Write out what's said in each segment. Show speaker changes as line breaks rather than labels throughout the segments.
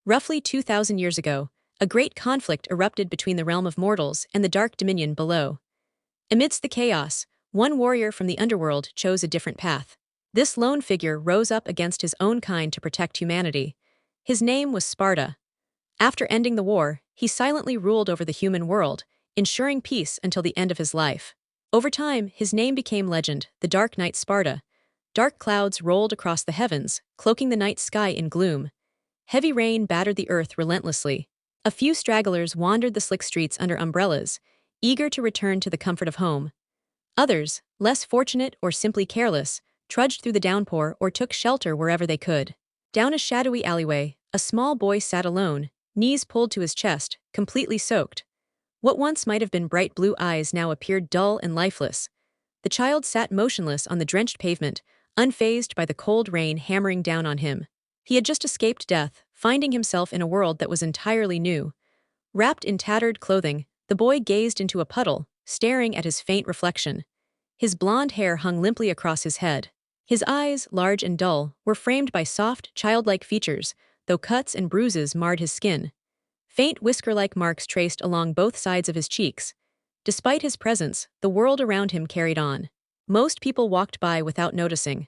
Roughly 2,000 years ago, a great conflict erupted between the realm of mortals and the dark dominion below. Amidst the chaos, one warrior from the underworld chose a different path. This lone figure rose up against his own kind to protect humanity. His name was Sparda. After ending the war, he silently ruled over the human world, ensuring peace until the end of his life. Over time, his name became legend, the Dark Knight Sparda. Dark clouds rolled across the heavens, cloaking the night sky in gloom. Heavy rain battered the earth relentlessly. A few stragglers wandered the slick streets under umbrellas, eager to return to the comfort of home. Others, less fortunate or simply careless, trudged through the downpour or took shelter wherever they could. Down a shadowy alleyway, a small boy sat alone, knees pulled to his chest, completely soaked. What once might have been bright blue eyes now appeared dull and lifeless. The child sat motionless on the drenched pavement, unfazed by the cold rain hammering down on him. He had just escaped death, finding himself in a world that was entirely new. Wrapped in tattered clothing, the boy gazed into a puddle, staring at his faint reflection. His blonde hair hung limply across his head. His eyes, large and dull, were framed by soft, childlike features, though cuts and bruises marred his skin. Faint whisker-like marks traced along both sides of his cheeks. Despite his presence, the world around him carried on. Most people walked by without noticing.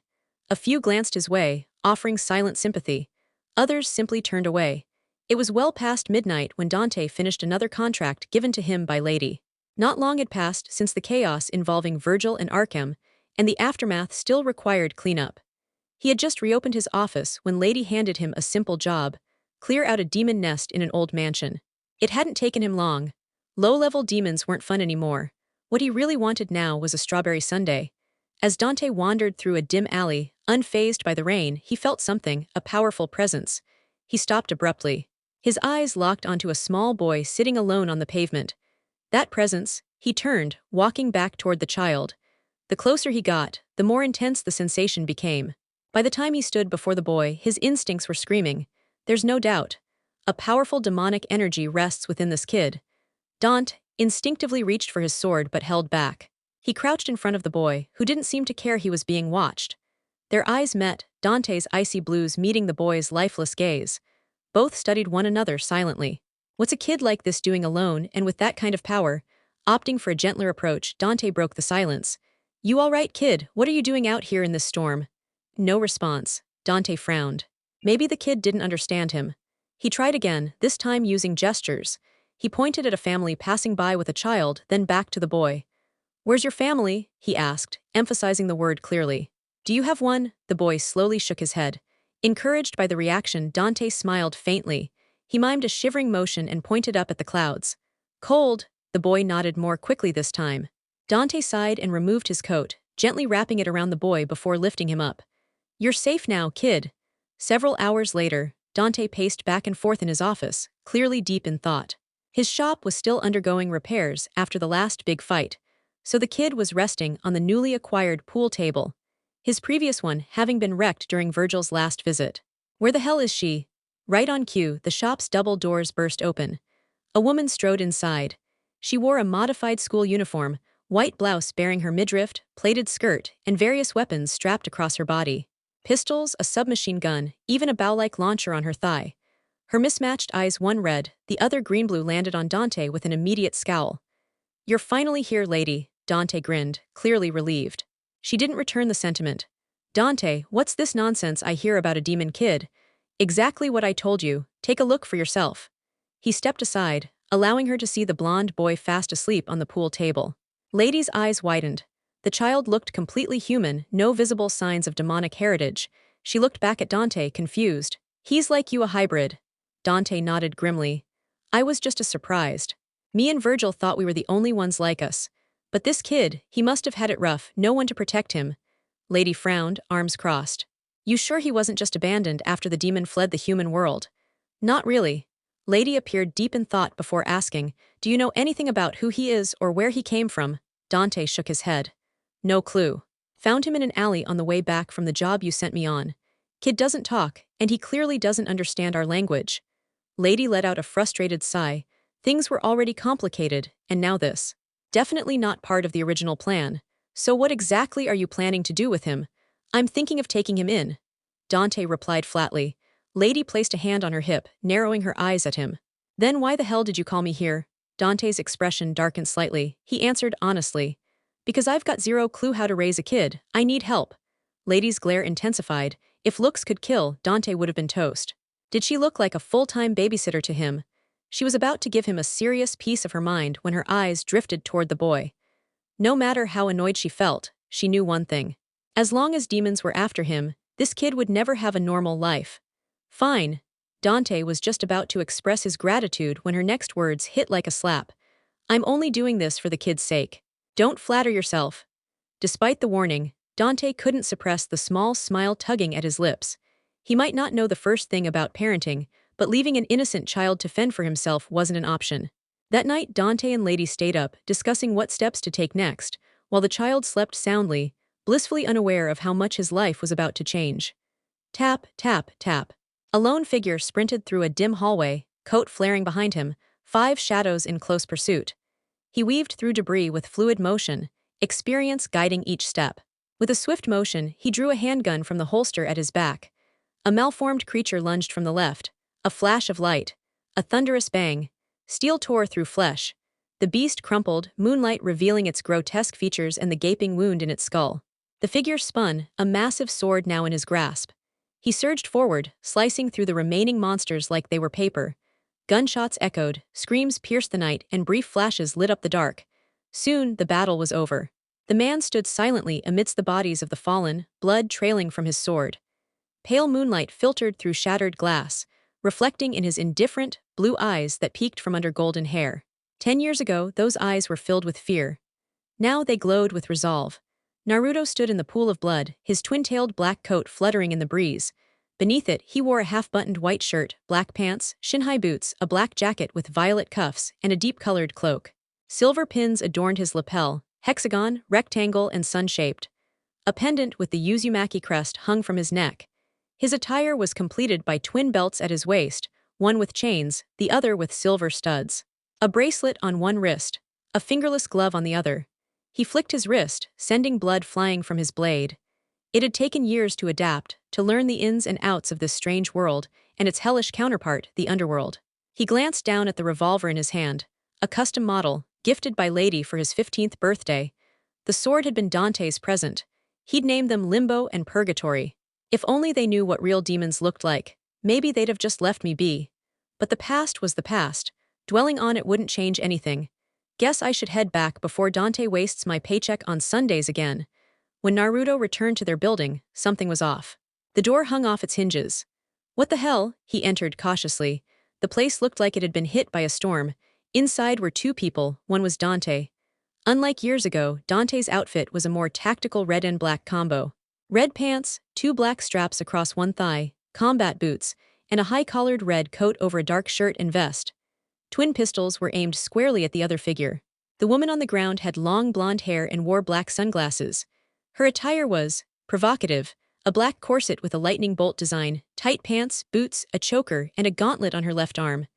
A few glanced his way, offering silent sympathy. Others simply turned away. It was well past midnight when Dante finished another contract given to him by Lady. Not long had passed since the chaos involving Virgil and Arkham, and the aftermath still required cleanup. He had just reopened his office when Lady handed him a simple job: clear out a demon nest in an old mansion. It hadn't taken him long. Low-level demons weren't fun anymore. What he really wanted now was a strawberry sundae. As Dante wandered through a dim alley, unfazed by the rain, he felt something, a powerful presence. He stopped abruptly. His eyes locked onto a small boy sitting alone on the pavement. That presence, he turned, walking back toward the child. The closer he got, the more intense the sensation became. By the time he stood before the boy, his instincts were screaming. There's no doubt. A powerful demonic energy rests within this kid. Dante instinctively reached for his sword but held back. He crouched in front of the boy, who didn't seem to care he was being watched. Their eyes met, Dante's icy blues meeting the boy's lifeless gaze. Both studied one another silently. What's a kid like this doing alone and with that kind of power? Opting for a gentler approach, Dante broke the silence. You all right, kid? What are you doing out here in this storm? No response. Dante frowned. Maybe the kid didn't understand him. He tried again, this time using gestures. He pointed at a family passing by with a child, then back to the boy. Where's your family? He asked, emphasizing the word clearly. Do you have one? The boy slowly shook his head. Encouraged by the reaction, Dante smiled faintly. He mimed a shivering motion and pointed up at the clouds. Cold. The boy nodded more quickly this time. Dante sighed and removed his coat, gently wrapping it around the boy before lifting him up. You're safe now, kid. Several hours later, Dante paced back and forth in his office, clearly deep in thought. His shop was still undergoing repairs after the last big fight, so the kid was resting on the newly acquired pool table, his previous one having been wrecked during Virgil's last visit. Where the hell is she? Right on cue, the shop's double doors burst open. A woman strode inside. She wore a modified school uniform, white blouse bearing her midriff, plaited skirt, and various weapons strapped across her body. Pistols, a submachine gun, even a bow-like launcher on her thigh. Her mismatched eyes, one red, the other green-blue, landed on Dante with an immediate scowl. You're finally here, lady, Dante grinned, clearly relieved. She didn't return the sentiment. Dante, what's this nonsense I hear about a demon kid? Exactly what I told you, take a look for yourself. He stepped aside, allowing her to see the blonde boy fast asleep on the pool table. Lady's eyes widened. The child looked completely human, no visible signs of demonic heritage. She looked back at Dante, confused. He's like you, a hybrid. Dante nodded grimly. I was just as surprised. Me and Virgil thought we were the only ones like us. But this kid, he must have had it rough, no one to protect him. Lady frowned, arms crossed. You sure he wasn't just abandoned after the demon fled the human world? Not really. Lady appeared deep in thought before asking, do you know anything about who he is or where he came from? Dante shook his head. No clue. Found him in an alley on the way back from the job you sent me on. Kid doesn't talk, and he clearly doesn't understand our language. Lady let out a frustrated sigh. Things were already complicated, and now this. Definitely not part of the original plan. So what exactly are you planning to do with him? I'm thinking of taking him in. Dante replied flatly. Lady placed a hand on her hip, narrowing her eyes at him. Then why the hell did you call me here? Dante's expression darkened slightly. He answered honestly. Because I've got zero clue how to raise a kid. I need help. Lady's glare intensified. If looks could kill, Dante would have been toast. Did she look like a full-time babysitter to him? She was about to give him a serious piece of her mind when her eyes drifted toward the boy. No matter how annoyed she felt, she knew one thing. As long as demons were after him, this kid would never have a normal life. Fine. Dante was just about to express his gratitude when her next words hit like a slap. I'm only doing this for the kid's sake. Don't flatter yourself. Despite the warning, Dante couldn't suppress the small smile tugging at his lips. He might not know the first thing about parenting, but leaving an innocent child to fend for himself wasn't an option. That night, Dante and Lady stayed up, discussing what steps to take next, while the child slept soundly, blissfully unaware of how much his life was about to change. Tap, tap, tap. A lone figure sprinted through a dim hallway, coat flaring behind him, 5 shadows in close pursuit. He weaved through debris with fluid motion, experience guiding each step. With a swift motion, he drew a handgun from the holster at his back. A malformed creature lunged from the left. A flash of light. A thunderous bang. Steel tore through flesh. The beast crumpled, moonlight revealing its grotesque features and the gaping wound in its skull. The figure spun, a massive sword now in his grasp. He surged forward, slicing through the remaining monsters like they were paper. Gunshots echoed, screams pierced the night, and brief flashes lit up the dark. Soon, the battle was over. The man stood silently amidst the bodies of the fallen, blood trailing from his sword. Pale moonlight filtered through shattered glass, reflecting in his indifferent, blue eyes that peeked from under golden hair. 10 years ago, those eyes were filled with fear. Now they glowed with resolve. Naruto stood in the pool of blood, his twin-tailed black coat fluttering in the breeze. Beneath it, he wore a half-buttoned white shirt, black pants, shin-high boots, a black jacket with violet cuffs, and a deep-colored cloak. Silver pins adorned his lapel, hexagon, rectangle, and sun-shaped. A pendant with the Uzumaki crest hung from his neck. His attire was completed by twin belts at his waist, one with chains, the other with silver studs. A bracelet on one wrist, a fingerless glove on the other. He flicked his wrist, sending blood flying from his blade. It had taken years to adapt, to learn the ins and outs of this strange world, and its hellish counterpart, the underworld. He glanced down at the revolver in his hand, a custom model, gifted by Lady for his 15th birthday. The sword had been Dante's present. He'd named them Limbo and Purgatory. If only they knew what real demons looked like, maybe they'd have just left me be. But the past was the past. Dwelling on it wouldn't change anything. Guess I should head back before Dante wastes my paycheck on Sundays again. When Naruto returned to their building, something was off. The door hung off its hinges. What the hell? He entered cautiously. The place looked like it had been hit by a storm. Inside were 2 people, one was Dante. Unlike years ago, Dante's outfit was a more tactical red and black combo. Red pants, 2 black straps across one thigh, combat boots, and a high-collared red coat over a dark shirt and vest. Twin pistols were aimed squarely at the other figure. The woman on the ground had long blonde hair and wore black sunglasses. Her attire was provocative, a black corset with a lightning bolt design, tight pants, boots, a choker, and a gauntlet on her left arm.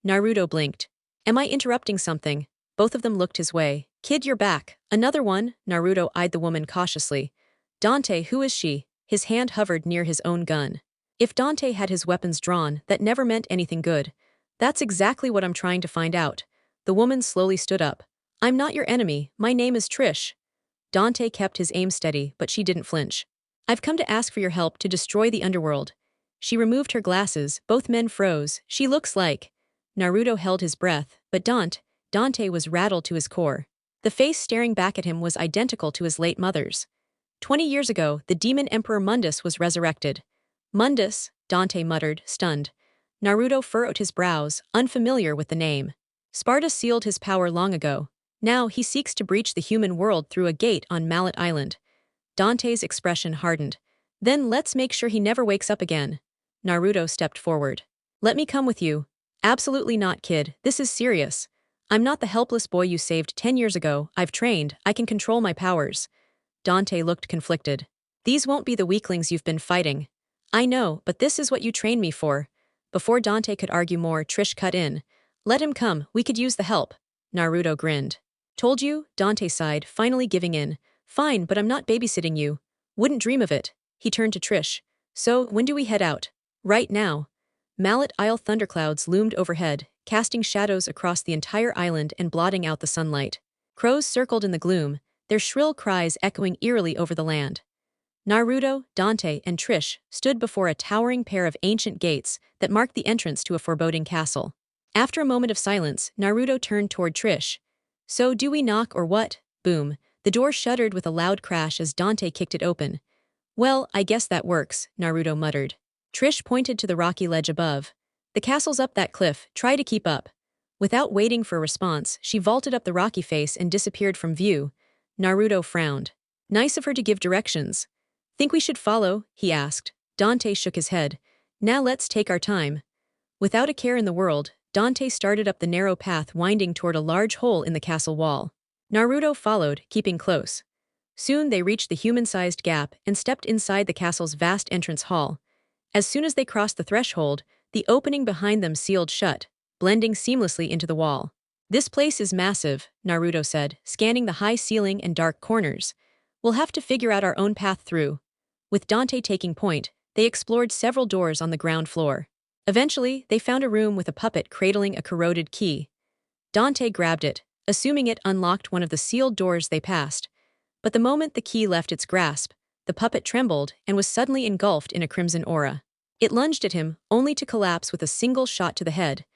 Naruto blinked. Am I interrupting something? Both of them looked his way. Kid, you're back. Another one? Naruto eyed the woman cautiously. Dante, who is she? His hand hovered near his own gun. If Dante had his weapons drawn, that never meant anything good. That's exactly what I'm trying to find out. The woman slowly stood up. I'm not your enemy, my name is Trish. Dante kept his aim steady, but she didn't flinch. I've come to ask for your help to destroy the underworld. She removed her glasses, both men froze. She looks like... Naruto held his breath, but Dante was rattled to his core. The face staring back at him was identical to his late mother's. 20 years ago, the demon emperor Mundus was resurrected. Mundus, Dante muttered, stunned. Naruto furrowed his brows, unfamiliar with the name. Sparda sealed his power long ago. Now he seeks to breach the human world through a gate on Mallet Island. Dante's expression hardened. Then let's make sure he never wakes up again. Naruto stepped forward. Let me come with you. Absolutely not, kid. This is serious. I'm not the helpless boy you saved 10 years ago. I've trained. I can control my powers. Dante looked conflicted. These won't be the weaklings you've been fighting. I know, but this is what you trained me for. Before Dante could argue more, Trish cut in. Let him come, we could use the help. Naruto grinned. Told you? Dante sighed, finally giving in. Fine, but I'm not babysitting you. Wouldn't dream of it. He turned to Trish. So, when do we head out? Right now. Mallet Isle thunderclouds loomed overhead, casting shadows across the entire island and blotting out the sunlight. Crows circled in the gloom, their shrill cries echoing eerily over the land. Naruto, Dante, and Trish stood before a towering pair of ancient gates that marked the entrance to a foreboding castle. After a moment of silence, Naruto turned toward Trish. "So do we knock or what?" Boom. The door shuddered with a loud crash as Dante kicked it open. "Well, I guess that works," Naruto muttered. Trish pointed to the rocky ledge above. "The castle's up that cliff, try to keep up." Without waiting for a response, she vaulted up the rocky face and disappeared from view. Naruto frowned. "Nice of her to give directions." "Think we should follow?" he asked. Dante shook his head. "Now let's take our time." Without a care in the world, Dante started up the narrow path winding toward a large hole in the castle wall. Naruto followed, keeping close. Soon they reached the human-sized gap and stepped inside the castle's vast entrance hall. As soon as they crossed the threshold, the opening behind them sealed shut, blending seamlessly into the wall. "This place is massive," Naruto said, scanning the high ceiling and dark corners. "We'll have to figure out our own path through." With Dante taking point, they explored several doors on the ground floor. Eventually, they found a room with a puppet cradling a corroded key. Dante grabbed it, assuming it unlocked one of the sealed doors they passed. But the moment the key left its grasp, the puppet trembled and was suddenly engulfed in a crimson aura. It lunged at him, only to collapse with a single shot to the head.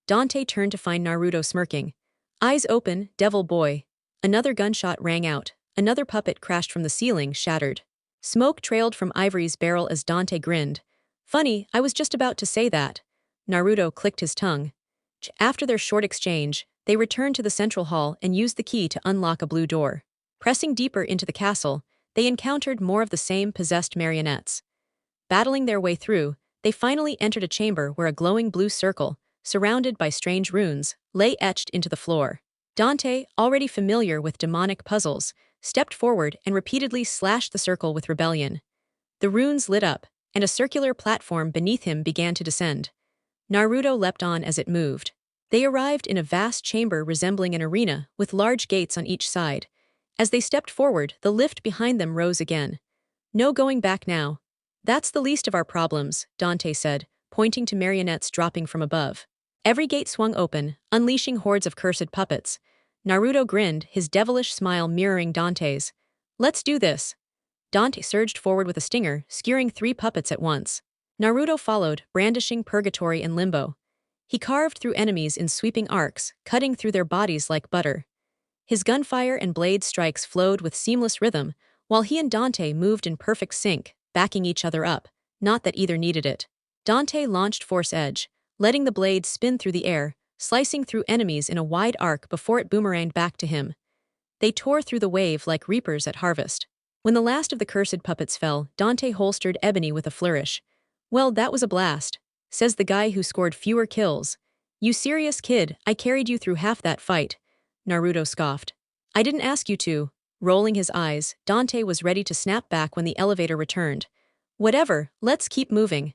Dante turned to find Naruto smirking. "Eyes open, devil boy." Another gunshot rang out. Another puppet crashed from the ceiling, shattered. Smoke trailed from Ivory's barrel as Dante grinned. "Funny, I was just about to say that." Naruto clicked his tongue. After their short exchange, they returned to the central hall and used the key to unlock a blue door. Pressing deeper into the castle, they encountered more of the same possessed marionettes. Battling their way through, they finally entered a chamber where a glowing blue circle, surrounded by strange runes, lay etched into the floor. Dante, already familiar with demonic puzzles, stepped forward and repeatedly slashed the circle with rebellion. The runes lit up, and a circular platform beneath him began to descend. Naruto leapt on as it moved. They arrived in a vast chamber resembling an arena, with large gates on each side. As they stepped forward, the lift behind them rose again. "No going back now." "That's the least of our problems," Dante said, pointing to marionettes dropping from above. Every gate swung open, unleashing hordes of cursed puppets. Naruto grinned, his devilish smile mirroring Dante's. "Let's do this." Dante surged forward with a stinger, skewering 3 puppets at once. Naruto followed, brandishing Purgatory and Limbo. He carved through enemies in sweeping arcs, cutting through their bodies like butter. His gunfire and blade strikes flowed with seamless rhythm, while he and Dante moved in perfect sync, backing each other up, not that either needed it. Dante launched Force Edge, letting the blade spin through the air, slicing through enemies in a wide arc before it boomeranged back to him. They tore through the wave like reapers at harvest. When the last of the cursed puppets fell, Dante holstered Ebony with a flourish. "Well, that was a blast," says the guy who scored fewer kills. "You serious, kid? I carried you through half that fight." Naruto scoffed. "I didn't ask you to." Rolling his eyes, Dante was ready to snap back when the elevator returned. "Whatever, let's keep moving."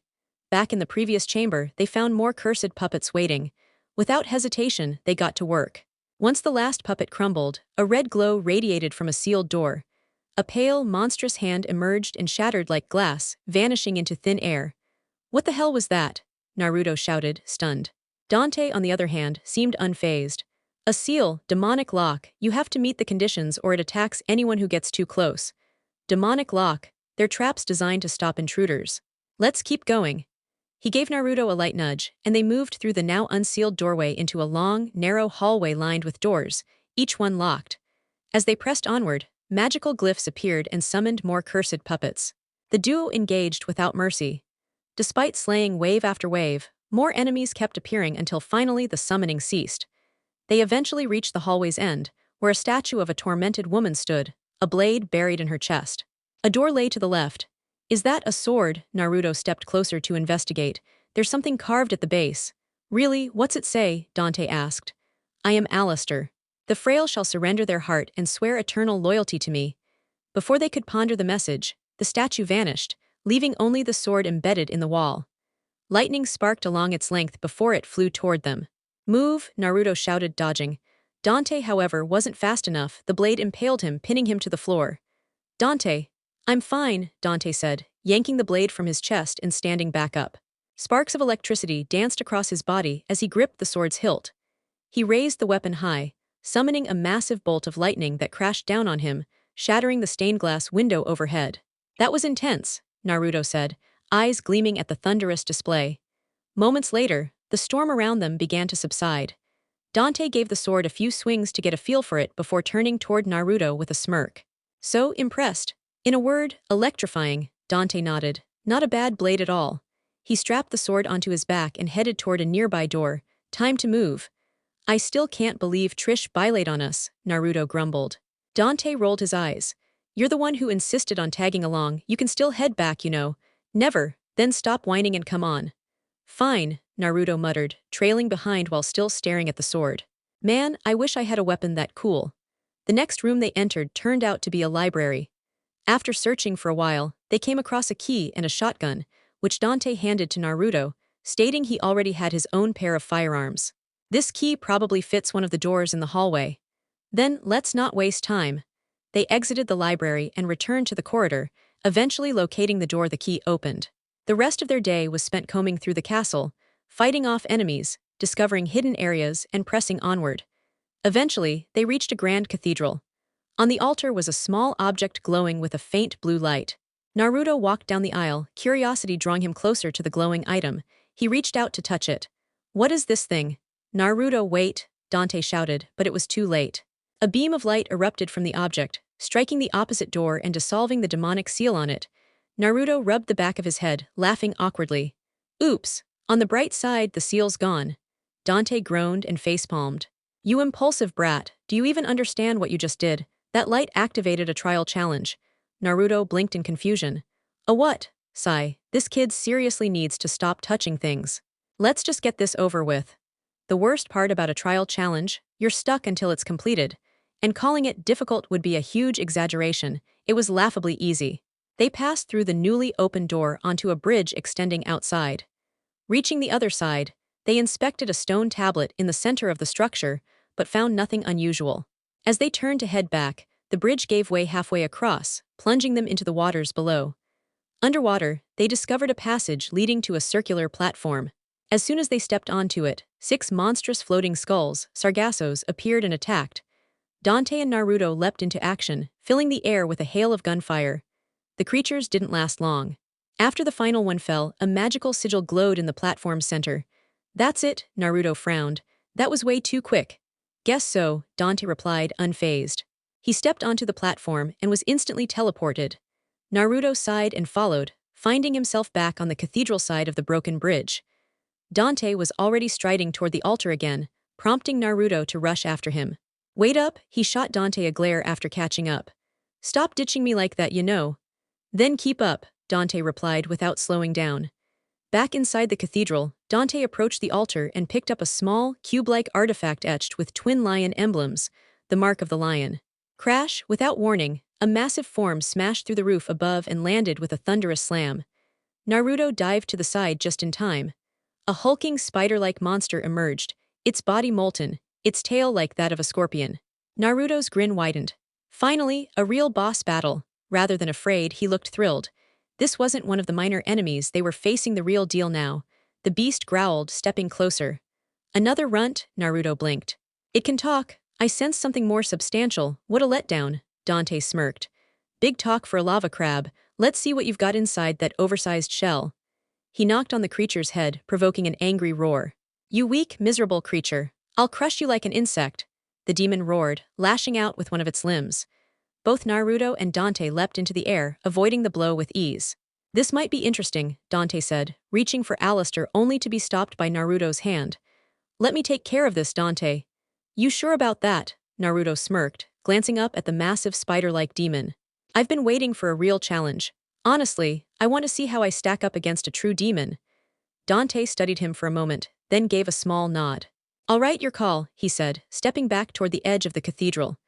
Back in the previous chamber, they found more cursed puppets waiting. Without hesitation, they got to work. Once the last puppet crumbled, a red glow radiated from a sealed door. A pale, monstrous hand emerged and shattered like glass, vanishing into thin air. "What the hell was that?" Naruto shouted, stunned. Dante, on the other hand, seemed unfazed. "A seal, demonic lock, you have to meet the conditions or it attacks anyone who gets too close." "Demonic lock, they're traps designed to stop intruders." "Let's keep going." He gave Naruto a light nudge, and they moved through the now unsealed doorway into a long, narrow hallway lined with doors, each one locked. As they pressed onward, magical glyphs appeared and summoned more cursed puppets. The duo engaged without mercy. Despite slaying wave after wave, more enemies kept appearing until finally the summoning ceased. They eventually reached the hallway's end, where a statue of a tormented woman stood, a blade buried in her chest. A door lay to the left. "Is that a sword?" Naruto stepped closer to investigate. "There's something carved at the base." "Really, what's it say?" Dante asked. "I am Alistair. The frail shall surrender their heart and swear eternal loyalty to me." Before they could ponder the message, the statue vanished, leaving only the sword embedded in the wall. Lightning sparked along its length before it flew toward them. "Move," Naruto shouted, dodging. Dante, however, wasn't fast enough. The blade impaled him, pinning him to the floor. "Dante." "I'm fine," Dante said, yanking the blade from his chest and standing back up. Sparks of electricity danced across his body as he gripped the sword's hilt. He raised the weapon high, summoning a massive bolt of lightning that crashed down on him, shattering the stained glass window overhead. That was intense, Naruto said, eyes gleaming at the thunderous display. Moments later, the storm around them began to subside. Dante gave the sword a few swings to get a feel for it before turning toward Naruto with a smirk. So impressed. In a word, electrifying, Dante nodded. Not a bad blade at all. He strapped the sword onto his back and headed toward a nearby door. Time to move. I still can't believe Trish belayed on us, Naruto grumbled. Dante rolled his eyes. You're the one who insisted on tagging along. You can still head back, you know. Never. Then stop whining and come on. Fine, Naruto muttered, trailing behind while still staring at the sword. Man, I wish I had a weapon that cool. The next room they entered turned out to be a library. After searching for a while, they came across a key and a shotgun, which Dante handed to Naruto, stating he already had his own pair of firearms. This key probably fits one of the doors in the hallway. Then, let's not waste time. They exited the library and returned to the corridor, eventually locating the door the key opened. The rest of their day was spent combing through the castle, fighting off enemies, discovering hidden areas, and pressing onward. Eventually, they reached a grand cathedral. On the altar was a small object glowing with a faint blue light. Naruto walked down the aisle, curiosity drawing him closer to the glowing item. He reached out to touch it. What is this thing? Naruto, wait, Dante shouted, but it was too late. A beam of light erupted from the object, striking the opposite door and dissolving the demonic seal on it. Naruto rubbed the back of his head, laughing awkwardly. Oops, on the bright side, the seal's gone. Dante groaned and facepalmed. You impulsive brat, do you even understand what you just did? That light activated a trial challenge. Naruto blinked in confusion. A what? Sigh, this kid seriously needs to stop touching things. Let's just get this over with. The worst part about a trial challenge, you're stuck until it's completed. And calling it difficult would be a huge exaggeration. It was laughably easy. They passed through the newly opened door onto a bridge extending outside. Reaching the other side, they inspected a stone tablet in the center of the structure, but found nothing unusual. As they turned to head back, the bridge gave way halfway across, plunging them into the waters below. Underwater, they discovered a passage leading to a circular platform. As soon as they stepped onto it, 6 monstrous floating skulls, sargassos, appeared and attacked. Dante and Naruto leapt into action, filling the air with a hail of gunfire. The creatures didn't last long. After the final one fell, a magical sigil glowed in the platform's center. That's it, Naruto frowned. That was way too quick. Guess so, Dante replied, unfazed. He stepped onto the platform and was instantly teleported. Naruto sighed and followed, finding himself back on the cathedral side of the broken bridge. Dante was already striding toward the altar again, prompting Naruto to rush after him. Wait up, he shot Dante a glare after catching up. Stop ditching me like that, you know. Then keep up, Dante replied without slowing down. Back inside the cathedral, Dante approached the altar and picked up a small, cube-like artifact etched with twin lion emblems, the mark of the lion. Crash, without warning, a massive form smashed through the roof above and landed with a thunderous slam. Naruto dived to the side just in time. A hulking spider-like monster emerged, its body molten, its tail like that of a scorpion. Naruto's grin widened. Finally, a real boss battle. Rather than afraid, he looked thrilled. This wasn't one of the minor enemies, they were facing the real deal now. The beast growled, stepping closer. Another runt, Naruto blinked. It can talk. I sensed something more substantial. What a letdown, Dante smirked. Big talk for a lava crab. Let's see what you've got inside that oversized shell. He knocked on the creature's head, provoking an angry roar. You weak, miserable creature. I'll crush you like an insect. The demon roared, lashing out with one of its limbs. Both Naruto and Dante leapt into the air, avoiding the blow with ease. This might be interesting, Dante said, reaching for Alistair only to be stopped by Naruto's hand. Let me take care of this, Dante. You sure about that? Naruto smirked, glancing up at the massive spider-like demon. I've been waiting for a real challenge. Honestly, I want to see how I stack up against a true demon. Dante studied him for a moment, then gave a small nod. All right, your call, he said, stepping back toward the edge of the cathedral.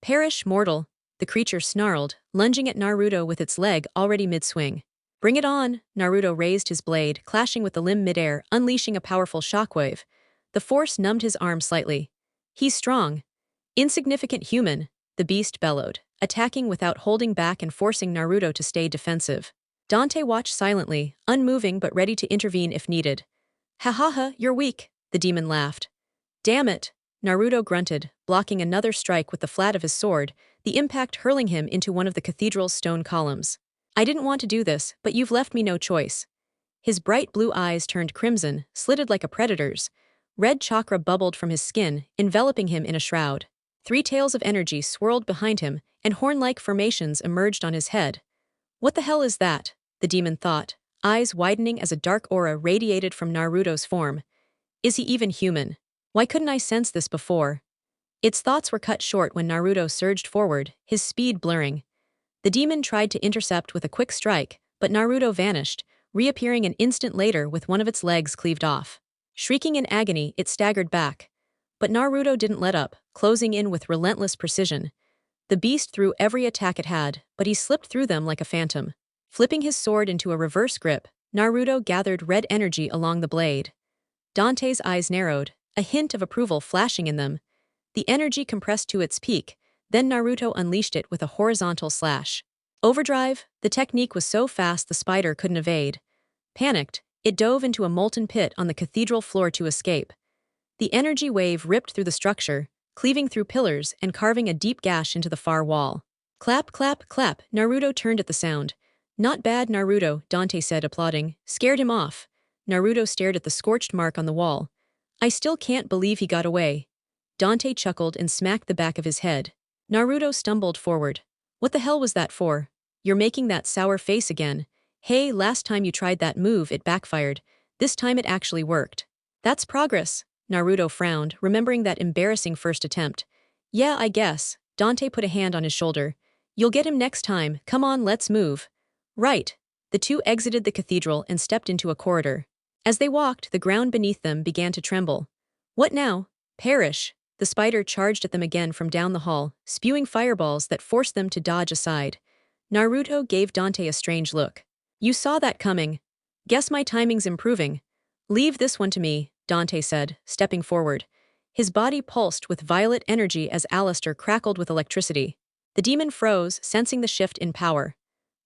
Perish, mortal, the creature snarled, lunging at Naruto with its leg already mid-swing. Bring it on, Naruto raised his blade, clashing with the limb midair, unleashing a powerful shockwave. The force numbed his arm slightly. He's strong. Insignificant human, the beast bellowed, attacking without holding back and forcing Naruto to stay defensive. Dante watched silently, unmoving but ready to intervene if needed. Ha ha ha, you're weak, the demon laughed. Damn it, Naruto grunted, blocking another strike with the flat of his sword, the impact hurling him into one of the cathedral's stone columns. I didn't want to do this, but you've left me no choice. His bright blue eyes turned crimson, slitted like a predator's. Red chakra bubbled from his skin, enveloping him in a shroud. Three tails of energy swirled behind him, and horn-like formations emerged on his head. What the hell is that? The demon thought, eyes widening as a dark aura radiated from Naruto's form. Is he even human? Why couldn't I sense this before? Its thoughts were cut short when Naruto surged forward, his speed blurring. The demon tried to intercept with a quick strike, but Naruto vanished, reappearing an instant later with one of its legs cleaved off. Shrieking in agony, it staggered back. But Naruto didn't let up, closing in with relentless precision. The beast threw every attack it had, but he slipped through them like a phantom. Flipping his sword into a reverse grip, Naruto gathered red energy along the blade. Dante's eyes narrowed, a hint of approval flashing in them. The energy compressed to its peak, then Naruto unleashed it with a horizontal slash. Overdrive, the technique was so fast the spider couldn't evade. Panicked, it dove into a molten pit on the cathedral floor to escape. The energy wave ripped through the structure, cleaving through pillars and carving a deep gash into the far wall. Clap, clap, clap, Naruto turned at the sound. Not bad, Naruto, Dante said, applauding. Scared him off. Naruto stared at the scorched mark on the wall. I still can't believe he got away. Dante chuckled and smacked the back of his head. Naruto stumbled forward. What the hell was that for? You're making that sour face again. Hey, last time you tried that move, it backfired. This time it actually worked. That's progress. Naruto frowned, remembering that embarrassing first attempt. Yeah, I guess. Dante put a hand on his shoulder. You'll get him next time. Come on, let's move. Right. The two exited the cathedral and stepped into a corridor. As they walked, the ground beneath them began to tremble. What now? Perish. The spider charged at them again from down the hall, spewing fireballs that forced them to dodge aside. Naruto gave Dante a strange look. You saw that coming. Guess my timing's improving. Leave this one to me, Dante said, stepping forward. His body pulsed with violet energy as Alistair crackled with electricity. The demon froze, sensing the shift in power.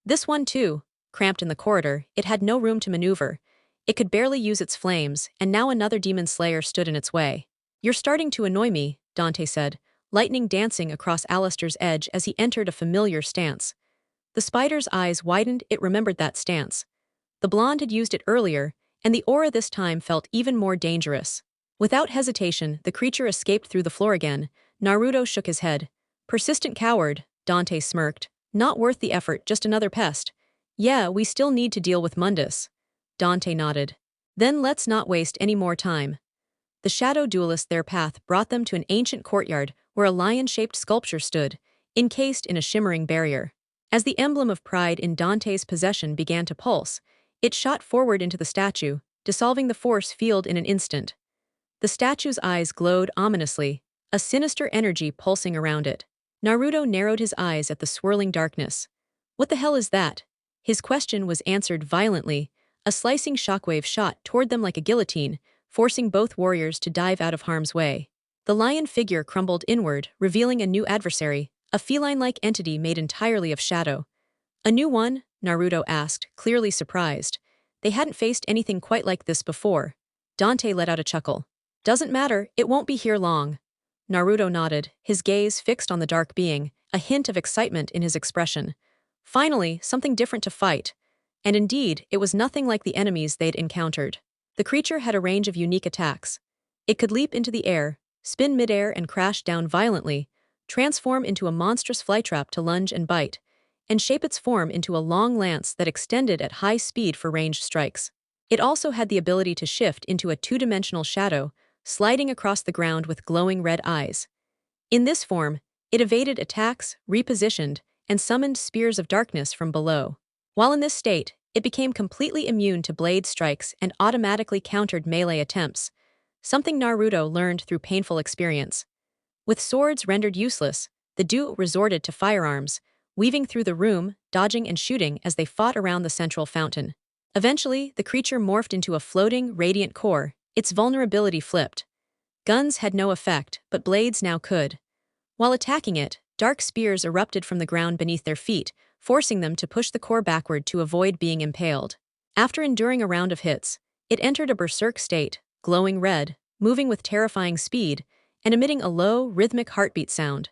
This one too. Cramped in the corridor, it had no room to maneuver. It could barely use its flames, and now another demon slayer stood in its way. You're starting to annoy me, Dante said, lightning dancing across Alistair's edge as he entered a familiar stance. The spider's eyes widened, it remembered that stance. The blonde had used it earlier, and the aura this time felt even more dangerous. Without hesitation, the creature escaped through the floor again. Naruto shook his head. Persistent coward, Dante smirked. Not worth the effort, just another pest. Yeah, we still need to deal with Mundus. Dante nodded. Then let's not waste any more time. The shadow duelist their path brought them to an ancient courtyard where a lion-shaped sculpture stood, encased in a shimmering barrier. As the emblem of pride in Dante's possession began to pulse, it shot forward into the statue, dissolving the force field in an instant. The statue's eyes glowed ominously, a sinister energy pulsing around it. Naruto narrowed his eyes at the swirling darkness. What the hell is that? His question was answered violently. A slicing shockwave shot toward them like a guillotine, forcing both warriors to dive out of harm's way. The lion figure crumbled inward, revealing a new adversary, a feline-like entity made entirely of shadow. A new one? Naruto asked, clearly surprised. They hadn't faced anything quite like this before. Dante let out a chuckle. Doesn't matter, it won't be here long. Naruto nodded, his gaze fixed on the dark being, a hint of excitement in his expression. Finally, something different to fight. And indeed, it was nothing like the enemies they'd encountered. The creature had a range of unique attacks. It could leap into the air, spin midair and crash down violently, transform into a monstrous flytrap to lunge and bite, and shape its form into a long lance that extended at high speed for ranged strikes. It also had the ability to shift into a two-dimensional shadow, sliding across the ground with glowing red eyes. In this form, it evaded attacks, repositioned, and summoned spears of darkness from below. While in this state, it became completely immune to blade strikes and automatically countered melee attempts, something Naruto learned through painful experience. With swords rendered useless, the duo resorted to firearms, weaving through the room, dodging and shooting as they fought around the central fountain. Eventually, the creature morphed into a floating, radiant core, its vulnerability flipped. Guns had no effect, but blades now could. While attacking it, dark spears erupted from the ground beneath their feet, forcing them to push the core backward to avoid being impaled. After enduring a round of hits, it entered a berserk state, glowing red, moving with terrifying speed, and emitting a low, rhythmic heartbeat sound.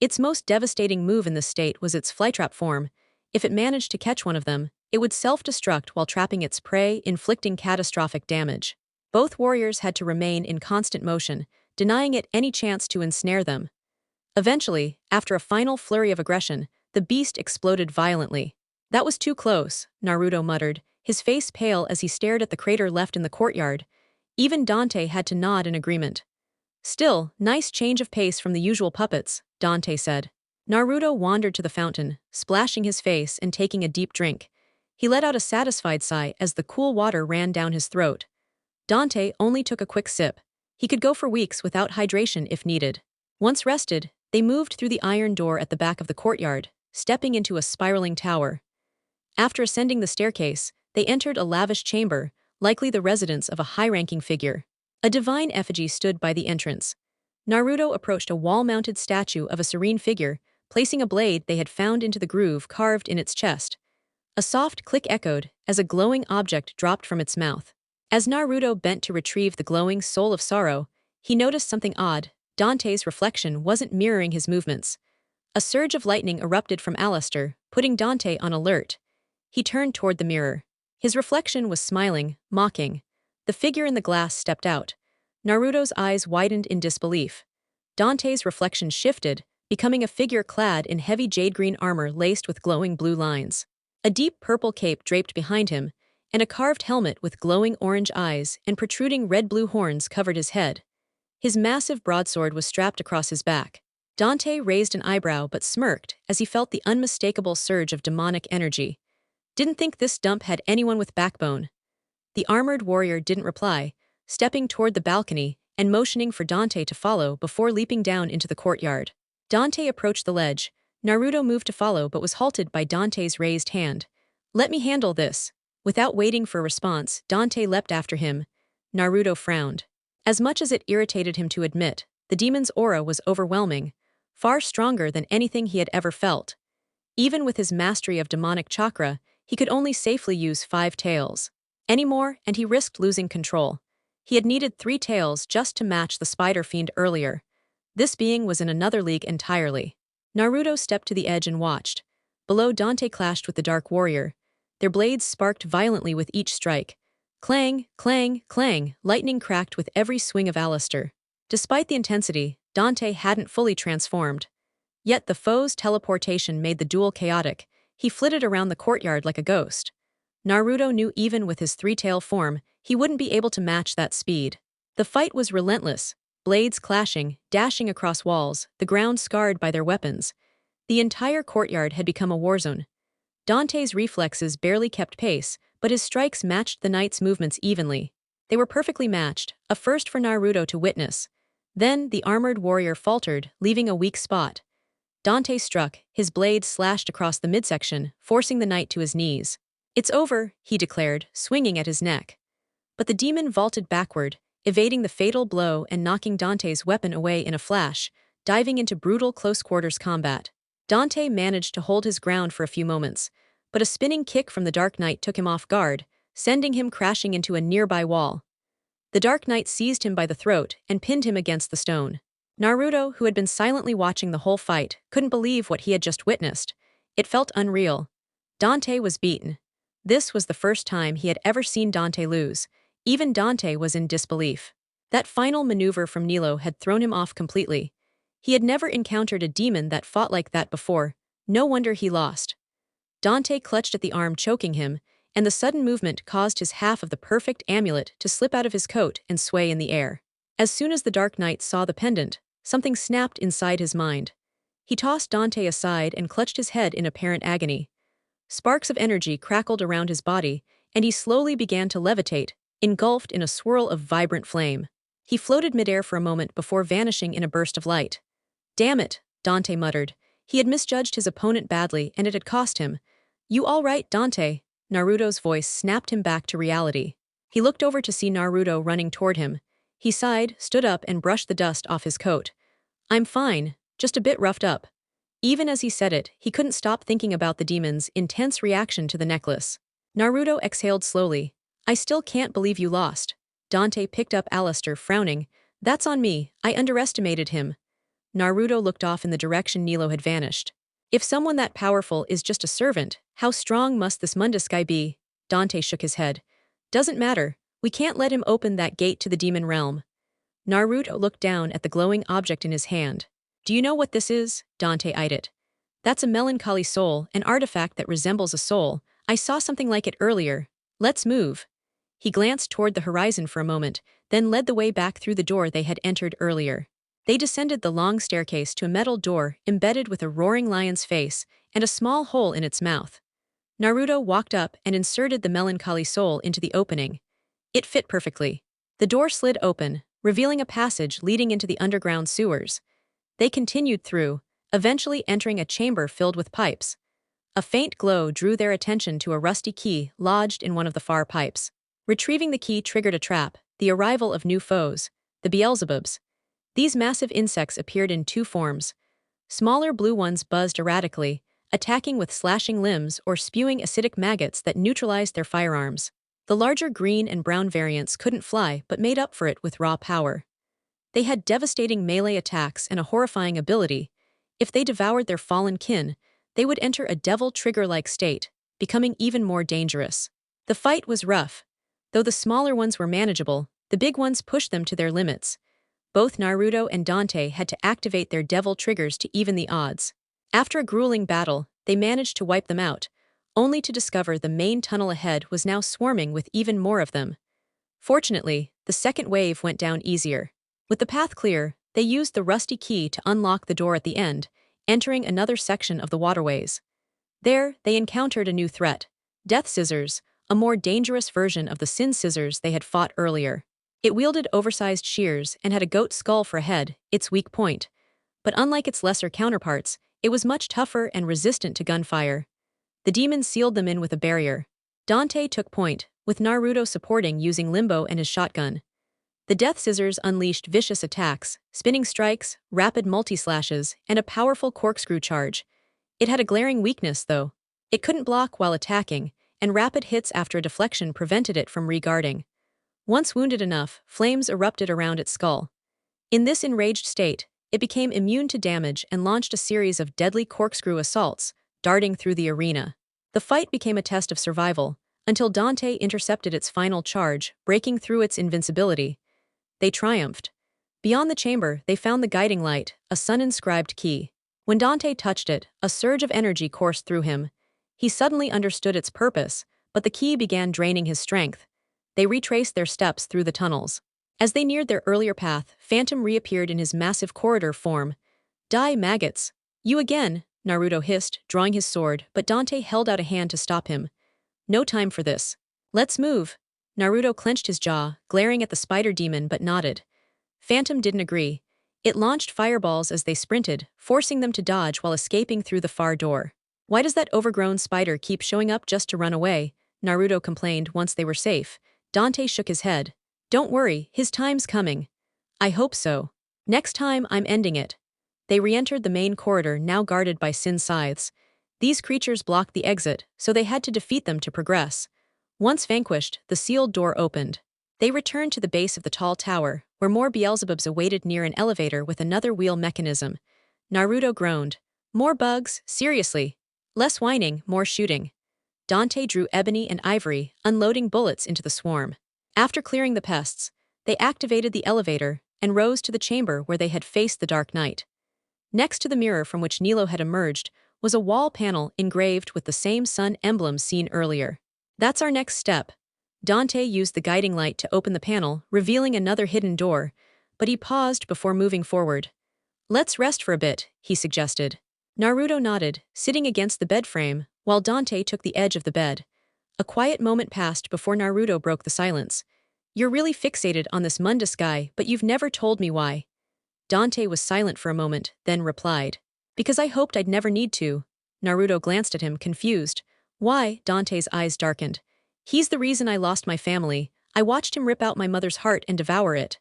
Its most devastating move in this state was its flytrap form. If it managed to catch one of them, it would self-destruct while trapping its prey, inflicting catastrophic damage. Both warriors had to remain in constant motion, denying it any chance to ensnare them. Eventually, after a final flurry of aggression, the beast exploded violently. "That was too close," Naruto muttered, his face pale as he stared at the crater left in the courtyard. Even Dante had to nod in agreement. "Still, nice change of pace from the usual puppets," Dante said. Naruto wandered to the fountain, splashing his face and taking a deep drink. He let out a satisfied sigh as the cool water ran down his throat. Dante only took a quick sip. He could go for weeks without hydration if needed. Once rested, they moved through the iron door at the back of the courtyard, stepping into a spiraling tower. After ascending the staircase, they entered a lavish chamber, likely the residence of a high-ranking figure. A divine effigy stood by the entrance. Naruto approached a wall-mounted statue of a serene figure, placing a blade they had found into the groove carved in its chest. A soft click echoed as a glowing object dropped from its mouth. As Naruto bent to retrieve the glowing soul of sorrow, he noticed something odd. Dante's reflection wasn't mirroring his movements. A surge of lightning erupted from Alistair, putting Dante on alert. He turned toward the mirror. His reflection was smiling, mocking. The figure in the glass stepped out. Naruto's eyes widened in disbelief. Dante's reflection shifted, becoming a figure clad in heavy jade-green armor laced with glowing blue lines. A deep purple cape draped behind him, and a carved helmet with glowing orange eyes and protruding red-blue horns covered his head. His massive broadsword was strapped across his back. Dante raised an eyebrow but smirked as he felt the unmistakable surge of demonic energy. "Didn't think this dump had anyone with backbone." The armored warrior didn't reply, stepping toward the balcony and motioning for Dante to follow before leaping down into the courtyard. Dante approached the ledge. Naruto moved to follow but was halted by Dante's raised hand. "Let me handle this." Without waiting for a response, Dante leapt after him. Naruto frowned. As much as it irritated him to admit, the demon's aura was overwhelming, far stronger than anything he had ever felt. Even with his mastery of demonic chakra, he could only safely use 5 tails. Any more, and he risked losing control. He had needed 3 tails just to match the spider fiend earlier. This being was in another league entirely. Naruto stepped to the edge and watched. Below, Dante clashed with the Dark Warrior. Their blades sparked violently with each strike. Clang, clang, clang, lightning cracked with every swing of Alistair. Despite the intensity, Dante hadn't fully transformed. Yet the foe's teleportation made the duel chaotic. He flitted around the courtyard like a ghost. Naruto knew even with his 3-tail form, he wouldn't be able to match that speed. The fight was relentless, blades clashing, dashing across walls, the ground scarred by their weapons. The entire courtyard had become a war zone. Dante's reflexes barely kept pace, but his strikes matched the knight's movements evenly. They were perfectly matched, a first for Naruto to witness. Then the armored warrior faltered, leaving a weak spot. Dante struck, his blade slashed across the midsection, forcing the knight to his knees. "It's over," he declared, swinging at his neck. But the demon vaulted backward, evading the fatal blow and knocking Dante's weapon away in a flash, diving into brutal close-quarters combat. Dante managed to hold his ground for a few moments, but a spinning kick from the Dark Knight took him off guard, sending him crashing into a nearby wall. The Dark Knight seized him by the throat and pinned him against the stone. Naruto, who had been silently watching the whole fight, couldn't believe what he had just witnessed. It felt unreal. Dante was beaten. This was the first time he had ever seen Dante lose. Even Dante was in disbelief. That final maneuver from Nelo had thrown him off completely. He had never encountered a demon that fought like that before. No wonder he lost. Dante clutched at the arm choking him, and the sudden movement caused his half of the perfect amulet to slip out of his coat and sway in the air. As soon as the Dark Knight saw the pendant, something snapped inside his mind. He tossed Dante aside and clutched his head in apparent agony. Sparks of energy crackled around his body, and he slowly began to levitate, engulfed in a swirl of vibrant flame. He floated midair for a moment before vanishing in a burst of light. "Damn it," Dante muttered. He had misjudged his opponent badly, and it had cost him. "You all right, Dante?" Naruto's voice snapped him back to reality. He looked over to see Naruto running toward him. He sighed, stood up, and brushed the dust off his coat. "I'm fine, just a bit roughed up." Even as he said it, he couldn't stop thinking about the demon's intense reaction to the necklace. Naruto exhaled slowly. I still can't believe you lost. Dante picked up Alistair, frowning. That's on me, I underestimated him. Naruto looked off in the direction Nelo had vanished. If someone that powerful is just a servant, how strong must this Mundus guy be? Dante shook his head. Doesn't matter, we can't let him open that gate to the demon realm. Naruto looked down at the glowing object in his hand. Do you know what this is? Dante eyed it. That's a melancholy soul, an artifact that resembles a soul. I saw something like it earlier. Let's move. He glanced toward the horizon for a moment, then led the way back through the door they had entered earlier. They descended the long staircase to a metal door embedded with a roaring lion's face and a small hole in its mouth. Naruto walked up and inserted the melancholy soul into the opening. It fit perfectly. The door slid open, revealing a passage leading into the underground sewers. They continued through, eventually entering a chamber filled with pipes. A faint glow drew their attention to a rusty key lodged in one of the far pipes. Retrieving the key triggered a trap, the arrival of new foes, the Beelzebubs. These massive insects appeared in two forms. Smaller blue ones buzzed erratically, attacking with slashing limbs or spewing acidic maggots that neutralized their firearms. The larger green and brown variants couldn't fly but made up for it with raw power. They had devastating melee attacks and a horrifying ability. If they devoured their fallen kin, they would enter a devil trigger-like state, becoming even more dangerous. The fight was rough. Though the smaller ones were manageable, the big ones pushed them to their limits. Both Naruto and Dante had to activate their devil triggers to even the odds. After a grueling battle, they managed to wipe them out, only to discover the main tunnel ahead was now swarming with even more of them. Fortunately, the second wave went down easier. With the path clear, they used the rusty key to unlock the door at the end, entering another section of the waterways. There, they encountered a new threat, Death Scissors, a more dangerous version of the Sin Scissors they had fought earlier. It wielded oversized shears and had a goat skull for a head, its weak point. But unlike its lesser counterparts, it was much tougher and resistant to gunfire. The demons sealed them in with a barrier. Dante took point, with Naruto supporting using Limbo and his shotgun. The Death Scissors unleashed vicious attacks, spinning strikes, rapid multi-slashes, and a powerful corkscrew charge. It had a glaring weakness, though. It couldn't block while attacking, and rapid hits after a deflection prevented it from re-guarding. Once wounded enough, flames erupted around its skull. In this enraged state, it became immune to damage and launched a series of deadly corkscrew assaults, darting through the arena. The fight became a test of survival, until Dante intercepted its final charge, breaking through its invincibility. They triumphed. Beyond the chamber, they found the guiding light, a sun-inscribed key. When Dante touched it, a surge of energy coursed through him. He suddenly understood its purpose, but the key began draining his strength. They retraced their steps through the tunnels. As they neared their earlier path, Phantom reappeared in his massive corridor form. Die, maggots! You again, Naruto hissed, drawing his sword, but Dante held out a hand to stop him. No time for this. Let's move. Naruto clenched his jaw, glaring at the spider demon but nodded. Phantom didn't agree. It launched fireballs as they sprinted, forcing them to dodge while escaping through the far door. Why does that overgrown spider keep showing up just to run away? Naruto complained once they were safe. Dante shook his head. Don't worry, his time's coming. I hope so. Next time I'm ending it. They re-entered the main corridor, now guarded by Sin Scythes. These creatures blocked the exit, so they had to defeat them to progress. Once vanquished, the sealed door opened. They returned to the base of the tall tower, where more Beelzebubs awaited near an elevator with another wheel mechanism. Naruto groaned. More bugs, seriously. Less whining, more shooting. Dante drew ebony and ivory, unloading bullets into the swarm. After clearing the pests, they activated the elevator and rose to the chamber where they had faced the dark night. Next to the mirror from which Nelo had emerged was a wall panel engraved with the same sun emblem seen earlier. That's our next step. Dante used the guiding light to open the panel, revealing another hidden door, but he paused before moving forward. Let's rest for a bit, he suggested. Naruto nodded, sitting against the bed frame, while Dante took the edge of the bed. A quiet moment passed before Naruto broke the silence. You're really fixated on this Mundus guy, but you've never told me why. Dante was silent for a moment, then replied. Because I hoped I'd never need to. Naruto glanced at him, confused. Why? Dante's eyes darkened. He's the reason I lost my family. I watched him rip out my mother's heart and devour it.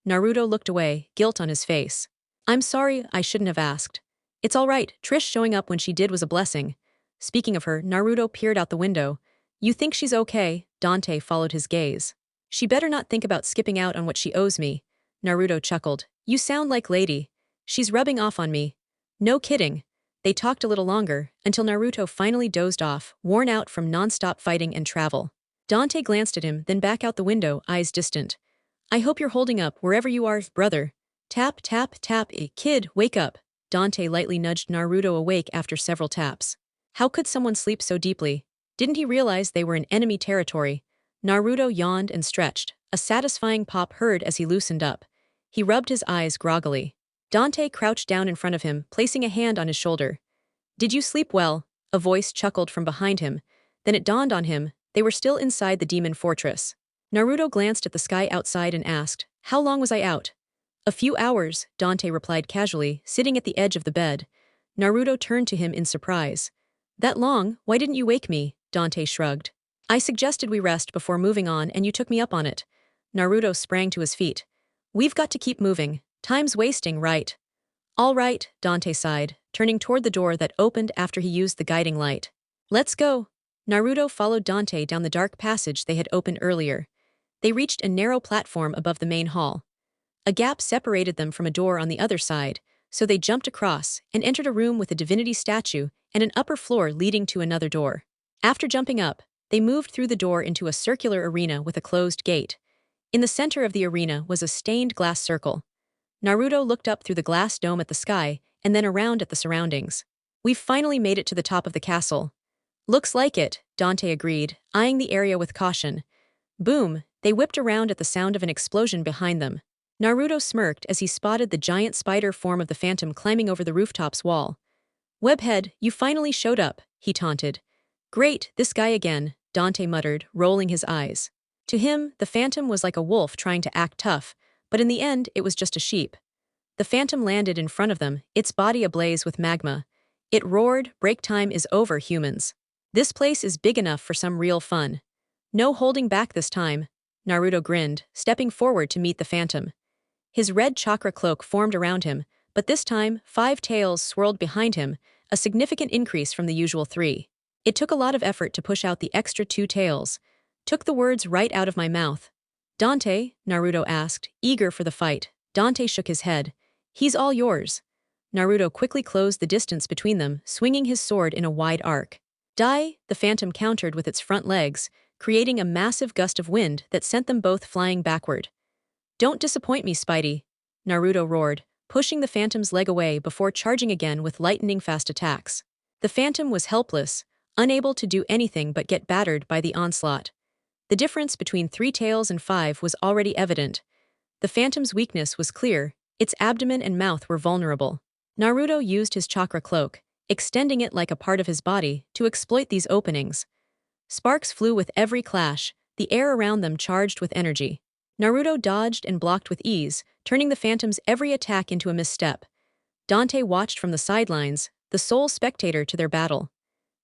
Naruto looked away, guilt on his face. I'm sorry, I shouldn't have asked. It's all right, Trish showing up when she did was a blessing. Speaking of her, Naruto peered out the window. You think she's okay? Dante followed his gaze. She better not think about skipping out on what she owes me. Naruto chuckled. You sound like lady. She's rubbing off on me. No kidding. They talked a little longer, until Naruto finally dozed off, worn out from non-stop fighting and travel. Dante glanced at him, then back out the window, eyes distant. I hope you're holding up wherever you are, brother. Tap, tap, tap. Kid, wake up. Dante lightly nudged Naruto awake after several taps. How could someone sleep so deeply? Didn't he realize they were in enemy territory? Naruto yawned and stretched, a satisfying pop heard as he loosened up. He rubbed his eyes groggily. Dante crouched down in front of him, placing a hand on his shoulder. Did you sleep well? A voice chuckled from behind him. Then it dawned on him, they were still inside the demon fortress. Naruto glanced at the sky outside and asked, How long was I out? A few hours, Dante replied casually, sitting at the edge of the bed. Naruto turned to him in surprise. That long? Why didn't you wake me? Dante shrugged. I suggested we rest before moving on and you took me up on it. Naruto sprang to his feet. We've got to keep moving. Time's wasting, right? All right, Dante sighed, turning toward the door that opened after he used the guiding light. Let's go. Naruto followed Dante down the dark passage they had opened earlier. They reached a narrow platform above the main hall. A gap separated them from a door on the other side, so they jumped across and entered a room with a divinity statue and an upper floor leading to another door. After jumping up, they moved through the door into a circular arena with a closed gate. In the center of the arena was a stained glass circle. Naruto looked up through the glass dome at the sky and then around at the surroundings. We've finally made it to the top of the castle. Looks like it, Dante agreed, eyeing the area with caution. Boom, they whipped around at the sound of an explosion behind them. Naruto smirked as he spotted the giant spider form of the phantom climbing over the rooftop's wall. Webhead, you finally showed up, he taunted. Great, this guy again, Dante muttered, rolling his eyes. To him, the phantom was like a wolf trying to act tough, but in the end it was just a sheep. The phantom landed in front of them, its body ablaze with magma. It roared, break time is over, humans. This place is big enough for some real fun. No holding back this time, Naruto grinned, stepping forward to meet the phantom. His red chakra cloak formed around him, but this time 5 tails swirled behind him, a significant increase from the usual 3. It took a lot of effort to push out the extra 2 tails. Took the words right out of my mouth. Dante? Naruto asked, eager for the fight. Dante shook his head. He's all yours. Naruto quickly closed the distance between them, swinging his sword in a wide arc. Die, the phantom countered with its front legs, creating a massive gust of wind that sent them both flying backward. Don't disappoint me, Spidey, Naruto roared, pushing the phantom's leg away before charging again with lightning-fast attacks. The phantom was helpless, unable to do anything but get battered by the onslaught. The difference between 3 tails and 5 was already evident. The phantom's weakness was clear, its abdomen and mouth were vulnerable. Naruto used his chakra cloak, extending it like a part of his body, to exploit these openings. Sparks flew with every clash, the air around them charged with energy. Naruto dodged and blocked with ease, turning the phantom's every attack into a misstep. Dante watched from the sidelines, the sole spectator to their battle.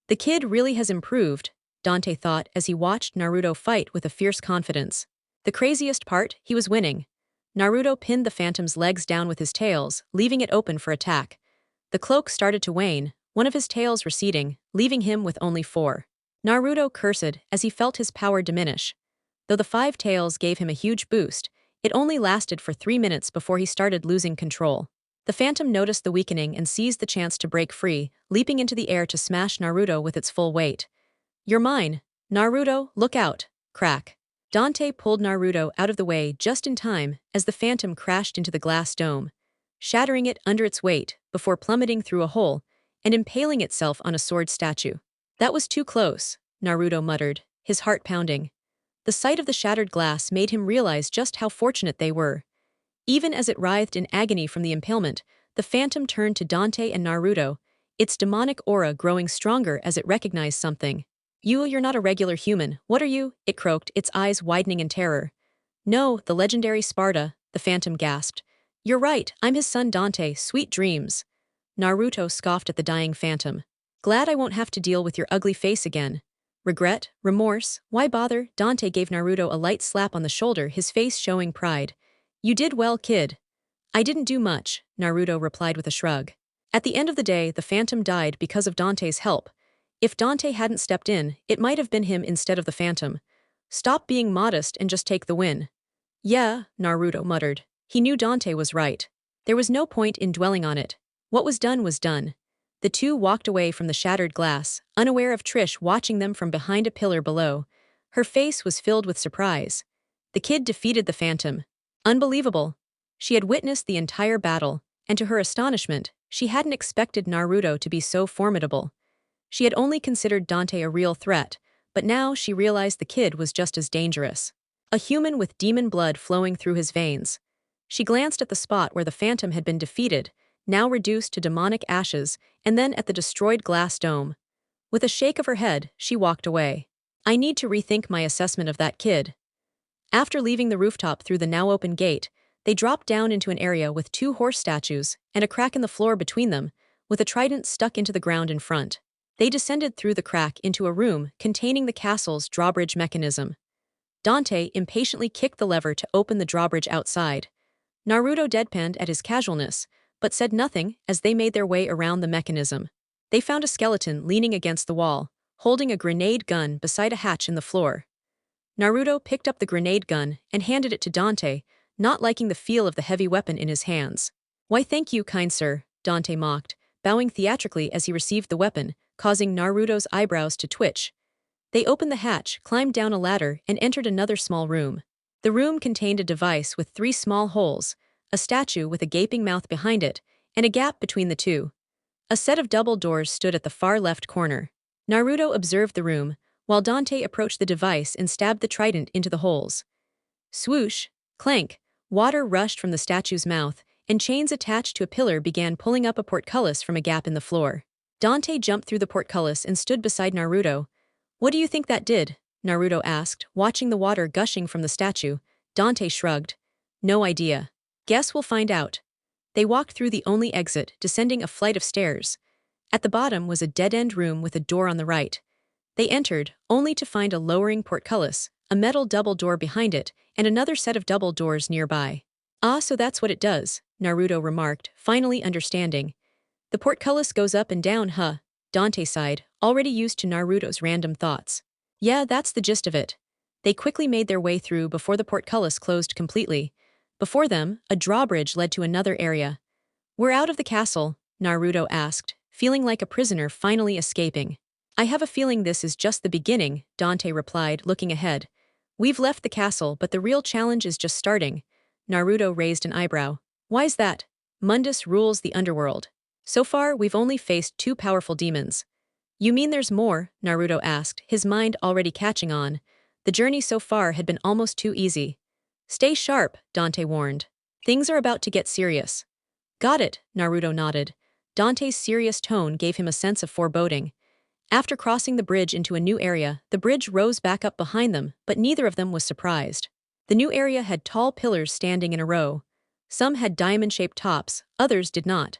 The kid really has improved, Dante thought as he watched Naruto fight with a fierce confidence. The craziest part, he was winning. Naruto pinned the phantom's legs down with his tails, leaving it open for attack. The cloak started to wane, one of his tails receding, leaving him with only 4. Naruto cursed as he felt his power diminish. Though the 5 tails gave him a huge boost, it only lasted for 3 minutes before he started losing control. The phantom noticed the weakening and seized the chance to break free, leaping into the air to smash Naruto with its full weight. You're mine. Naruto, look out. Crack. Dante pulled Naruto out of the way just in time as the phantom crashed into the glass dome, shattering it under its weight before plummeting through a hole and impaling itself on a sword statue. That was too close, Naruto muttered, his heart pounding. The sight of the shattered glass made him realize just how fortunate they were. Even as it writhed in agony from the impalement, the phantom turned to Dante and Naruto, its demonic aura growing stronger as it recognized something. You're not a regular human, what are you? It croaked, its eyes widening in terror. No, the legendary Sparda, the phantom gasped. You're right, I'm his son Dante, sweet dreams. Naruto scoffed at the dying phantom. Glad I won't have to deal with your ugly face again. Regret? Remorse? Why bother? Dante gave Naruto a light slap on the shoulder, his face showing pride. You did well, kid. I didn't do much, Naruto replied with a shrug. At the end of the day, the Phantom died because of Dante's help. If Dante hadn't stepped in, it might have been him instead of the Phantom. Stop being modest and just take the win. Yeah, Naruto muttered. He knew Dante was right. There was no point in dwelling on it. What was done was done. The two walked away from the shattered glass, unaware of Trish watching them from behind a pillar below. Her face was filled with surprise. The kid defeated the Phantom. Unbelievable. She had witnessed the entire battle, and to her astonishment, she hadn't expected Naruto to be so formidable. She had only considered Dante a real threat, but now she realized the kid was just as dangerous. A human with demon blood flowing through his veins. She glanced at the spot where the Phantom had been defeated, now reduced to demonic ashes, and then at the destroyed glass dome. With a shake of her head, she walked away. I need to rethink my assessment of that kid. After leaving the rooftop through the now open gate, they dropped down into an area with two horse statues and a crack in the floor between them, with a trident stuck into the ground in front. They descended through the crack into a room containing the castle's drawbridge mechanism. Dante impatiently kicked the lever to open the drawbridge outside. Naruto deadpanned at his casualness, but said nothing as they made their way around the mechanism. They found a skeleton leaning against the wall, holding a grenade gun beside a hatch in the floor. Naruto picked up the grenade gun and handed it to Dante, not liking the feel of the heavy weapon in his hands. Why thank you, kind sir, Dante mocked, bowing theatrically as he received the weapon, causing Naruto's eyebrows to twitch. They opened the hatch, climbed down a ladder, and entered another small room. The room contained a device with 3 small holes, a statue with a gaping mouth behind it, and a gap between the two. A set of double doors stood at the far left corner. Naruto observed the room, while Dante approached the device and stabbed the trident into the holes. Swoosh, clank, water rushed from the statue's mouth, and chains attached to a pillar began pulling up a portcullis from a gap in the floor. Dante jumped through the portcullis and stood beside Naruto. What do you think that did? Naruto asked, watching the water gushing from the statue. Dante shrugged. No idea. Guess we'll find out. They walked through the only exit, descending a flight of stairs. At the bottom was a dead-end room with a door on the right. They entered, only to find a lowering portcullis, a metal double door behind it, and another set of double doors nearby. Ah, so that's what it does, Naruto remarked, finally understanding. The portcullis goes up and down, huh? Dante sighed, already used to Naruto's random thoughts. Yeah, that's the gist of it. They quickly made their way through before the portcullis closed completely. Before them, a drawbridge led to another area. We're out of the castle, Naruto asked, feeling like a prisoner finally escaping. I have a feeling this is just the beginning, Dante replied, looking ahead. We've left the castle, but the real challenge is just starting. Naruto raised an eyebrow. Why's that? Mundus rules the underworld. So far, we've only faced 2 powerful demons. You mean there's more? Naruto asked, his mind already catching on. The journey so far had been almost too easy. Stay sharp, Dante warned. Things are about to get serious. Got it, Naruto nodded. Dante's serious tone gave him a sense of foreboding. After crossing the bridge into a new area, the bridge rose back up behind them, but neither of them was surprised. The new area had tall pillars standing in a row. Some had diamond-shaped tops, others did not.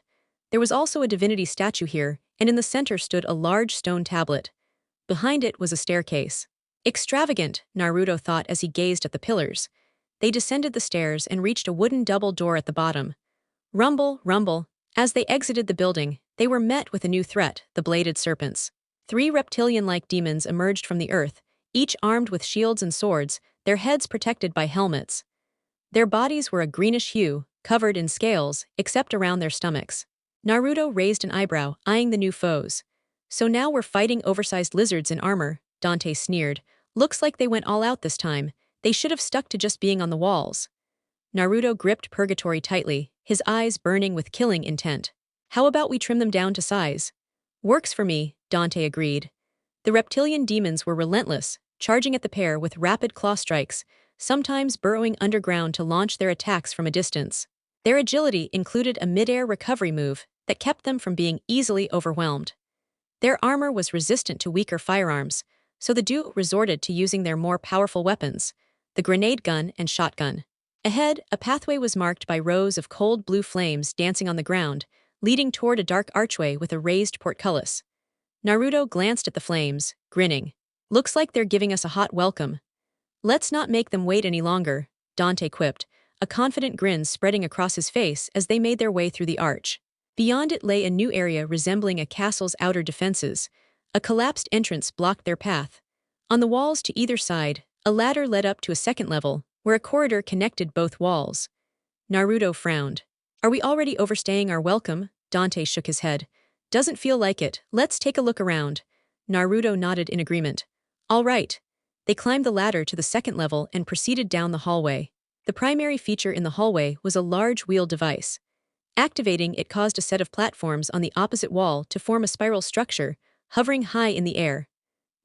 There was also a divinity statue here, and in the center stood a large stone tablet. Behind it was a staircase. Extravagant, Naruto thought as he gazed at the pillars. They descended the stairs and reached a wooden double door at the bottom. Rumble, rumble. As they exited the building, they were met with a new threat, the bladed serpents. 3 reptilian-like demons emerged from the earth, each armed with shields and swords, their heads protected by helmets. Their bodies were a greenish hue, covered in scales, except around their stomachs. Naruto raised an eyebrow, eyeing the new foes. So now we're fighting oversized lizards in armor, Dante sneered. Looks like they went all out this time. They should have stuck to just being on the walls. Naruto gripped Purgatory tightly, his eyes burning with killing intent. How about we trim them down to size? Works for me, Dante agreed. The reptilian demons were relentless, charging at the pair with rapid claw strikes, sometimes burrowing underground to launch their attacks from a distance. Their agility included a mid-air recovery move that kept them from being easily overwhelmed. Their armor was resistant to weaker firearms, so the duo resorted to using their more powerful weapons, the grenade gun and shotgun. Ahead, a pathway was marked by rows of cold blue flames dancing on the ground, leading toward a dark archway with a raised portcullis. Naruto glanced at the flames, grinning. Looks like they're giving us a hot welcome. Let's not make them wait any longer, Dante quipped, a confident grin spreading across his face as they made their way through the arch. Beyond it lay a new area resembling a castle's outer defenses. A collapsed entrance blocked their path. On the walls to either side, a ladder led up to a second level, where a corridor connected both walls. Naruto frowned. Are we already overstaying our welcome? Dante shook his head. Doesn't feel like it. Let's take a look around. Naruto nodded in agreement. All right. They climbed the ladder to the second level and proceeded down the hallway. The primary feature in the hallway was a large wheel device. Activating it caused a set of platforms on the opposite wall to form a spiral structure, hovering high in the air.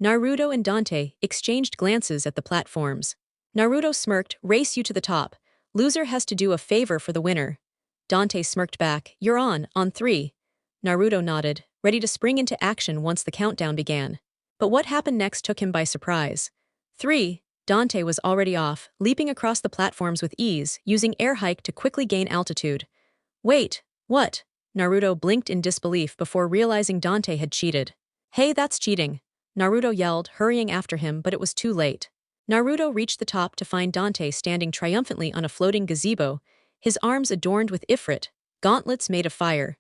Naruto and Dante exchanged glances at the platforms. Naruto smirked, race you to the top. Loser has to do a favor for the winner. Dante smirked back, you're on 3. Naruto nodded, ready to spring into action once the countdown began. But what happened next took him by surprise. 3. Dante was already off, leaping across the platforms with ease, using air hike to quickly gain altitude. Wait, what? Naruto blinked in disbelief before realizing Dante had cheated. Hey, that's cheating. Naruto yelled, hurrying after him, but it was too late. Naruto reached the top to find Dante standing triumphantly on a floating gazebo, his arms adorned with ifrit, gauntlets made of fire.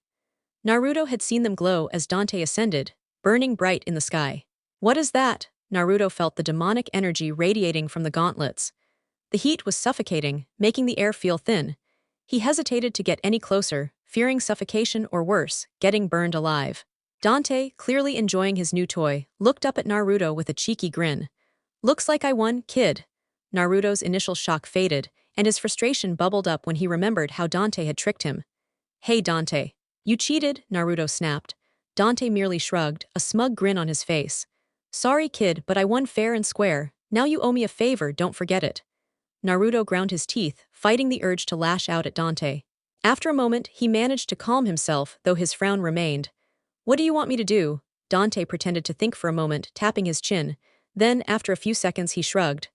Naruto had seen them glow as Dante ascended, burning bright in the sky. What is that? Naruto felt the demonic energy radiating from the gauntlets. The heat was suffocating, making the air feel thin. He hesitated to get any closer, fearing suffocation or worse, getting burned alive. Dante, clearly enjoying his new toy, looked up at Naruto with a cheeky grin. Looks like I won, kid. Naruto's initial shock faded, and his frustration bubbled up when he remembered how Dante had tricked him. Hey Dante. You cheated, Naruto snapped. Dante merely shrugged, a smug grin on his face. Sorry kid, but I won fair and square. Now you owe me a favor, don't forget it. Naruto ground his teeth, fighting the urge to lash out at Dante. After a moment, he managed to calm himself, though his frown remained. What do you want me to do? Dante pretended to think for a moment, tapping his chin. Then, after a few seconds, he shrugged.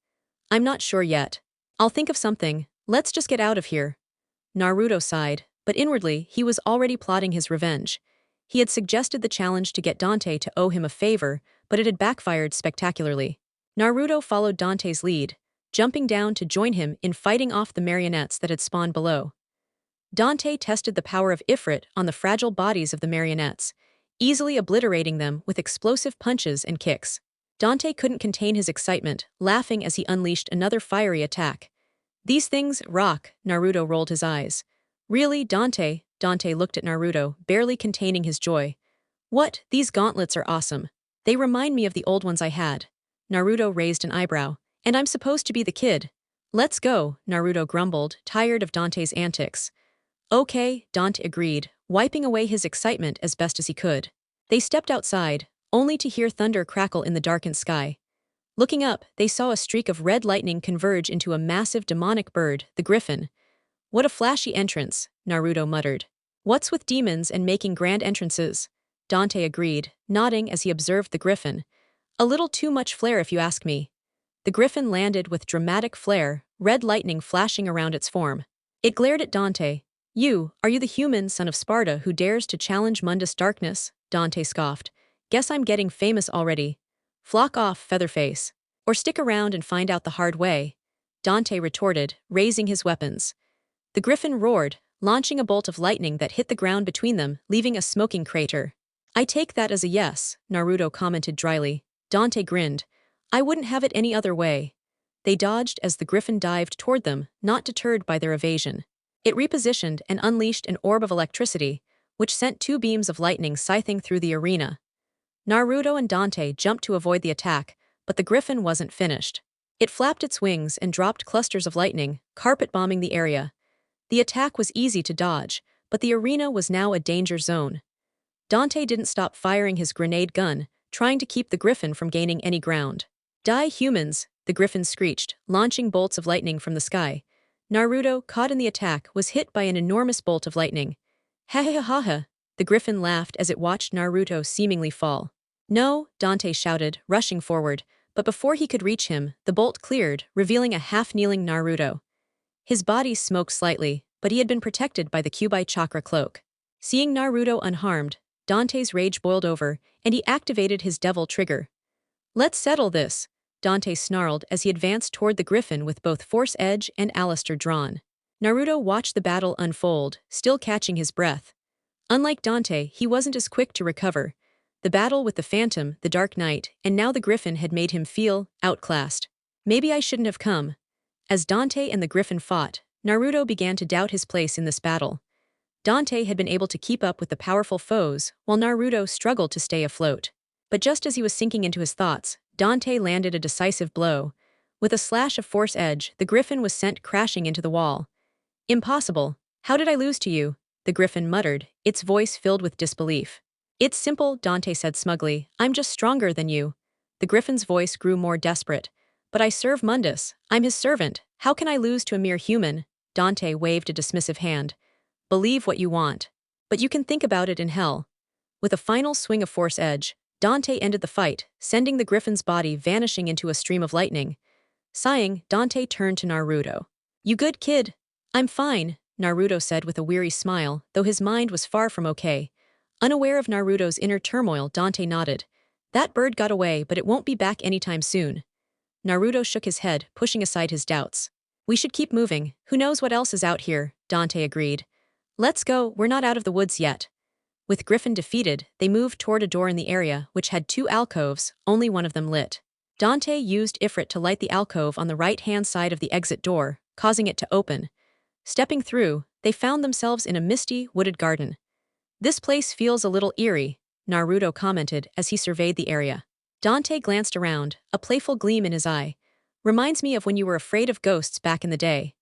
I'm not sure yet. I'll think of something. Let's just get out of here. Naruto sighed, but inwardly, he was already plotting his revenge. He had suggested the challenge to get Dante to owe him a favor, but it had backfired spectacularly. Naruto followed Dante's lead, jumping down to join him in fighting off the marionettes that had spawned below. Dante tested the power of Ifrit on the fragile bodies of the marionettes, easily obliterating them with explosive punches and kicks. Dante couldn't contain his excitement, laughing as he unleashed another fiery attack. These things rock, Naruto rolled his eyes. Really, Dante? Dante looked at Naruto, barely containing his joy. What? These gauntlets are awesome. They remind me of the old ones I had. Naruto raised an eyebrow. And I'm supposed to be the kid. Let's go, Naruto grumbled, tired of Dante's antics. Okay, Dante agreed, wiping away his excitement as best as he could. They stepped outside, only to hear thunder crackle in the darkened sky. Looking up, they saw a streak of red lightning converge into a massive demonic bird, the Griffin. What a flashy entrance, Naruto muttered. What's with demons and making grand entrances? Dante agreed, nodding as he observed the Griffin. A little too much flair if you ask me. The Griffin landed with dramatic flair, red lightning flashing around its form. It glared at Dante. Are you the human son of Sparda who dares to challenge Mundus darkness? Dante scoffed. Guess I'm getting famous already. Flock off, Featherface. Or stick around and find out the hard way. Dante retorted, raising his weapons. The Griffin roared, launching a bolt of lightning that hit the ground between them, leaving a smoking crater. I take that as a yes, Naruto commented dryly. Dante grinned. I wouldn't have it any other way. They dodged as the Griffin dived toward them, not deterred by their evasion. It repositioned and unleashed an orb of electricity, which sent 2 beams of lightning scything through the arena. Naruto and Dante jumped to avoid the attack, but the Griffin wasn't finished. It flapped its wings and dropped clusters of lightning, carpet-bombing the area. The attack was easy to dodge, but the arena was now a danger zone. Dante didn't stop firing his grenade gun, trying to keep the Griffin from gaining any ground. Die, humans, the Griffin screeched, launching bolts of lightning from the sky. Naruto, caught in the attack, was hit by an enormous bolt of lightning. Ha ha ha ha, the Griffin laughed as it watched Naruto seemingly fall. No, Dante shouted, rushing forward, but before he could reach him, the bolt cleared, revealing a half-kneeling Naruto. His body smoked slightly, but he had been protected by the Kyuubi chakra cloak. Seeing Naruto unharmed, Dante's rage boiled over, and he activated his devil trigger. Let's settle this, Dante snarled as he advanced toward the Griffin with both Force Edge and Alistair drawn. Naruto watched the battle unfold, still catching his breath. Unlike Dante, he wasn't as quick to recover. The battle with the Phantom, the Dark Knight, and now the Griffin had made him feel outclassed. Maybe I shouldn't have come. As Dante and the Griffin fought, Naruto began to doubt his place in this battle. Dante had been able to keep up with the powerful foes, while Naruto struggled to stay afloat. But just as he was sinking into his thoughts, Dante landed a decisive blow. With a slash of force edge, the Griffin was sent crashing into the wall. Impossible. How did I lose to you? The Griffin muttered, its voice filled with disbelief. It's simple, Dante said smugly. I'm just stronger than you. The Griffin's voice grew more desperate. But I serve Mundus. I'm his servant. How can I lose to a mere human? Dante waved a dismissive hand. Believe what you want. But you can think about it in hell. With a final swing of force edge, Dante ended the fight, sending the Griffin's body vanishing into a stream of lightning. Sighing, Dante turned to Naruto. You good, kid? I'm fine, Naruto said with a weary smile, though his mind was far from okay. Unaware of Naruto's inner turmoil, Dante nodded. That bird got away, but it won't be back anytime soon. Naruto shook his head, pushing aside his doubts. We should keep moving. Who knows what else is out here, Dante agreed. Let's go, we're not out of the woods yet. With Griffin defeated, they moved toward a door in the area, which had 2 alcoves, only one of them lit. Dante used Ifrit to light the alcove on the right-hand side of the exit door, causing it to open. Stepping through, they found themselves in a misty, wooded garden. This place feels a little eerie, Naruto commented as he surveyed the area. Dante glanced around, a playful gleam in his eye. Reminds me of when you were afraid of ghosts back in the day.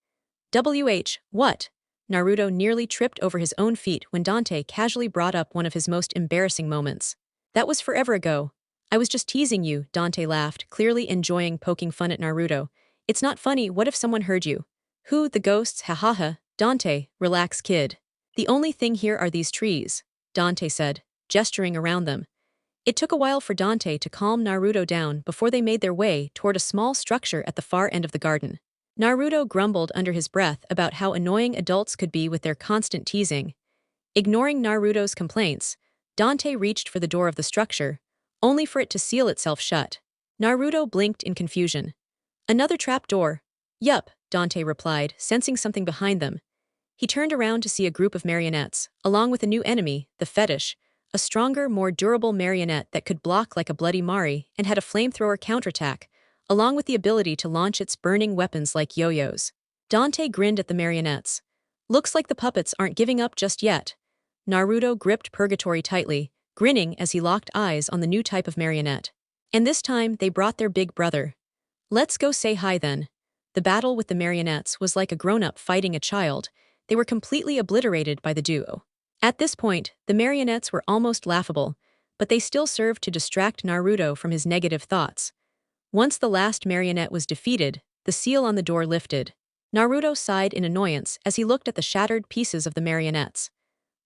What? Naruto nearly tripped over his own feet when Dante casually brought up one of his most embarrassing moments. That was forever ago. I was just teasing you, Dante laughed, clearly enjoying poking fun at Naruto. It's not funny, what if someone heard you? Who, the ghosts, ha. Dante, relax kid. The only thing here are these trees, Dante said, gesturing around them. It took a while for Dante to calm Naruto down before they made their way toward a small structure at the far end of the garden. Naruto grumbled under his breath about how annoying adults could be with their constant teasing. Ignoring Naruto's complaints, Dante reached for the door of the structure, only for it to seal itself shut. Naruto blinked in confusion. Another trap door? Yup, Dante replied, sensing something behind them. He turned around to see a group of marionettes, along with a new enemy, the fetish, a stronger, more durable marionette that could block like a Bloody Mari and had a flamethrower counterattack, along with the ability to launch its burning weapons like yo-yos. Dante grinned at the marionettes. Looks like the puppets aren't giving up just yet. Naruto gripped Purgatory tightly, grinning as he locked eyes on the new type of marionette. And this time, they brought their big brother. Let's go say hi then. The battle with the marionettes was like a grown-up fighting a child. They were completely obliterated by the duo. At this point, the marionettes were almost laughable, but they still served to distract Naruto from his negative thoughts. Once the last marionette was defeated, the seal on the door lifted. Naruto sighed in annoyance as he looked at the shattered pieces of the marionettes.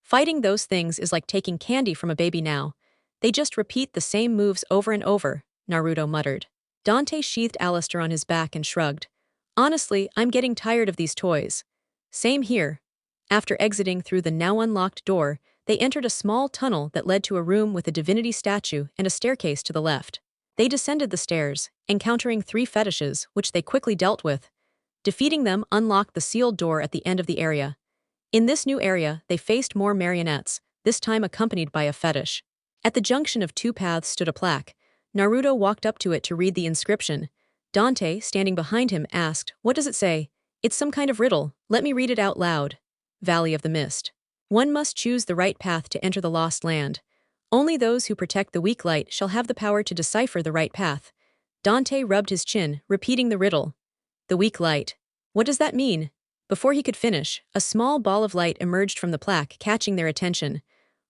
Fighting those things is like taking candy from a baby now. They just repeat the same moves over and over, Naruto muttered. Dante sheathed Alistair on his back and shrugged. Honestly, I'm getting tired of these toys. Same here. After exiting through the now unlocked door, they entered a small tunnel that led to a room with a divinity statue and a staircase to the left. They descended the stairs, encountering 3 fetishes, which they quickly dealt with. Defeating them unlocked the sealed door at the end of the area. In this new area, they faced more marionettes, this time accompanied by a fetish. At the junction of 2 paths stood a plaque. Naruto walked up to it to read the inscription. Dante, standing behind him, asked, "What does it say?" "It's some kind of riddle. Let me read it out loud." Valley of the Mist. One must choose the right path to enter the lost land. Only those who protect the weak light shall have the power to decipher the right path. Dante rubbed his chin, repeating the riddle. The weak light. What does that mean? Before he could finish, a small ball of light emerged from the plaque, catching their attention.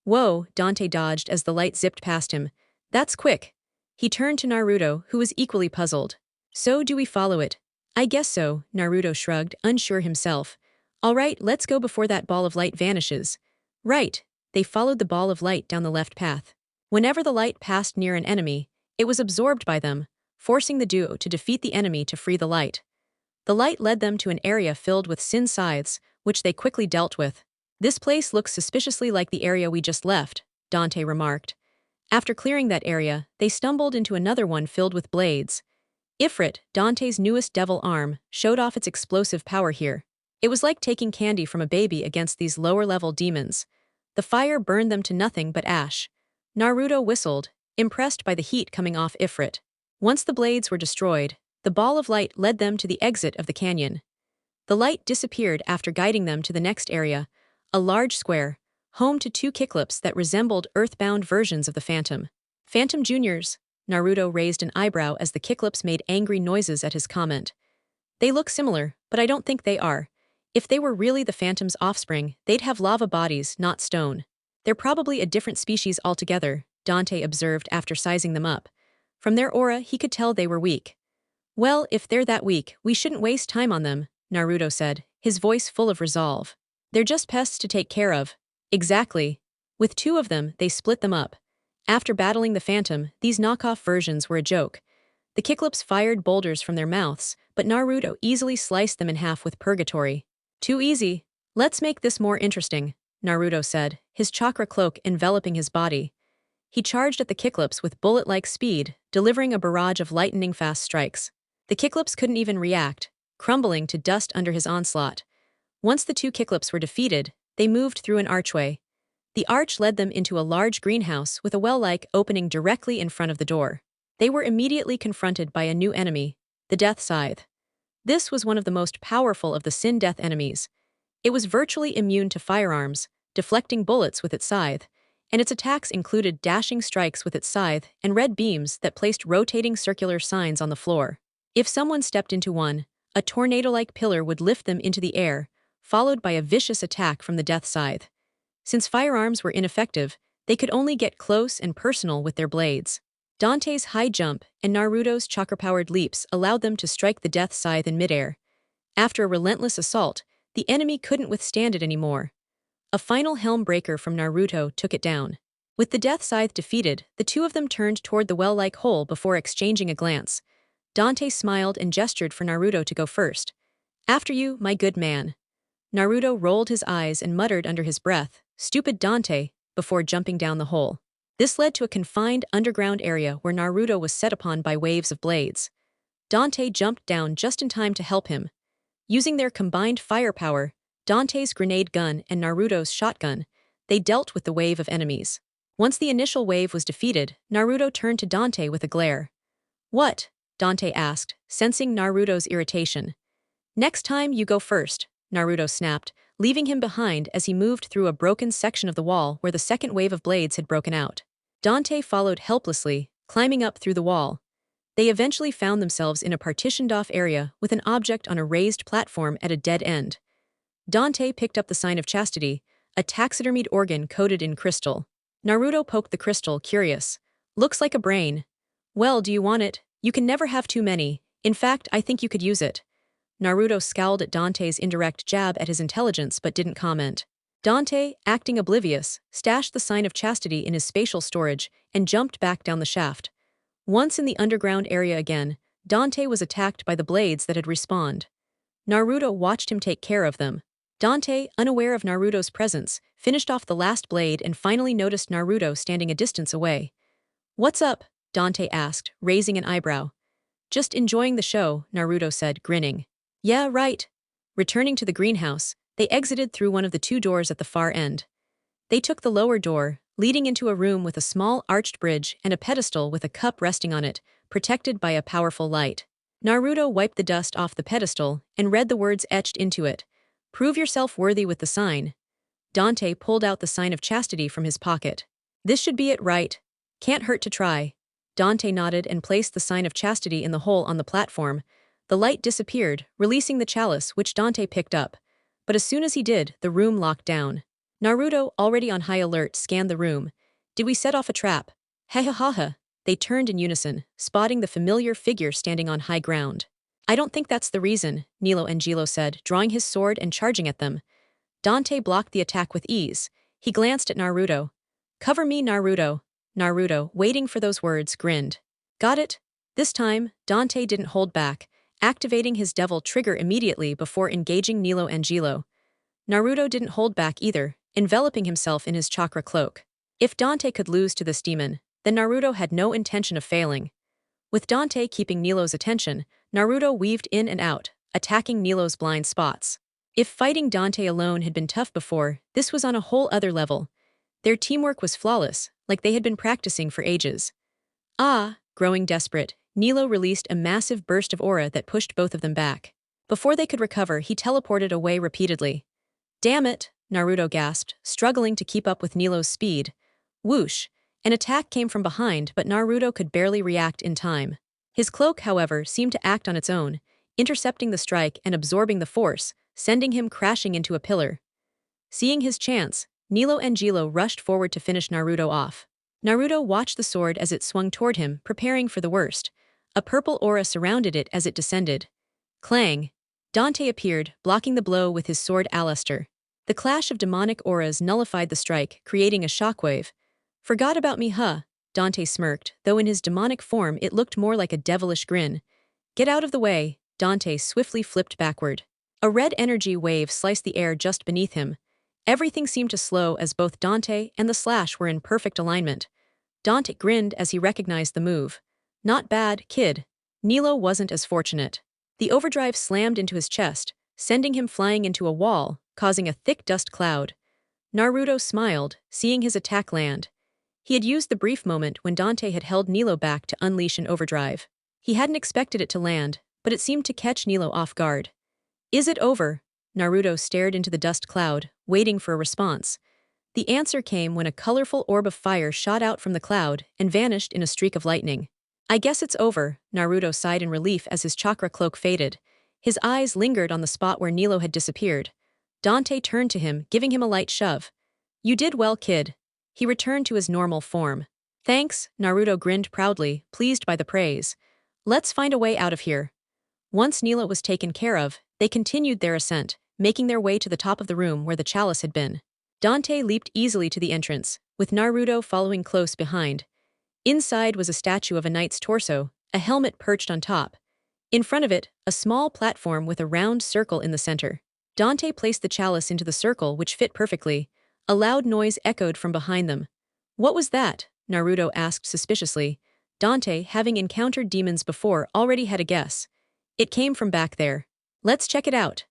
Whoa, Dante dodged as the light zipped past him. That's quick. He turned to Naruto, who was equally puzzled. So do we follow it? I guess so, Naruto shrugged, unsure himself. All right, let's go before that ball of light vanishes. Right. They followed the ball of light down the left path. Whenever the light passed near an enemy, it was absorbed by them, forcing the duo to defeat the enemy to free the light. The light led them to an area filled with sin scythes, which they quickly dealt with. This place looks suspiciously like the area we just left, Dante remarked. After clearing that area, they stumbled into another one filled with blades. Ifrit, Dante's newest devil arm, showed off its explosive power here. It was like taking candy from a baby against these lower-level demons. The fire burned them to nothing but ash. Naruto whistled, impressed by the heat coming off Ifrit. Once the blades were destroyed, the ball of light led them to the exit of the canyon. The light disappeared after guiding them to the next area, a large square, home to two Kiclips that resembled earthbound versions of the Phantom. Phantom Juniors, Naruto raised an eyebrow as the Kiclips made angry noises at his comment. They look similar, but I don't think they are. If they were really the Phantom's offspring, they'd have lava bodies, not stone. They're probably a different species altogether, Dante observed after sizing them up. From their aura, he could tell they were weak. Well, if they're that weak, we shouldn't waste time on them, Naruto said, his voice full of resolve. They're just pests to take care of. Exactly. With two of them, they split them up. After battling the Phantom, these knockoff versions were a joke. The Kiclips fired boulders from their mouths, but Naruto easily sliced them in half with Purgatory. Too easy. Let's make this more interesting, Naruto said, his chakra cloak enveloping his body. He charged at the Kiclips with bullet-like speed, delivering a barrage of lightning-fast strikes. The Kiclips couldn't even react, crumbling to dust under his onslaught. Once the two Kiclips were defeated, they moved through an archway. The arch led them into a large greenhouse with a well-like opening directly in front of the door. They were immediately confronted by a new enemy, the Death Scythe. This was one of the most powerful of the Sin-Death enemies. It was virtually immune to firearms, deflecting bullets with its scythe, and its attacks included dashing strikes with its scythe and red beams that placed rotating circular signs on the floor. If someone stepped into one, a tornado-like pillar would lift them into the air, followed by a vicious attack from the Death Scythe. Since firearms were ineffective, they could only get close and personal with their blades. Dante's high jump and Naruto's chakra-powered leaps allowed them to strike the Death Scythe in midair. After a relentless assault, the enemy couldn't withstand it anymore. A final helm breaker from Naruto took it down. With the Death Scythe defeated, the two of them turned toward the well-like hole before exchanging a glance. Dante smiled and gestured for Naruto to go first. After you, my good man. Naruto rolled his eyes and muttered under his breath, "Stupid Dante," before jumping down the hole. This led to a confined underground area where Naruto was set upon by waves of blades. Dante jumped down just in time to help him. Using their combined firepower, Dante's grenade gun and Naruto's shotgun, they dealt with the wave of enemies. Once the initial wave was defeated, Naruto turned to Dante with a glare. "What?" Dante asked, sensing Naruto's irritation. "Next time you go first," Naruto snapped, leaving him behind as he moved through a broken section of the wall where the second wave of blades had broken out. Dante followed helplessly, climbing up through the wall. They eventually found themselves in a partitioned-off area with an object on a raised platform at a dead end. Dante picked up the Sign of Chastity, a taxidermied organ coated in crystal. Naruto poked the crystal, curious. "Looks like a brain." "Well, do you want it? You can never have too many. In fact, I think you could use it." Naruto scowled at Dante's indirect jab at his intelligence but didn't comment. Dante, acting oblivious, stashed the Sign of Chastity in his spatial storage and jumped back down the shaft. Once in the underground area again, Dante was attacked by the blades that had respawned. Naruto watched him take care of them. Dante, unaware of Naruto's presence, finished off the last blade and finally noticed Naruto standing a distance away. "What's up?" Dante asked, raising an eyebrow. "Just enjoying the show," Naruto said, grinning. "Yeah, right." Returning to the greenhouse, they exited through one of the two doors at the far end. They took the lower door, leading into a room with a small arched bridge and a pedestal with a cup resting on it, protected by a powerful light. Naruto wiped the dust off the pedestal and read the words etched into it. "Prove yourself worthy with the sign." Dante pulled out the Sign of Chastity from his pocket. "This should be it, right? Can't hurt to try." Dante nodded and placed the Sign of Chastity in the hole on the platform. The light disappeared, releasing the chalice, which Dante picked up. But as soon as he did, the room locked down. Naruto, already on high alert, scanned the room. "Did we set off a trap?" "Ha ha ha ha." They turned in unison, spotting the familiar figure standing on high ground. "I don't think that's the reason," Nelo Angelo said, drawing his sword and charging at them. Dante blocked the attack with ease. He glanced at Naruto. "Cover me, Naruto." Naruto, waiting for those words, grinned. "Got it?" This time, Dante didn't hold back, activating his devil trigger immediately before engaging Nelo Angelo. Naruto didn't hold back either, enveloping himself in his chakra cloak. If Dante could lose to this demon, then Naruto had no intention of failing. With Dante keeping Nelo's attention, Naruto weaved in and out, attacking Nelo's blind spots. If fighting Dante alone had been tough before, this was on a whole other level. Their teamwork was flawless, like they had been practicing for ages. Ah, growing desperate, Nelo released a massive burst of aura that pushed both of them back. Before they could recover, he teleported away repeatedly. Damn it, Naruto gasped, struggling to keep up with Nelo's speed. Whoosh! An attack came from behind, but Naruto could barely react in time. His cloak, however, seemed to act on its own, intercepting the strike and absorbing the force, sending him crashing into a pillar. Seeing his chance, Nelo Angelo rushed forward to finish Naruto off. Naruto watched the sword as it swung toward him, preparing for the worst. A purple aura surrounded it as it descended. Clang! Dante appeared, blocking the blow with his sword Alaster. The clash of demonic auras nullified the strike, creating a shockwave. Forgot about me, huh? Dante smirked, though in his demonic form it looked more like a devilish grin. Get out of the way, Dante swiftly flipped backward. A red energy wave sliced the air just beneath him. Everything seemed to slow as both Dante and the slash were in perfect alignment. Dante grinned as he recognized the move. Not bad, kid. Nelo wasn't as fortunate. The overdrive slammed into his chest, sending him flying into a wall, causing a thick dust cloud. Naruto smiled, seeing his attack land. He had used the brief moment when Dante had held Nelo back to unleash an overdrive. He hadn't expected it to land, but it seemed to catch Nelo off guard. Is it over? Naruto stared into the dust cloud, waiting for a response. The answer came when a colorful orb of fire shot out from the cloud and vanished in a streak of lightning. I guess it's over, Naruto sighed in relief as his chakra cloak faded. His eyes lingered on the spot where Nelo had disappeared. Dante turned to him, giving him a light shove. You did well, kid. He returned to his normal form. Thanks, Naruto grinned proudly, pleased by the praise. Let's find a way out of here. Once Nelo was taken care of, they continued their ascent, making their way to the top of the room where the chalice had been. Dante leaped easily to the entrance, with Naruto following close behind. Inside was a statue of a knight's torso, a helmet perched on top. In front of it, a small platform with a round circle in the center. Dante placed the chalice into the circle, which fit perfectly. A loud noise echoed from behind them. What was that? Naruto asked suspiciously. Dante, having encountered demons before, already had a guess. It came from back there. Let's check it out.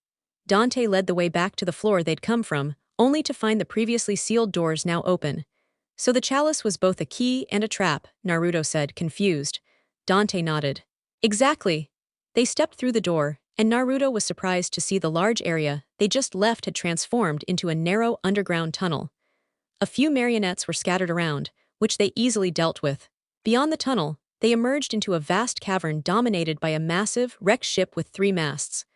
Dante led the way back to the floor they'd come from, only to find the previously sealed doors now open. So the chalice was both a key and a trap, Naruto said, confused. Dante nodded. Exactly. They stepped through the door, and Naruto was surprised to see the large area they just left had transformed into a narrow underground tunnel. A few marionettes were scattered around, which they easily dealt with. Beyond the tunnel, they emerged into a vast cavern dominated by a massive, wrecked ship with 3 masts.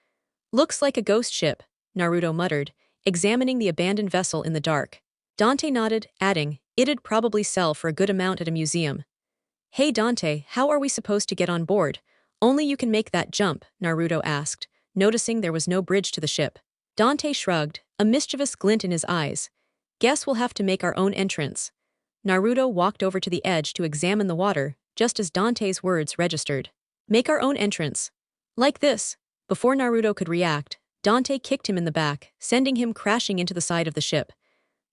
Looks like a ghost ship, Naruto muttered, examining the abandoned vessel in the dark. Dante nodded, adding, it'd probably sell for a good amount at a museum. Hey Dante, how are we supposed to get on board? Only you can make that jump, Naruto asked, noticing there was no bridge to the ship. Dante shrugged, a mischievous glint in his eyes. Guess we'll have to make our own entrance. Naruto walked over to the edge to examine the water, just as Dante's words registered. Make our own entrance. Like this. Before Naruto could react, Dante kicked him in the back, sending him crashing into the side of the ship.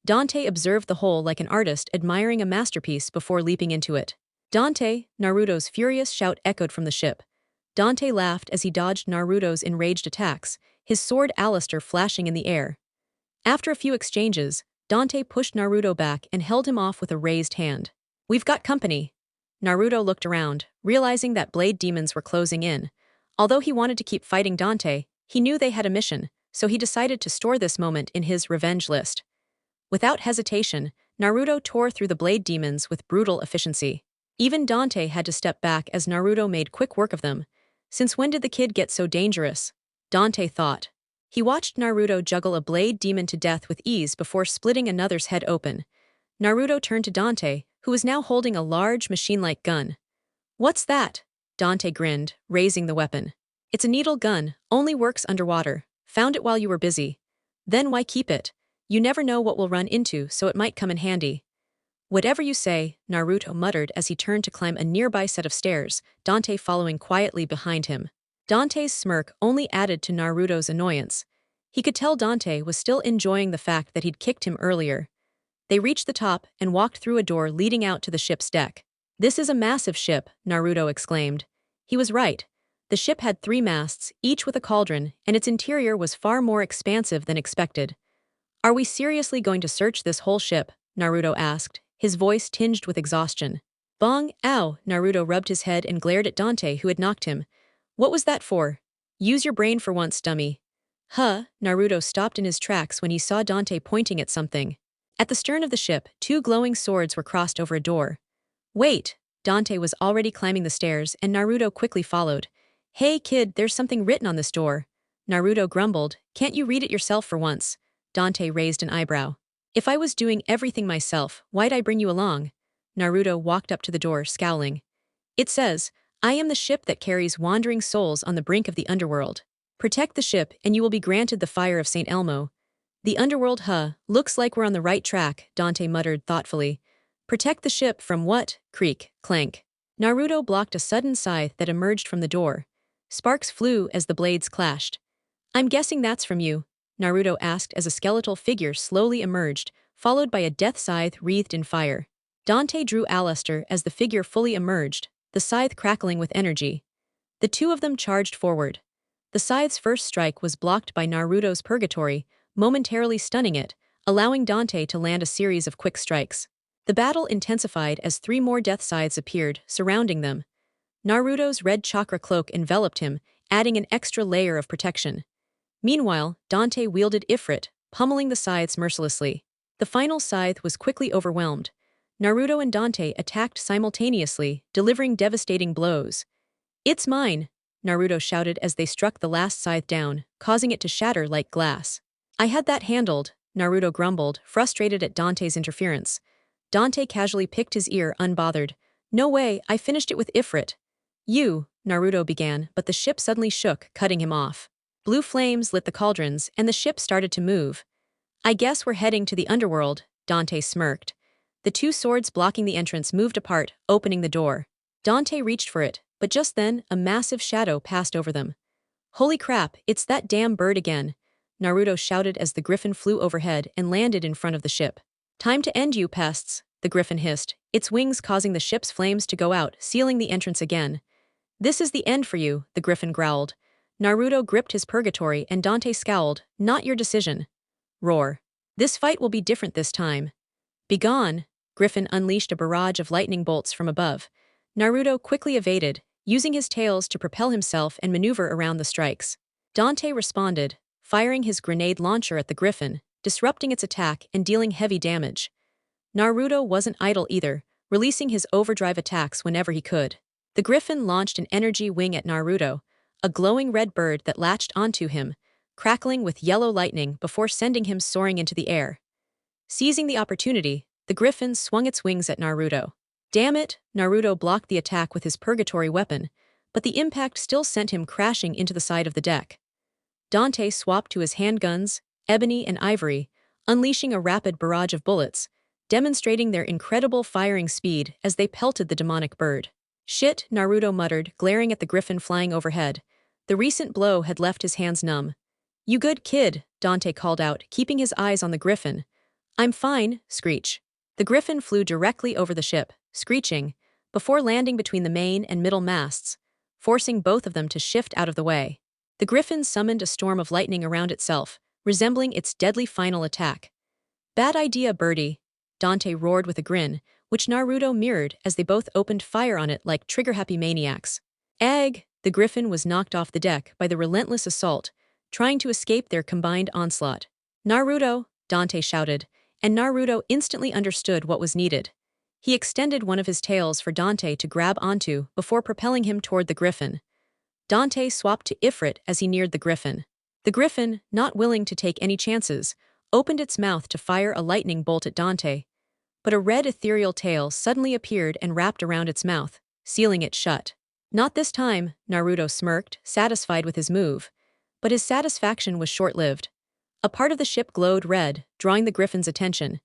Dante observed the hole like an artist admiring a masterpiece before leaping into it. Dante, Naruto's furious shout echoed from the ship. Dante laughed as he dodged Naruto's enraged attacks, his sword Alaster flashing in the air. After a few exchanges, Dante pushed Naruto back and held him off with a raised hand. We've got company. Naruto looked around, realizing that blade demons were closing in. Although he wanted to keep fighting Dante, he knew they had a mission, so he decided to store this moment in his revenge list. Without hesitation, Naruto tore through the blade demons with brutal efficiency. Even Dante had to step back as Naruto made quick work of them. Since when did the kid get so dangerous? Dante thought. He watched Naruto juggle a blade demon to death with ease before splitting another's head open. Naruto turned to Dante, who was now holding a large machine-like gun. What's that? Dante grinned, raising the weapon. It's a needle gun, only works underwater. Found it while you were busy. Then why keep it? You never know what we'll run into, so it might come in handy. Whatever you say, Naruto muttered as he turned to climb a nearby set of stairs, Dante following quietly behind him. Dante's smirk only added to Naruto's annoyance. He could tell Dante was still enjoying the fact that he'd kicked him earlier. They reached the top and walked through a door leading out to the ship's deck. This is a massive ship, Naruto exclaimed. He was right. The ship had 3 masts, each with a cauldron, and its interior was far more expansive than expected. Are we seriously going to search this whole ship? Naruto asked, his voice tinged with exhaustion. Bong, ow, Naruto rubbed his head and glared at Dante, who had knocked him. What was that for? Use your brain for once, dummy. Huh, Naruto stopped in his tracks when he saw Dante pointing at something. At the stern of the ship, two glowing swords were crossed over a door. Wait, Dante was already climbing the stairs and Naruto quickly followed. Hey kid, there's something written on this door. Naruto grumbled, can't you read it yourself for once? Dante raised an eyebrow. If I was doing everything myself, why'd I bring you along? Naruto walked up to the door, scowling. It says, I am the ship that carries wandering souls on the brink of the underworld. Protect the ship and you will be granted the fire of St. Elmo. The underworld, looks like we're on the right track, Dante muttered thoughtfully. Protect the ship from what? Creak, clank. Naruto blocked a sudden scythe that emerged from the door. Sparks flew as the blades clashed. I'm guessing that's from you, Naruto asked as a skeletal figure slowly emerged, followed by a death scythe wreathed in fire. Dante drew Alistair as the figure fully emerged, the scythe crackling with energy. The two of them charged forward. The scythe's first strike was blocked by Naruto's purgatory, momentarily stunning it, allowing Dante to land a series of quick strikes. The battle intensified as three more death scythes appeared, surrounding them. Naruto's red chakra cloak enveloped him, adding an extra layer of protection. Meanwhile, Dante wielded Ifrit, pummeling the scythes mercilessly. The final scythe was quickly overwhelmed. Naruto and Dante attacked simultaneously, delivering devastating blows. It's mine, Naruto shouted as they struck the last scythe down, causing it to shatter like glass. I had that handled, Naruto grumbled, frustrated at Dante's interference. Dante casually picked his ear, unbothered. No way, I finished it with Ifrit. You, Naruto began, but the ship suddenly shook, cutting him off. Blue flames lit the cauldrons, and the ship started to move. I guess we're heading to the underworld, Dante smirked. The two swords blocking the entrance moved apart, opening the door. Dante reached for it, but just then, a massive shadow passed over them. Holy crap, it's that damn bird again, Naruto shouted as the Griffin flew overhead and landed in front of the ship. Time to end you pests, the Griffin hissed, its wings causing the ship's flames to go out, sealing the entrance again. This is the end for you, the Griffin growled. Naruto gripped his purgatory and Dante scowled, not your decision. Roar. This fight will be different this time. Begone, Griffin unleashed a barrage of lightning bolts from above. Naruto quickly evaded, using his tails to propel himself and maneuver around the strikes. Dante responded, firing his grenade launcher at the Griffin, disrupting its attack and dealing heavy damage. Naruto wasn't idle either, releasing his overdrive attacks whenever he could. The Griffin launched an energy wing at Naruto, a glowing red bird that latched onto him, crackling with yellow lightning before sending him soaring into the air. Seizing the opportunity, the Griffin swung its wings at Naruto. Damn it, Naruto blocked the attack with his purgatory weapon, but the impact still sent him crashing into the side of the deck. Dante swapped to his handguns, ebony and ivory, unleashing a rapid barrage of bullets, demonstrating their incredible firing speed as they pelted the demonic bird. Shit, Naruto muttered, glaring at the Griffin flying overhead. The recent blow had left his hands numb. You good kid, Dante called out, keeping his eyes on the Griffin. I'm fine, Screech. The Griffin flew directly over the ship, screeching, before landing between the main and middle masts, forcing both of them to shift out of the way. The Griffin summoned a storm of lightning around itself, resembling its deadly final attack. Bad idea, birdie, Dante roared with a grin, which Naruto mirrored as they both opened fire on it like trigger-happy maniacs. Egg! The Griffin was knocked off the deck by the relentless assault, trying to escape their combined onslaught. Naruto! Dante shouted, and Naruto instantly understood what was needed. He extended one of his tails for Dante to grab onto before propelling him toward the Griffin. Dante swapped to Ifrit as he neared the Griffin. The Griffin, not willing to take any chances, opened its mouth to fire a lightning bolt at Dante. But a red ethereal tail suddenly appeared and wrapped around its mouth, sealing it shut. Not this time, Naruto smirked, satisfied with his move. But his satisfaction was short-lived. A part of the ship glowed red, drawing the Griffin's attention.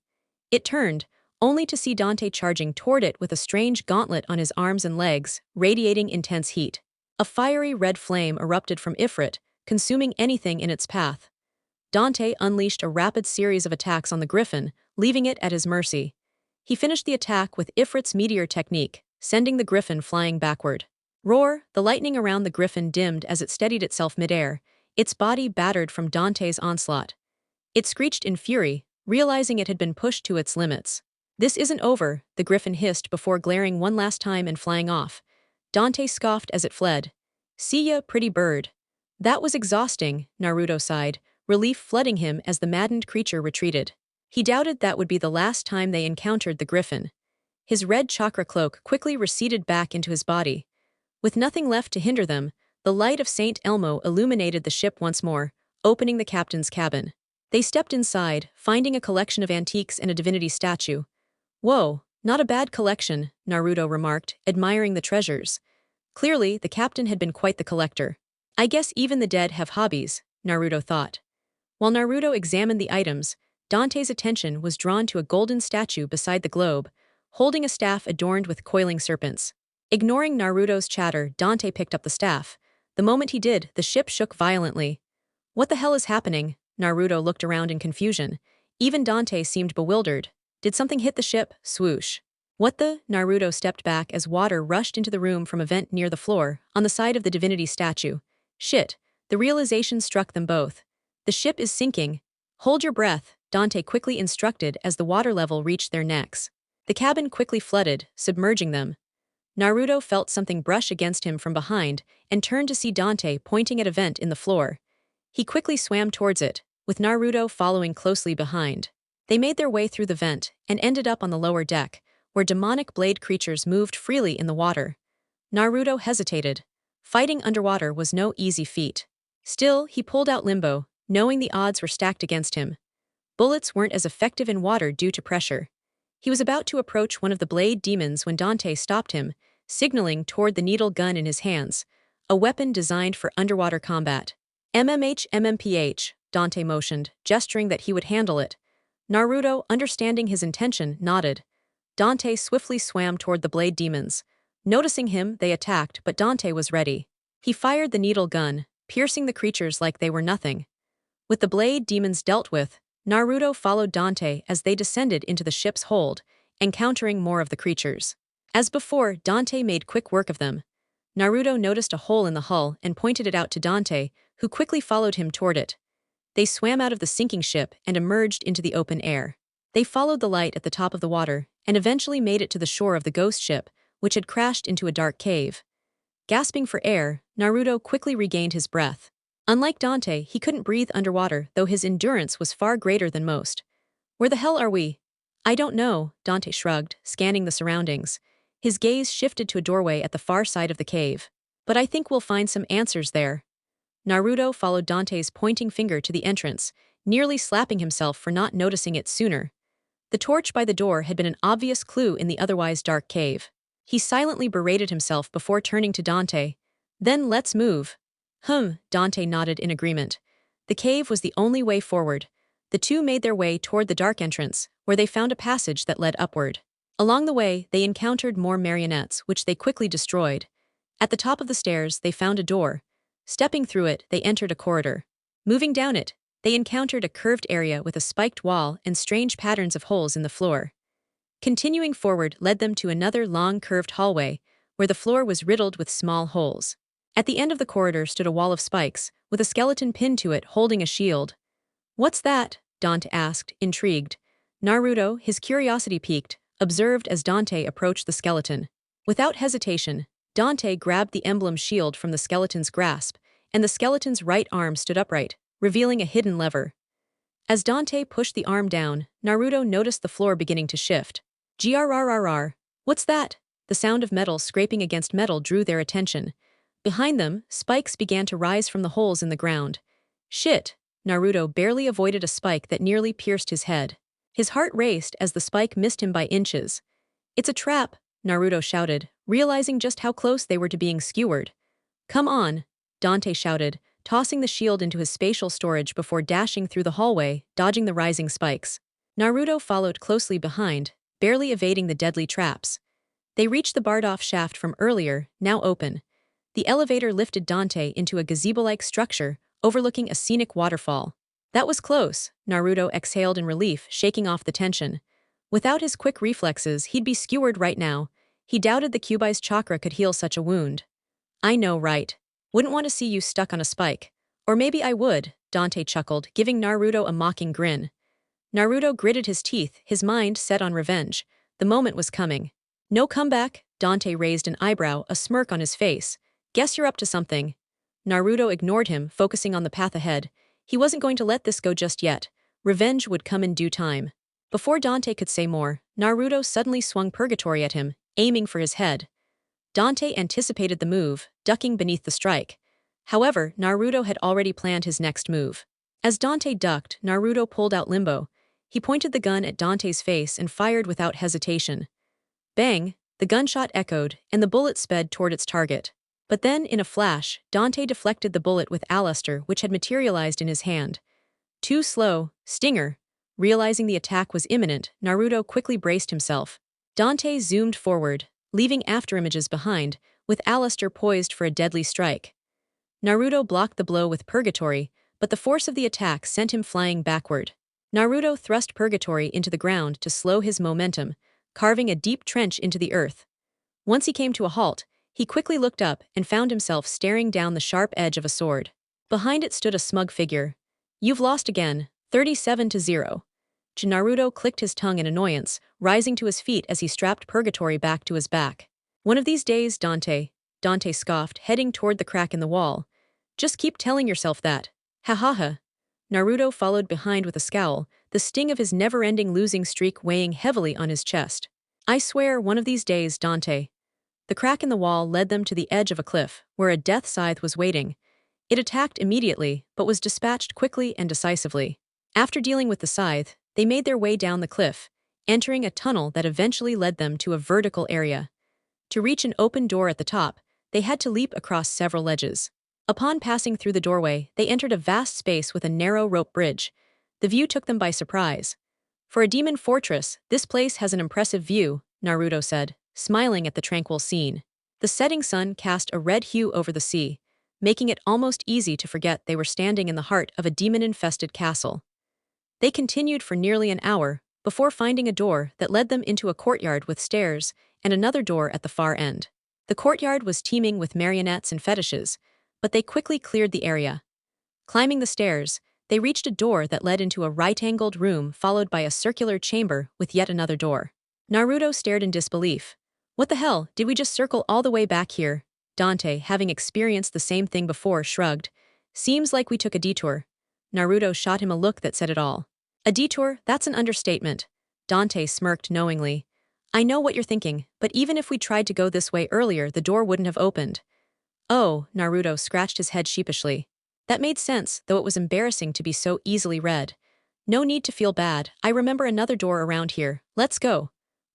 It turned, only to see Dante charging toward it with a strange gauntlet on his arms and legs, radiating intense heat. A fiery red flame erupted from Ifrit, consuming anything in its path. Dante unleashed a rapid series of attacks on the Griffin, leaving it at his mercy. He finished the attack with Ifrit's meteor technique, sending the Griffin flying backward. Roar! The lightning around the Griffin dimmed as it steadied itself midair, its body battered from Dante's onslaught. It screeched in fury, realizing it had been pushed to its limits. This isn't over, the Griffin hissed before glaring one last time and flying off. Dante scoffed as it fled. See ya, pretty bird. That was exhausting, Naruto sighed, relief flooding him as the maddened creature retreated. He doubted that would be the last time they encountered the Griffin. His red chakra cloak quickly receded back into his body. With nothing left to hinder them, the light of Saint Elmo illuminated the ship once more, opening the captain's cabin. They stepped inside, finding a collection of antiques and a divinity statue. Whoa, not a bad collection, Naruto remarked, admiring the treasures. Clearly, the captain had been quite the collector. I guess even the dead have hobbies, Naruto thought. While Naruto examined the items, Dante's attention was drawn to a golden statue beside the globe, holding a staff adorned with coiling serpents. Ignoring Naruto's chatter, Dante picked up the staff. The moment he did, the ship shook violently. What the hell is happening? Naruto looked around in confusion. Even Dante seemed bewildered. Did something hit the ship? Swoosh. What the? Naruto stepped back as water rushed into the room from a vent near the floor, on the side of the divinity statue. Shit. The realization struck them both. The ship is sinking. Hold your breath, Dante quickly instructed as the water level reached their necks. The cabin quickly flooded, submerging them. Naruto felt something brush against him from behind and turned to see Dante pointing at a vent in the floor. He quickly swam towards it, with Naruto following closely behind. They made their way through the vent and ended up on the lower deck, where demonic blade creatures moved freely in the water. Naruto hesitated. Fighting underwater was no easy feat. Still, he pulled out Limbo, knowing the odds were stacked against him. Bullets weren't as effective in water due to pressure. He was about to approach one of the blade demons when Dante stopped him, signaling toward the needle gun in his hands, a weapon designed for underwater combat. MMPH, Dante motioned, gesturing that he would handle it. Naruto, understanding his intention, nodded. Dante swiftly swam toward the blade demons. Noticing him, they attacked, but Dante was ready. He fired the needle gun, piercing the creatures like they were nothing. With the blade demons dealt with, Naruto followed Dante as they descended into the ship's hold, encountering more of the creatures. As before, Dante made quick work of them. Naruto noticed a hole in the hull and pointed it out to Dante, who quickly followed him toward it. They swam out of the sinking ship and emerged into the open air. They followed the light at the top of the water and eventually made it to the shore of the ghost ship, which had crashed into a dark cave. Gasping for air, Naruto quickly regained his breath. Unlike Dante, he couldn't breathe underwater, though his endurance was far greater than most. Where the hell are we? I don't know, Dante shrugged, scanning the surroundings. His gaze shifted to a doorway at the far side of the cave. But I think we'll find some answers there. Naruto followed Dante's pointing finger to the entrance, nearly slapping himself for not noticing it sooner. The torch by the door had been an obvious clue in the otherwise dark cave. He silently berated himself before turning to Dante. Then let's move. Dante nodded in agreement. The cave was the only way forward. The two made their way toward the dark entrance, where they found a passage that led upward. Along the way, they encountered more marionettes, which they quickly destroyed. At the top of the stairs, they found a door. Stepping through it, they entered a corridor. Moving down it, they encountered a curved area with a spiked wall and strange patterns of holes in the floor. Continuing forward led them to another long curved hallway, where the floor was riddled with small holes. At the end of the corridor stood a wall of spikes, with a skeleton pinned to it holding a shield. What's that? Dante asked, intrigued. Naruto, his curiosity piqued, observed as Dante approached the skeleton. Without hesitation, Dante grabbed the emblem shield from the skeleton's grasp, and the skeleton's right arm stood upright, revealing a hidden lever. As Dante pushed the arm down, Naruto noticed the floor beginning to shift. Grrrr. What's that? The sound of metal scraping against metal drew their attention. Behind them, spikes began to rise from the holes in the ground. Shit! Naruto barely avoided a spike that nearly pierced his head. His heart raced as the spike missed him by inches. It's a trap, Naruto shouted, realizing just how close they were to being skewered. Come on, Dante shouted, tossing the shield into his spatial storage before dashing through the hallway, dodging the rising spikes. Naruto followed closely behind, barely evading the deadly traps. They reached the barred-off shaft from earlier, now open. The elevator lifted Dante into a gazebo-like structure, overlooking a scenic waterfall. That was close, Naruto exhaled in relief, shaking off the tension. Without his quick reflexes, he'd be skewered right now. He doubted the Kyuubi's chakra could heal such a wound. I know, right? Wouldn't want to see you stuck on a spike. Or maybe I would, Dante chuckled, giving Naruto a mocking grin. Naruto gritted his teeth, his mind set on revenge. The moment was coming. No comeback? Dante raised an eyebrow, a smirk on his face. Guess you're up to something. Naruto ignored him, focusing on the path ahead. He wasn't going to let this go just yet. Revenge would come in due time. Before Dante could say more, Naruto suddenly swung Purgatory at him, aiming for his head. Dante anticipated the move, ducking beneath the strike. However, Naruto had already planned his next move. As Dante ducked, Naruto pulled out Limbo. He pointed the gun at Dante's face and fired without hesitation. Bang! The gunshot echoed, and the bullet sped toward its target. But then, in a flash, Dante deflected the bullet with Alastor, which had materialized in his hand. Too slow, Stinger. Realizing the attack was imminent, Naruto quickly braced himself. Dante zoomed forward, leaving afterimages behind, with Alastor poised for a deadly strike. Naruto blocked the blow with Purgatory, but the force of the attack sent him flying backward. Naruto thrust Purgatory into the ground to slow his momentum, carving a deep trench into the earth. Once he came to a halt, he quickly looked up and found himself staring down the sharp edge of a sword. Behind it stood a smug figure. You've lost again, 37-0. Naruto clicked his tongue in annoyance, rising to his feet as he strapped Purgatory back to his back. One of these days, Dante scoffed, heading toward the crack in the wall. Just keep telling yourself that. Ha ha ha. Naruto followed behind with a scowl, the sting of his never-ending losing streak weighing heavily on his chest. I swear, one of these days, Dante. The crack in the wall led them to the edge of a cliff, where a death scythe was waiting. It attacked immediately, but was dispatched quickly and decisively. After dealing with the scythe, they made their way down the cliff, entering a tunnel that eventually led them to a vertical area. To reach an open door at the top, they had to leap across several ledges. Upon passing through the doorway, they entered a vast space with a narrow rope bridge. The view took them by surprise. For a demon fortress, this place has an impressive view, Naruto said, smiling at the tranquil scene. The setting sun cast a red hue over the sea, making it almost easy to forget they were standing in the heart of a demon-infested castle. They continued for nearly an hour, before finding a door that led them into a courtyard with stairs and another door at the far end. The courtyard was teeming with marionettes and fetishes, but they quickly cleared the area. Climbing the stairs, they reached a door that led into a right-angled room followed by a circular chamber with yet another door. Naruto stared in disbelief. What the hell, did we just circle all the way back here? Dante, having experienced the same thing before, shrugged. Seems like we took a detour. Naruto shot him a look that said it all. A detour? That's an understatement. Dante smirked knowingly. I know what you're thinking, but even if we tried to go this way earlier, the door wouldn't have opened. Oh, Naruto scratched his head sheepishly. That made sense, though it was embarrassing to be so easily read. No need to feel bad, I remember another door around here, let's go.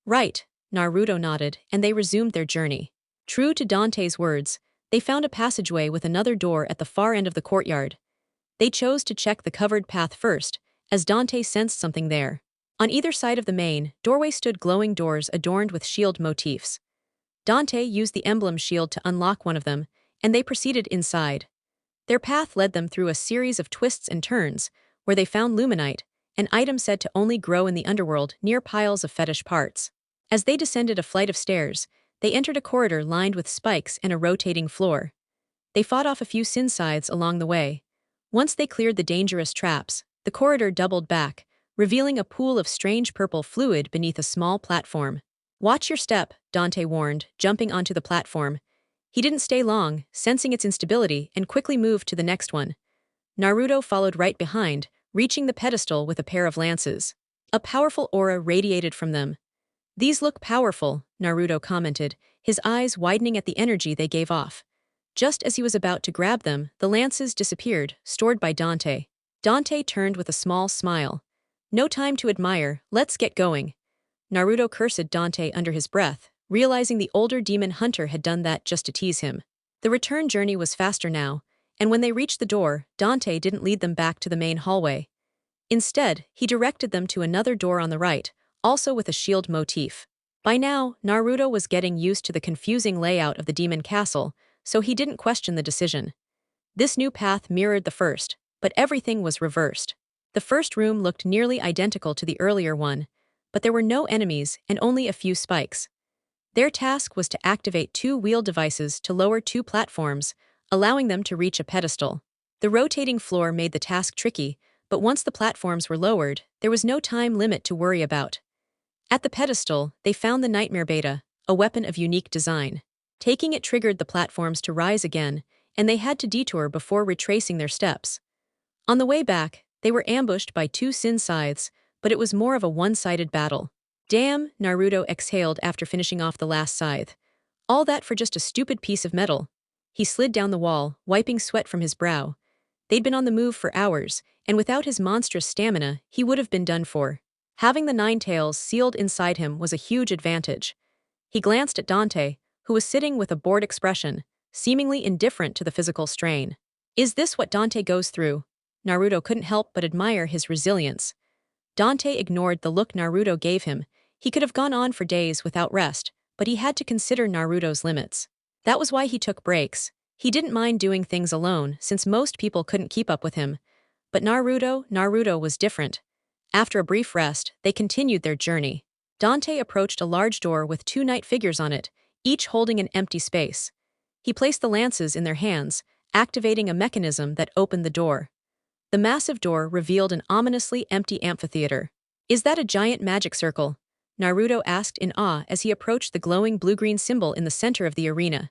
Right, Naruto nodded, and they resumed their journey. True to Dante's words, they found a passageway with another door at the far end of the courtyard. They chose to check the covered path first, as Dante sensed something there. On either side of the main doorway stood glowing doors adorned with shield motifs. Dante used the emblem shield to unlock one of them, and they proceeded inside. Their path led them through a series of twists and turns, where they found luminite, an item said to only grow in the underworld near piles of fetish parts. As they descended a flight of stairs, they entered a corridor lined with spikes and a rotating floor. They fought off a few sin scythes along the way. Once they cleared the dangerous traps, the corridor doubled back, revealing a pool of strange purple fluid beneath a small platform. Watch your step, Dante warned, jumping onto the platform. He didn't stay long, sensing its instability, and quickly moved to the next one. Naruto followed right behind, reaching the pedestal with a pair of lances. A powerful aura radiated from them. These look powerful, Naruto commented, his eyes widening at the energy they gave off. Just as he was about to grab them, the lances disappeared, stored by Dante. Dante turned with a small smile. No time to admire, let's get going. Naruto cursed Dante under his breath, realizing the older demon hunter had done that just to tease him. The return journey was faster now, and when they reached the door, Dante didn't lead them back to the main hallway. Instead, he directed them to another door on the right, also with a shield motif. By now, Naruto was getting used to the confusing layout of the demon castle, so he didn't question the decision. This new path mirrored the first, but everything was reversed. The first room looked nearly identical to the earlier one, but there were no enemies and only a few spikes. Their task was to activate two wheel devices to lower two platforms, allowing them to reach a pedestal. The rotating floor made the task tricky, but once the platforms were lowered, there was no time limit to worry about. At the pedestal, they found the Nightmare Beta, a weapon of unique design. Taking it triggered the platforms to rise again, and they had to detour before retracing their steps. On the way back, they were ambushed by two Sin Scythes, but it was more of a one-sided battle. Damn, Naruto exhaled after finishing off the last scythe. All that for just a stupid piece of metal. He slid down the wall, wiping sweat from his brow. They'd been on the move for hours, and without his monstrous stamina, he would have been done for. Having the nine tails sealed inside him was a huge advantage. He glanced at Dante, who was sitting with a bored expression, seemingly indifferent to the physical strain. Is this what Dante goes through? Naruto couldn't help but admire his resilience. Dante ignored the look Naruto gave him. He could have gone on for days without rest, but he had to consider Naruto's limits. That was why he took breaks. He didn't mind doing things alone, since most people couldn't keep up with him. But Naruto was different. After a brief rest, they continued their journey. Dante approached a large door with two knight figures on it, each holding an empty space. He placed the lances in their hands, activating a mechanism that opened the door. The massive door revealed an ominously empty amphitheater. Is that a giant magic circle? Naruto asked in awe as he approached the glowing blue-green symbol in the center of the arena.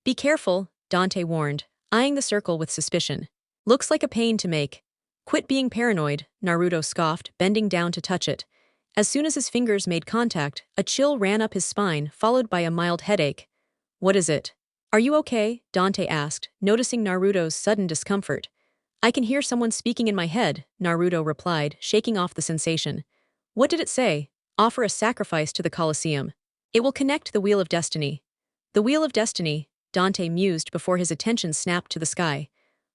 Be careful, Dante warned, eyeing the circle with suspicion. Looks like a pain to make. Quit being paranoid, Naruto scoffed, bending down to touch it. As soon as his fingers made contact, a chill ran up his spine, followed by a mild headache. What is it? Are you okay? Dante asked, noticing Naruto's sudden discomfort. I can hear someone speaking in my head, Naruto replied, shaking off the sensation. What did it say? Offer a sacrifice to the Colosseum. It will connect the Wheel of Destiny. The Wheel of Destiny, Dante mused before his attention snapped to the sky.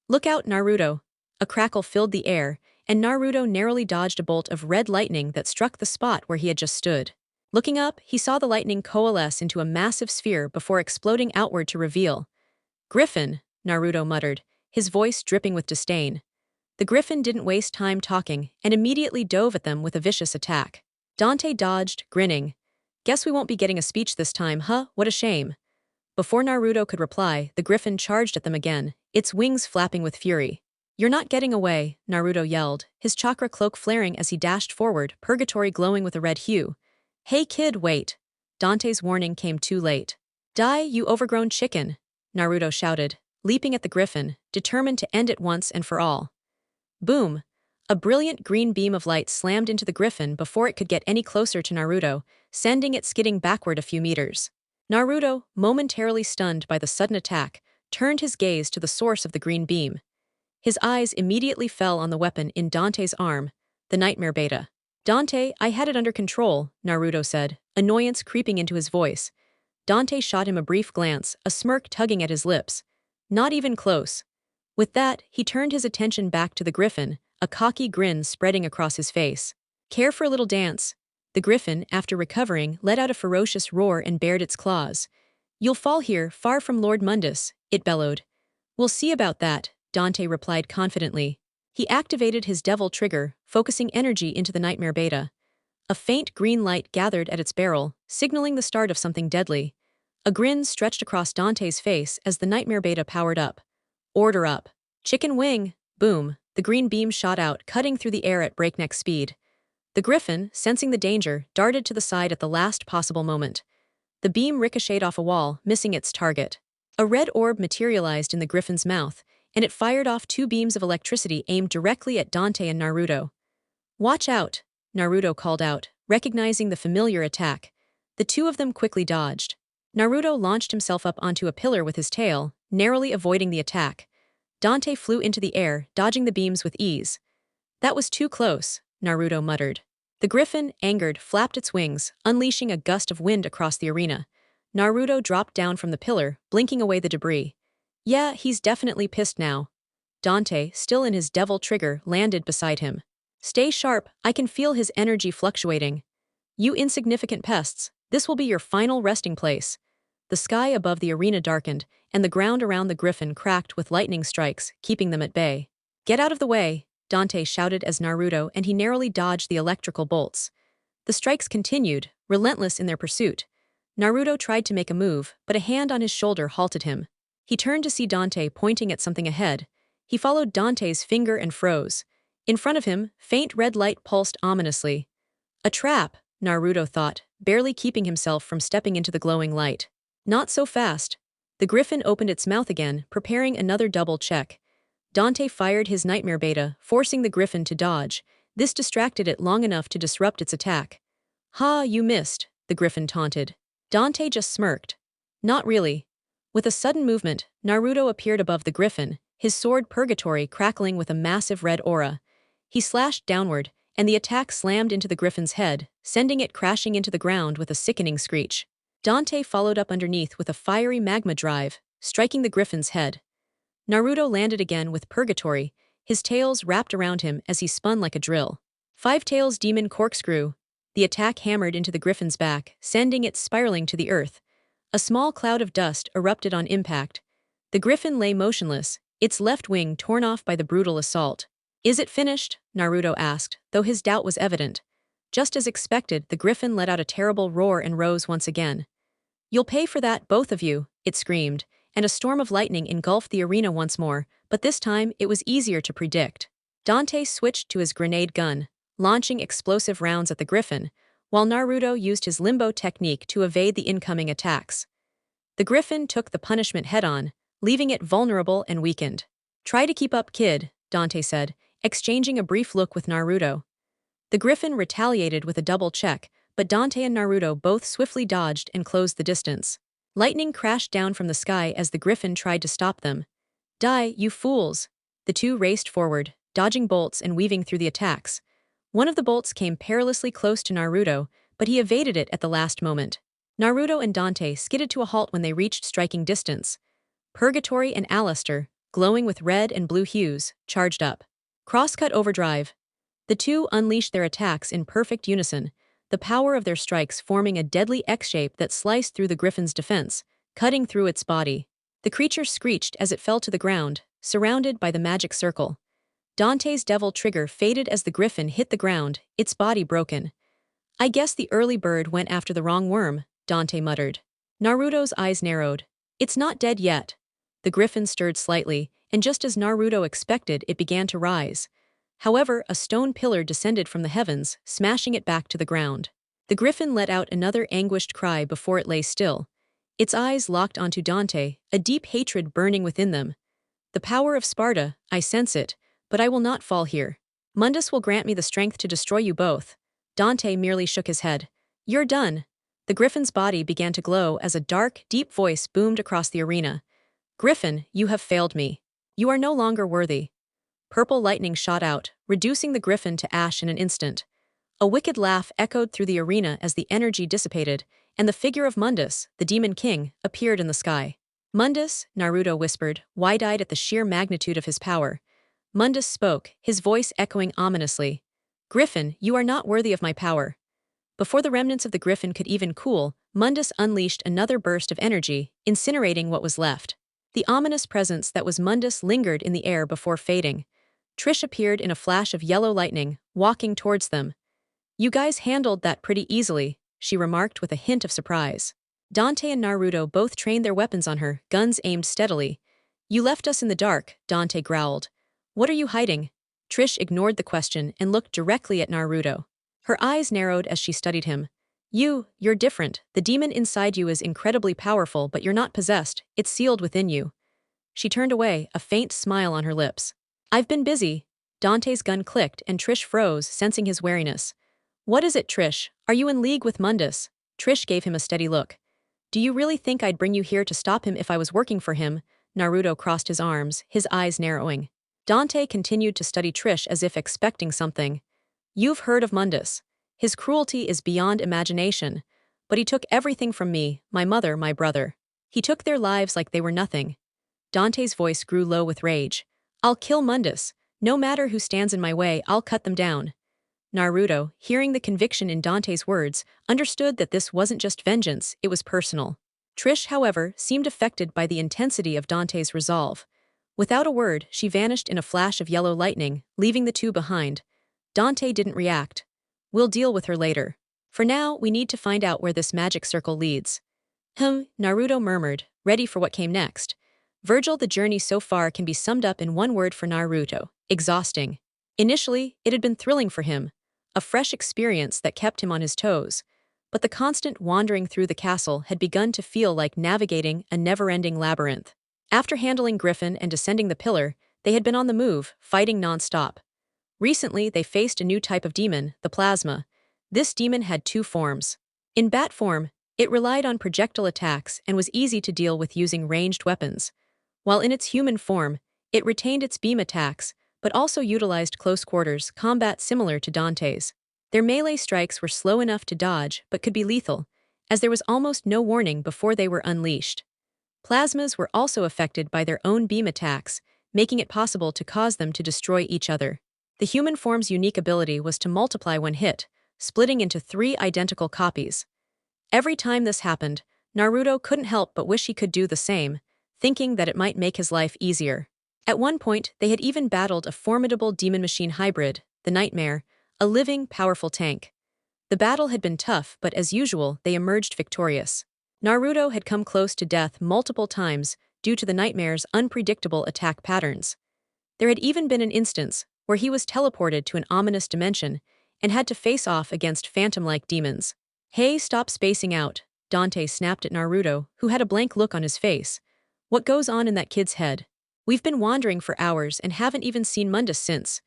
Look out, Naruto. A crackle filled the air, and Naruto narrowly dodged a bolt of red lightning that struck the spot where he had just stood. Looking up, he saw the lightning coalesce into a massive sphere before exploding outward to reveal. Griffin, Naruto muttered, his voice dripping with disdain. The Griffin didn't waste time talking and immediately dove at them with a vicious attack. Dante dodged, grinning. Guess we won't be getting a speech this time, huh? What a shame. Before Naruto could reply, the Griffin charged at them again, its wings flapping with fury. You're not getting away, Naruto yelled, his chakra cloak flaring as he dashed forward, purgatory glowing with a red hue. Hey kid, wait. Dante's warning came too late. Die, you overgrown chicken, Naruto shouted, leaping at the Griffin, determined to end it once and for all. Boom! A brilliant green beam of light slammed into the Griffin before it could get any closer to Naruto, sending it skidding backward a few meters. Naruto, momentarily stunned by the sudden attack, turned his gaze to the source of the green beam. His eyes immediately fell on the weapon in Dante's arm, the Nightmare Beta. Dante, I had it under control, Naruto said, annoyance creeping into his voice. Dante shot him a brief glance, a smirk tugging at his lips. Not even close. With that, he turned his attention back to the Griffin, a cocky grin spreading across his face. Care for a little dance? The Griffin, after recovering, let out a ferocious roar and bared its claws. You'll fall here, far from Lord Mundus, it bellowed. We'll see about that, Dante replied confidently. He activated his devil trigger, focusing energy into the Nightmare Beta. A faint green light gathered at its barrel, signaling the start of something deadly. A grin stretched across Dante's face as the Nightmare Beta powered up. Order up. Chicken wing! Boom! The green beam shot out, cutting through the air at breakneck speed. The Griffin, sensing the danger, darted to the side at the last possible moment. The beam ricocheted off a wall, missing its target. A red orb materialized in the Griffin's mouth, and it fired off two beams of electricity aimed directly at Dante and Naruto. Watch out, Naruto called out, recognizing the familiar attack. The two of them quickly dodged. Naruto launched himself up onto a pillar with his tail, narrowly avoiding the attack. Dante flew into the air, dodging the beams with ease. That was too close, Naruto muttered. The Griffin, angered, flapped its wings, unleashing a gust of wind across the arena. Naruto dropped down from the pillar, blinking away the debris. Yeah, he's definitely pissed now. Dante, still in his devil trigger, landed beside him. Stay sharp, I can feel his energy fluctuating. You insignificant pests, this will be your final resting place. The sky above the arena darkened, and the ground around the Griffin cracked with lightning strikes, keeping them at bay. Get out of the way, Dante shouted as Naruto and he narrowly dodged the electrical bolts. The strikes continued, relentless in their pursuit. Naruto tried to make a move, but a hand on his shoulder halted him. He turned to see Dante pointing at something ahead. He followed Dante's finger and froze. In front of him, faint red light pulsed ominously. A trap, Naruto thought, barely keeping himself from stepping into the glowing light. Not so fast. The Griffin opened its mouth again, preparing another double check. Dante fired his nightmare beta, forcing the Griffin to dodge. This distracted it long enough to disrupt its attack. "Ha, you missed," the Griffin taunted. Dante just smirked. "Not really." With a sudden movement, Naruto appeared above the Griffin, his sword Purgatory crackling with a massive red aura. He slashed downward, and the attack slammed into the Griffin's head, sending it crashing into the ground with a sickening screech. Dante followed up underneath with a fiery magma drive, striking the Griffin's head. Naruto landed again with Purgatory, his tails wrapped around him as he spun like a drill. Five Tails Demon Corkscrew. The attack hammered into the Griffin's back, sending it spiraling to the earth. A small cloud of dust erupted on impact. The Griffin lay motionless, its left wing torn off by the brutal assault. "Is it finished?" Naruto asked, though his doubt was evident. Just as expected, the Griffin let out a terrible roar and rose once again. "You'll pay for that, both of you," it screamed, and a storm of lightning engulfed the arena once more, but this time it was easier to predict. Dante switched to his grenade gun, launching explosive rounds at the Griffin, while Naruto used his limbo technique to evade the incoming attacks. The Griffin took the punishment head-on, leaving it vulnerable and weakened. "Try to keep up, kid," Dante said, exchanging a brief look with Naruto. The Griffin retaliated with a double check, but Dante and Naruto both swiftly dodged and closed the distance. Lightning crashed down from the sky as the Griffin tried to stop them. "Die, you fools!" The two raced forward, dodging bolts and weaving through the attacks. One of the bolts came perilously close to Naruto, but he evaded it at the last moment. Naruto and Dante skidded to a halt when they reached striking distance. Purgatory and Alistair, glowing with red and blue hues, charged up. Crosscut Overdrive. The two unleashed their attacks in perfect unison, the power of their strikes forming a deadly X-shape that sliced through the Griffin's defense, cutting through its body. The creature screeched as it fell to the ground, surrounded by the magic circle. Dante's devil trigger faded as the Griffin hit the ground, its body broken. "I guess the early bird went after the wrong worm," Dante muttered. Naruto's eyes narrowed. "It's not dead yet." The Griffin stirred slightly, and just as Naruto expected, it began to rise. However, a stone pillar descended from the heavens, smashing it back to the ground. The Griffin let out another anguished cry before it lay still. Its eyes locked onto Dante, a deep hatred burning within them. "The power of Sparda, I sense it, but I will not fall here. Mundus will grant me the strength to destroy you both." Dante merely shook his head. "You're done." The Griffin's body began to glow as a dark, deep voice boomed across the arena. "Griffin, you have failed me. You are no longer worthy." Purple lightning shot out, reducing the Griffin to ash in an instant. A wicked laugh echoed through the arena as the energy dissipated, and the figure of Mundus, the Demon King, appeared in the sky. "Mundus," Naruto whispered, wide-eyed at the sheer magnitude of his power. Mundus spoke, his voice echoing ominously. "Griffin, you are not worthy of my power." Before the remnants of the Griffin could even cool, Mundus unleashed another burst of energy, incinerating what was left. The ominous presence that was Mundus lingered in the air before fading. Trish appeared in a flash of yellow lightning, walking towards them. "You guys handled that pretty easily," she remarked with a hint of surprise. Dante and Naruto both trained their weapons on her, guns aimed steadily. "You left us in the dark," Dante growled. "What are you hiding?" Trish ignored the question and looked directly at Naruto. Her eyes narrowed as she studied him. You're different. The demon inside you is incredibly powerful, but you're not possessed, it's sealed within you." She turned away, a faint smile on her lips. "I've been busy." Dante's gun clicked and Trish froze, sensing his wariness. "What is it, Trish? Are you in league with Mundus?" Trish gave him a steady look. "Do you really think I'd bring you here to stop him if I was working for him?" Naruto crossed his arms, his eyes narrowing. Dante continued to study Trish as if expecting something. "You've heard of Mundus. His cruelty is beyond imagination. But he took everything from me, my mother, my brother. He took their lives like they were nothing." Dante's voice grew low with rage. "I'll kill Mundus. No matter who stands in my way, I'll cut them down." Naruto, hearing the conviction in Dante's words, understood that this wasn't just vengeance, it was personal. Trish, however, seemed affected by the intensity of Dante's resolve. Without a word, she vanished in a flash of yellow lightning, leaving the two behind. Dante didn't react. "We'll deal with her later. For now, we need to find out where this magic circle leads." Naruto murmured, ready for what came next. The journey so far can be summed up in one word for Naruto: exhausting. Initially, it had been thrilling for him, a fresh experience that kept him on his toes, but the constant wandering through the castle had begun to feel like navigating a never-ending labyrinth. After handling Griffin and descending the pillar, they had been on the move, fighting non-stop. Recently, they faced a new type of demon, the plasma. This demon had two forms. In bat form, it relied on projectile attacks and was easy to deal with using ranged weapons, while in its human form, it retained its beam attacks, but also utilized close quarters combat similar to Dante's. Their melee strikes were slow enough to dodge but could be lethal, as there was almost no warning before they were unleashed. Plasmas were also affected by their own beam attacks, making it possible to cause them to destroy each other. The human form's unique ability was to multiply when hit, splitting into 3 identical copies. Every time this happened, Naruto couldn't help but wish he could do the same, thinking that it might make his life easier. At one point, they had even battled a formidable demon-machine hybrid, the Nightmare, a living, powerful tank. The battle had been tough, but as usual, they emerged victorious. Naruto had come close to death multiple times due to the Nightmare's unpredictable attack patterns. There had even been an instance where he was teleported to an ominous dimension and had to face off against phantom-like demons. "Hey, stop spacing out," Dante snapped at Naruto, who had a blank look on his face. "What goes on in that kid's head? We've been wandering for hours and haven't even seen Mundus since."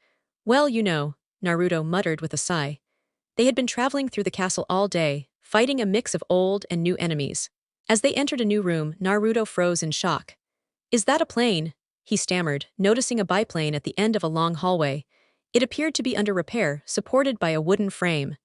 "Well, you know," Naruto muttered with a sigh. They had been traveling through the castle all day, fighting a mix of old and new enemies. As they entered a new room, Naruto froze in shock. "Is that a plane?" he stammered, noticing a biplane at the end of a long hallway. It appeared to be under repair, supported by a wooden frame.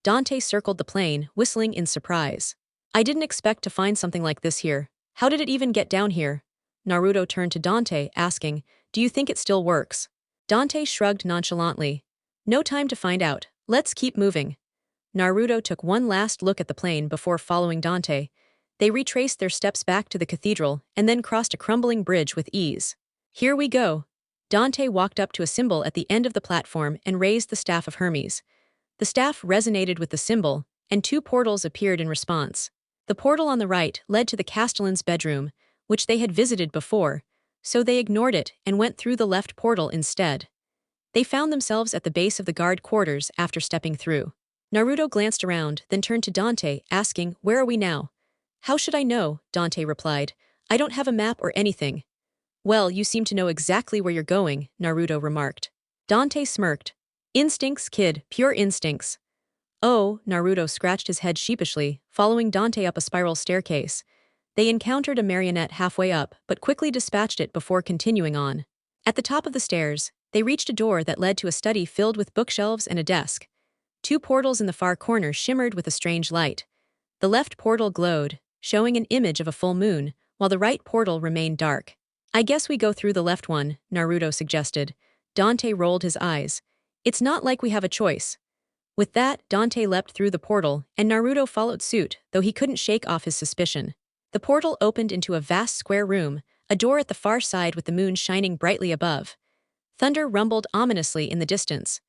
Dante circled the plane, whistling in surprise. "I didn't expect to find something like this here. How did it even get down here?" Naruto turned to Dante, asking, "Do you think it still works?" Dante shrugged nonchalantly. "No time to find out. Let's keep moving." Naruto took one last look at the plane before following Dante. They retraced their steps back to the cathedral and then crossed a crumbling bridge with ease. "Here we go." Dante walked up to a symbol at the end of the platform and raised the staff of Hermes. The staff resonated with the symbol, and 2 portals appeared in response. The portal on the right led to the Castellan's bedroom, which they had visited before, so they ignored it and went through the left portal instead. They found themselves at the base of the guard quarters after stepping through. Naruto glanced around, then turned to Dante, asking, "Where are we now?" "How should I know?" Dante replied. "I don't have a map or anything." "Well, you seem to know exactly where you're going," Naruto remarked. Dante smirked. "Instincts, kid, pure instincts." "Oh," Naruto scratched his head sheepishly, following Dante up a spiral staircase. They encountered a marionette halfway up, but quickly dispatched it before continuing on. At the top of the stairs, they reached a door that led to a study filled with bookshelves and a desk. 2 portals in the far corner shimmered with a strange light. The left portal glowed, showing an image of a full moon, while the right portal remained dark. "I guess we go through the left one," Naruto suggested. Dante rolled his eyes. "It's not like we have a choice." With that, Dante leapt through the portal, and Naruto followed suit, though he couldn't shake off his suspicion. The portal opened into a vast square room, a door at the far side with the moon shining brightly above. Thunder rumbled ominously in the distance.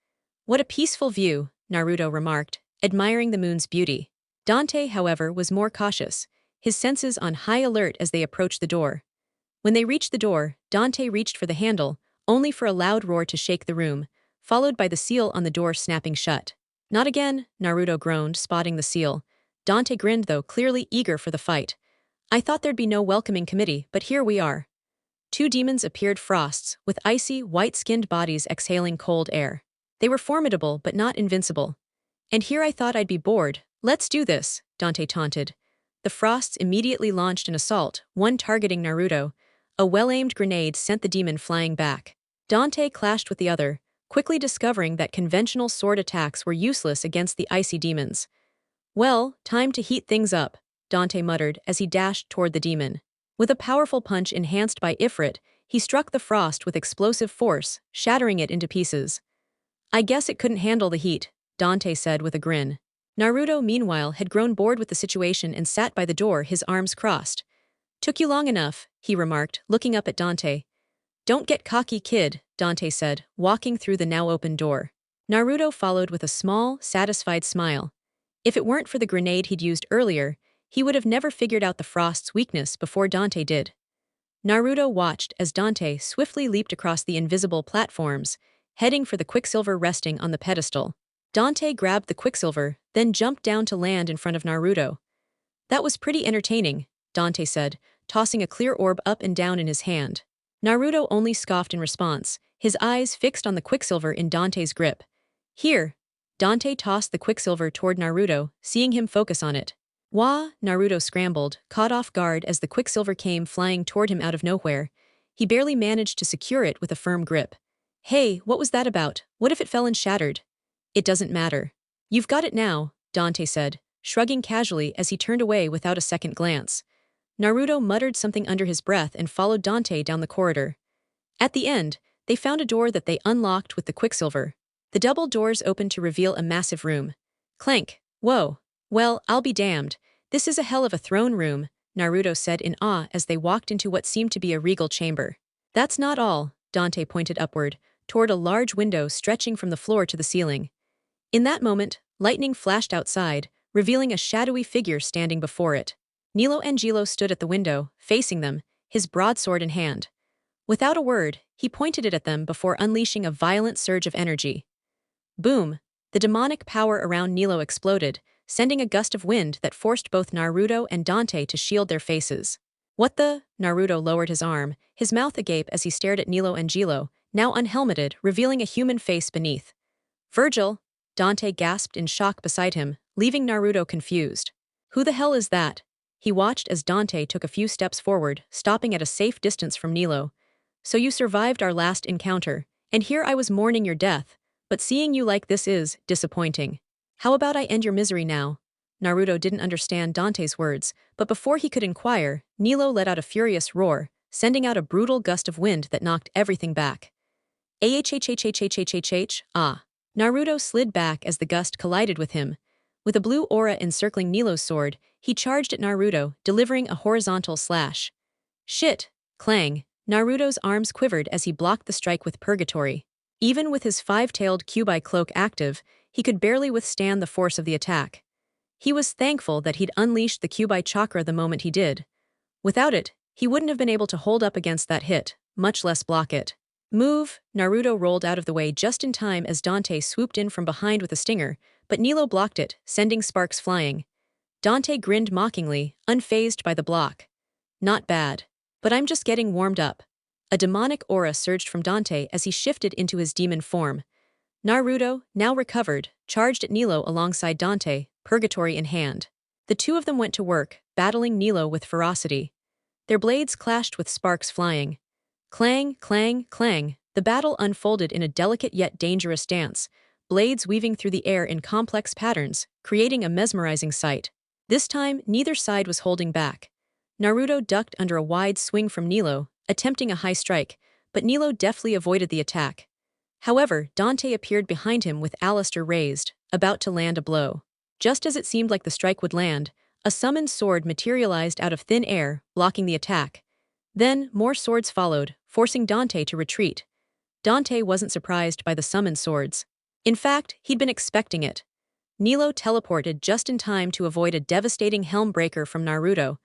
"What a peaceful view," Naruto remarked, admiring the moon's beauty. Dante, however, was more cautious, his senses on high alert as they approached the door. When they reached the door, Dante reached for the handle, only for a loud roar to shake the room, followed by the seal on the door snapping shut. "Not again," Naruto groaned, spotting the seal. Dante grinned though, clearly eager for the fight. "I thought there'd be no welcoming committee, but here we are." 2 demons appeared frosts, with icy, white-skinned bodies exhaling cold air. They were formidable but not invincible. "And here I thought I'd be bored. Let's do this," Dante taunted. The frosts immediately launched an assault, one targeting Naruto. A well-aimed grenade sent the demon flying back. Dante clashed with the other, quickly discovering that conventional sword attacks were useless against the icy demons. "Well, time to heat things up," Dante muttered as he dashed toward the demon. With a powerful punch enhanced by Ifrit, he struck the frost with explosive force, shattering it into pieces. "I guess it couldn't handle the heat," Dante said with a grin. Naruto, meanwhile, had grown bored with the situation and sat by the door, his arms crossed. "Took you long enough," he remarked, looking up at Dante. "Don't get cocky, kid," Dante said, walking through the now-open door. Naruto followed with a small, satisfied smile. If it weren't for the grenade he'd used earlier, he would have never figured out the frost's weakness before Dante did. Naruto watched as Dante swiftly leaped across the invisible platforms, heading for the quicksilver resting on the pedestal. Dante grabbed the quicksilver, then jumped down to land in front of Naruto. "That was pretty entertaining," Dante said, tossing a clear orb up and down in his hand. Naruto only scoffed in response, his eyes fixed on the quicksilver in Dante's grip. "Here." Dante tossed the quicksilver toward Naruto, seeing him focus on it. "Wah!" Naruto scrambled, caught off guard as the quicksilver came flying toward him out of nowhere. He barely managed to secure it with a firm grip. "Hey, what was that about? What if it fell and shattered?" "It doesn't matter. You've got it now," Dante said, shrugging casually as he turned away without a second glance. Naruto muttered something under his breath and followed Dante down the corridor. At the end, they found a door that they unlocked with the quicksilver. The double doors opened to reveal a massive room. Clank. "Whoa. Well, I'll be damned. This is a hell of a throne room," Naruto said in awe as they walked into what seemed to be a regal chamber. "That's not all," Dante pointed upward, toward a large window stretching from the floor to the ceiling. In that moment, lightning flashed outside, revealing a shadowy figure standing before it. Nelo Angelo stood at the window, facing them, his broadsword in hand. Without a word, he pointed it at them before unleashing a violent surge of energy. Boom! The demonic power around Nelo exploded, sending a gust of wind that forced both Naruto and Dante to shield their faces. "What the?" Naruto lowered his arm, his mouth agape as he stared at Nelo Angelo, now unhelmeted, revealing a human face beneath. "Virgil!" Dante gasped in shock beside him, leaving Naruto confused. "Who the hell is that?" He watched as Dante took a few steps forward, stopping at a safe distance from Nelo. "So you survived our last encounter, and here I was mourning your death, but seeing you like this is disappointing. How about I end your misery now?" Naruto didn't understand Dante's words, but before he could inquire, Nelo let out a furious roar, sending out a brutal gust of wind that knocked everything back. Ah! Naruto slid back as the gust collided with him. With a blue aura encircling Nelo's sword, he charged at Naruto, delivering a horizontal slash. Shit! Clang! Naruto's arms quivered as he blocked the strike with Purgatory. Even with his five-tailed Kyuubi cloak active, he could barely withstand the force of the attack. He was thankful that he'd unleashed the Kyuubi chakra the moment he did. Without it, he wouldn't have been able to hold up against that hit, much less block it. "Move!" Naruto rolled out of the way just in time as Dante swooped in from behind with a stinger, but Nelo blocked it, sending sparks flying. Dante grinned mockingly, unfazed by the block. "Not bad. But I'm just getting warmed up." A demonic aura surged from Dante as he shifted into his demon form. Naruto, now recovered, charged at Nelo alongside Dante, Purgatory in hand. The two of them went to work, battling Nelo with ferocity. Their blades clashed with sparks flying. Clang, clang, clang, the battle unfolded in a delicate yet dangerous dance, blades weaving through the air in complex patterns, creating a mesmerizing sight. This time, neither side was holding back. Naruto ducked under a wide swing from Nelo, attempting a high strike, but Nelo deftly avoided the attack. However, Dante appeared behind him with Alistair raised, about to land a blow. Just as it seemed like the strike would land, a summoned sword materialized out of thin air, blocking the attack. Then, more swords followed, forcing Dante to retreat. Dante wasn't surprised by the summoned swords. In fact, he'd been expecting it. Nelo teleported just in time to avoid a devastating helm breaker from Naruto,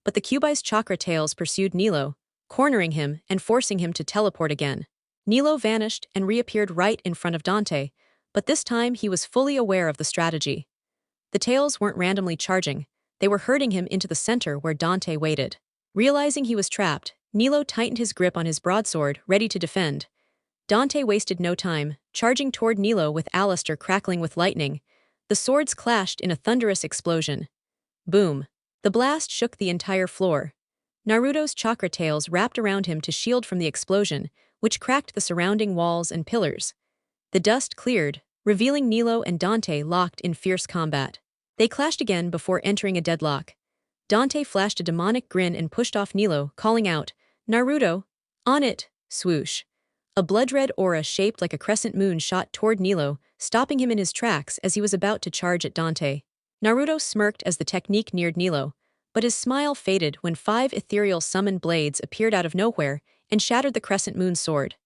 but the Kyuubi's chakra tails pursued Nelo, cornering him and forcing him to teleport again. Nelo vanished and reappeared right in front of Dante, but this time he was fully aware of the strategy. The tails weren't randomly charging, they were herding him into the center where Dante waited. Realizing he was trapped, Nelo tightened his grip on his broadsword, ready to defend. Dante wasted no time, charging toward Nelo with Alistair crackling with lightning. The swords clashed in a thunderous explosion. Boom! The blast shook the entire floor. Naruto's chakra tails wrapped around him to shield from the explosion, which cracked the surrounding walls and pillars. The dust cleared, revealing Nelo and Dante locked in fierce combat. They clashed again before entering a deadlock. Dante flashed a demonic grin and pushed off Nelo, calling out, "Naruto! On it!" Swoosh. A blood-red aura shaped like a crescent moon shot toward Nelo, stopping him in his tracks as he was about to charge at Dante. Naruto smirked as the technique neared Nelo, but his smile faded when 5 ethereal summoned blades appeared out of nowhere and shattered the crescent moon's sword.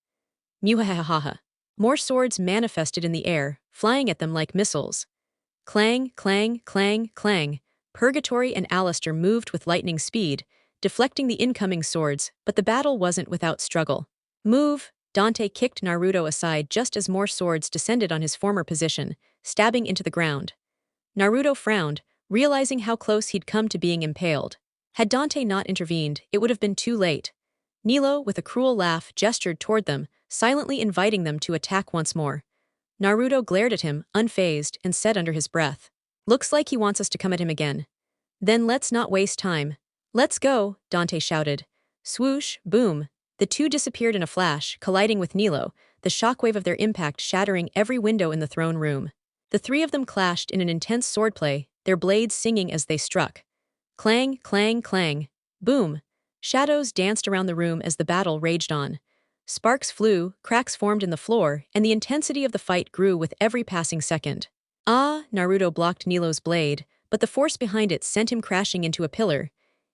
Muhahaha. More swords manifested in the air, flying at them like missiles. Clang, clang, clang, clang. Purgatory and Alistair moved with lightning speed, deflecting the incoming swords, but the battle wasn't without struggle. "Move!" Dante kicked Naruto aside just as more swords descended on his former position, stabbing into the ground. Naruto frowned, realizing how close he'd come to being impaled. Had Dante not intervened, it would have been too late. Nelo, with a cruel laugh, gestured toward them, silently inviting them to attack once more. Naruto glared at him, unfazed, and said under his breath, "Looks like he wants us to come at him again. Then let's not waste time." "Let's go," Dante shouted. Swoosh, boom. The two disappeared in a flash, colliding with Nelo, the shockwave of their impact shattering every window in the throne room. The three of them clashed in an intense swordplay, their blades singing as they struck. Clang, clang, clang. Boom. Shadows danced around the room as the battle raged on. Sparks flew, cracks formed in the floor, and the intensity of the fight grew with every passing second. Naruto blocked Nelo's blade, but the force behind it sent him crashing into a pillar.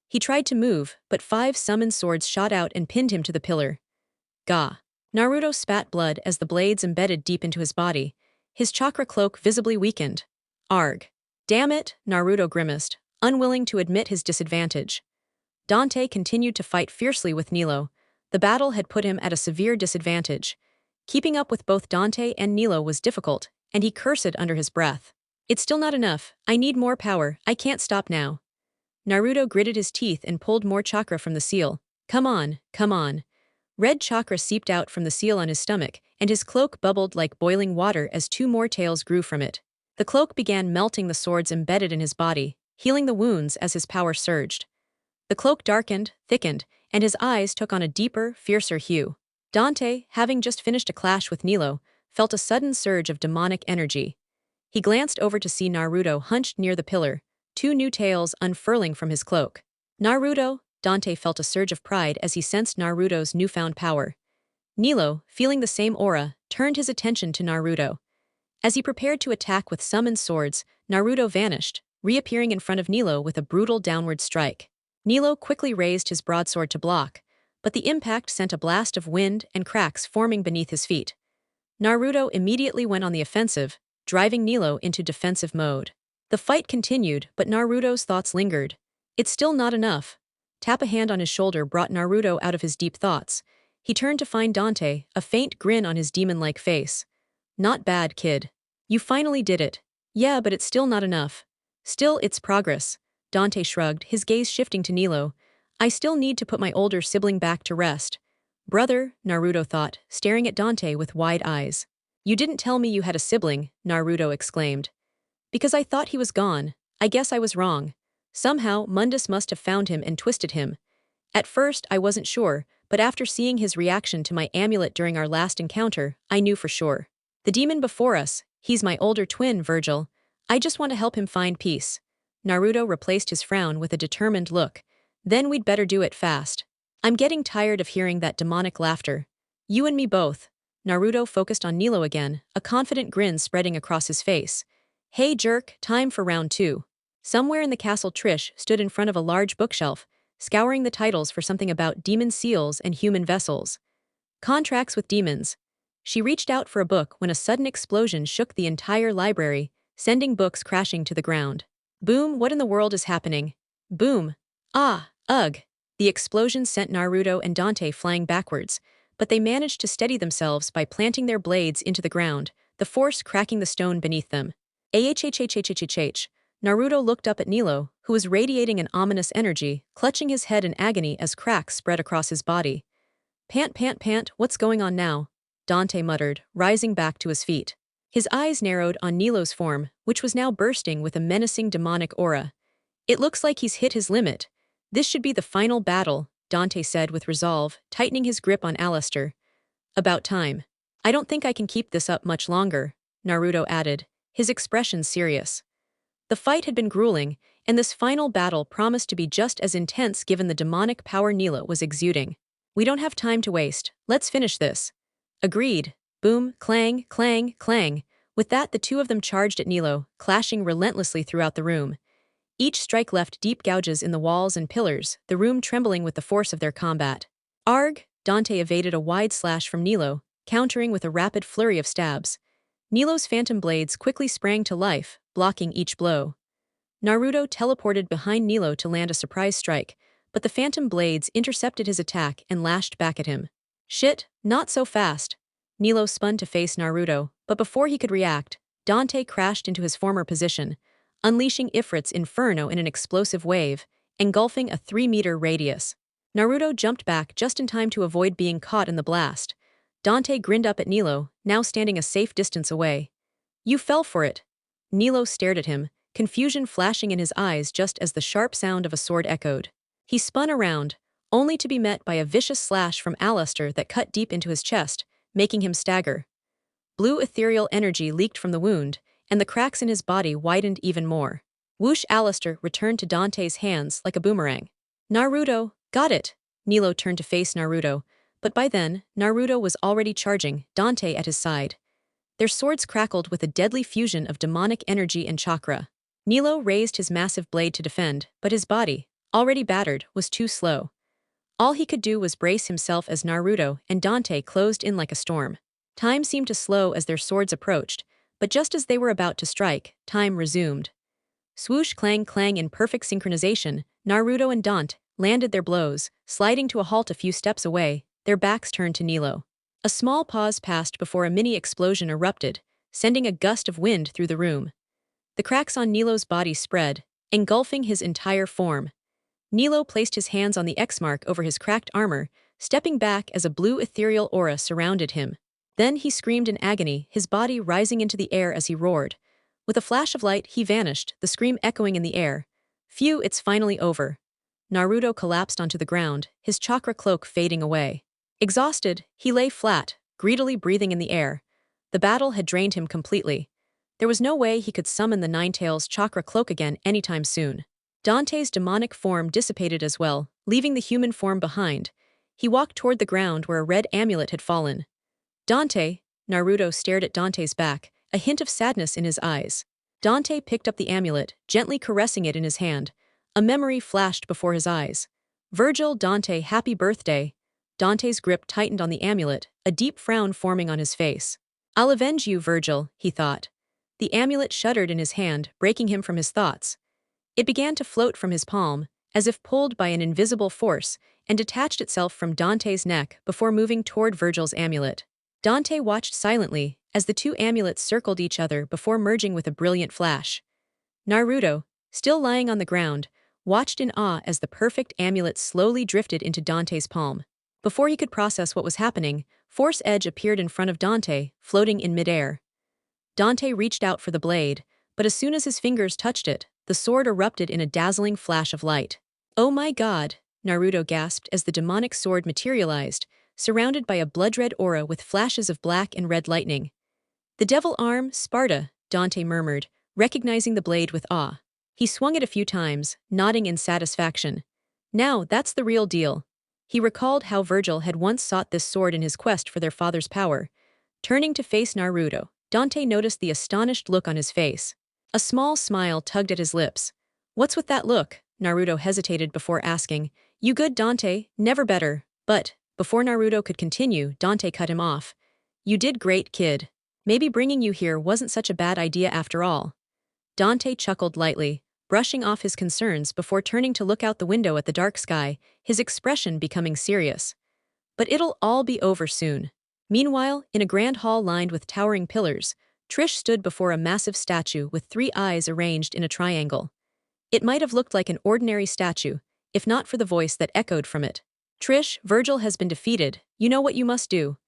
He tried to move, but 5 summoned swords shot out and pinned him to the pillar. Gah. Naruto spat blood as the blades embedded deep into his body. His chakra cloak visibly weakened. Arg. Damn it, Naruto grimaced, unwilling to admit his disadvantage. Dante continued to fight fiercely with Nelo. The battle had put him at a severe disadvantage. Keeping up with both Dante and Nelo was difficult, and he cursed under his breath. "It's still not enough. I need more power. I can't stop now." Naruto gritted his teeth and pulled more chakra from the seal. Come on, come on. Red chakra seeped out from the seal on his stomach, and his cloak bubbled like boiling water as 2 more tails grew from it. The cloak began melting the swords embedded in his body, healing the wounds as his power surged. The cloak darkened, thickened, and his eyes took on a deeper, fiercer hue. Dante, having just finished a clash with Nelo, felt a sudden surge of demonic energy. He glanced over to see Naruto hunched near the pillar, 2 new tails unfurling from his cloak. Naruto, Dante felt a surge of pride as he sensed Naruto's newfound power. Nelo, feeling the same aura, turned his attention to Naruto. As he prepared to attack with summoned swords, Naruto vanished, reappearing in front of Nelo with a brutal downward strike. Nelo quickly raised his broadsword to block, but the impact sent a blast of wind and cracks forming beneath his feet. Naruto immediately went on the offensive, driving Nelo into defensive mode. The fight continued, but Naruto's thoughts lingered. It's still not enough. Tap a hand on his shoulder brought Naruto out of his deep thoughts. He turned to find Dante, a faint grin on his demon-like face. Not bad, kid. You finally did it. Yeah, but it's still not enough. Still, it's progress. Dante shrugged, his gaze shifting to Nelo. I still need to put my older sibling back to rest. Brother, Naruto thought, staring at Dante with wide eyes. You didn't tell me you had a sibling, Naruto exclaimed. Because I thought he was gone. I guess I was wrong. Somehow, Mundus must have found him and twisted him. At first, I wasn't sure, but after seeing his reaction to my amulet during our last encounter, I knew for sure. The demon before us, he's my older twin, Virgil. I just want to help him find peace. Naruto replaced his frown with a determined look. Then we'd better do it fast. I'm getting tired of hearing that demonic laughter. You and me both. Naruto focused on Nelo again, a confident grin spreading across his face. Hey jerk, time for round 2. Somewhere in the castle Trish stood in front of a large bookshelf, scouring the titles for something about demon seals and human vessels. Contracts with demons. She reached out for a book when a sudden explosion shook the entire library, sending books crashing to the ground. Boom, what in the world is happening? Boom. Ugh. The explosion sent Naruto and Dante flying backwards, but they managed to steady themselves by planting their blades into the ground, the force cracking the stone beneath them. Ahhhhhhhhh. Naruto looked up at Nelo, who was radiating an ominous energy, clutching his head in agony as cracks spread across his body. Pant, what's going on now? Dante muttered, rising back to his feet. His eyes narrowed on Nelo's form, which was now bursting with a menacing demonic aura. It looks like he's hit his limit. This should be the final battle, Dante said with resolve, tightening his grip on Alistair. About time. I don't think I can keep this up much longer, Naruto added, his expression serious. The fight had been grueling, and this final battle promised to be just as intense given the demonic power Nelo was exuding. We don't have time to waste. Let's finish this. Agreed. Boom, clang, clang, clang. With that, the two of them charged at Nelo, clashing relentlessly throughout the room. Each strike left deep gouges in the walls and pillars, the room trembling with the force of their combat. Arg! Dante evaded a wide slash from Nelo, countering with a rapid flurry of stabs. Nelo's phantom blades quickly sprang to life, blocking each blow. Naruto teleported behind Nelo to land a surprise strike, but the phantom blades intercepted his attack and lashed back at him. Shit, not so fast. Nelo spun to face Naruto, but before he could react, Dante crashed into his former position, unleashing Ifrit's inferno in an explosive wave, engulfing a 3-meter radius. Naruto jumped back just in time to avoid being caught in the blast. Dante grinned up at Nelo, now standing a safe distance away. You fell for it. Nelo stared at him, confusion flashing in his eyes just as the sharp sound of a sword echoed. He spun around, only to be met by a vicious slash from Alistair that cut deep into his chest, making him stagger. Blue ethereal energy leaked from the wound, and the cracks in his body widened even more. Whoosh! Alistair returned to Dante's hands like a boomerang. Naruto, got it! Nelo turned to face Naruto, but by then, Naruto was already charging, Dante at his side. Their swords crackled with a deadly fusion of demonic energy and chakra. Nelo raised his massive blade to defend, but his body, already battered, was too slow. All he could do was brace himself as Naruto and Dante closed in like a storm. Time seemed to slow as their swords approached, but just as they were about to strike, time resumed. Swoosh clang clang in perfect synchronization, Naruto and Dante landed their blows, sliding to a halt a few steps away, their backs turned to Nelo. A small pause passed before a mini-explosion erupted, sending a gust of wind through the room. The cracks on Nelo's body spread, engulfing his entire form. Nelo placed his hands on the X mark over his cracked armor, stepping back as a blue ethereal aura surrounded him. Then he screamed in agony, his body rising into the air as he roared. With a flash of light, he vanished, the scream echoing in the air. Phew, it's finally over. Naruto collapsed onto the ground, his chakra cloak fading away. Exhausted, he lay flat, greedily breathing in the air. The battle had drained him completely. There was no way he could summon the Ninetales chakra cloak again anytime soon. Dante's demonic form dissipated as well, leaving the human form behind. He walked toward the ground where a red amulet had fallen. Dante, Naruto stared at Dante's back, a hint of sadness in his eyes. Dante picked up the amulet, gently caressing it in his hand. A memory flashed before his eyes. Virgil, Dante, happy birthday. Dante's grip tightened on the amulet, a deep frown forming on his face. I'll avenge you, Virgil, he thought. The amulet shuddered in his hand, breaking him from his thoughts. It began to float from his palm, as if pulled by an invisible force, and detached itself from Dante's neck before moving toward Virgil's amulet. Dante watched silently as the two amulets circled each other before merging with a brilliant flash. Naruto, still lying on the ground, watched in awe as the perfect amulet slowly drifted into Dante's palm. Before he could process what was happening, Force Edge appeared in front of Dante, floating in midair. Dante reached out for the blade, but as soon as his fingers touched it, the sword erupted in a dazzling flash of light. Oh my god, Naruto gasped as the demonic sword materialized, surrounded by a blood-red aura with flashes of black and red lightning. The devil arm, Sparda, Dante murmured, recognizing the blade with awe. He swung it a few times, nodding in satisfaction. Now, that's the real deal. He recalled how Virgil had once sought this sword in his quest for their father's power. Turning to face Naruto, Dante noticed the astonished look on his face. A small smile tugged at his lips. What's with that look? Naruto hesitated before asking. You good, Dante? Never better. But, before Naruto could continue, Dante cut him off. You did great, kid. Maybe bringing you here wasn't such a bad idea after all. Dante chuckled lightly, brushing off his concerns before turning to look out the window at the dark sky, his expression becoming serious. But it'll all be over soon. Meanwhile, in a grand hall lined with towering pillars, Trish stood before a massive statue with 3 eyes arranged in a triangle. It might have looked like an ordinary statue, if not for the voice that echoed from it. Trish, Virgil has been defeated. You know what you must do.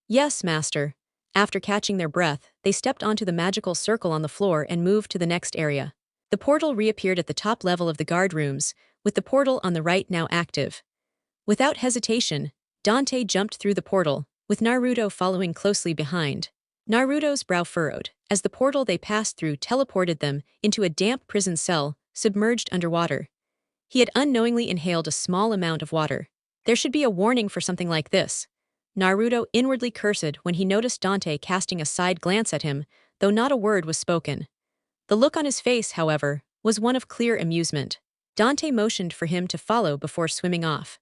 Yes, master. After catching their breath, they stepped onto the magical circle on the floor and moved to the next area. The portal reappeared at the top level of the guard rooms, with the portal on the right now active. Without hesitation, Dante jumped through the portal, with Naruto following closely behind. Naruto's brow furrowed, as the portal they passed through teleported them into a damp prison cell, submerged underwater. He had unknowingly inhaled a small amount of water. There should be a warning for something like this. Naruto inwardly cursed when he noticed Dante casting a side glance at him, though not a word was spoken. The look on his face, however, was one of clear amusement. Dante motioned for him to follow before swimming off.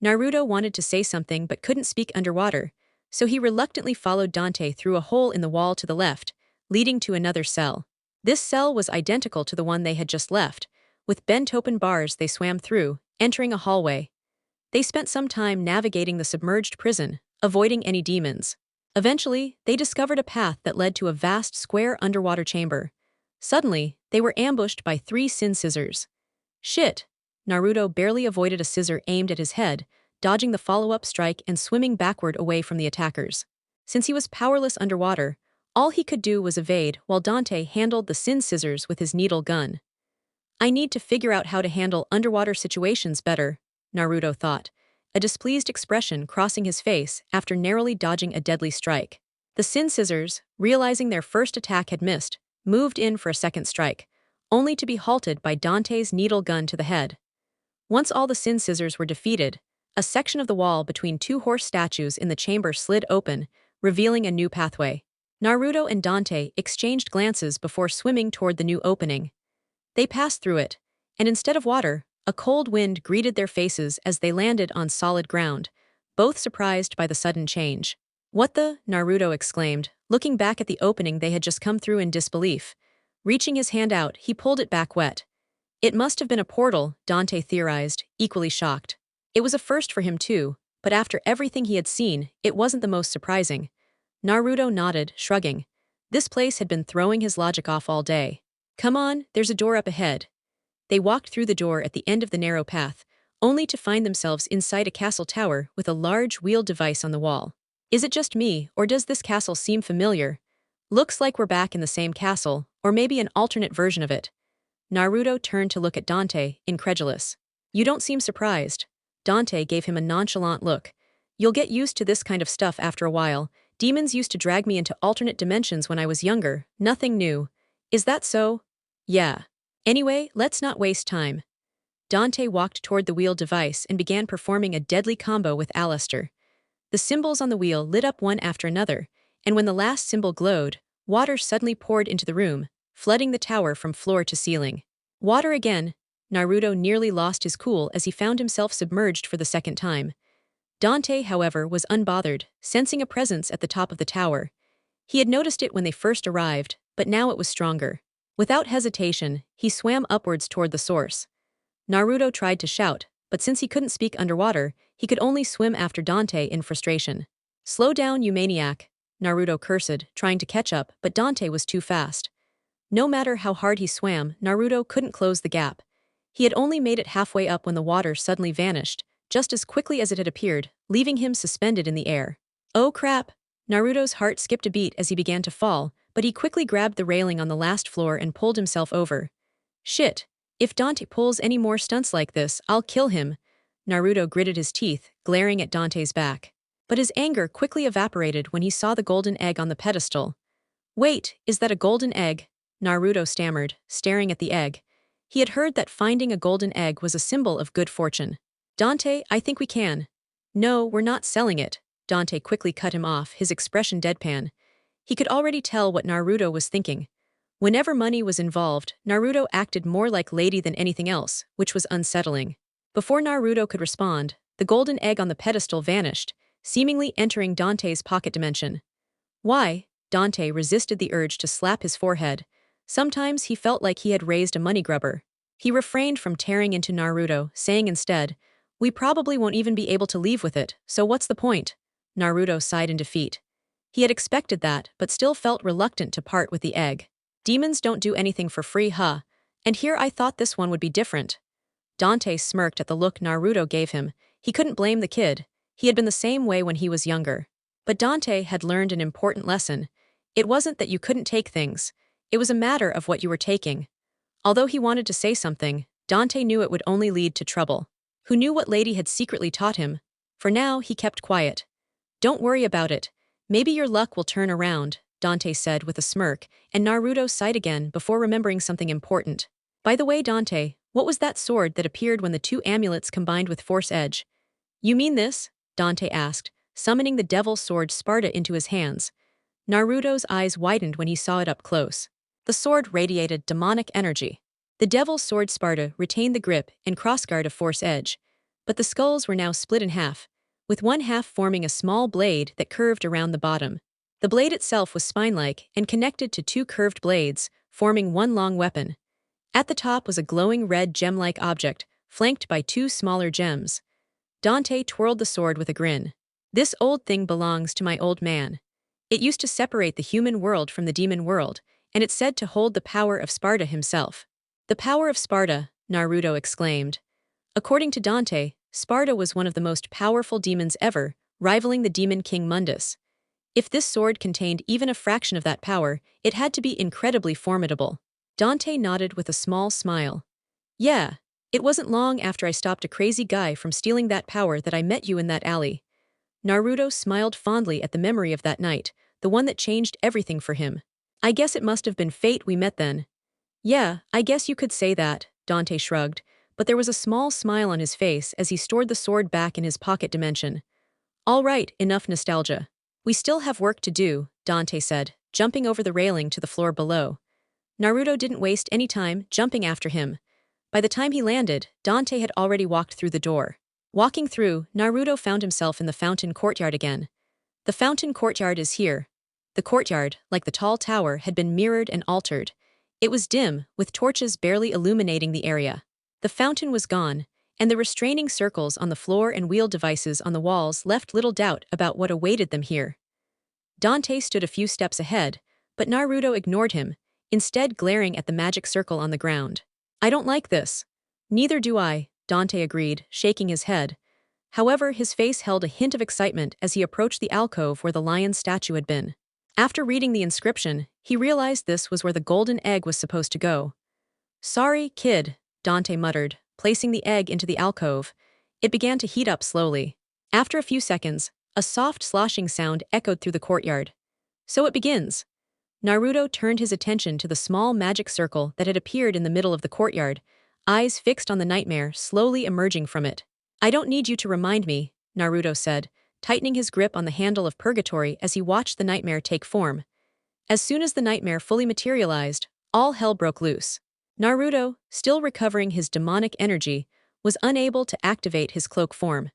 Naruto wanted to say something but couldn't speak underwater, so he reluctantly followed Dante through a hole in the wall to the left, leading to another cell. This cell was identical to the one they had just left. With bent-open bars they swam through, entering a hallway. They spent some time navigating the submerged prison, avoiding any demons. Eventually, they discovered a path that led to a vast square underwater chamber. Suddenly, they were ambushed by 3 sin scissors. Shit! Naruto barely avoided a scissor aimed at his head, dodging the follow-up strike and swimming backward away from the attackers. Since he was powerless underwater, all he could do was evade while Dante handled the sin scissors with his needle gun. I need to figure out how to handle underwater situations better, Naruto thought, a displeased expression crossing his face after narrowly dodging a deadly strike. The sin scissors, realizing their first attack had missed, moved in for a second strike, only to be halted by Dante's needle gun to the head. Once all the sin scissors were defeated, a section of the wall between 2 horse statues in the chamber slid open, revealing a new pathway. Naruto and Dante exchanged glances before swimming toward the new opening. They passed through it, and instead of water, a cold wind greeted their faces as they landed on solid ground, both surprised by the sudden change. "What the?" Naruto exclaimed, looking back at the opening they had just come through in disbelief. Reaching his hand out, he pulled it back wet. It must have been a portal, Dante theorized, equally shocked. It was a first for him too, but after everything he had seen, it wasn't the most surprising. Naruto nodded, shrugging. This place had been throwing his logic off all day. "Come on, there's a door up ahead." They walked through the door at the end of the narrow path, only to find themselves inside a castle tower with a large wheeled device on the wall. "Is it just me, or does this castle seem familiar? Looks like we're back in the same castle, or maybe an alternate version of it." Naruto turned to look at Dante, incredulous. "You don't seem surprised." Dante gave him a nonchalant look. "You'll get used to this kind of stuff after a while. Demons used to drag me into alternate dimensions when I was younger, nothing new." "Is that so?" "Yeah. Anyway, let's not waste time." Dante walked toward the wheeled device and began performing a deadly combo with Alistair. The symbols on the wheel lit up one after another, and when the last symbol glowed, water suddenly poured into the room, flooding the tower from floor to ceiling. Water again. Naruto nearly lost his cool as he found himself submerged for the second time. Dante, however, was unbothered, sensing a presence at the top of the tower. He had noticed it when they first arrived, but now it was stronger. Without hesitation, he swam upwards toward the source. Naruto tried to shout, but since he couldn't speak underwater, he could only swim after Dante in frustration. "Slow down, you maniac," Naruto cursed, trying to catch up, but Dante was too fast. No matter how hard he swam, Naruto couldn't close the gap. He had only made it halfway up when the water suddenly vanished, just as quickly as it had appeared, leaving him suspended in the air. "Oh crap!" Naruto's heart skipped a beat as he began to fall, but he quickly grabbed the railing on the last floor and pulled himself over. "Shit! If Dante pulls any more stunts like this, I'll kill him." Naruto gritted his teeth, glaring at Dante's back. But his anger quickly evaporated when he saw the golden egg on the pedestal. "Wait, is that a golden egg?" Naruto stammered, staring at the egg. He had heard that finding a golden egg was a symbol of good fortune. "Dante, I think we can." "No, we're not selling it." Dante quickly cut him off, his expression deadpan. He could already tell what Naruto was thinking. Whenever money was involved, Naruto acted more like Lady than anything else, which was unsettling. Before Naruto could respond, the golden egg on the pedestal vanished, seemingly entering Dante's pocket dimension. "Why?" Dante resisted the urge to slap his forehead. Sometimes he felt like he had raised a money grubber. He refrained from tearing into Naruto, saying instead, "We probably won't even be able to leave with it, so what's the point?" Naruto sighed in defeat. He had expected that, but still felt reluctant to part with the egg. "Demons don't do anything for free, huh? And here I thought this one would be different." Dante smirked at the look Naruto gave him. He couldn't blame the kid. He had been the same way when he was younger. But Dante had learned an important lesson. It wasn't that you couldn't take things. It was a matter of what you were taking. Although he wanted to say something, Dante knew it would only lead to trouble. Who knew what Lady had secretly taught him? For now, he kept quiet. "Don't worry about it. Maybe your luck will turn around," Dante said with a smirk, and Naruto sighed again before remembering something important. "By the way, Dante, what was that sword that appeared when the 2 amulets combined with Force Edge?" "You mean this?" Dante asked, summoning the devil sword Sparda into his hands. Naruto's eyes widened when he saw it up close. The sword radiated demonic energy. The devil's sword Sparda retained the grip and crossguard of Force Edge, but the skulls were now split in half, with one half forming a small blade that curved around the bottom. The blade itself was spine-like and connected to 2 curved blades, forming one long weapon. At the top was a glowing red gem-like object, flanked by 2 smaller gems. Dante twirled the sword with a grin. This old thing belongs to my old man. It used to separate the human world from the demon world, and it's said to hold the power of Sparda himself. The power of Sparda, Naruto exclaimed. According to Dante, Sparda was one of the most powerful demons ever, rivaling the demon king Mundus. If this sword contained even a fraction of that power, it had to be incredibly formidable. Dante nodded with a small smile. Yeah, it wasn't long after I stopped a crazy guy from stealing that power that I met you in that alley. Naruto smiled fondly at the memory of that night, the one that changed everything for him. I guess it must have been fate we met then. Yeah, I guess you could say that, Dante shrugged, but there was a small smile on his face as he stored the sword back in his pocket dimension. All right, enough nostalgia. We still have work to do, Dante said, jumping over the railing to the floor below. Naruto didn't waste any time jumping after him. By the time he landed, Dante had already walked through the door. Walking through, Naruto found himself in the fountain courtyard again. The fountain courtyard is here. The courtyard, like the tall tower, had been mirrored and altered. It was dim, with torches barely illuminating the area. The fountain was gone, and the restraining circles on the floor and wheel devices on the walls left little doubt about what awaited them here. Dante stood a few steps ahead, but Naruto ignored him, instead glaring at the magic circle on the ground. I don't like this. Neither do I, Dante agreed, shaking his head. However, his face held a hint of excitement as he approached the alcove where the lion statue had been. After reading the inscription, he realized this was where the golden egg was supposed to go. Sorry, kid, Dante muttered, placing the egg into the alcove. It began to heat up slowly. After a few seconds, a soft sloshing sound echoed through the courtyard. So it begins. Naruto turned his attention to the small magic circle that had appeared in the middle of the courtyard, eyes fixed on the nightmare slowly emerging from it. I don't need you to remind me, Naruto said, tightening his grip on the handle of purgatory as he watched the nightmare take form. As soon as the nightmare fully materialized, all hell broke loose. Naruto, still recovering his demonic energy, was unable to activate his cloak form.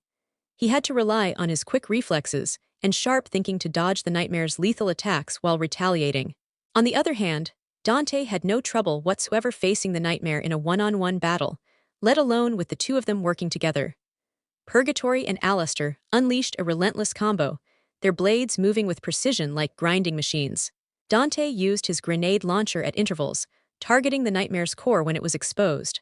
He had to rely on his quick reflexes and sharp thinking to dodge the nightmare's lethal attacks while retaliating. On the other hand, Dante had no trouble whatsoever facing the nightmare in a one-on-one battle, let alone with the two of them working together. Purgatory and Alistair unleashed a relentless combo, their blades moving with precision like grinding machines. Dante used his grenade launcher at intervals, targeting the nightmare's core when it was exposed.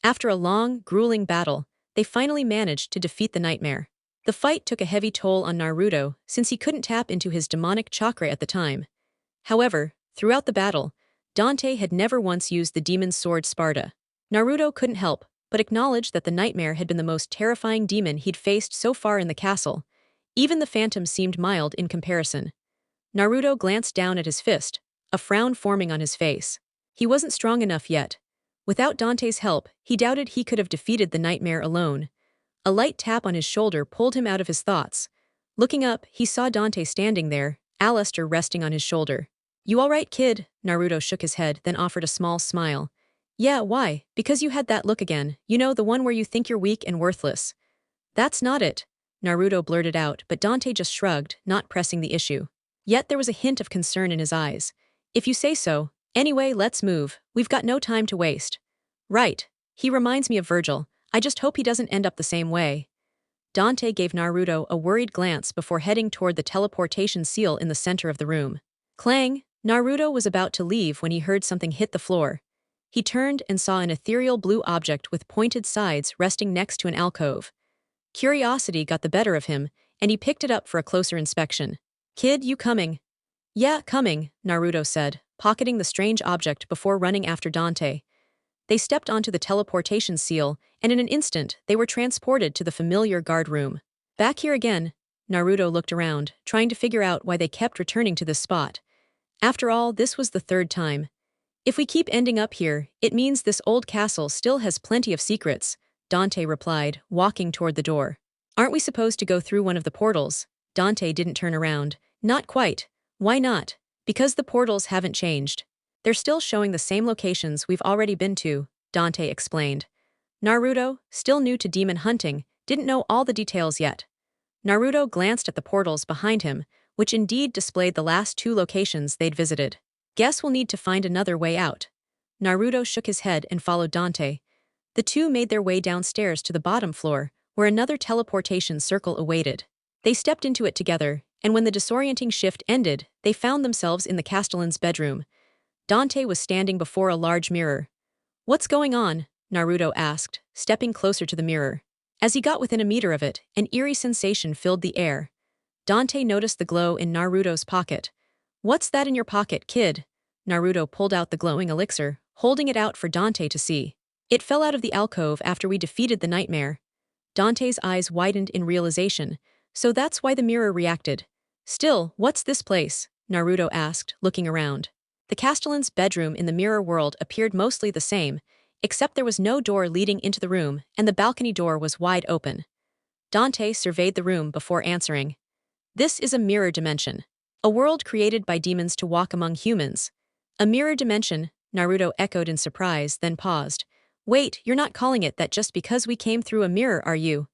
After a long, grueling battle, they finally managed to defeat the nightmare. The fight took a heavy toll on Naruto since he couldn't tap into his demonic chakra at the time. However, throughout the battle, Dante had never once used the demon's sword Sparda. Naruto couldn't help but acknowledge that the nightmare had been the most terrifying demon he'd faced so far in the castle. Even the phantom seemed mild in comparison. Naruto glanced down at his fist, a frown forming on his face. He wasn't strong enough yet. Without Dante's help, he doubted he could have defeated the nightmare alone. A light tap on his shoulder pulled him out of his thoughts. Looking up, he saw Dante standing there, Alistair resting on his shoulder. You all right, kid? Naruto shook his head, then offered a small smile. Yeah, why? Because you had that look again, you know, the one where you think you're weak and worthless. That's not it, Naruto blurted out, but Dante just shrugged, not pressing the issue. Yet there was a hint of concern in his eyes. If you say so. Anyway, let's move. We've got no time to waste. Right. He reminds me of Virgil. I just hope he doesn't end up the same way. Dante gave Naruto a worried glance before heading toward the teleportation seal in the center of the room. Clang! Naruto was about to leave when he heard something hit the floor. He turned and saw an ethereal blue object with pointed sides resting next to an alcove. Curiosity got the better of him, and he picked it up for a closer inspection. Kid, you coming? Yeah, coming, Naruto said, pocketing the strange object before running after Dante. They stepped onto the teleportation seal, and in an instant, they were transported to the familiar guard room. Back here again, Naruto looked around, trying to figure out why they kept returning to this spot. After all, this was the third time. If we keep ending up here, it means this old castle still has plenty of secrets, Dante replied, walking toward the door. Aren't we supposed to go through one of the portals? Dante didn't turn around. Not quite. Why not? Because the portals haven't changed. They're still showing the same locations we've already been to, Dante explained. Naruto, still new to demon hunting, didn't know all the details yet. Naruto glanced at the portals behind him, which indeed displayed the last two locations they'd visited. Guess we'll need to find another way out. Naruto shook his head and followed Dante. The two made their way downstairs to the bottom floor, where another teleportation circle awaited. They stepped into it together, and when the disorienting shift ended, they found themselves in the castellan's bedroom. Dante was standing before a large mirror. "What's going on?" Naruto asked, stepping closer to the mirror. As he got within a meter of it, an eerie sensation filled the air. Dante noticed the glow in Naruto's pocket. "What's that in your pocket, kid?" Naruto pulled out the glowing elixir, holding it out for Dante to see. "It fell out of the alcove after we defeated the nightmare." Dante's eyes widened in realization. "So that's why the mirror reacted." "Still, what's this place?" Naruto asked, looking around. The castellan's bedroom in the mirror world appeared mostly the same, except there was no door leading into the room and the balcony door was wide open. Dante surveyed the room before answering. "This is a mirror dimension. A world created by demons to walk among humans." "A mirror dimension?" Naruto echoed in surprise, then paused. "Wait, you're not calling it that just because we came through a mirror, are you?"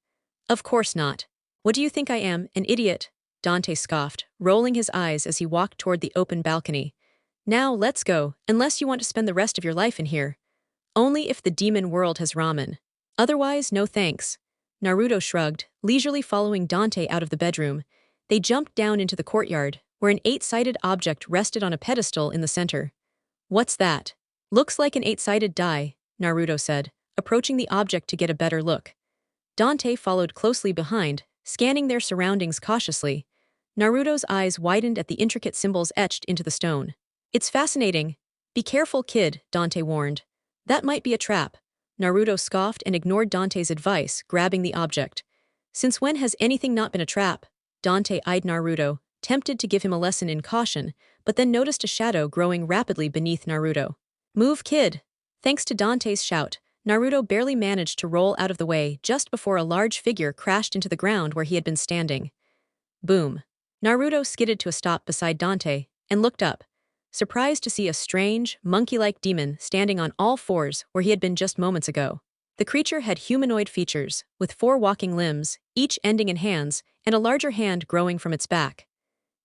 "Of course not. What do you think I am, an idiot?" Dante scoffed, rolling his eyes as he walked toward the open balcony. "Now, let's go, unless you want to spend the rest of your life in here. Only if the demon world has ramen. Otherwise, no thanks." Naruto shrugged, leisurely following Dante out of the bedroom. They jumped down into the courtyard, where an eight-sided object rested on a pedestal in the center. "What's that?" "Looks like an eight-sided die," Naruto said, approaching the object to get a better look. Dante followed closely behind, scanning their surroundings cautiously. Naruto's eyes widened at the intricate symbols etched into the stone. "It's fascinating." "Be careful, kid," Dante warned. "That might be a trap." Naruto scoffed and ignored Dante's advice, grabbing the object. "Since when has anything not been a trap?" Dante eyed Naruto, tempted to give him a lesson in caution, but then noticed a shadow growing rapidly beneath Naruto. "Move, kid!" Thanks to Dante's shout, Naruto barely managed to roll out of the way just before a large figure crashed into the ground where he had been standing. Boom. Naruto skidded to a stop beside Dante and looked up, surprised to see a strange, monkey-like demon standing on all fours where he had been just moments ago. The creature had humanoid features, with 4 walking limbs, each ending in hands, and a larger hand growing from its back.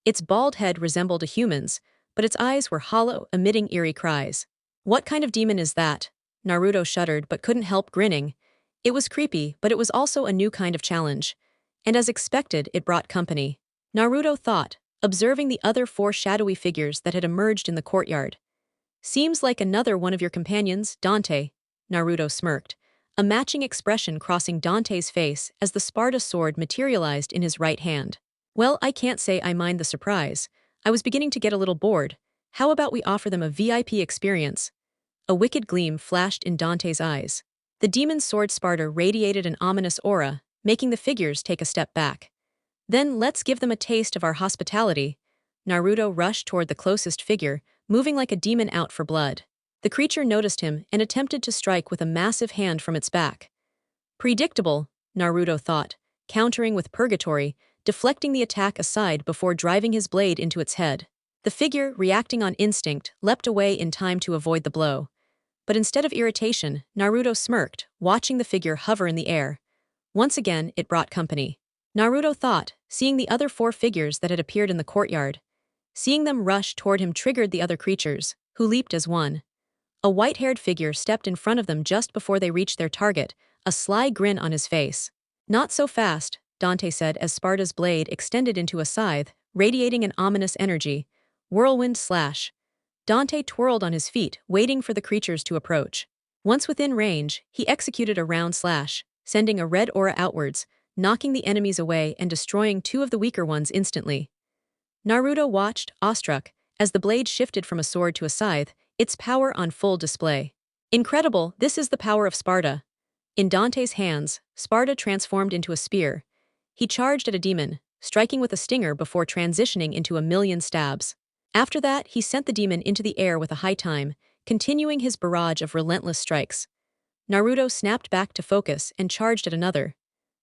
Its bald head resembled a human's, but its eyes were hollow, emitting eerie cries. "What kind of demon is that?" Naruto shuddered but couldn't help grinning. It was creepy, but it was also a new kind of challenge. And as expected, it brought company. Naruto thought, observing the other 4 shadowy figures that had emerged in the courtyard. "Seems like another one of your companions, Dante." Naruto smirked, a matching expression crossing Dante's face as the Sparda sword materialized in his right hand. "Well, I can't say I mind the surprise. I was beginning to get a little bored. How about we offer them a VIP experience?" A wicked gleam flashed in Dante's eyes. The demon's sword Sparda radiated an ominous aura, making the figures take a step back. "Then let's give them a taste of our hospitality." Naruto rushed toward the closest figure, moving like a demon out for blood. The creature noticed him and attempted to strike with a massive hand from its back. Predictable, Naruto thought, countering with purgatory, deflecting the attack aside before driving his blade into its head. The figure, reacting on instinct, leapt away in time to avoid the blow. But instead of irritation, Naruto smirked, watching the figure hover in the air. Once again, it brought company. Naruto thought, seeing the other 4 figures that had appeared in the courtyard. Seeing them rush toward him triggered the other creatures, who leaped as one. A white-haired figure stepped in front of them just before they reached their target, a sly grin on his face. "Not so fast," Dante said as Sparda's blade extended into a scythe, radiating an ominous energy. Whirlwind slash. Dante twirled on his feet, waiting for the creatures to approach. Once within range, he executed a round slash, sending a red aura outwards, knocking the enemies away and destroying 2 of the weaker ones instantly. Naruto watched, awestruck, as the blade shifted from a sword to a scythe, its power on full display. "Incredible, this is the power of Sparda." In Dante's hands, Sparda transformed into a spear. He charged at a demon, striking with a stinger before transitioning into a million stabs. After that, he sent the demon into the air with a high time, continuing his barrage of relentless strikes. Naruto snapped back to focus and charged at another.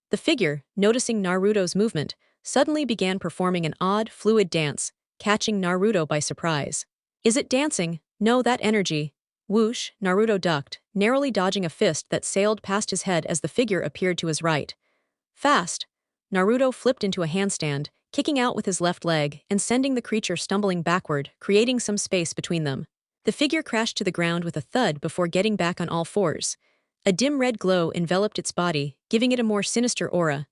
The figure, noticing Naruto's movement, suddenly began performing an odd, fluid dance, catching Naruto by surprise. "Is it dancing? No, that energy." Whoosh, Naruto ducked, narrowly dodging a fist that sailed past his head as the figure appeared to his right. Fast. Naruto flipped into a handstand, kicking out with his left leg and sending the creature stumbling backward, creating some space between them. The figure crashed to the ground with a thud before getting back on all fours. A dim red glow enveloped its body, giving it a more sinister aura.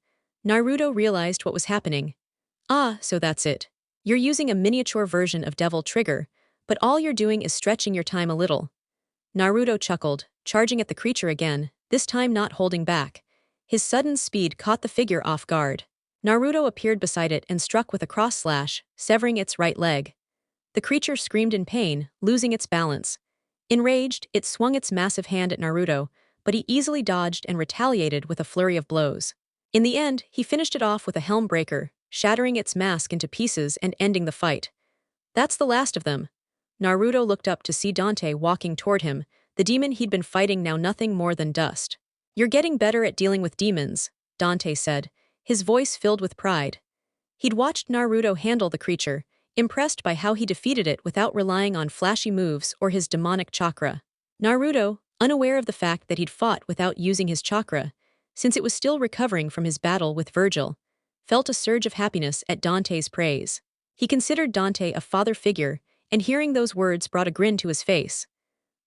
Naruto realized what was happening. Ah, so that's it. You're using a miniature version of Devil Trigger, but all you're doing is stretching your time a little. Naruto chuckled, charging at the creature again, this time not holding back. His sudden speed caught the figure off guard. Naruto appeared beside it and struck with a cross slash, severing its right leg. The creature screamed in pain, losing its balance. Enraged, it swung its massive hand at Naruto, but he easily dodged and retaliated with a flurry of blows. In the end, he finished it off with a helm breaker, shattering its mask into pieces and ending the fight. That's the last of them. Naruto looked up to see Dante walking toward him, the demon he'd been fighting now nothing more than dust. You're getting better at dealing with demons, Dante said, his voice filled with pride. He'd watched Naruto handle the creature, impressed by how he defeated it without relying on flashy moves or his demonic chakra. Naruto, unaware of the fact that he'd fought without using his chakra, since it was still recovering from his battle with Virgil, felt a surge of happiness at Dante's praise. He considered Dante a father figure, and hearing those words brought a grin to his face.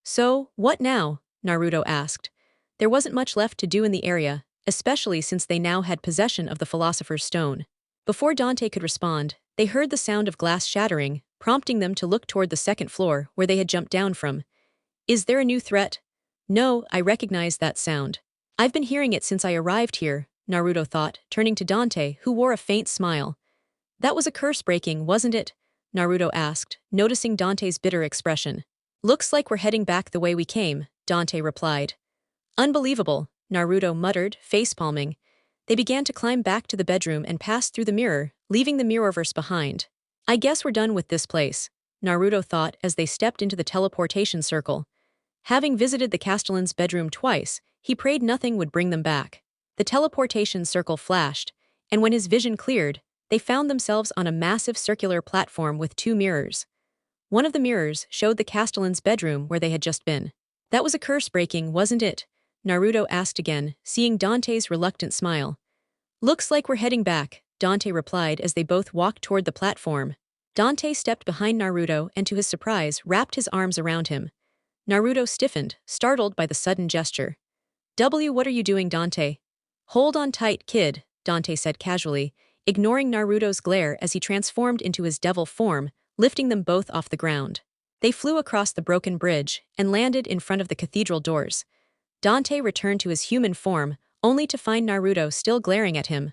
So, what now? Naruto asked. There wasn't much left to do in the area, especially since they now had possession of the Philosopher's Stone. Before Dante could respond, they heard the sound of glass shattering, prompting them to look toward the second floor where they had jumped down from. Is there a new threat? No, I recognize that sound. I've been hearing it since I arrived here, Naruto thought, turning to Dante, who wore a faint smile. That was a curse breaking, wasn't it? Naruto asked, noticing Dante's bitter expression. Looks like we're heading back the way we came, Dante replied. Unbelievable, Naruto muttered, facepalming. They began to climb back to the bedroom and passed through the mirror, leaving the mirrorverse behind. I guess we're done with this place, Naruto thought as they stepped into the teleportation circle. Having visited the Castellan's bedroom twice, he prayed nothing would bring them back. The teleportation circle flashed, and when his vision cleared, they found themselves on a massive circular platform with two mirrors. One of the mirrors showed the Castellan's bedroom where they had just been. That was a curse breaking, wasn't it? Naruto asked again, seeing Dante's reluctant smile. Looks like we're heading back, Dante replied as they both walked toward the platform. Dante stepped behind Naruto and to his surprise wrapped his arms around him. Naruto stiffened, startled by the sudden gesture. What are you doing, Dante? Hold on tight, kid, Dante said casually, ignoring Naruto's glare as he transformed into his devil form, lifting them both off the ground. They flew across the broken bridge and landed in front of the cathedral doors. Dante returned to his human form, only to find Naruto still glaring at him.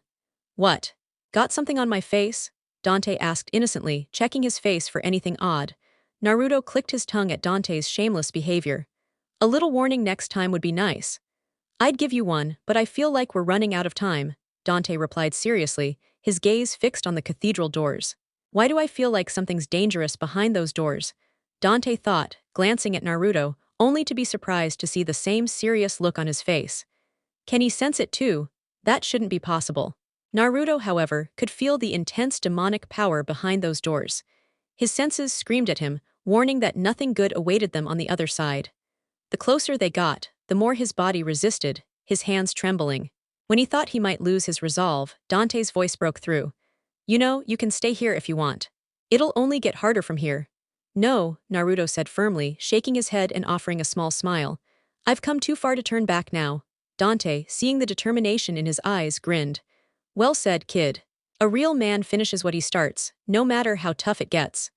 What? Got something on my face? Dante asked innocently, checking his face for anything odd. Naruto clicked his tongue at Dante's shameless behavior. A little warning next time would be nice. I'd give you one, but I feel like we're running out of time, Dante replied seriously, his gaze fixed on the cathedral doors. Why do I feel like something's dangerous behind those doors? Dante thought, glancing at Naruto, only to be surprised to see the same serious look on his face. Can he sense it too? That shouldn't be possible. Naruto, however, could feel the intense demonic power behind those doors. His senses screamed at him, warning that nothing good awaited them on the other side. The closer they got, the more his body resisted, his hands trembling. When he thought he might lose his resolve, Dante's voice broke through. You know, you can stay here if you want. It'll only get harder from here. No, Naruto said firmly, shaking his head and offering a small smile. I've come too far to turn back now. Dante, seeing the determination in his eyes, grinned. Well said, kid. A real man finishes what he starts, no matter how tough it gets.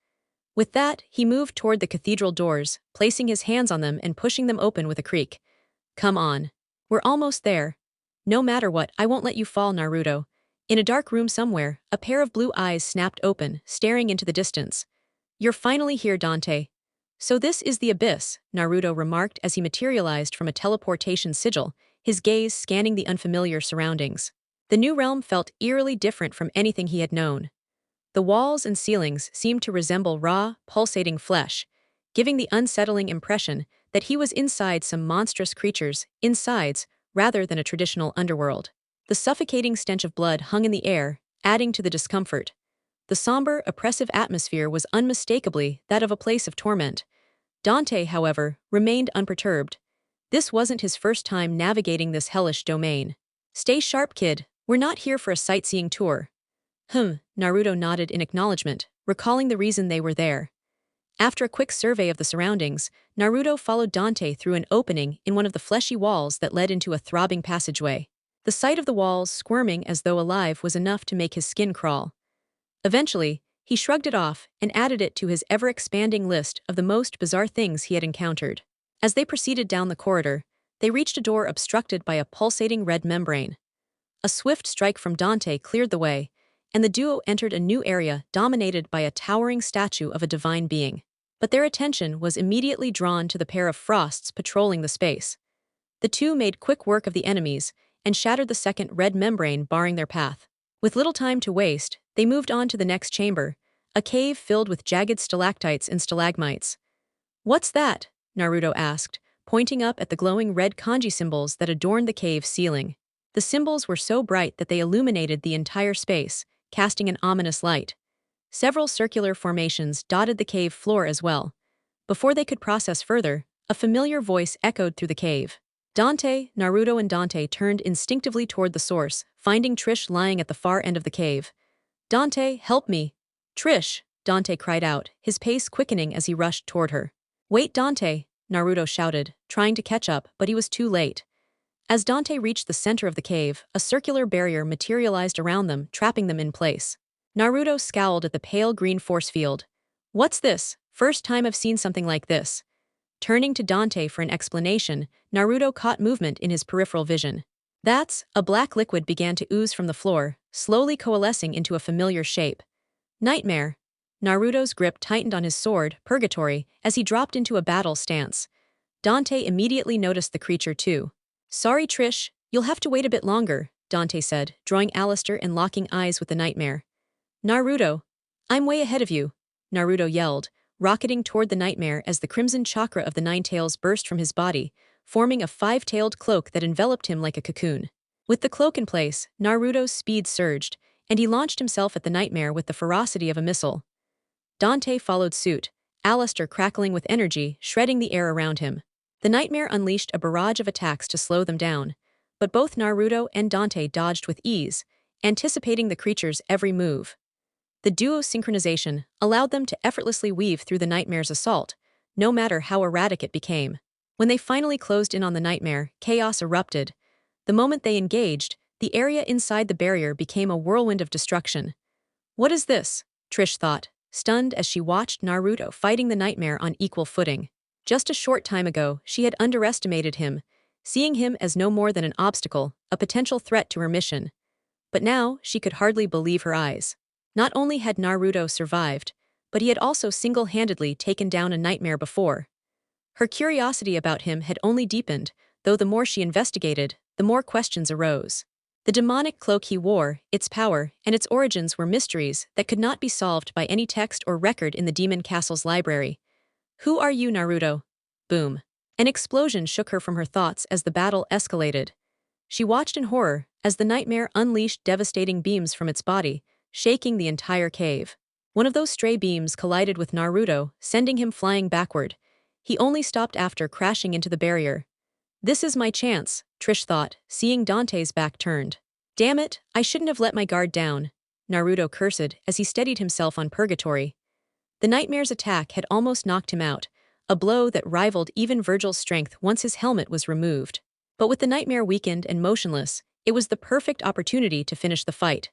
With that, he moved toward the cathedral doors, placing his hands on them and pushing them open with a creak. Come on. We're almost there. No matter what, I won't let you fall, Naruto. In a dark room somewhere, a pair of blue eyes snapped open, staring into the distance. You're finally here, Dante. So this is the abyss, Naruto remarked as he materialized from a teleportation sigil, his gaze scanning the unfamiliar surroundings. The new realm felt eerily different from anything he had known. The walls and ceilings seemed to resemble raw, pulsating flesh, giving the unsettling impression that he was inside some monstrous creature's insides rather than a traditional underworld. The suffocating stench of blood hung in the air, adding to the discomfort. The somber, oppressive atmosphere was unmistakably that of a place of torment. Dante, however, remained unperturbed. This wasn't his first time navigating this hellish domain. Stay sharp, kid. We're not here for a sightseeing tour. Naruto nodded in acknowledgement, recalling the reason they were there. After a quick survey of the surroundings, Naruto followed Dante through an opening in one of the fleshy walls that led into a throbbing passageway. The sight of the walls squirming as though alive was enough to make his skin crawl. Eventually, he shrugged it off and added it to his ever-expanding list of the most bizarre things he had encountered. As they proceeded down the corridor, they reached a door obstructed by a pulsating red membrane. A swift strike from Dante cleared the way, and the duo entered a new area dominated by a towering statue of a divine being. But their attention was immediately drawn to the pair of frosts patrolling the space. The two made quick work of the enemies and shattered the second red membrane barring their path. With little time to waste, they moved on to the next chamber, a cave filled with jagged stalactites and stalagmites. "What's that?" Naruto asked, pointing up at the glowing red kanji symbols that adorned the cave ceiling. The symbols were so bright that they illuminated the entire space, casting an ominous light. Several circular formations dotted the cave floor as well. Before they could process further, a familiar voice echoed through the cave. Dante, Naruto and Dante turned instinctively toward the source, finding Trish lying at the far end of the cave. "Dante, help me!" "Trish!" Dante cried out, his pace quickening as he rushed toward her. "Wait, Dante!" Naruto shouted, trying to catch up, but he was too late. As Dante reached the center of the cave, a circular barrier materialized around them, trapping them in place. Naruto scowled at the pale green force field. "What's this? First time I've seen something like this." Turning to Dante for an explanation, Naruto caught movement in his peripheral vision. A black liquid began to ooze from the floor, slowly coalescing into a familiar shape. "Nightmare." Naruto's grip tightened on his sword, Purgatory, as he dropped into a battle stance. Dante immediately noticed the creature too. "Sorry, Trish, you'll have to wait a bit longer," Dante said, drawing Alistair and locking eyes with the nightmare. "Naruto, I'm way ahead of you," Naruto yelled, rocketing toward the nightmare as the crimson chakra of the nine tails burst from his body, forming a five-tailed cloak that enveloped him like a cocoon. With the cloak in place, Naruto's speed surged, and he launched himself at the nightmare with the ferocity of a missile. Dante followed suit, Alistair crackling with energy, shredding the air around him. The nightmare unleashed a barrage of attacks to slow them down, but both Naruto and Dante dodged with ease, anticipating the creature's every move. The duo's synchronization allowed them to effortlessly weave through the nightmare's assault, no matter how erratic it became. When they finally closed in on the nightmare, chaos erupted. The moment they engaged, the area inside the barrier became a whirlwind of destruction. "What is this?" Trish thought, stunned as she watched Naruto fighting the nightmare on equal footing. Just a short time ago, she had underestimated him, seeing him as no more than an obstacle, a potential threat to her mission. But now, she could hardly believe her eyes. Not only had Naruto survived, but he had also single-handedly taken down a nightmare before. Her curiosity about him had only deepened, though the more she investigated, the more questions arose. The demonic cloak he wore, its power, and its origins were mysteries that could not be solved by any text or record in the Demon Castle's library. "Who are you, Naruto?" Boom. An explosion shook her from her thoughts as the battle escalated. She watched in horror as the nightmare unleashed devastating beams from its body, shaking the entire cave. One of those stray beams collided with Naruto, sending him flying backward. He only stopped after crashing into the barrier. "This is my chance," Trish thought, seeing Dante's back turned. "Damn it, I shouldn't have let my guard down," Naruto cursed as he steadied himself on Purgatory. The nightmare's attack had almost knocked him out, a blow that rivaled even Virgil's strength once his helmet was removed. But with the nightmare weakened and motionless, it was the perfect opportunity to finish the fight.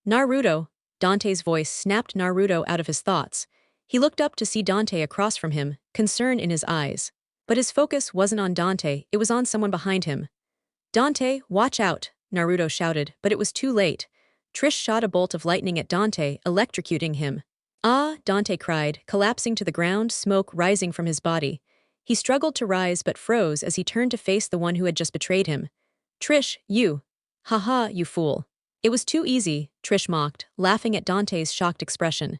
"Naruto," Dante's voice snapped Naruto out of his thoughts. He looked up to see Dante across from him, concern in his eyes. But his focus wasn't on Dante, it was on someone behind him. "Dante, watch out," Naruto shouted, but it was too late. Trish shot a bolt of lightning at Dante, electrocuting him. "Ah," Dante cried, collapsing to the ground, smoke rising from his body. He struggled to rise but froze as he turned to face the one who had just betrayed him. "Trish, you. Haha, you fool." "It was too easy," Trish mocked, laughing at Dante's shocked expression.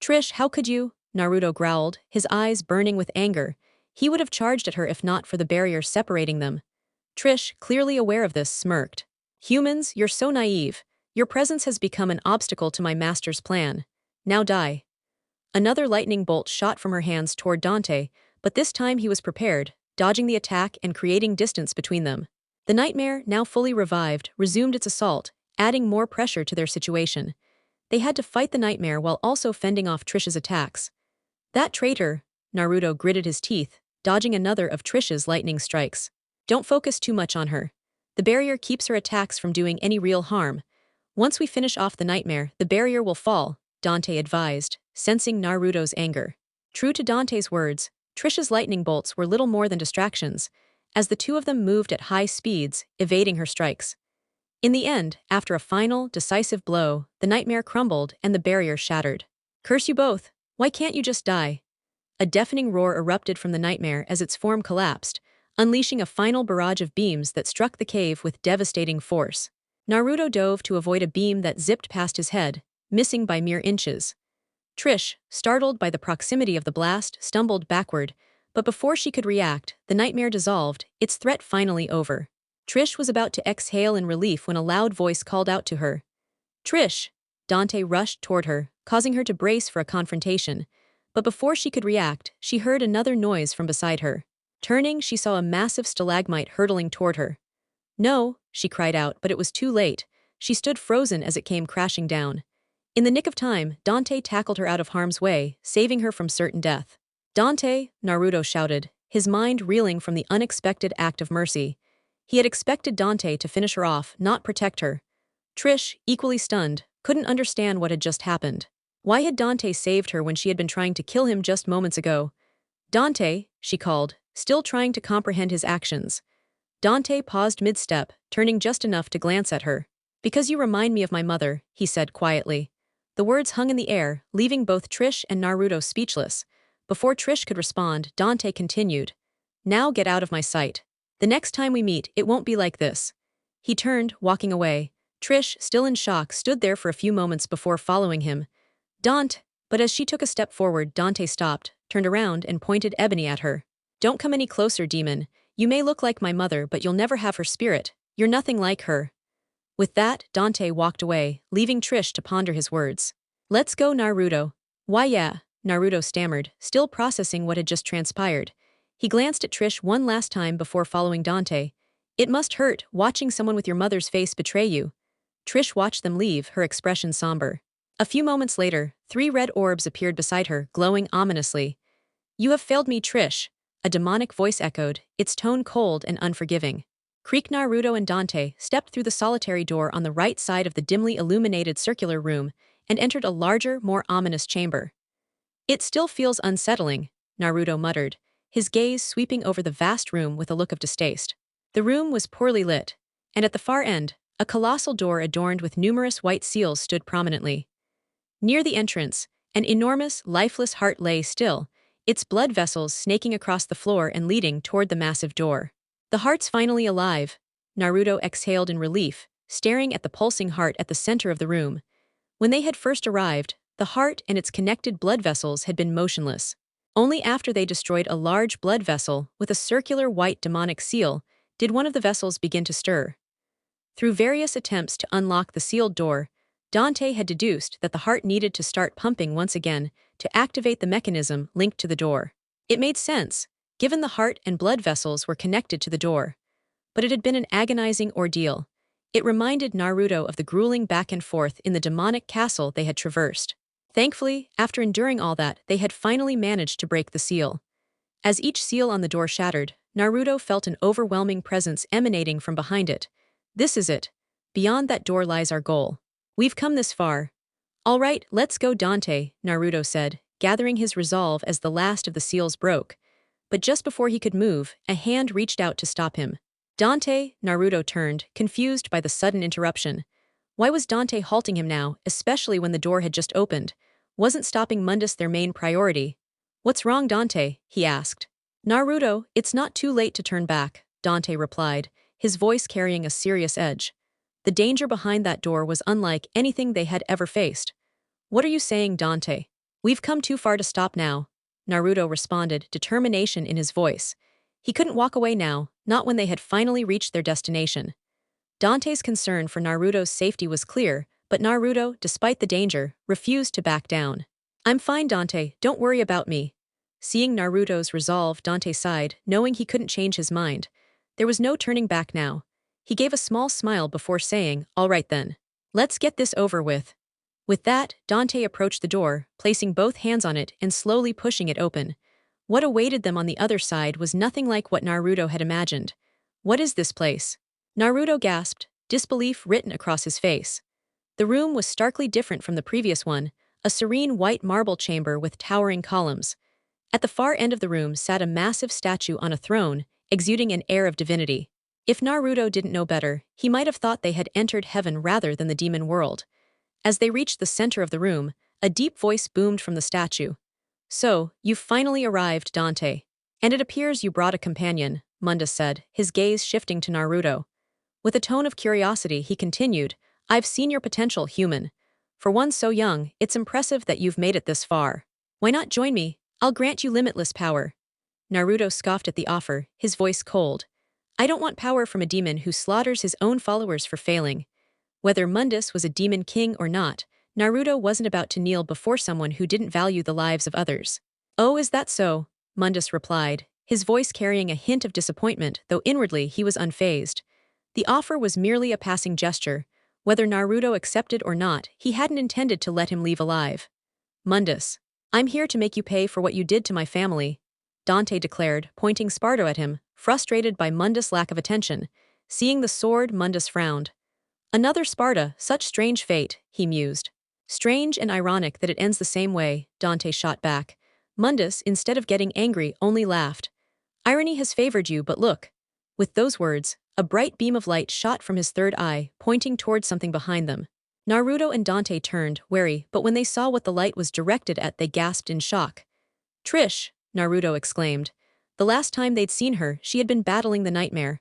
"Trish, how could you?" Naruto growled, his eyes burning with anger. He would have charged at her if not for the barrier separating them. Trish, clearly aware of this, smirked. "Humans, you're so naive. Your presence has become an obstacle to my master's plan. Now die." Another lightning bolt shot from her hands toward Dante, but this time he was prepared, dodging the attack and creating distance between them. The nightmare, now fully revived, resumed its assault, adding more pressure to their situation. They had to fight the nightmare while also fending off Trish's attacks. "That traitor," Naruto gritted his teeth, dodging another of Trish's lightning strikes. "Don't focus too much on her. The barrier keeps her attacks from doing any real harm. Once we finish off the nightmare, the barrier will fall, Dante advised, sensing Naruto's anger. True to Dante's words, Trish's lightning bolts were little more than distractions, as the two of them moved at high speeds, evading her strikes. In the end, after a final, decisive blow, the nightmare crumbled and the barrier shattered. Curse you both! Why can't you just die? A deafening roar erupted from the nightmare as its form collapsed, unleashing a final barrage of beams that struck the cave with devastating force. Naruto dove to avoid a beam that zipped past his head, missing by mere inches. Trish, startled by the proximity of the blast, stumbled backward, but before she could react, the nightmare dissolved, its threat finally over. Trish was about to exhale in relief when a loud voice called out to her. Trish! Dante rushed toward her, causing her to brace for a confrontation, but before she could react, she heard another noise from beside her. Turning, she saw a massive stalagmite hurtling toward her. No, she cried out, but it was too late. She stood frozen as it came crashing down. In the nick of time, Dante tackled her out of harm's way, saving her from certain death. Dante, Naruto shouted, his mind reeling from the unexpected act of mercy. He had expected Dante to finish her off, not protect her. Trish, equally stunned, couldn't understand what had just happened. Why had Dante saved her when she had been trying to kill him just moments ago? Dante, she called, still trying to comprehend his actions. Dante paused mid-step, turning just enough to glance at her. Because you remind me of my mother, he said quietly. The words hung in the air, leaving both Trish and Naruto speechless. Before Trish could respond, Dante continued. Now get out of my sight. The next time we meet, it won't be like this. He turned, walking away. Trish, still in shock, stood there for a few moments before following him. Dante! But as she took a step forward, Dante stopped, turned around, and pointed Ebony at her. Don't come any closer, demon. You may look like my mother, but you'll never have her spirit. You're nothing like her. With that, Dante walked away, leaving Trish to ponder his words. Let's go, Naruto. Why yeah, Naruto stammered, still processing what had just transpired. He glanced at Trish one last time before following Dante. It must hurt, watching someone with your mother's face betray you. Trish watched them leave, her expression somber. A few moments later, 3 red orbs appeared beside her, glowing ominously. You have failed me, Trish. A demonic voice echoed, its tone cold and unforgiving. Creek Naruto and Dante stepped through the solitary door on the right side of the dimly illuminated circular room and entered a larger, more ominous chamber. It still feels unsettling, Naruto muttered, his gaze sweeping over the vast room with a look of distaste. The room was poorly lit, and at the far end, a colossal door adorned with numerous white seals stood prominently. Near the entrance, an enormous, lifeless heart lay still, its blood vessels snaking across the floor and leading toward the massive door. The heart's finally alive, Naruto exhaled in relief, staring at the pulsing heart at the center of the room. When they had first arrived, the heart and its connected blood vessels had been motionless. Only after they destroyed a large blood vessel with a circular white demonic seal did one of the vessels begin to stir. Through various attempts to unlock the sealed door, Dante had deduced that the heart needed to start pumping once again to activate the mechanism linked to the door. It made sense, given the heart and blood vessels were connected to the door. But it had been an agonizing ordeal. It reminded Naruto of the grueling back and forth in the demonic castle they had traversed. Thankfully, after enduring all that, they had finally managed to break the seal. As each seal on the door shattered, Naruto felt an overwhelming presence emanating from behind it. This is it. Beyond that door lies our goal. We've come this far. All right, let's go, Dante, Naruto said, gathering his resolve as the last of the seals broke. But just before he could move, a hand reached out to stop him. Dante, Naruto turned, confused by the sudden interruption. Why was Dante halting him now, especially when the door had just opened? Wasn't stopping Mundus their main priority? What's wrong, Dante? He asked. Naruto, it's not too late to turn back, Dante replied, his voice carrying a serious edge. The danger behind that door was unlike anything they had ever faced. What are you saying, Dante? We've come too far to stop now, Naruto responded, determination in his voice. He couldn't walk away now, not when they had finally reached their destination. Dante's concern for Naruto's safety was clear, but Naruto, despite the danger, refused to back down. I'm fine, Dante, don't worry about me. Seeing Naruto's resolve, Dante sighed, knowing he couldn't change his mind. There was no turning back now. He gave a small smile before saying, all right then. Let's get this over with. With that, Dante approached the door, placing both hands on it and slowly pushing it open. What awaited them on the other side was nothing like what Naruto had imagined. What is this place? Naruto gasped, disbelief written across his face. The room was starkly different from the previous one, a serene white marble chamber with towering columns. At the far end of the room sat a massive statue on a throne, exuding an air of divinity. If Naruto didn't know better, he might have thought they had entered heaven rather than the demon world. As they reached the center of the room, a deep voice boomed from the statue. "So, you've finally arrived, Dante. And it appears you brought a companion," Mundus said, his gaze shifting to Naruto. With a tone of curiosity, he continued, "I've seen your potential, human. For one so young, it's impressive that you've made it this far. Why not join me? I'll grant you limitless power." Naruto scoffed at the offer, his voice cold. "I don't want power from a demon who slaughters his own followers for failing." Whether Mundus was a demon king or not, Naruto wasn't about to kneel before someone who didn't value the lives of others. "Oh, is that so?" Mundus replied, his voice carrying a hint of disappointment, though inwardly he was unfazed. The offer was merely a passing gesture. Whether Naruto accepted or not, he hadn't intended to let him leave alive. "Mundus, I'm here to make you pay for what you did to my family," Dante declared, pointing Sparda at him, frustrated by Mundus' lack of attention. Seeing the sword, Mundus frowned. "Another Sparda, such strange fate," he mused. "Strange and ironic that it ends the same way," Dante shot back. Mundus, instead of getting angry, only laughed. "Irony has favored you, but look." With those words, a bright beam of light shot from his third eye, pointing towards something behind them. Naruto and Dante turned, wary, but when they saw what the light was directed at, they gasped in shock. "Trish!" Naruto exclaimed. The last time they'd seen her, she had been battling the nightmare.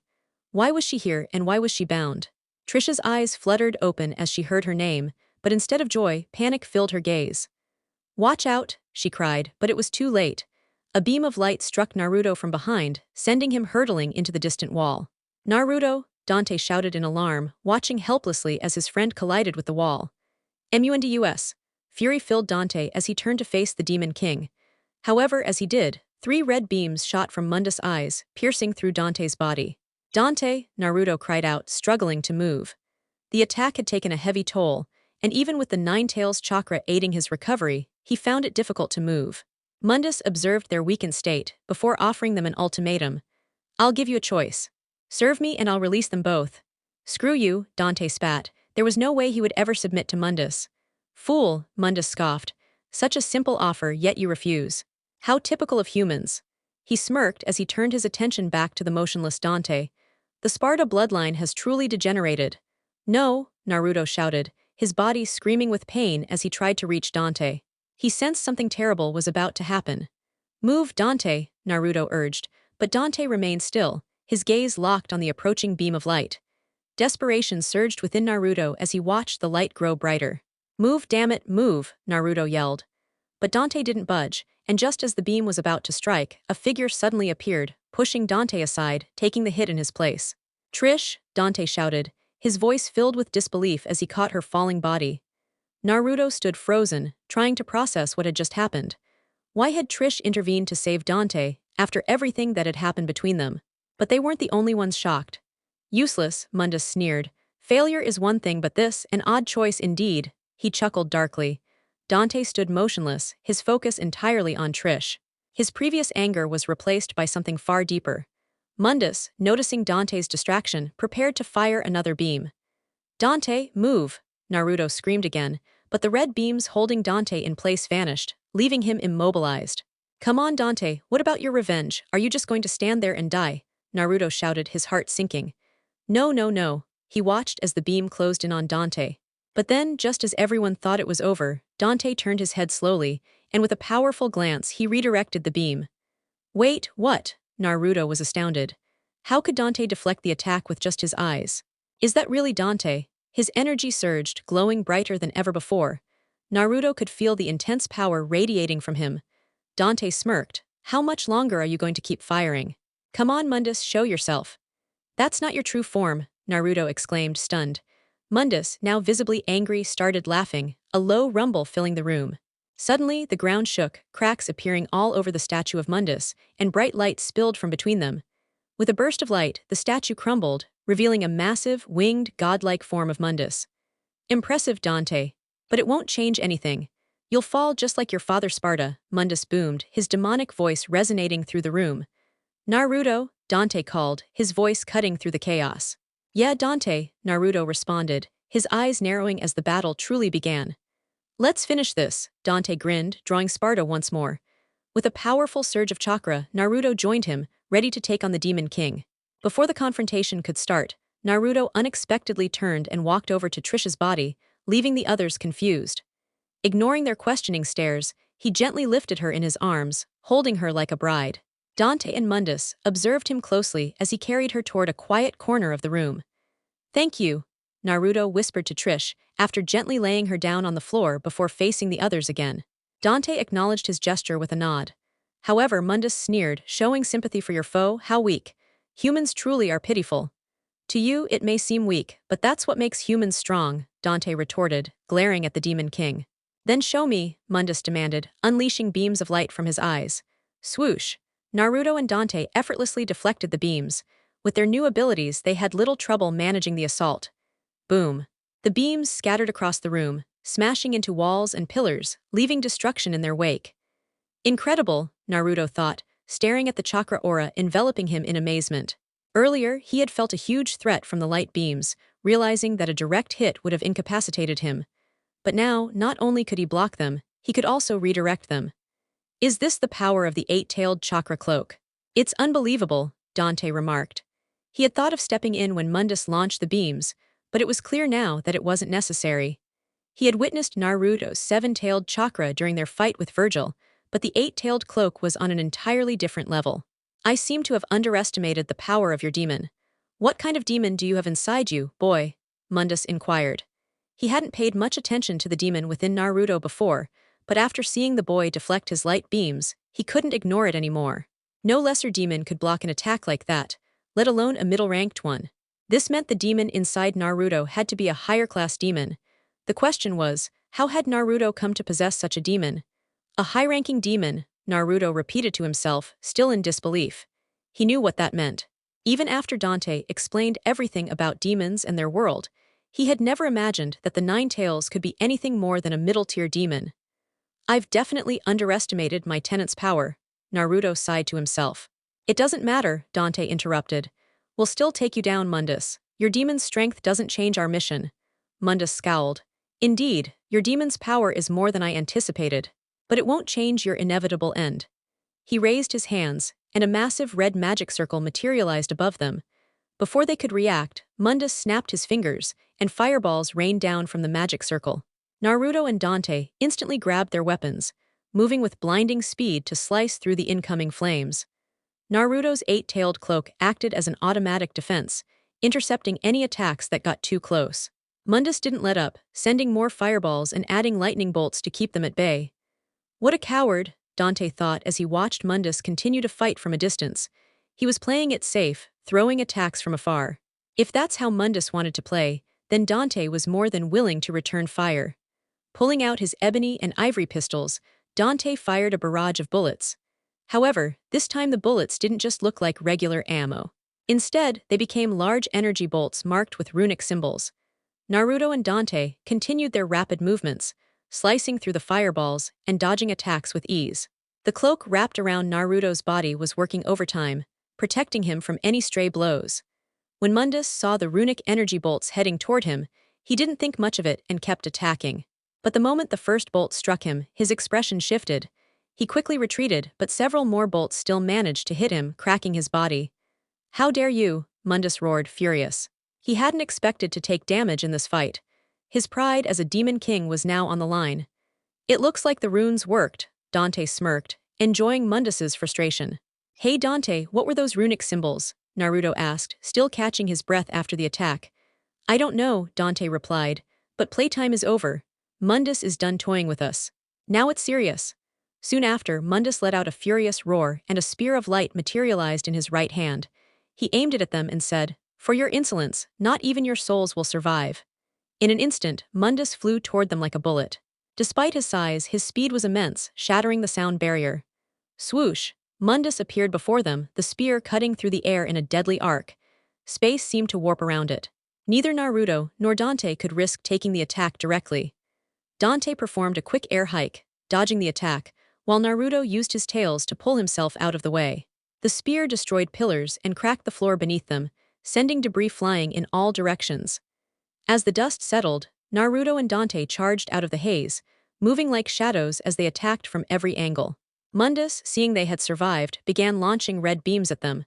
Why was she here, and why was she bound? Trish's eyes fluttered open as she heard her name, but instead of joy, panic filled her gaze. "Watch out!" she cried, but it was too late. A beam of light struck Naruto from behind, sending him hurtling into the distant wall. "Naruto!" Dante shouted in alarm, watching helplessly as his friend collided with the wall. "Mundus!" Fury filled Dante as he turned to face the Demon King. However, as he did, 3 red beams shot from Mundus' eyes, piercing through Dante's body. "Dante!" Naruto cried out, struggling to move. The attack had taken a heavy toll, and even with the Nine Tails chakra aiding his recovery, he found it difficult to move. Mundus observed their weakened state, before offering them an ultimatum. "I'll give you a choice. Serve me and I'll release them both." "Screw you," Dante spat. There was no way he would ever submit to Mundus. "Fool," Mundus scoffed. "Such a simple offer, yet you refuse. How typical of humans." He smirked as he turned his attention back to the motionless Dante. "The Sparda bloodline has truly degenerated." "No," Naruto shouted, his body screaming with pain as he tried to reach Dante. He sensed something terrible was about to happen. "Move, Dante," Naruto urged, but Dante remained still, his gaze locked on the approaching beam of light. Desperation surged within Naruto as he watched the light grow brighter. "Move, damn it, move," Naruto yelled. But Dante didn't budge, and just as the beam was about to strike, a figure suddenly appeared, pushing Dante aside, taking the hit in his place. "Trish!" Dante shouted, his voice filled with disbelief as he caught her falling body. Naruto stood frozen, trying to process what had just happened. Why had Trish intervened to save Dante, after everything that had happened between them? But they weren't the only ones shocked. "Useless," Mundus sneered. "Failure is one thing, but this, an odd choice indeed," he chuckled darkly. Dante stood motionless, his focus entirely on Trish. His previous anger was replaced by something far deeper. Mundus, noticing Dante's distraction, prepared to fire another beam. "Dante, move!" Naruto screamed again, but the red beams holding Dante in place vanished, leaving him immobilized. "Come on, Dante, what about your revenge? Are you just going to stand there and die?" Naruto shouted, his heart sinking. "No, no, no." He watched as the beam closed in on Dante. But then, just as everyone thought it was over, Dante turned his head slowly, and with a powerful glance he redirected the beam. "Wait, what?" Naruto was astounded. How could Dante deflect the attack with just his eyes? "Is that really Dante?" His energy surged, glowing brighter than ever before. Naruto could feel the intense power radiating from him. Dante smirked. "How much longer are you going to keep firing? Come on, Mundus, show yourself." "That's not your true form," Naruto exclaimed, stunned. Mundus, now visibly angry, started laughing, a low rumble filling the room. Suddenly, the ground shook, cracks appearing all over the statue of Mundus, and bright light spilled from between them. With a burst of light, the statue crumbled, revealing a massive, winged, godlike form of Mundus. "Impressive, Dante. But it won't change anything. You'll fall just like your father Sparda," Mundus boomed, his demonic voice resonating through the room. "Naruto," Dante called, his voice cutting through the chaos. Yeah, Dante, Naruto responded, his eyes narrowing as the battle truly began. Let's finish this, Dante grinned, drawing Sparda once more. With a powerful surge of chakra, Naruto joined him, ready to take on the Demon King. Before the confrontation could start, Naruto unexpectedly turned and walked over to Trish's body, leaving the others confused. Ignoring their questioning stares, he gently lifted her in his arms, holding her like a bride. Dante and Mundus observed him closely as he carried her toward a quiet corner of the room. Thank you, Naruto whispered to Trish, after gently laying her down on the floor before facing the others again. Dante acknowledged his gesture with a nod. However, Mundus sneered, showing sympathy for your foe, how weak. Humans truly are pitiful. To you, it may seem weak, but that's what makes humans strong, Dante retorted, glaring at the Demon King. Then show me, Mundus demanded, unleashing beams of light from his eyes. Swoosh! Naruto and Dante effortlessly deflected the beams. With their new abilities, they had little trouble managing the assault. Boom! The beams scattered across the room, smashing into walls and pillars, leaving destruction in their wake. Incredible, Naruto thought, staring at the chakra aura enveloping him in amazement. Earlier, he had felt a huge threat from the light beams, realizing that a direct hit would have incapacitated him. But now, not only could he block them, he could also redirect them. Is this the power of the eight-tailed chakra cloak? It's unbelievable, Dante remarked. He had thought of stepping in when Mundus launched the beams, but it was clear now that it wasn't necessary. He had witnessed Naruto's seven-tailed chakra during their fight with Virgil, but the eight-tailed cloak was on an entirely different level. I seem to have underestimated the power of your demon. What kind of demon do you have inside you, boy? Mundus inquired. He hadn't paid much attention to the demon within Naruto before, but after seeing the boy deflect his light beams, he couldn't ignore it anymore. No lesser demon could block an attack like that, let alone a middle-ranked one. This meant the demon inside Naruto had to be a higher-class demon. The question was, how had Naruto come to possess such a demon? A high-ranking demon, Naruto repeated to himself, still in disbelief. He knew what that meant. Even after Dante explained everything about demons and their world, he had never imagined that the Nine Tails could be anything more than a middle-tier demon. I've definitely underestimated my tenant's power, Naruto sighed to himself. It doesn't matter, Dante interrupted. We'll still take you down, Mundus. Your demon's strength doesn't change our mission. Mundus scowled. Indeed, your demon's power is more than I anticipated, but it won't change your inevitable end. He raised his hands, and a massive red magic circle materialized above them. Before they could react, Mundus snapped his fingers, and fireballs rained down from the magic circle. Naruto and Dante instantly grabbed their weapons, moving with blinding speed to slice through the incoming flames. Naruto's eight-tailed cloak acted as an automatic defense, intercepting any attacks that got too close. Mundus didn't let up, sending more fireballs and adding lightning bolts to keep them at bay. What a coward, Dante thought as he watched Mundus continue to fight from a distance. He was playing it safe, throwing attacks from afar. If that's how Mundus wanted to play, then Dante was more than willing to return fire. Pulling out his ebony and ivory pistols, Dante fired a barrage of bullets. However, this time the bullets didn't just look like regular ammo. Instead, they became large energy bolts marked with runic symbols. Naruto and Dante continued their rapid movements, slicing through the fireballs and dodging attacks with ease. The cloak wrapped around Naruto's body was working overtime, protecting him from any stray blows. When Mundus saw the runic energy bolts heading toward him, he didn't think much of it and kept attacking. But the moment the first bolt struck him, his expression shifted. He quickly retreated, but several more bolts still managed to hit him, cracking his body. How dare you, Mundus roared, furious. He hadn't expected to take damage in this fight. His pride as a demon king was now on the line. It looks like the runes worked, Dante smirked, enjoying Mundus's frustration. Hey Dante, what were those runic symbols? Naruto asked, still catching his breath after the attack. I don't know, Dante replied, but playtime is over. Mundus is done toying with us. Now it's serious. Soon after, Mundus let out a furious roar and a spear of light materialized in his right hand. He aimed it at them and said, "For your insolence, not even your souls will survive." In an instant, Mundus flew toward them like a bullet. Despite his size, his speed was immense, shattering the sound barrier. Swoosh! Mundus appeared before them, the spear cutting through the air in a deadly arc. Space seemed to warp around it. Neither Naruto nor Dante could risk taking the attack directly. Dante performed a quick air hike, dodging the attack, while Naruto used his tails to pull himself out of the way. The spear destroyed pillars and cracked the floor beneath them, sending debris flying in all directions. As the dust settled, Naruto and Dante charged out of the haze, moving like shadows as they attacked from every angle. Mundus, seeing they had survived, began launching red beams at them.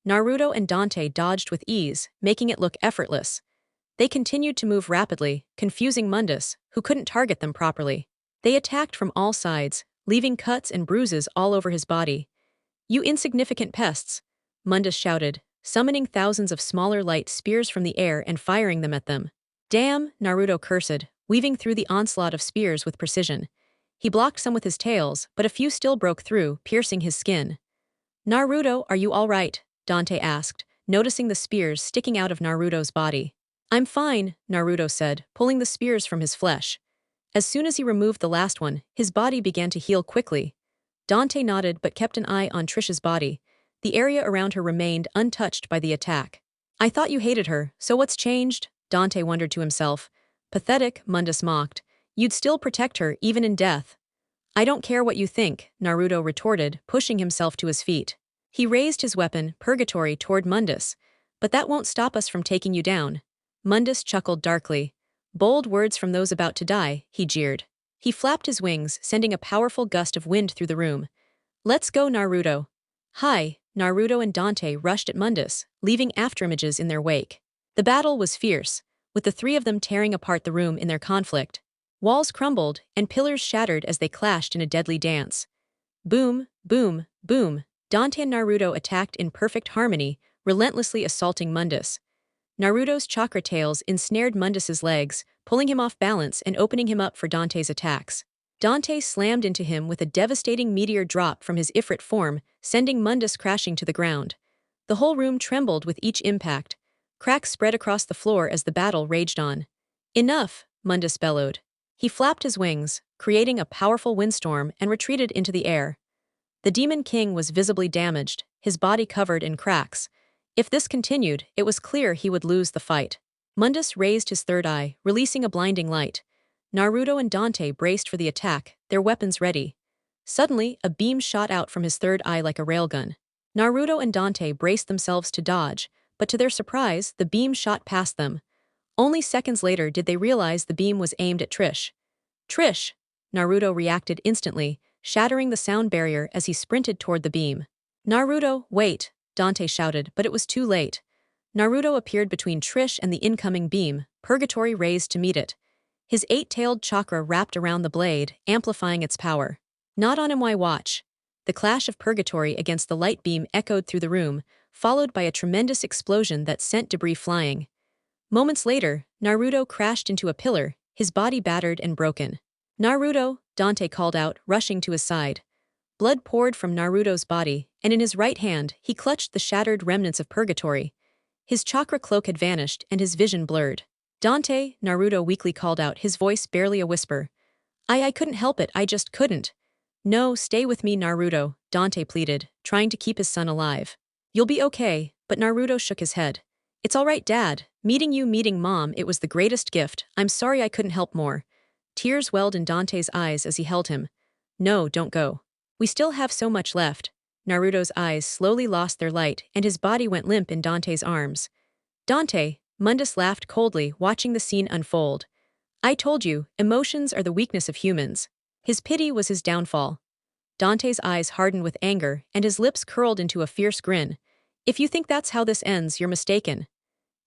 Naruto and Dante dodged with ease, making it look effortless. They continued to move rapidly, confusing Mundus, who couldn't target them properly. They attacked from all sides, leaving cuts and bruises all over his body. "You insignificant pests!" Mundus shouted, summoning thousands of smaller light spears from the air and firing them at them. "Damn," Naruto cursed, weaving through the onslaught of spears with precision. He blocked some with his tails, but a few still broke through, piercing his skin. "Naruto, are you all right?" Dante asked, noticing the spears sticking out of Naruto's body. "I'm fine," Naruto said, pulling the spears from his flesh. As soon as he removed the last one, his body began to heal quickly. Dante nodded but kept an eye on Trish's body. The area around her remained untouched by the attack. "I thought you hated her, so what's changed?" Dante wondered to himself. "Pathetic," Mundus mocked. "You'd still protect her, even in death." "I don't care what you think," Naruto retorted, pushing himself to his feet. He raised his weapon, Purgatory, toward Mundus. "But that won't stop us from taking you down." Mundus chuckled darkly. "Bold words from those about to die," he jeered. He flapped his wings, sending a powerful gust of wind through the room. "Let's go, Naruto." "Hi!" Naruto and Dante rushed at Mundus, leaving afterimages in their wake. The battle was fierce, with the three of them tearing apart the room in their conflict. Walls crumbled, and pillars shattered as they clashed in a deadly dance. Boom, boom, boom. Dante and Naruto attacked in perfect harmony, relentlessly assaulting Mundus. Naruto's chakra tails ensnared Mundus's legs, pulling him off balance and opening him up for Dante's attacks. Dante slammed into him with a devastating meteor drop from his Ifrit form, sending Mundus crashing to the ground. The whole room trembled with each impact. Cracks spread across the floor as the battle raged on. "Enough!" Mundus bellowed. He flapped his wings, creating a powerful windstorm, and retreated into the air. The Demon King was visibly damaged, his body covered in cracks. If this continued, it was clear he would lose the fight. Mundus raised his third eye, releasing a blinding light. Naruto and Dante braced for the attack, their weapons ready. Suddenly, a beam shot out from his third eye like a railgun. Naruto and Dante braced themselves to dodge, but to their surprise, the beam shot past them. Only seconds later did they realize the beam was aimed at Trish. "Trish!" Naruto reacted instantly, shattering the sound barrier as he sprinted toward the beam. "Naruto, wait!" Dante shouted, but it was too late. Naruto appeared between Trish and the incoming beam, Purgatory raised to meet it. His eight-tailed chakra wrapped around the blade, amplifying its power. "Not on my watch." The clash of Purgatory against the light beam echoed through the room, followed by a tremendous explosion that sent debris flying. Moments later, Naruto crashed into a pillar, his body battered and broken. "Naruto," Dante called out, rushing to his side. Blood poured from Naruto's body, and in his right hand, he clutched the shattered remnants of Purgatory. His chakra cloak had vanished, and his vision blurred. "Dante," Naruto weakly called out, his voice barely a whisper. I couldn't help it, I just couldn't." "No, stay with me, Naruto," Dante pleaded, trying to keep his son alive. "You'll be okay," but Naruto shook his head. "It's all right, Dad. Meeting Mom, it was the greatest gift. I'm sorry I couldn't help more." Tears welled in Dante's eyes as he held him. "No, don't go. We still have so much left." Naruto's eyes slowly lost their light, and his body went limp in Dante's arms. "Dante," Mundus laughed coldly, watching the scene unfold. "I told you, emotions are the weakness of humans." His pity was his downfall. Dante's eyes hardened with anger, and his lips curled into a fierce grin. "If you think that's how this ends, you're mistaken."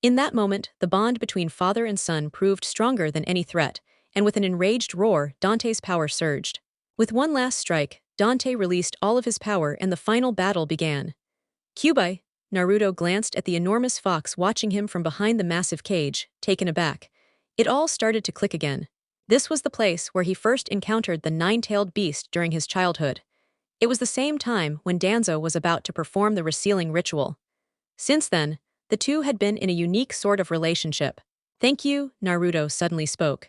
In that moment, the bond between father and son proved stronger than any threat, and with an enraged roar, Dante's power surged. With one last strike, Dante released all of his power and the final battle began. "Kyuubi," Naruto glanced at the enormous fox watching him from behind the massive cage, taken aback. It all started to click again. This was the place where he first encountered the nine-tailed beast during his childhood. It was the same time when Danzo was about to perform the resealing ritual. Since then, the two had been in a unique sort of relationship. "Thank you," Naruto suddenly spoke.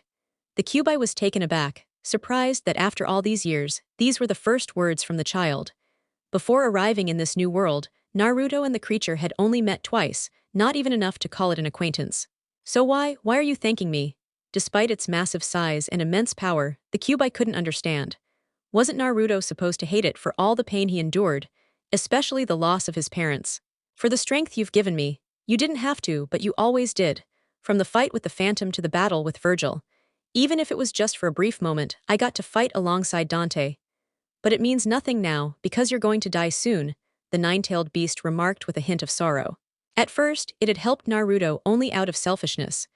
The Kyuubi was taken aback, surprised that after all these years, these were the first words from the child. Before arriving in this new world, Naruto and the creature had only met twice, not even enough to call it an acquaintance. "So why are you thanking me?" Despite its massive size and immense power, the Kyuubi couldn't understand. Wasn't Naruto supposed to hate it for all the pain he endured, especially the loss of his parents? "For the strength you've given me," You didn't have to, but you always did. From the fight with the Phantom to the battle with Virgil. Even if it was just for a brief moment, I got to fight alongside Dante. But it means nothing now, because you're going to die soon, the nine-tailed beast remarked with a hint of sorrow. At first, it had helped Naruto only out of selfishness.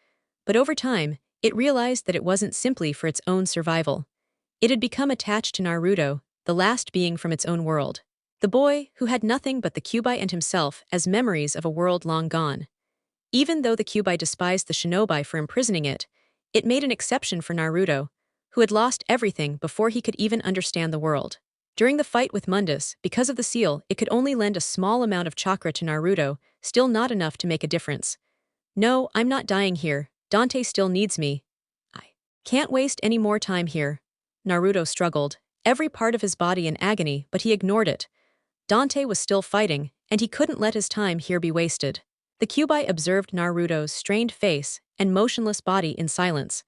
But over time, it realized that it wasn't simply for its own survival. It had become attached to Naruto, the last being from its own world. The boy, who had nothing but the Kyuubi and himself as memories of a world long gone. Even though the Kyuubi despised the shinobi for imprisoning it, it made an exception for Naruto, who had lost everything before he could even understand the world. During the fight with Mundus, because of the seal, it could only lend a small amount of chakra to Naruto, still not enough to make a difference. No, I'm not dying here. Dante still needs me. I can't waste any more time here. Naruto struggled, every part of his body in agony, but he ignored it. Dante was still fighting, and he couldn't let his time here be wasted. The Kyuubi observed Naruto's strained face and motionless body in silence,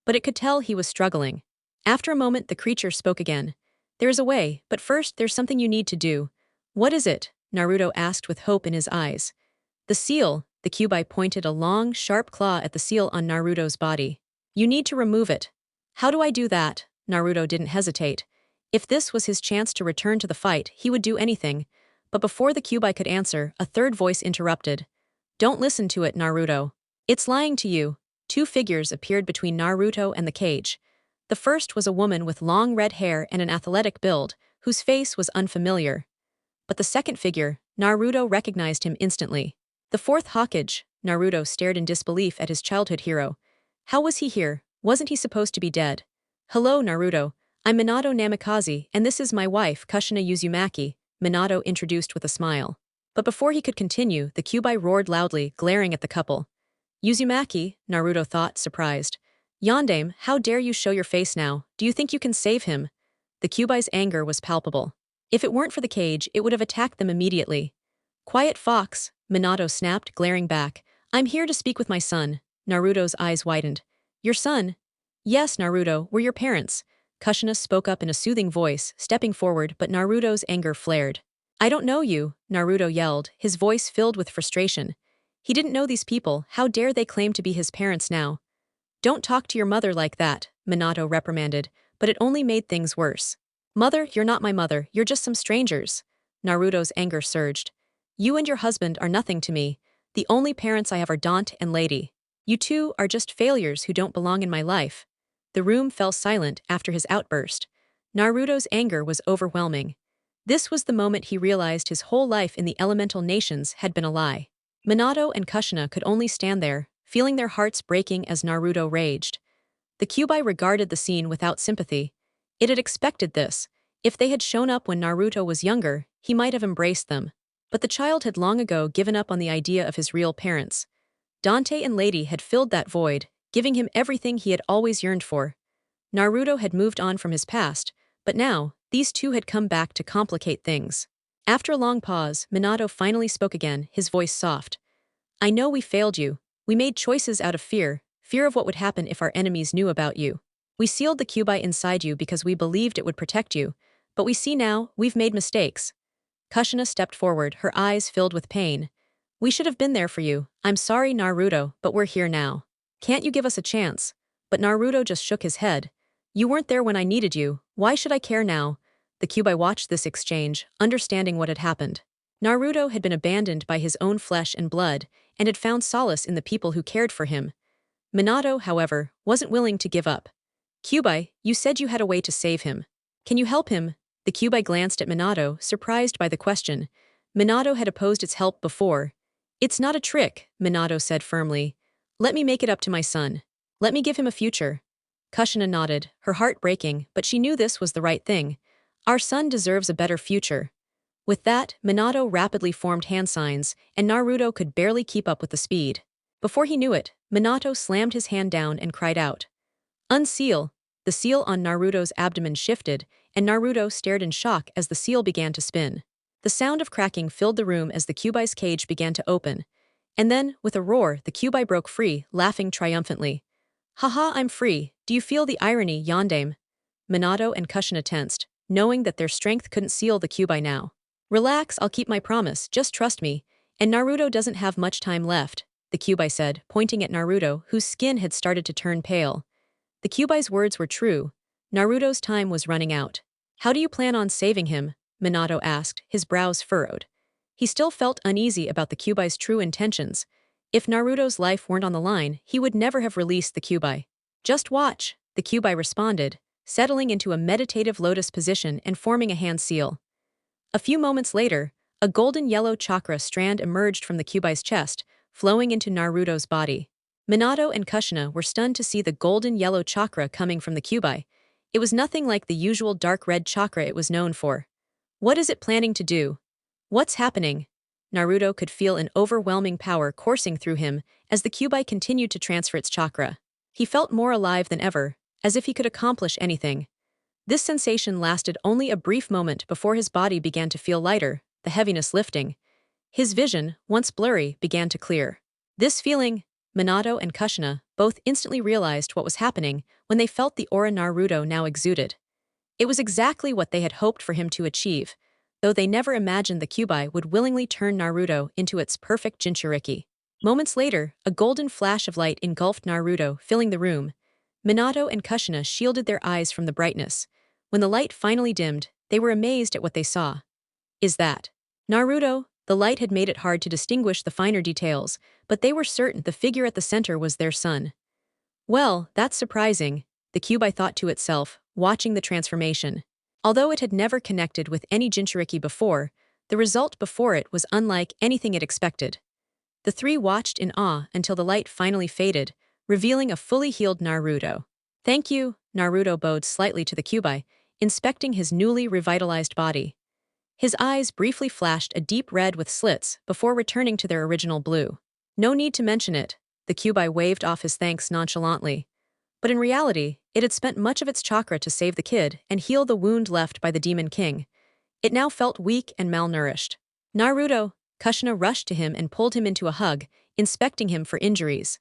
but it could tell he was struggling. After a moment, the creature spoke again. There's a way, but first there's something you need to do. What is it? Naruto asked with hope in his eyes. The seal, the Kyuubi pointed a long, sharp claw at the seal on Naruto's body. You need to remove it. How do I do that? Naruto didn't hesitate. If this was his chance to return to the fight, he would do anything. But before the Kyuubi could answer, a third voice interrupted. Don't listen to it, Naruto. It's lying to you. Two figures appeared between Naruto and the cage. The first was a woman with long red hair and an athletic build, whose face was unfamiliar. But the second figure, Naruto recognized him instantly. The fourth Hokage, Naruto stared in disbelief at his childhood hero. How was he here? Wasn't he supposed to be dead? Hello, Naruto. I'm Minato Namikaze, and this is my wife, Kushina Uzumaki, Minato introduced with a smile. But before he could continue, the Kyuubi roared loudly, glaring at the couple. Uzumaki, Naruto thought, surprised. Yondaime, how dare you show your face now? Do you think you can save him? The Kyuubi's anger was palpable. If it weren't for the cage, it would have attacked them immediately. Quiet fox, Minato snapped, glaring back. I'm here to speak with my son. Naruto's eyes widened. Your son? Yes, Naruto, we're your parents. Kushina spoke up in a soothing voice, stepping forward, but Naruto's anger flared. I don't know you, Naruto yelled, his voice filled with frustration. He didn't know these people, how dare they claim to be his parents now? Don't talk to your mother like that, Minato reprimanded, but it only made things worse. Mother, you're not my mother, you're just some strangers. Naruto's anger surged. You and your husband are nothing to me. The only parents I have are Dante and Lady. You two are just failures who don't belong in my life. The room fell silent after his outburst. Naruto's anger was overwhelming. This was the moment he realized his whole life in the elemental nations had been a lie. Minato and Kushina could only stand there, feeling their hearts breaking as Naruto raged. The Kyuubi regarded the scene without sympathy. It had expected this. If they had shown up when Naruto was younger, he might have embraced them. But the child had long ago given up on the idea of his real parents. Dante and Lady had filled that void, giving him everything he had always yearned for. Naruto had moved on from his past, but now, these two had come back to complicate things. After a long pause, Minato finally spoke again, his voice soft. I know we failed you. We made choices out of fear of what would happen if our enemies knew about you. We sealed the Kyuubi inside you because we believed it would protect you, but we see now, we've made mistakes. Kushina stepped forward, her eyes filled with pain. We should have been there for you. I'm sorry, Naruto, but we're here now. Can't you give us a chance? But Naruto just shook his head. You weren't there when I needed you. Why should I care now? The Kyuubi watched this exchange, understanding what had happened. Naruto had been abandoned by his own flesh and blood, and had found solace in the people who cared for him. Minato, however, wasn't willing to give up. Kyuubi, you said you had a way to save him. Can you help him? The Kyuubi glanced at Minato, surprised by the question. Minato had opposed its help before. It's not a trick, Minato said firmly. Let me make it up to my son. Let me give him a future. Kushina nodded, her heart breaking, but she knew this was the right thing. Our son deserves a better future. With that, Minato rapidly formed hand signs, and Naruto could barely keep up with the speed. Before he knew it, Minato slammed his hand down and cried out. Unseal! The seal on Naruto's abdomen shifted, and Naruto stared in shock as the seal began to spin. The sound of cracking filled the room as the Kyuubi's cage began to open. And then, with a roar, the Kyuubi broke free, laughing triumphantly. Haha, I'm free. Do you feel the irony, Yondaime? Minato and Kushina tensed, knowing that their strength couldn't seal the Kyuubi now. Relax, I'll keep my promise, just trust me. And Naruto doesn't have much time left, the Kyuubi said, pointing at Naruto, whose skin had started to turn pale. The Kyuubi's words were true. Naruto's time was running out. How do you plan on saving him? Minato asked, his brows furrowed. He still felt uneasy about the Kyuubi's true intentions. If Naruto's life weren't on the line, he would never have released the Kyuubi. Just watch, the Kyuubi responded, settling into a meditative lotus position and forming a hand seal. A few moments later, a golden yellow chakra strand emerged from the Kyuubi's chest, flowing into Naruto's body. Minato and Kushina were stunned to see the golden yellow chakra coming from the Kyuubi. It was nothing like the usual dark red chakra it was known for. What is it planning to do? What's happening? Naruto could feel an overwhelming power coursing through him as the Kyuubi continued to transfer its chakra. He felt more alive than ever, as if he could accomplish anything. This sensation lasted only a brief moment before his body began to feel lighter, the heaviness lifting. His vision, once blurry, began to clear. This feeling, Minato and Kushina both instantly realized what was happening when they felt the aura Naruto now exuded. It was exactly what they had hoped for him to achieve, though they never imagined the Kyuubi would willingly turn Naruto into its perfect Jinchuriki. Moments later, a golden flash of light engulfed Naruto, filling the room. Minato and Kushina shielded their eyes from the brightness. When the light finally dimmed, they were amazed at what they saw. Is that Naruto? The light had made it hard to distinguish the finer details, but they were certain the figure at the center was their son. Well, that's surprising, the Kyuubi thought to itself, watching the transformation. Although it had never connected with any Jinchuriki before, the result before it was unlike anything it expected. The three watched in awe until the light finally faded, revealing a fully healed Naruto. Thank you, Naruto bowed slightly to the Kyuubi, inspecting his newly revitalized body. His eyes briefly flashed a deep red with slits before returning to their original blue. No need to mention it, the Kyuubi waved off his thanks nonchalantly. But in reality, it had spent much of its chakra to save the kid and heal the wound left by the Demon King. It now felt weak and malnourished. Naruto, Kushina rushed to him and pulled him into a hug, inspecting him for injuries.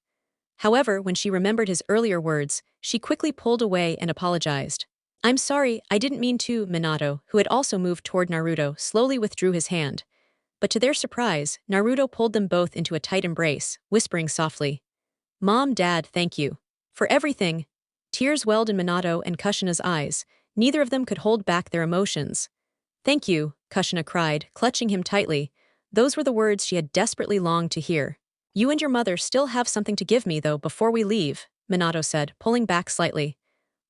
However, when she remembered his earlier words, she quickly pulled away and apologized. I'm sorry, I didn't mean to, Minato, who had also moved toward Naruto, slowly withdrew his hand. But to their surprise, Naruto pulled them both into a tight embrace, whispering softly, Mom, Dad, thank you. For everything. Tears welled in Minato and Kushina's eyes. Neither of them could hold back their emotions. Thank you, Kushina cried, clutching him tightly. Those were the words she had desperately longed to hear. You and your mother still have something to give me, though, before we leave, Minato said, pulling back slightly.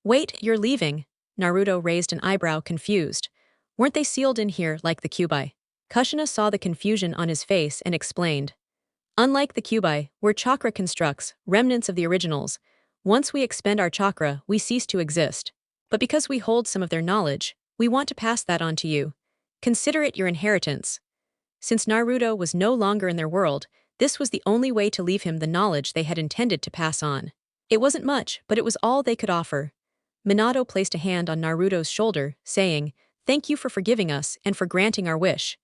Wait, you're leaving? Naruto raised an eyebrow, confused. Weren't they sealed in here like the Kyuubi? Kushina saw the confusion on his face and explained. Unlike the Kyuubi, we're chakra constructs, remnants of the originals. Once we expend our chakra, we cease to exist. But because we hold some of their knowledge, we want to pass that on to you. Consider it your inheritance. Since Naruto was no longer in their world, this was the only way to leave him the knowledge they had intended to pass on. It wasn't much, but it was all they could offer. Minato placed a hand on Naruto's shoulder, saying, Thank you for forgiving us and for granting our wish.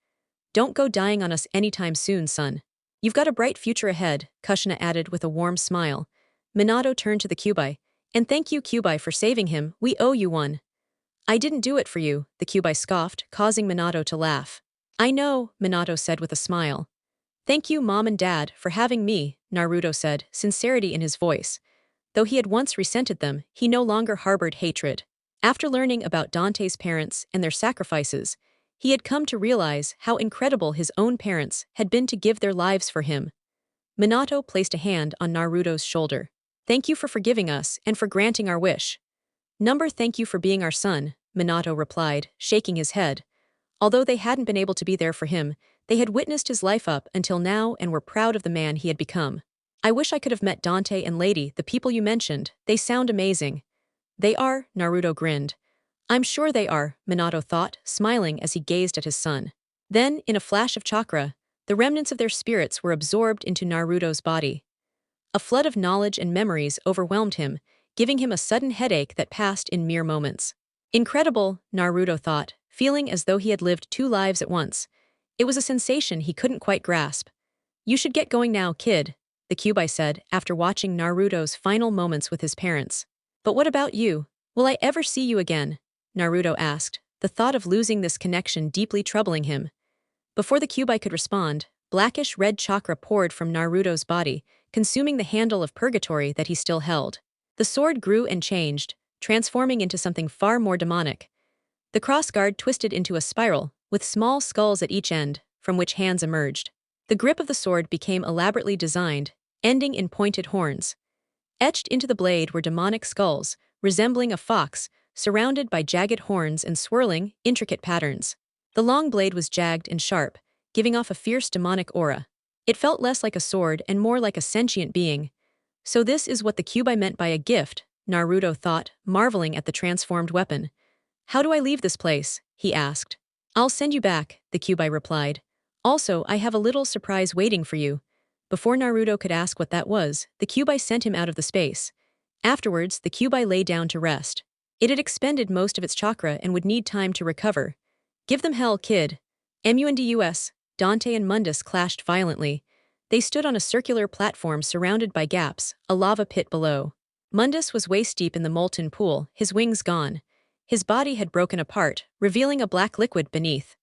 Don't go dying on us anytime soon, son. You've got a bright future ahead, Kushina added with a warm smile. Minato turned to the Kyuubi. And thank you, Kyuubi, for saving him, we owe you one. I didn't do it for you, the Kyuubi scoffed, causing Minato to laugh. I know, Minato said with a smile. Thank you, Mom and Dad, for having me, Naruto said, sincerity in his voice. Though he had once resented them, he no longer harbored hatred. After learning about Dante's parents and their sacrifices, he had come to realize how incredible his own parents had been to give their lives for him. Minato placed a hand on Naruto's shoulder. Thank you for forgiving us and for granting our wish. Thank you for being our son, Minato replied, shaking his head. Although they hadn't been able to be there for him, they had witnessed his life up until now and were proud of the man he had become. I wish I could have met Dante and Lady, the people you mentioned. They sound amazing. They are, Naruto grinned. I'm sure they are, Minato thought, smiling as he gazed at his son. Then, in a flash of chakra, the remnants of their spirits were absorbed into Naruto's body. A flood of knowledge and memories overwhelmed him, giving him a sudden headache that passed in mere moments. Incredible, Naruto thought, feeling as though he had lived two lives at once. It was a sensation he couldn't quite grasp. You should get going now, kid, the Kyuubi said after watching Naruto's final moments with his parents. But what about you? Will I ever see you again? Naruto asked, the thought of losing this connection deeply troubling him. Before the Kyuubi could respond, blackish-red chakra poured from Naruto's body, consuming the handle of purgatory that he still held. The sword grew and changed, transforming into something far more demonic. The crossguard twisted into a spiral, with small skulls at each end, from which hands emerged. The grip of the sword became elaborately designed, ending in pointed horns. Etched into the blade were demonic skulls, resembling a fox, surrounded by jagged horns and swirling, intricate patterns. The long blade was jagged and sharp, giving off a fierce demonic aura. It felt less like a sword and more like a sentient being. So this is what the Kyuubi meant by a gift, Naruto thought, marveling at the transformed weapon. How do I leave this place? He asked. I'll send you back, the Kyuubi replied. Also, I have a little surprise waiting for you. Before Naruto could ask what that was, the Kyuubi sent him out of the space. Afterwards, the Kyuubi lay down to rest. It had expended most of its chakra and would need time to recover. Give them hell, kid. Mundus, Dante and Mundus clashed violently. They stood on a circular platform surrounded by gaps, a lava pit below. Mundus was waist-deep in the molten pool, his wings gone. His body had broken apart, revealing a black liquid beneath.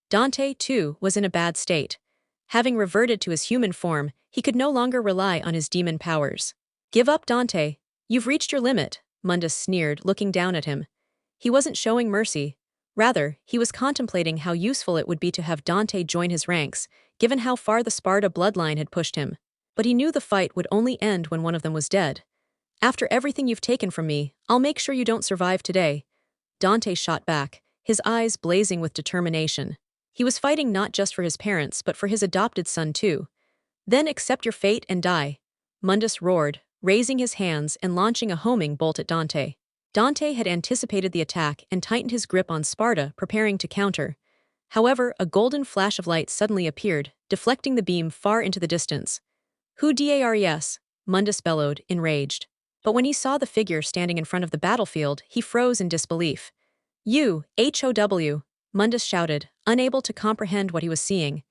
Dante, too, was in a bad state. Having reverted to his human form, he could no longer rely on his demon powers. Give up, Dante. You've reached your limit, Mundus sneered, looking down at him. He wasn't showing mercy. Rather, he was contemplating how useful it would be to have Dante join his ranks, given how far the Sparda bloodline had pushed him. But he knew the fight would only end when one of them was dead. After everything you've taken from me, I'll make sure you don't survive today. Dante shot back, his eyes blazing with determination. He was fighting not just for his parents but for his adopted son too. Then accept your fate and die. Mundus roared, raising his hands and launching a homing bolt at Dante. Dante had anticipated the attack and tightened his grip on Sparda, preparing to counter. However, a golden flash of light suddenly appeared, deflecting the beam far into the distance. Who dares? Mundus bellowed, enraged. But when he saw the figure standing in front of the battlefield, he froze in disbelief. You, HOW, Mundus shouted, unable to comprehend what he was seeing.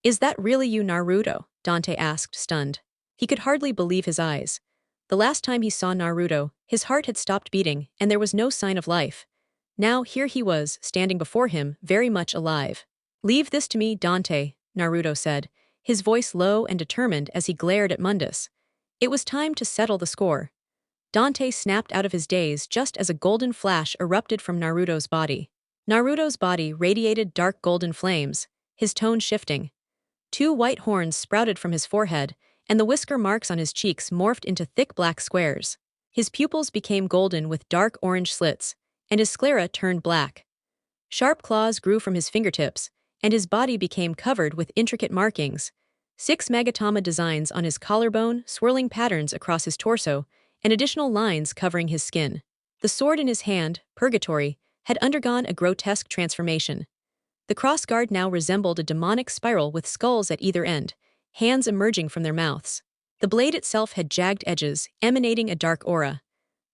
Is that really you, Naruto? Dante asked, stunned. He could hardly believe his eyes. The last time he saw Naruto, his heart had stopped beating, and there was no sign of life. Now here he was, standing before him, very much alive. Leave this to me, Dante, Naruto said, his voice low and determined as he glared at Mundus. It was time to settle the score. Dante snapped out of his daze just as a golden flash erupted from Naruto's body. Naruto's body radiated dark golden flames, his tone shifting. 2 white horns sprouted from his forehead, and the whisker marks on his cheeks morphed into thick black squares. His pupils became golden with dark orange slits, and his sclera turned black. Sharp claws grew from his fingertips, and his body became covered with intricate markings. 6 Magatama designs on his collarbone, swirling patterns across his torso, and additional lines covering his skin. The sword in his hand, Purgatory, had undergone a grotesque transformation. The crossguard now resembled a demonic spiral with skulls at either end, hands emerging from their mouths. The blade itself had jagged edges, emanating a dark aura.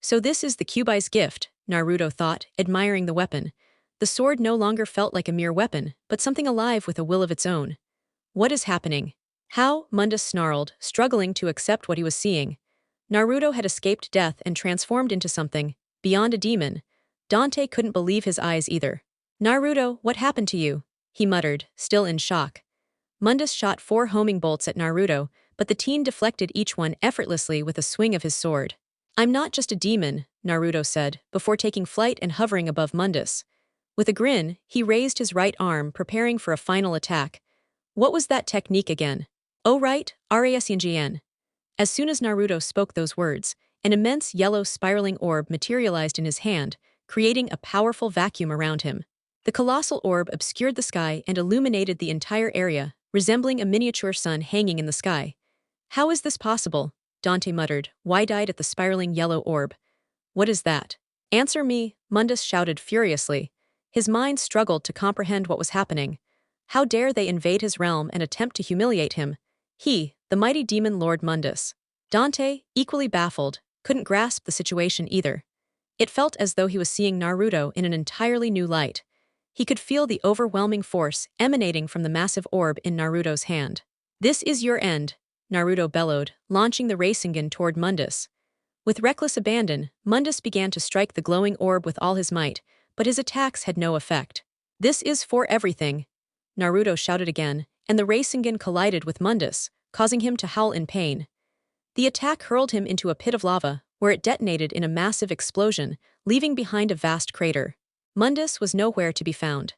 So this is the Kyuubi's gift, Naruto thought, admiring the weapon. The sword no longer felt like a mere weapon, but something alive with a will of its own. What is happening? How? Mundus snarled, struggling to accept what he was seeing. Naruto had escaped death and transformed into something, beyond a demon. Dante couldn't believe his eyes either. Naruto, what happened to you? He muttered, still in shock. Mundus shot 4 homing bolts at Naruto, but the teen deflected each one effortlessly with a swing of his sword. I'm not just a demon, Naruto said, before taking flight and hovering above Mundus. With a grin, he raised his right arm, preparing for a final attack. What was that technique again? Oh right, RASNGN. As soon as Naruto spoke those words, an immense yellow spiraling orb materialized in his hand, creating a powerful vacuum around him. The colossal orb obscured the sky and illuminated the entire area, resembling a miniature sun hanging in the sky. How is this possible? Dante muttered, wide-eyed at the spiraling yellow orb. What is that? Answer me, Mundus shouted furiously. His mind struggled to comprehend what was happening. How dare they invade his realm and attempt to humiliate him? He, the mighty demon Lord Mundus. Dante, equally baffled, couldn't grasp the situation either. It felt as though he was seeing Naruto in an entirely new light. He could feel the overwhelming force emanating from the massive orb in Naruto's hand. This is your end, Naruto bellowed, launching the Rasengan toward Mundus. With reckless abandon, Mundus began to strike the glowing orb with all his might, but his attacks had no effect. This is for everything, Naruto shouted again, and the Rasengan collided with Mundus, causing him to howl in pain. The attack hurled him into a pit of lava, where it detonated in a massive explosion, leaving behind a vast crater. Mundus was nowhere to be found.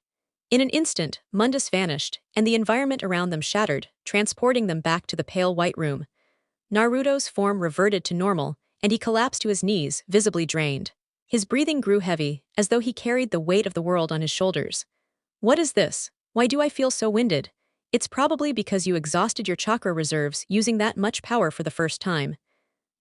In an instant, Mundus vanished, and the environment around them shattered, transporting them back to the pale white room. Naruto's form reverted to normal, and he collapsed to his knees, visibly drained. His breathing grew heavy, as though he carried the weight of the world on his shoulders. What is this? Why do I feel so winded? It's probably because you exhausted your chakra reserves using that much power for the first time.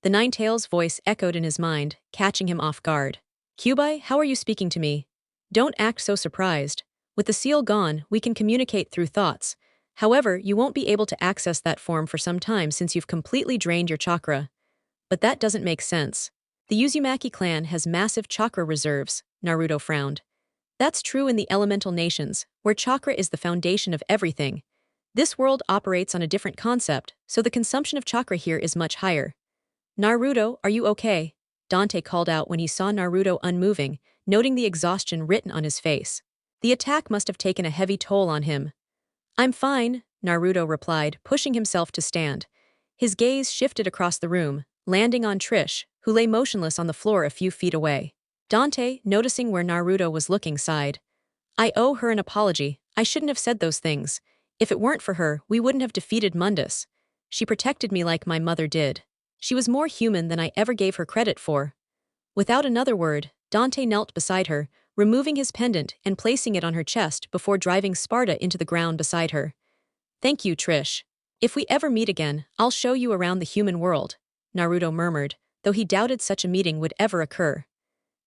The Nine-Tails' voice echoed in his mind, catching him off guard. Kyuubi, how are you speaking to me? Don't act so surprised. With the seal gone, we can communicate through thoughts. However, you won't be able to access that form for some time since you've completely drained your chakra. But that doesn't make sense. The Uzumaki clan has massive chakra reserves, Naruto frowned. That's true in the elemental nations, where chakra is the foundation of everything. This world operates on a different concept, so the consumption of chakra here is much higher. Naruto, are you okay? Dante called out when he saw Naruto unmoving, noting the exhaustion written on his face. The attack must have taken a heavy toll on him. I'm fine, Naruto replied, pushing himself to stand. His gaze shifted across the room, landing on Trish, who lay motionless on the floor a few feet away. Dante, noticing where Naruto was looking, sighed. I owe her an apology. I shouldn't have said those things. If it weren't for her, we wouldn't have defeated Mundus. She protected me like my mother did. She was more human than I ever gave her credit for. Without another word, Dante knelt beside her, removing his pendant and placing it on her chest before driving Sparda into the ground beside her. Thank you, Trish. If we ever meet again, I'll show you around the human world, Naruto murmured, though he doubted such a meeting would ever occur.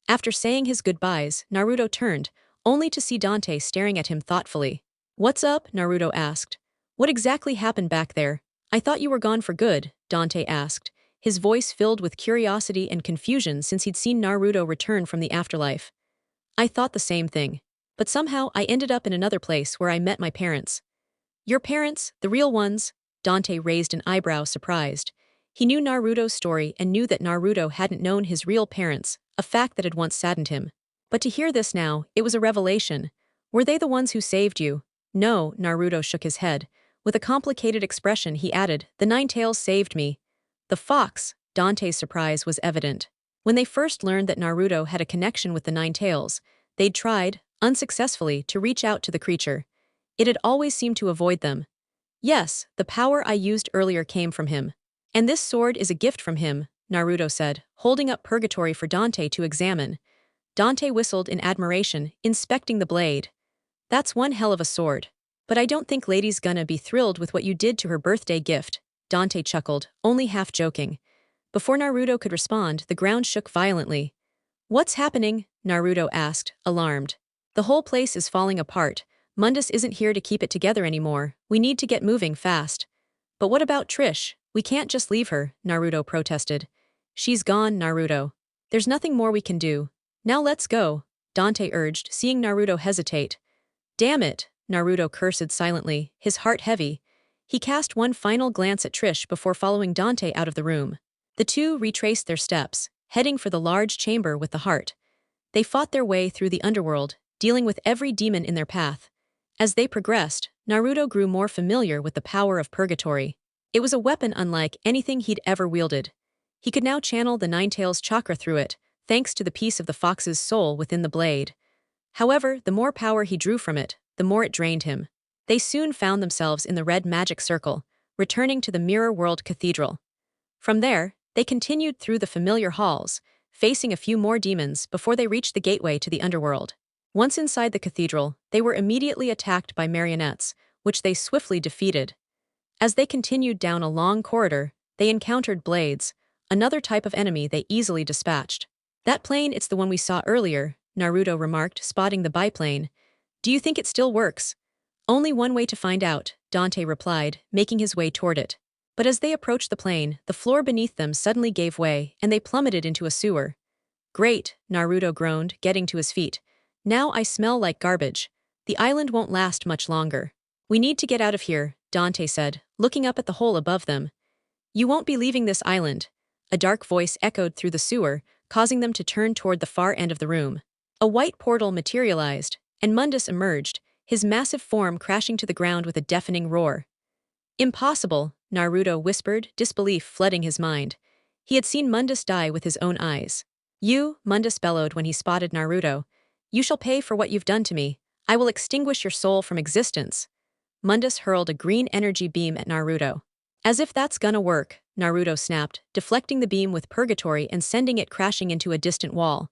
After saying his goodbyes, Naruto turned, only to see Dante staring at him thoughtfully. What's up? Naruto asked. What exactly happened back there? I thought you were gone for good, Dante asked, his voice filled with curiosity and confusion since he'd seen Naruto return from the afterlife. I thought the same thing. But somehow I ended up in another place where I met my parents. Your parents, the real ones? Dante raised an eyebrow, surprised. He knew Naruto's story and knew that Naruto hadn't known his real parents, a fact that had once saddened him. But to hear this now, it was a revelation. Were they the ones who saved you? No, Naruto shook his head. With a complicated expression, he added, the Nine-Tails saved me. The fox, Dante's surprise was evident. When they first learned that Naruto had a connection with the Nine-Tails, they'd tried, unsuccessfully, to reach out to the creature. It had always seemed to avoid them. Yes, the power I used earlier came from him. And this sword is a gift from him, Naruto said, holding up Purgatory for Dante to examine. Dante whistled in admiration, inspecting the blade. That's one hell of a sword. But I don't think Lady's gonna be thrilled with what you did to her birthday gift, Dante chuckled, only half joking. Before Naruto could respond, the ground shook violently. What's happening? Naruto asked, alarmed. The whole place is falling apart. Mundus isn't here to keep it together anymore. We need to get moving fast. But what about Trish? We can't just leave her, Naruto protested. She's gone, Naruto. There's nothing more we can do. Now let's go, Dante urged, seeing Naruto hesitate. Damn it, Naruto cursed silently, his heart heavy. He cast one final glance at Trish before following Dante out of the room. The two retraced their steps, heading for the large chamber with the heart. They fought their way through the underworld, dealing with every demon in their path. As they progressed, Naruto grew more familiar with the power of Purgatory. It was a weapon unlike anything he'd ever wielded. He could now channel the Nine-Tails chakra through it, thanks to the piece of the fox's soul within the blade. However, the more power he drew from it, the more it drained him. They soon found themselves in the red magic circle, returning to the Mirror World Cathedral. From there, they continued through the familiar halls, facing a few more demons before they reached the gateway to the underworld. Once inside the cathedral, they were immediately attacked by marionettes, which they swiftly defeated. As they continued down a long corridor, they encountered blades, another type of enemy they easily dispatched. That plane, it's the one we saw earlier, Naruto remarked, spotting the biplane. Do you think it still works? Only one way to find out, Dante replied, making his way toward it. But as they approached the plane, the floor beneath them suddenly gave way, and they plummeted into a sewer. Great, Naruto groaned, getting to his feet. Now I smell like garbage. The island won't last much longer. We need to get out of here, Dante said, looking up at the hole above them. You won't be leaving this island. A dark voice echoed through the sewer, causing them to turn toward the far end of the room. A white portal materialized, and Mundus emerged, his massive form crashing to the ground with a deafening roar. Impossible, Naruto whispered, disbelief flooding his mind. He had seen Mundus die with his own eyes. You, Mundus bellowed when he spotted Naruto. You shall pay for what you've done to me. I will extinguish your soul from existence. Mundus hurled a green energy beam at Naruto. As if that's gonna work, Naruto snapped, deflecting the beam with purgatory and sending it crashing into a distant wall.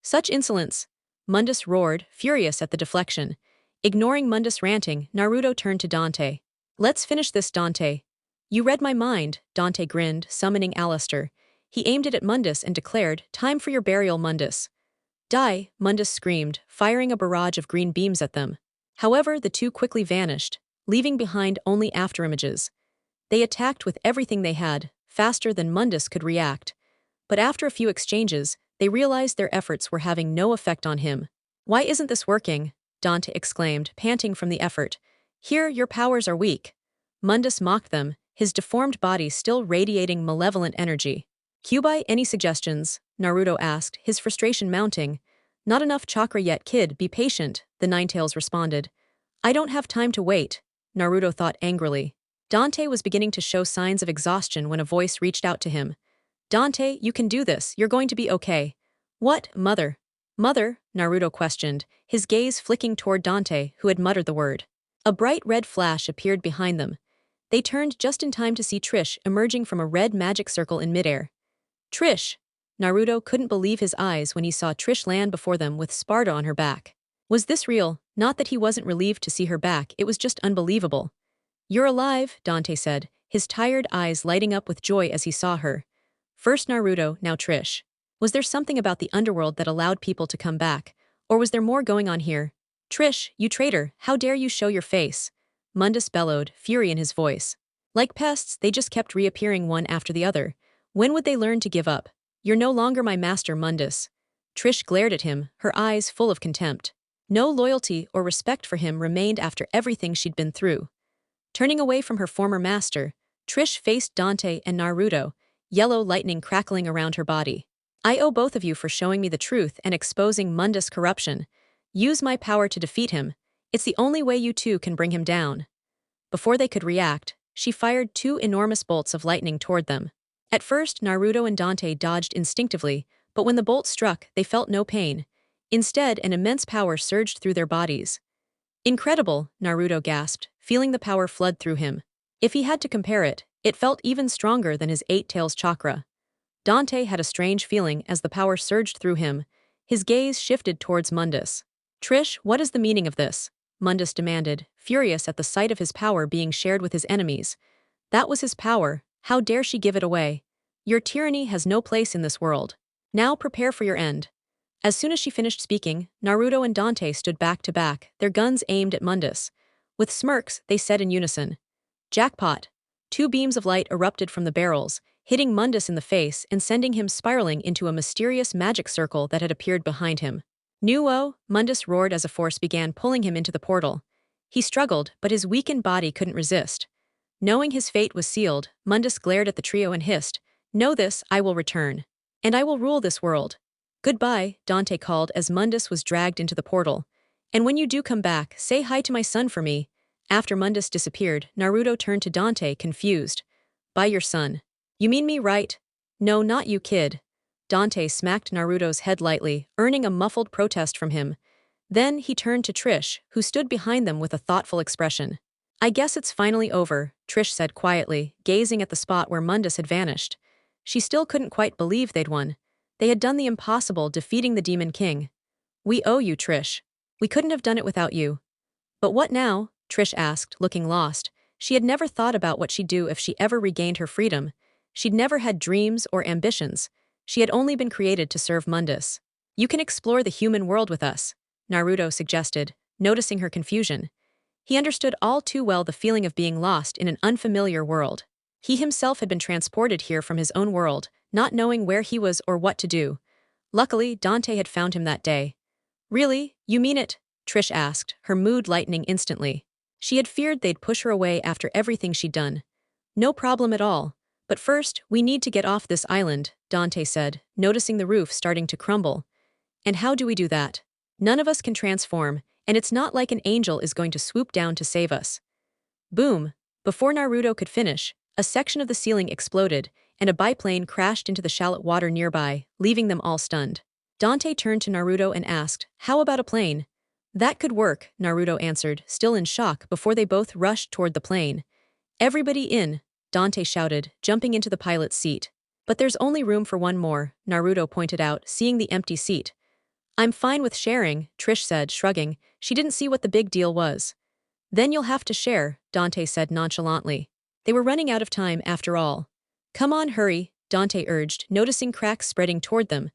Such insolence! Mundus roared, furious at the deflection. Ignoring Mundus' ranting, Naruto turned to Dante. Let's finish this, Dante. You read my mind, Dante grinned, summoning Alistair. He aimed it at Mundus and declared, time for your burial, Mundus. Die, Mundus screamed, firing a barrage of green beams at them. However, the two quickly vanished, leaving behind only afterimages. They attacked with everything they had, faster than Mundus could react. But after a few exchanges, they realized their efforts were having no effect on him. Why isn't this working? Dante exclaimed, panting from the effort. Here, your powers are weak. Mundus mocked them, his deformed body still radiating malevolent energy. Kyuubi, any suggestions? Naruto asked, his frustration mounting. Not enough chakra yet, kid, be patient, the Ninetales responded. I don't have time to wait, Naruto thought angrily. Dante was beginning to show signs of exhaustion when a voice reached out to him. Dante, you can do this, you're going to be okay. What, mother? Mother? Naruto questioned, his gaze flicking toward Dante, who had muttered the word. A bright red flash appeared behind them. They turned just in time to see Trish emerging from a red magic circle in midair. Trish! Naruto couldn't believe his eyes when he saw Trish land before them with Sparda on her back. Was this real? Not that he wasn't relieved to see her back, it was just unbelievable. You're alive, Dante said, his tired eyes lighting up with joy as he saw her. First Naruto, now Trish. Was there something about the underworld that allowed people to come back? Or was there more going on here? Trish, you traitor, how dare you show your face? Mundus bellowed, fury in his voice. Like pests, they just kept reappearing one after the other. When would they learn to give up? You're no longer my master, Mundus. Trish glared at him, her eyes full of contempt. No loyalty or respect for him remained after everything she'd been through. Turning away from her former master, Trish faced Dante and Naruto, yellow lightning crackling around her body. I owe both of you for showing me the truth and exposing Mundus' corruption. Use my power to defeat him. It's the only way you two can bring him down. Before they could react, she fired two enormous bolts of lightning toward them. At first, Naruto and Dante dodged instinctively, but when the bolt struck, they felt no pain. Instead, an immense power surged through their bodies. Incredible, Naruto gasped, feeling the power flood through him. If he had to compare it, it felt even stronger than his eight tails chakra. Dante had a strange feeling as the power surged through him. His gaze shifted towards Mundus. Trish, what is the meaning of this? Mundus demanded, furious at the sight of his power being shared with his enemies. That was his power, how dare she give it away? Your tyranny has no place in this world. Now prepare for your end. As soon as she finished speaking, Naruto and Dante stood back to back, their guns aimed at Mundus. With smirks, they said in unison. Jackpot! Two beams of light erupted from the barrels, hitting Mundus in the face and sending him spiraling into a mysterious magic circle that had appeared behind him. Nuo, Mundus roared as a force began pulling him into the portal. He struggled, but his weakened body couldn't resist. Knowing his fate was sealed, Mundus glared at the trio and hissed, Know this, I will return. And I will rule this world. Goodbye, Dante called as Mundus was dragged into the portal. And when you do come back, say hi to my son for me. After Mundus disappeared, Naruto turned to Dante, confused. By your son. You mean me, right? No, not you, kid. Dante smacked Naruto's head lightly, earning a muffled protest from him. Then he turned to Trish, who stood behind them with a thoughtful expression. I guess it's finally over, Trish said quietly, gazing at the spot where Mundus had vanished. She still couldn't quite believe they'd won. They had done the impossible, defeating the Demon King. We owe you, Trish. We couldn't have done it without you. But what now? Trish asked, looking lost. She had never thought about what she'd do if she ever regained her freedom. She'd never had dreams or ambitions. She had only been created to serve Mundus. You can explore the human world with us, Naruto suggested, noticing her confusion. He understood all too well the feeling of being lost in an unfamiliar world. He himself had been transported here from his own world, not knowing where he was or what to do. Luckily, Dante had found him that day. Really? You mean it? Trish asked, her mood lightening instantly. She had feared they'd push her away after everything she'd done. No problem at all. But first, we need to get off this island, Dante said, noticing the roof starting to crumble. And how do we do that? None of us can transform, and it's not like an angel is going to swoop down to save us. Boom! Before Naruto could finish, a section of the ceiling exploded, and a biplane crashed into the shallow water nearby, leaving them all stunned. Dante turned to Naruto and asked, "How about a plane?" "That could work," Naruto answered, still in shock before they both rushed toward the plane. "Everybody in," Dante shouted, jumping into the pilot's seat. "But there's only room for one more," Naruto pointed out, seeing the empty seat. "I'm fine with sharing," Trish said, shrugging. She didn't see what the big deal was. "Then you'll have to share," Dante said nonchalantly. They were running out of time after all. "Come on, hurry," Dante urged, noticing cracks spreading toward them.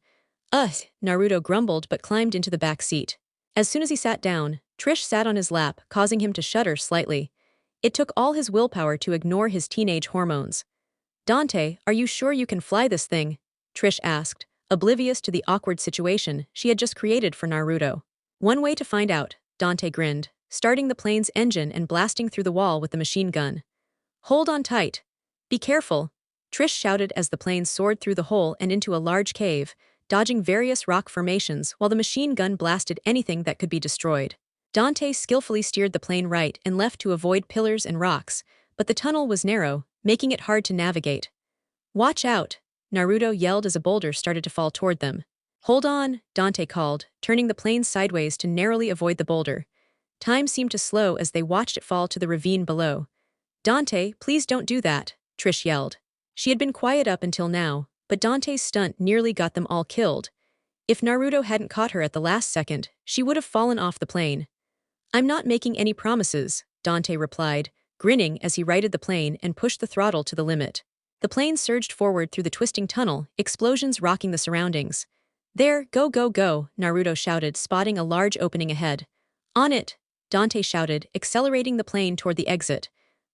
"Ugh," Naruto grumbled but climbed into the back seat. As soon as he sat down, Trish sat on his lap, causing him to shudder slightly. It took all his willpower to ignore his teenage hormones. "Dante, are you sure you can fly this thing?" Trish asked, oblivious to the awkward situation she had just created for Naruto. "One way to find out," Dante grinned, starting the plane's engine and blasting through the wall with the machine gun. "Hold on tight. Be careful," Trish shouted as the plane soared through the hole and into a large cave, dodging various rock formations while the machine gun blasted anything that could be destroyed. Dante skillfully steered the plane right and left to avoid pillars and rocks, but the tunnel was narrow, making it hard to navigate. "Watch out," Naruto yelled as a boulder started to fall toward them. "Hold on," Dante called, turning the plane sideways to narrowly avoid the boulder. Time seemed to slow as they watched it fall to the ravine below. "Dante, please don't do that," Trish yelled. She had been quiet up until now, but Dante's stunt nearly got them all killed. If Naruto hadn't caught her at the last second, she would have fallen off the plane. "I'm not making any promises," Dante replied, grinning as he righted the plane and pushed the throttle to the limit. The plane surged forward through the twisting tunnel, explosions rocking the surroundings. "There, go, go, go," Naruto shouted, spotting a large opening ahead. "On it," Dante shouted, accelerating the plane toward the exit.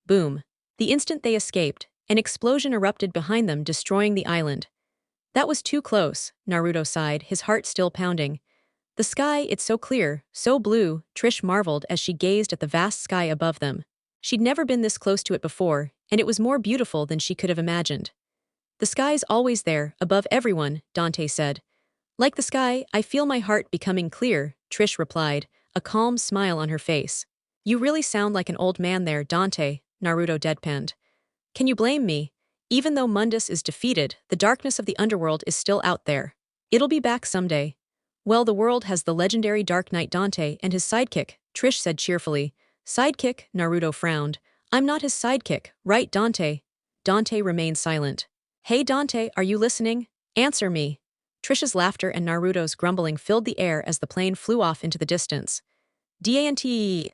Boom. The instant they escaped, an explosion erupted behind them, destroying the island. "That was too close," Naruto sighed, his heart still pounding. "The sky, it's so clear, so blue," Trish marveled as she gazed at the vast sky above them. She'd never been this close to it before, and it was more beautiful than she could have imagined. "The sky's always there, above everyone," Dante said. "Like the sky, I feel my heart becoming clear," Trish replied, a calm smile on her face. "You really sound like an old man there, Dante," Naruto deadpanned. "Can you blame me? Even though Mundus is defeated, the darkness of the underworld is still out there. It'll be back someday." "Well, the world has the legendary Dark Knight Dante and his sidekick," Trish said cheerfully. "Sidekick?" Naruto frowned. "I'm not his sidekick, right, Dante?" Dante remained silent. "Hey Dante, are you listening? Answer me." Trish's laughter and Naruto's grumbling filled the air as the plane flew off into the distance. Dante.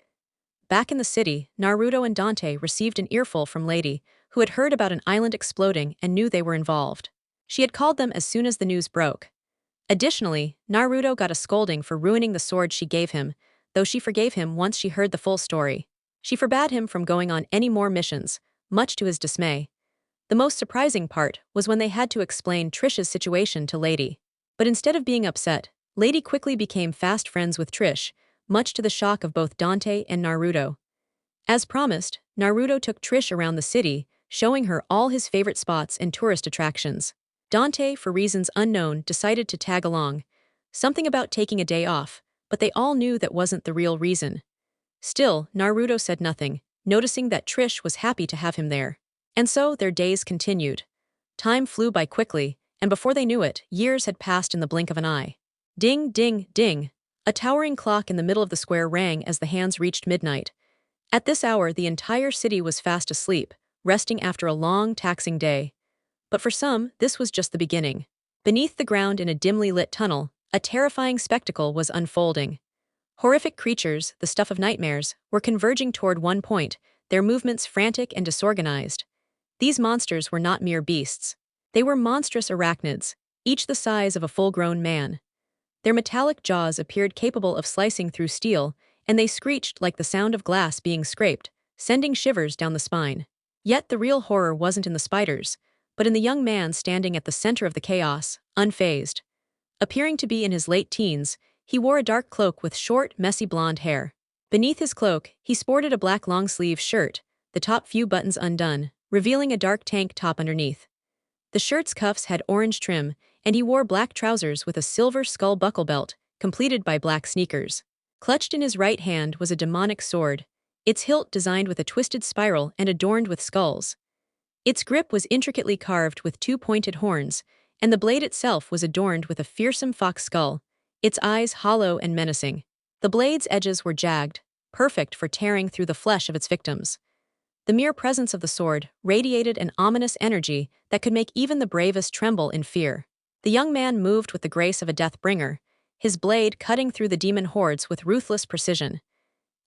Back in the city, Naruto and Dante received an earful from Lady, who had heard about an island exploding and knew they were involved. She had called them as soon as the news broke. Additionally, Naruto got a scolding for ruining the sword she gave him, though she forgave him once she heard the full story. She forbade him from going on any more missions, much to his dismay. The most surprising part was when they had to explain Trish's situation to Lady. But instead of being upset, Lady quickly became fast friends with Trish, much to the shock of both Dante and Naruto. As promised, Naruto took Trish around the city, showing her all his favorite spots and tourist attractions. Dante, for reasons unknown, decided to tag along. Something about taking a day off, but they all knew that wasn't the real reason. Still, Naruto said nothing, noticing that Trish was happy to have him there. And so their days continued. Time flew by quickly, and before they knew it, years had passed in the blink of an eye. Ding, ding, ding. A towering clock in the middle of the square rang as the hands reached midnight. At this hour, the entire city was fast asleep, resting after a long, taxing day. But for some, this was just the beginning. Beneath the ground in a dimly lit tunnel, a terrifying spectacle was unfolding. Horrific creatures, the stuff of nightmares, were converging toward one point, their movements frantic and disorganized. These monsters were not mere beasts. They were monstrous arachnids, each the size of a full-grown man. Their metallic jaws appeared capable of slicing through steel, and they screeched like the sound of glass being scraped, sending shivers down the spine. Yet the real horror wasn't in the spiders, but in the young man standing at the center of the chaos, unfazed. Appearing to be in his late teens, he wore a dark cloak with short, messy blonde hair. Beneath his cloak, he sported a black long-sleeve shirt, the top few buttons undone, revealing a dark tank top underneath. The shirt's cuffs had orange trim, and he wore black trousers with a silver skull buckle belt, completed by black sneakers. Clutched in his right hand was a demonic sword, its hilt designed with a twisted spiral and adorned with skulls. Its grip was intricately carved with two pointed horns, and the blade itself was adorned with a fearsome fox skull, its eyes hollow and menacing. The blade's edges were jagged, perfect for tearing through the flesh of its victims. The mere presence of the sword radiated an ominous energy that could make even the bravest tremble in fear. The young man moved with the grace of a death-bringer, his blade cutting through the demon hordes with ruthless precision.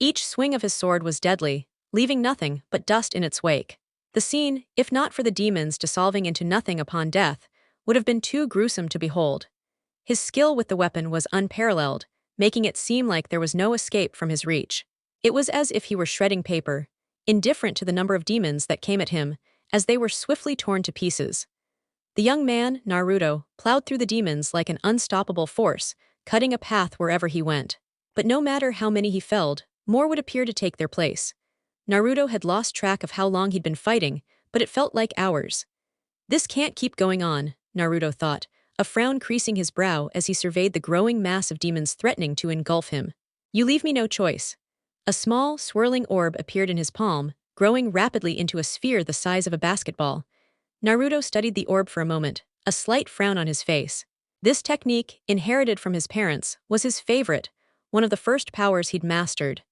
Each swing of his sword was deadly, leaving nothing but dust in its wake. The scene, if not for the demons dissolving into nothing upon death, would have been too gruesome to behold. His skill with the weapon was unparalleled, making it seem like there was no escape from his reach. It was as if he were shredding paper, indifferent to the number of demons that came at him, as they were swiftly torn to pieces. The young man, Naruto, plowed through the demons like an unstoppable force, cutting a path wherever he went. But no matter how many he felled, more would appear to take their place. Naruto had lost track of how long he'd been fighting, but it felt like hours. This can't keep going on, Naruto thought, a frown creasing his brow as he surveyed the growing mass of demons threatening to engulf him. You leave me no choice. A small, swirling orb appeared in his palm, growing rapidly into a sphere the size of a basketball. Naruto studied the orb for a moment, a slight frown on his face. This technique, inherited from his parents, was his favorite, one of the first powers he'd mastered.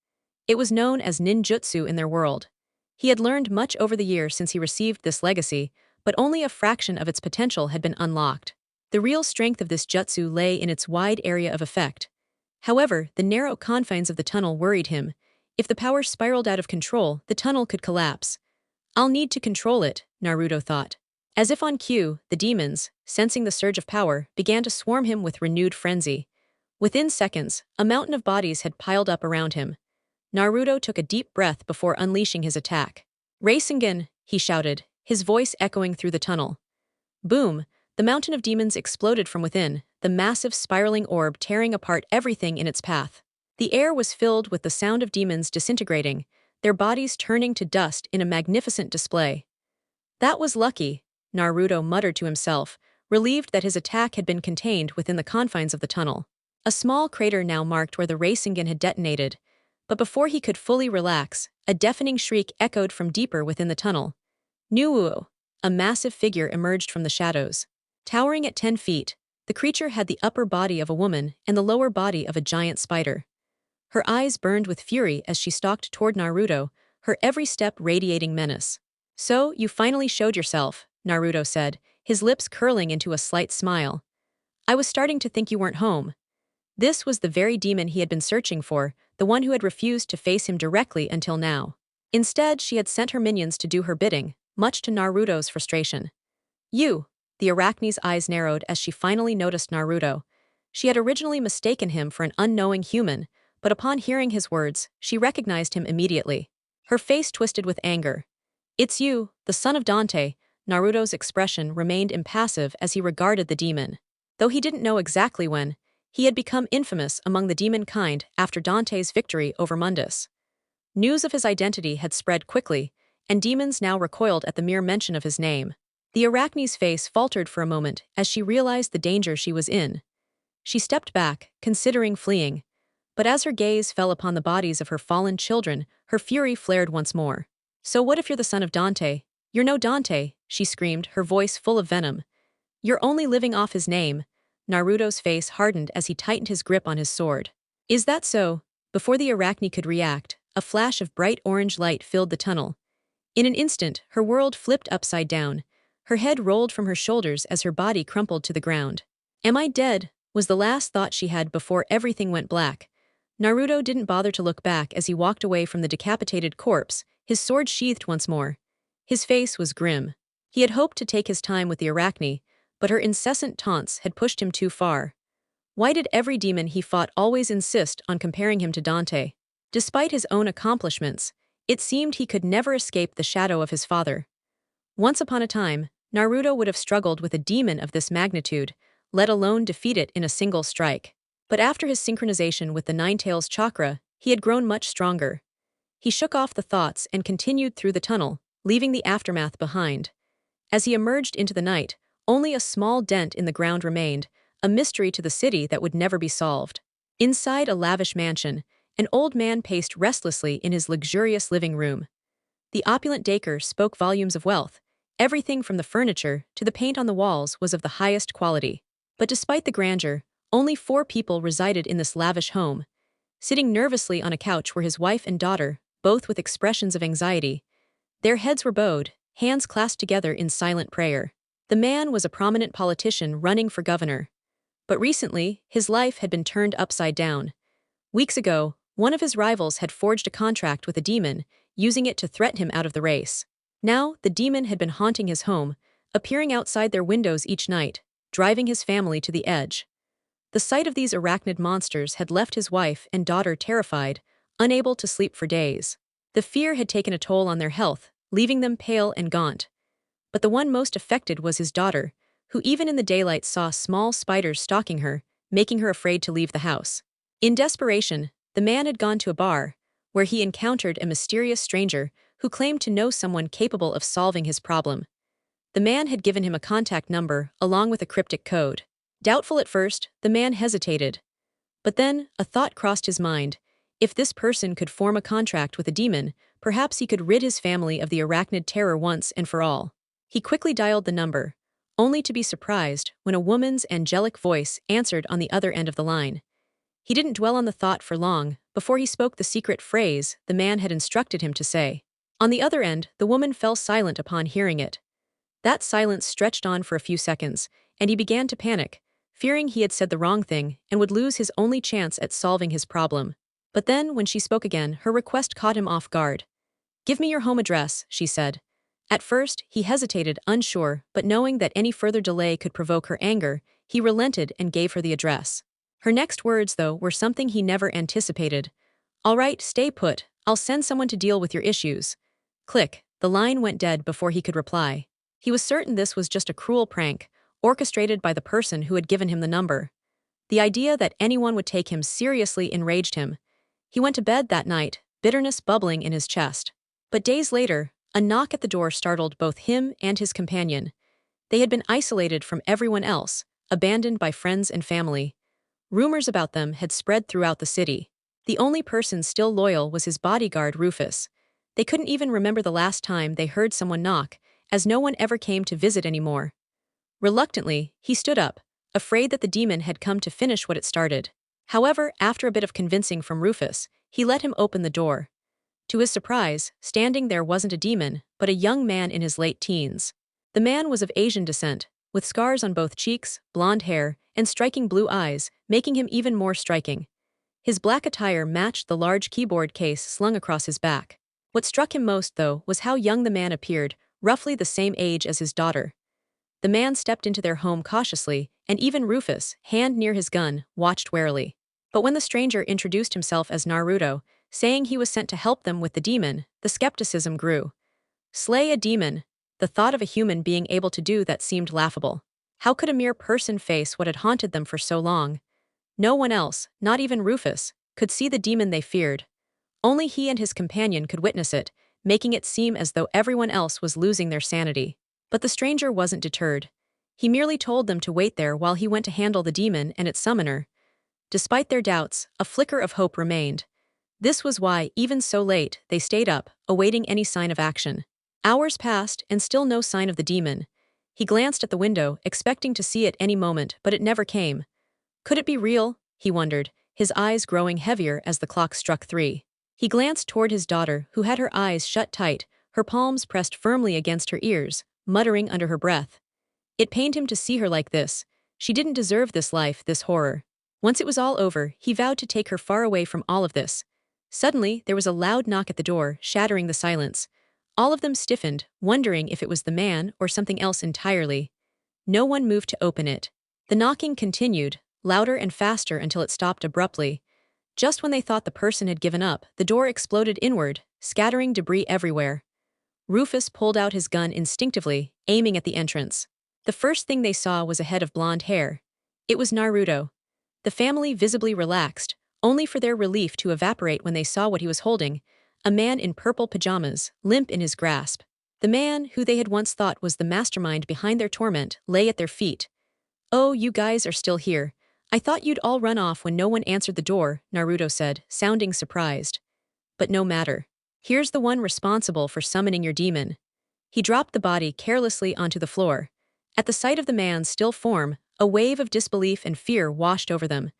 It was known as ninjutsu in their world. He had learned much over the years since he received this legacy, but only a fraction of its potential had been unlocked. The real strength of this jutsu lay in its wide area of effect. However, the narrow confines of the tunnel worried him. If the power spiraled out of control, the tunnel could collapse. I'll need to control it, Naruto thought. As if on cue, the demons, sensing the surge of power, began to swarm him with renewed frenzy. Within seconds, a mountain of bodies had piled up around him. Naruto took a deep breath before unleashing his attack. Rasengan, he shouted, his voice echoing through the tunnel. Boom! The mountain of demons exploded from within, the massive spiraling orb tearing apart everything in its path. The air was filled with the sound of demons disintegrating, their bodies turning to dust in a magnificent display. That was lucky, Naruto muttered to himself, relieved that his attack had been contained within the confines of the tunnel. A small crater now marked where the Rasengan had detonated, but before he could fully relax, a deafening shriek echoed from deeper within the tunnel. Nuuo! A massive figure emerged from the shadows. Towering at 10 feet, the creature had the upper body of a woman and the lower body of a giant spider. Her eyes burned with fury as she stalked toward Naruto, her every step radiating menace. So, you finally showed yourself, Naruto said, his lips curling into a slight smile. I was starting to think you weren't home. This was the very demon he had been searching for, the one who had refused to face him directly until now. Instead, she had sent her minions to do her bidding, much to Naruto's frustration. You! The Arachne's eyes narrowed as she finally noticed Naruto. She had originally mistaken him for an unknowing human, but upon hearing his words, she recognized him immediately. Her face twisted with anger. It's you, the son of Dante. Naruto's expression remained impassive as he regarded the demon. Though he didn't know exactly when, he had become infamous among the demon kind after Dante's victory over Mundus. News of his identity had spread quickly, and demons now recoiled at the mere mention of his name. The Arachne's face faltered for a moment as she realized the danger she was in. She stepped back, considering fleeing. But as her gaze fell upon the bodies of her fallen children, her fury flared once more. So what if you're the son of Dante? You're no Dante, she screamed, her voice full of venom. You're only living off his name. Naruto's face hardened as he tightened his grip on his sword. Is that so? Before the Arachne could react, a flash of bright orange light filled the tunnel. In an instant, her world flipped upside down. Her head rolled from her shoulders as her body crumpled to the ground. Am I dead? Was the last thought she had before everything went black. Naruto didn't bother to look back as he walked away from the decapitated corpse, his sword sheathed once more. His face was grim. He had hoped to take his time with the Arachne, but her incessant taunts had pushed him too far. Why did every demon he fought always insist on comparing him to Dante? Despite his own accomplishments, it seemed he could never escape the shadow of his father. Once upon a time, Naruto would have struggled with a demon of this magnitude, let alone defeat it in a single strike. But after his synchronization with the Nine-Tails chakra, he had grown much stronger. He shook off the thoughts and continued through the tunnel, leaving the aftermath behind. As he emerged into the night, only a small dent in the ground remained, a mystery to the city that would never be solved. Inside a lavish mansion, an old man paced restlessly in his luxurious living room. The opulent Dacre spoke volumes of wealth. Everything from the furniture to the paint on the walls was of the highest quality. But despite the grandeur, only 4 people resided in this lavish home. Sitting nervously on a couch were his wife and daughter, both with expressions of anxiety. Their heads were bowed, hands clasped together in silent prayer. The man was a prominent politician running for governor. But recently, his life had been turned upside down. Weeks ago, one of his rivals had forged a contract with a demon, using it to threaten him out of the race. Now, the demon had been haunting his home, appearing outside their windows each night, driving his family to the edge. The sight of these arachnid monsters had left his wife and daughter terrified, unable to sleep for days. The fear had taken a toll on their health, leaving them pale and gaunt. But the one most affected was his daughter, who even in the daylight saw small spiders stalking her, making her afraid to leave the house. In desperation, the man had gone to a bar, where he encountered a mysterious stranger who claimed to know someone capable of solving his problem. The man had given him a contact number along with a cryptic code. Doubtful at first, the man hesitated. But then, a thought crossed his mind. If this person could form a contract with a demon, perhaps he could rid his family of the arachnid terror once and for all. He quickly dialed the number, only to be surprised when a woman's angelic voice answered on the other end of the line. He didn't dwell on the thought for long before he spoke the secret phrase the man had instructed him to say. On the other end, the woman fell silent upon hearing it. That silence stretched on for a few seconds, and he began to panic, fearing he had said the wrong thing and would lose his only chance at solving his problem. But then, when she spoke again, her request caught him off guard. "Give me your home address," she said. At first, he hesitated, unsure, but knowing that any further delay could provoke her anger, he relented and gave her the address. Her next words, though, were something he never anticipated. "All right, stay put. I'll send someone to deal with your issues." Click. The line went dead before he could reply. He was certain this was just a cruel prank, orchestrated by the person who had given him the number. The idea that anyone would take him seriously enraged him. He went to bed that night, bitterness bubbling in his chest. But days later, a knock at the door startled both him and his companion. They had been isolated from everyone else, abandoned by friends and family. Rumors about them had spread throughout the city. The only person still loyal was his bodyguard, Rufus. They couldn't even remember the last time they heard someone knock, as no one ever came to visit anymore. Reluctantly, he stood up, afraid that the demon had come to finish what it started. However, after a bit of convincing from Rufus, he let him open the door. To his surprise, standing there wasn't a demon, but a young man in his late teens. The man was of Asian descent, with scars on both cheeks, blonde hair, and striking blue eyes, making him even more striking. His black attire matched the large keyboard case slung across his back. What struck him most, though, was how young the man appeared, roughly the same age as his daughter. The man stepped into their home cautiously, and even Rufus, hand near his gun, watched warily. But when the stranger introduced himself as Naruto, saying he was sent to help them with the demon, the skepticism grew. Slay a demon. The thought of a human being able to do that seemed laughable. How could a mere person face what had haunted them for so long? No one else, not even Rufus, could see the demon they feared. Only he and his companion could witness it, making it seem as though everyone else was losing their sanity. But the stranger wasn't deterred. He merely told them to wait there while he went to handle the demon and its summoner. Despite their doubts, a flicker of hope remained. This was why, even so late, they stayed up, awaiting any sign of action. Hours passed, and still no sign of the demon. He glanced at the window, expecting to see it any moment, but it never came. Could it be real? He wondered, his eyes growing heavier as the clock struck 3. He glanced toward his daughter, who had her eyes shut tight, her palms pressed firmly against her ears, muttering under her breath. It pained him to see her like this. She didn't deserve this life, this horror. Once it was all over, he vowed to take her far away from all of this. Suddenly, there was a loud knock at the door, shattering the silence. All of them stiffened, wondering if it was the man or something else entirely. No one moved to open it. The knocking continued, louder and faster until it stopped abruptly. Just when they thought the person had given up, the door exploded inward, scattering debris everywhere. Rufus pulled out his gun instinctively, aiming at the entrance. The first thing they saw was a head of blonde hair. It was Naruto. The family visibly relaxed, only for their relief to evaporate when they saw what he was holding, a man in purple pajamas, limp in his grasp. The man, who they had once thought was the mastermind behind their torment, lay at their feet. "Oh, you guys are still here. I thought you'd all run off when no one answered the door, Naruto said, sounding surprised. But no matter. Here's the one responsible for summoning your demon. He dropped the body carelessly onto the floor. At the sight of the man's still form, a wave of disbelief and fear washed over them.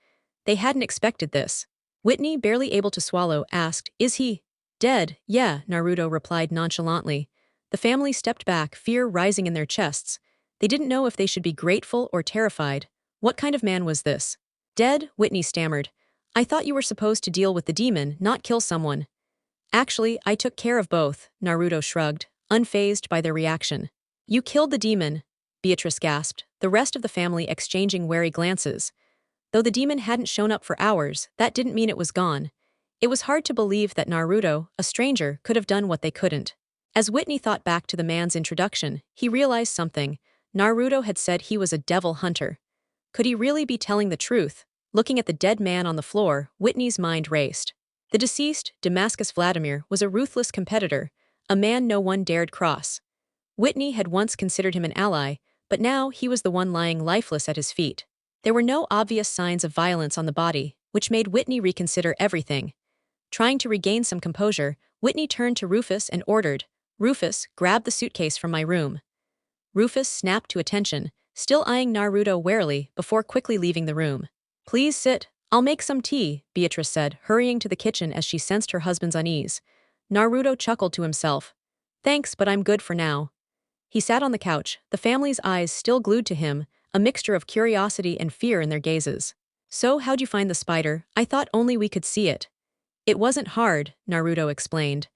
They hadn't expected this. Whitney, barely able to swallow, asked, "Is he dead?" "Yeah," Naruto replied nonchalantly. The family stepped back, fear rising in their chests. They didn't know if they should be grateful or terrified. What kind of man was this? "Dead?" Whitney stammered. "I thought you were supposed to deal with the demon, not kill someone." "Actually, I took care of both," Naruto shrugged, unfazed by their reaction. "You killed the demon," Beatrice gasped, the rest of the family exchanging wary glances. Though the demon hadn't shown up for hours, that didn't mean it was gone. It was hard to believe that Naruto, a stranger, could have done what they couldn't. As Whitney thought back to the man's introduction, he realized something. Naruto had said he was a devil hunter. Could he really be telling the truth? Looking at the dead man on the floor, Whitney's mind raced. The deceased, Damascus Vladimir, was a ruthless competitor, a man no one dared cross. Whitney had once considered him an ally, but now he was the one lying lifeless at his feet. There were no obvious signs of violence on the body, which made Whitney reconsider everything. Trying to regain some composure, Whitney turned to Rufus and ordered, "Rufus, grab the suitcase from my room." Rufus snapped to attention, still eyeing Naruto warily before quickly leaving the room. "Please sit. I'll make some tea," Beatrice said, hurrying to the kitchen as she sensed her husband's unease. Naruto chuckled to himself. "Thanks, but I'm good for now." He sat on the couch, the family's eyes still glued to him, a mixture of curiosity and fear in their gazes. "So how'd you find the spider? I thought only we could see it." "It wasn't hard," Naruto explained.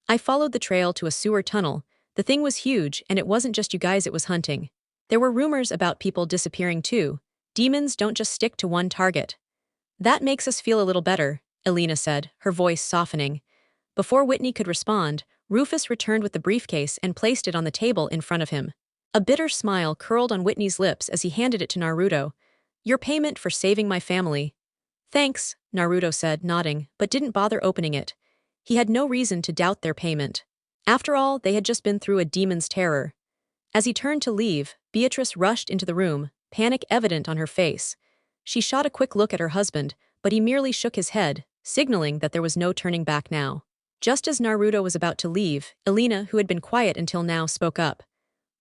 "I followed the trail to a sewer tunnel. The thing was huge, and it wasn't just you guys it was hunting. There were rumors about people disappearing too. Demons don't just stick to one target." "That makes us feel a little better," Elena said, her voice softening. Before Whitney could respond, Rufus returned with the briefcase and placed it on the table in front of him. A bitter smile curled on Whitney's lips as he handed it to Naruto. "Your payment for saving my family." "Thanks," Naruto said, nodding, but didn't bother opening it. He had no reason to doubt their payment. After all, they had just been through a demon's terror. As he turned to leave, Beatrice rushed into the room, panic evident on her face. She shot a quick look at her husband, but he merely shook his head, signaling that there was no turning back now. Just as Naruto was about to leave, Elena, who had been quiet until now, spoke up.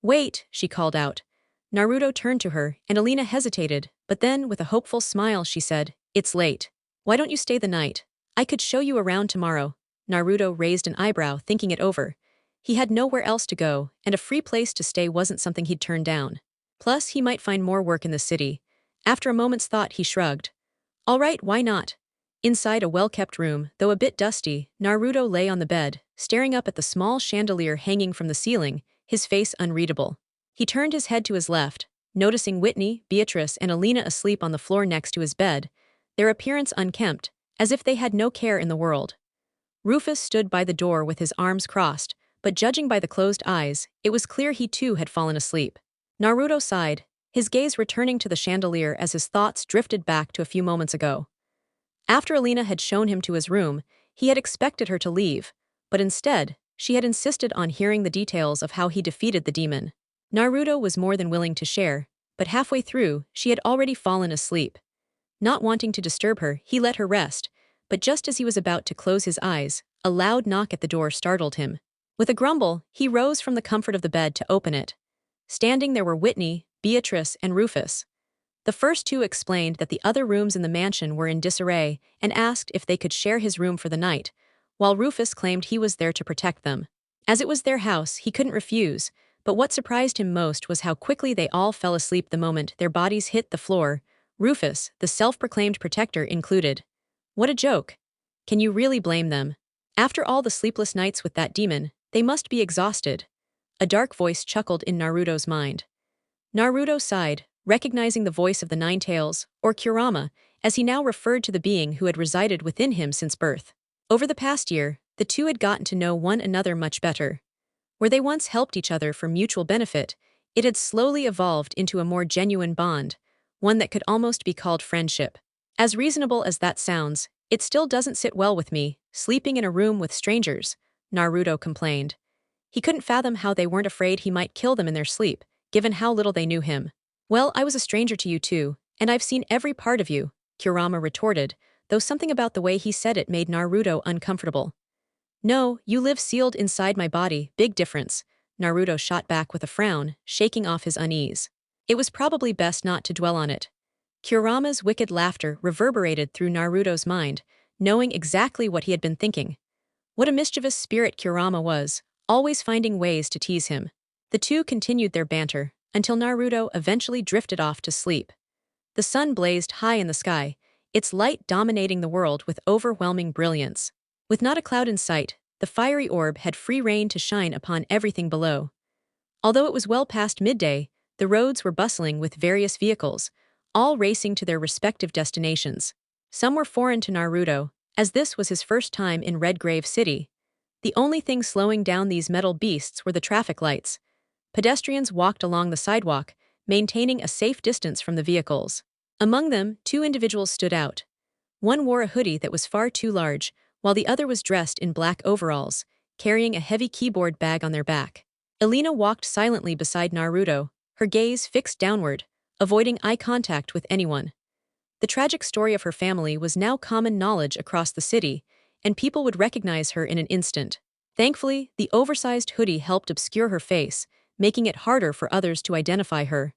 "Wait," she called out. Naruto turned to her, and Elena hesitated, but then, with a hopeful smile, she said, "It's late. Why don't you stay the night? I could show you around tomorrow." Naruto raised an eyebrow, thinking it over. He had nowhere else to go, and a free place to stay wasn't something he'd turn down. Plus, he might find more work in the city. After a moment's thought, he shrugged. "All right, why not?" Inside a well-kept room, though a bit dusty, Naruto lay on the bed, staring up at the small chandelier hanging from the ceiling, his face unreadable. He turned his head to his left, noticing Whitney, Beatrice, and Elena asleep on the floor next to his bed, their appearance unkempt, as if they had no care in the world. Rufus stood by the door with his arms crossed, but judging by the closed eyes, it was clear he too had fallen asleep. Naruto sighed, his gaze returning to the chandelier as his thoughts drifted back to a few moments ago. After Elena had shown him to his room, he had expected her to leave, but instead, she had insisted on hearing the details of how he defeated the demon. Naruto was more than willing to share, but halfway through, she had already fallen asleep. Not wanting to disturb her, he let her rest, but just as he was about to close his eyes, a loud knock at the door startled him. With a grumble, he rose from the comfort of the bed to open it. Standing there were Whitney, Beatrice, and Rufus. The first two explained that the other rooms in the mansion were in disarray and asked if they could share his room for the night, while Rufus claimed he was there to protect them. As it was their house, he couldn't refuse, but what surprised him most was how quickly they all fell asleep the moment their bodies hit the floor, Rufus, the self-proclaimed protector, included. What a joke. Can you really blame them? After all the sleepless nights with that demon, they must be exhausted. A dark voice chuckled in Naruto's mind. Naruto sighed, recognizing the voice of the Nine Tails, or Kurama, as he now referred to the being who had resided within him since birth. Over the past year, the two had gotten to know one another much better. Where they once helped each other for mutual benefit, it had slowly evolved into a more genuine bond, one that could almost be called friendship. As reasonable as that sounds, it still doesn't sit well with me, sleeping in a room with strangers, Naruto complained. He couldn't fathom how they weren't afraid he might kill them in their sleep, given how little they knew him. "Well, I was a stranger to you too," And I've seen every part of you, Kurama retorted, though something about the way he said it made Naruto uncomfortable. No, you live sealed inside my body, big difference, Naruto shot back with a frown, shaking off his unease. It was probably best not to dwell on it. Kurama's wicked laughter reverberated through Naruto's mind, knowing exactly what he had been thinking. What a mischievous spirit Kurama was, always finding ways to tease him. The two continued their banter, until Naruto eventually drifted off to sleep. The sun blazed high in the sky, its light dominating the world with overwhelming brilliance. With not a cloud in sight, the fiery orb had free rein to shine upon everything below. Although it was well past midday, the roads were bustling with various vehicles, all racing to their respective destinations. Some were foreign to Naruto, as this was his first time in Redgrave City. The only thing slowing down these metal beasts were the traffic lights. Pedestrians walked along the sidewalk, maintaining a safe distance from the vehicles. Among them, two individuals stood out. One wore a hoodie that was far too large, while the other was dressed in black overalls, carrying a heavy keyboard bag on their back. Alina walked silently beside Naruto, her gaze fixed downward, avoiding eye contact with anyone. The tragic story of her family was now common knowledge across the city, and people would recognize her in an instant. Thankfully, the oversized hoodie helped obscure her face, making it harder for others to identify her.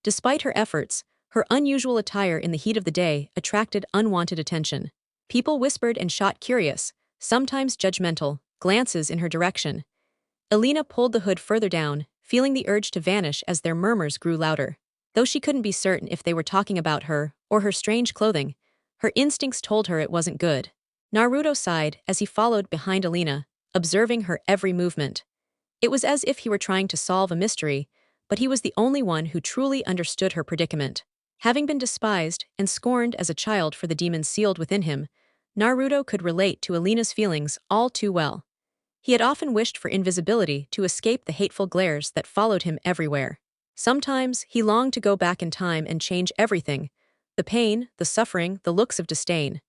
Despite her efforts, her unusual attire in the heat of the day attracted unwanted attention. People whispered and shot curious, sometimes judgmental, glances in her direction. Alina pulled the hood further down, feeling the urge to vanish as their murmurs grew louder. Though she couldn't be certain if they were talking about her or her strange clothing, her instincts told her it wasn't good. Naruto sighed as he followed behind Alina, observing her every movement. It was as if he were trying to solve a mystery, but he was the only one who truly understood her predicament. Having been despised and scorned as a child for the demons sealed within him, Naruto could relate to Alina's feelings all too well. He had often wished for invisibility to escape the hateful glares that followed him everywhere. Sometimes he longed to go back in time and change everything, the pain, the suffering, the looks of disdain.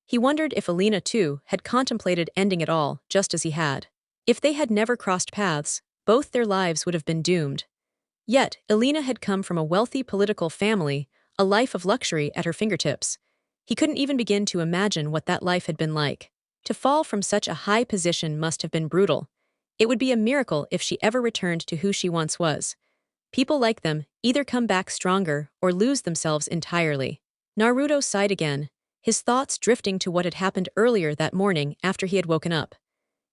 He wondered if Alina, too, had contemplated ending it all, just as he had. If they had never crossed paths, both their lives would have been doomed. Yet, Alina had come from a wealthy political family, a life of luxury at her fingertips. He couldn't even begin to imagine what that life had been like. To fall from such a high position must have been brutal. It would be a miracle if she ever returned to who she once was. People like them either come back stronger or lose themselves entirely. Naruto sighed again, his thoughts drifting to what had happened earlier that morning after he had woken up.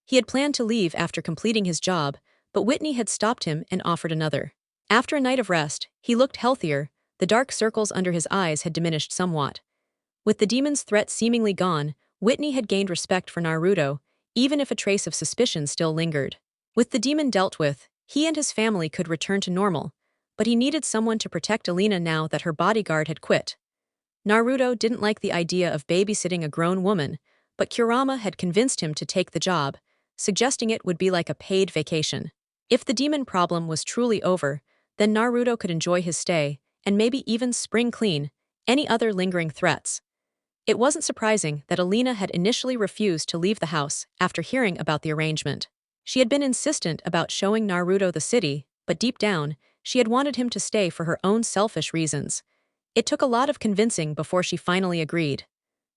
He had planned to leave after completing his job, but Whitney had stopped him and offered another. After a night of rest, he looked healthier, the dark circles under his eyes had diminished somewhat. With the demon's threat seemingly gone, Whitney had gained respect for Naruto, even if a trace of suspicion still lingered. With the demon dealt with, he and his family could return to normal, but he needed someone to protect Alina now that her bodyguard had quit. Naruto didn't like the idea of babysitting a grown woman, but Kurama had convinced him to take the job, suggesting it would be like a paid vacation. If the demon problem was truly over, then Naruto could enjoy his stay, and maybe even spring clean any other lingering threats. It wasn't surprising that Alina had initially refused to leave the house after hearing about the arrangement. She had been insistent about showing Naruto the city, but deep down, she had wanted him to stay for her own selfish reasons. It took a lot of convincing before she finally agreed.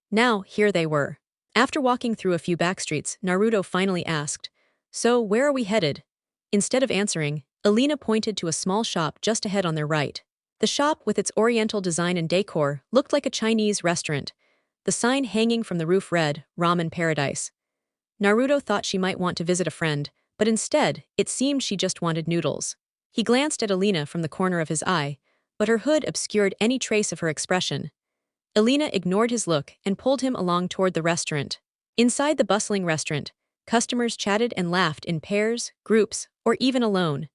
Now, here they were. After walking through a few backstreets, Naruto finally asked, "So, where are we headed?" Instead of answering, Alina pointed to a small shop just ahead on their right. The shop, with its oriental design and decor, looked like a Chinese restaurant, the sign hanging from the roof read, "Ramen Paradise." Naruto thought she might want to visit a friend, but instead, it seemed she just wanted noodles. He glanced at Alina from the corner of his eye, but her hood obscured any trace of her expression. Alina ignored his look and pulled him along toward the restaurant. Inside the bustling restaurant, customers chatted and laughed in pairs, groups, or even alone.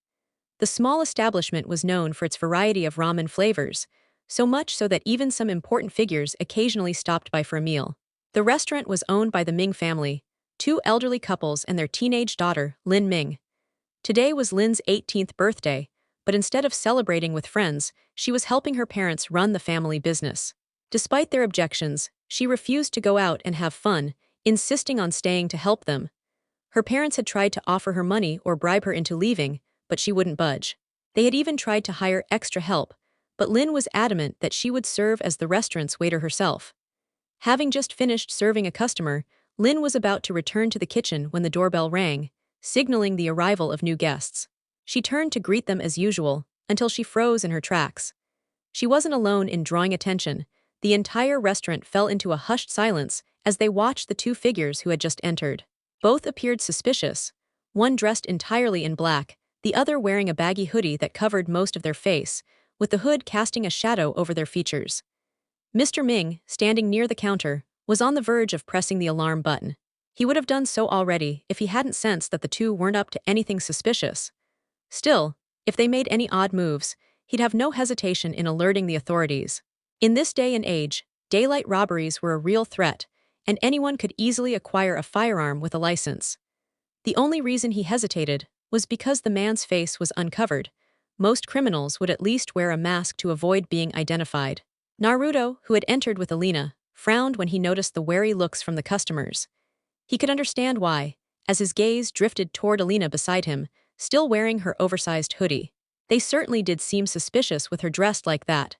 The small establishment was known for its variety of ramen flavors, so much so that even some important figures occasionally stopped by for a meal. The restaurant was owned by the Ming family, two elderly couples and their teenage daughter, Lin Ming. Today was Lin's 18th birthday, but instead of celebrating with friends, she was helping her parents run the family business. Despite their objections, she refused to go out and have fun, insisting on staying to help them. Her parents had tried to offer her money or bribe her into leaving, but she wouldn't budge. They had even tried to hire extra help, but Lin was adamant that she would serve as the restaurant's waiter herself. Having just finished serving a customer, Lin was about to return to the kitchen when the doorbell rang, signaling the arrival of new guests. She turned to greet them as usual, until she froze in her tracks. She wasn't alone in drawing attention. The entire restaurant fell into a hushed silence as they watched the two figures who had just entered. Both appeared suspicious, one dressed entirely in black, the other wearing a baggy hoodie that covered most of their face, with the hood casting a shadow over their features. Mr. Ming, standing near the counter, was on the verge of pressing the alarm button. He would have done so already if he hadn't sensed that the two weren't up to anything suspicious. Still, if they made any odd moves, he'd have no hesitation in alerting the authorities. In this day and age, daylight robberies were a real threat, and anyone could easily acquire a firearm with a license. The only reason he hesitated was because the man's face was uncovered. Most criminals would at least wear a mask to avoid being identified. Naruto, who had entered with Alina, frowned when he noticed the wary looks from the customers. He could understand why, as his gaze drifted toward Alina beside him, still wearing her oversized hoodie. They certainly did seem suspicious with her dressed like that.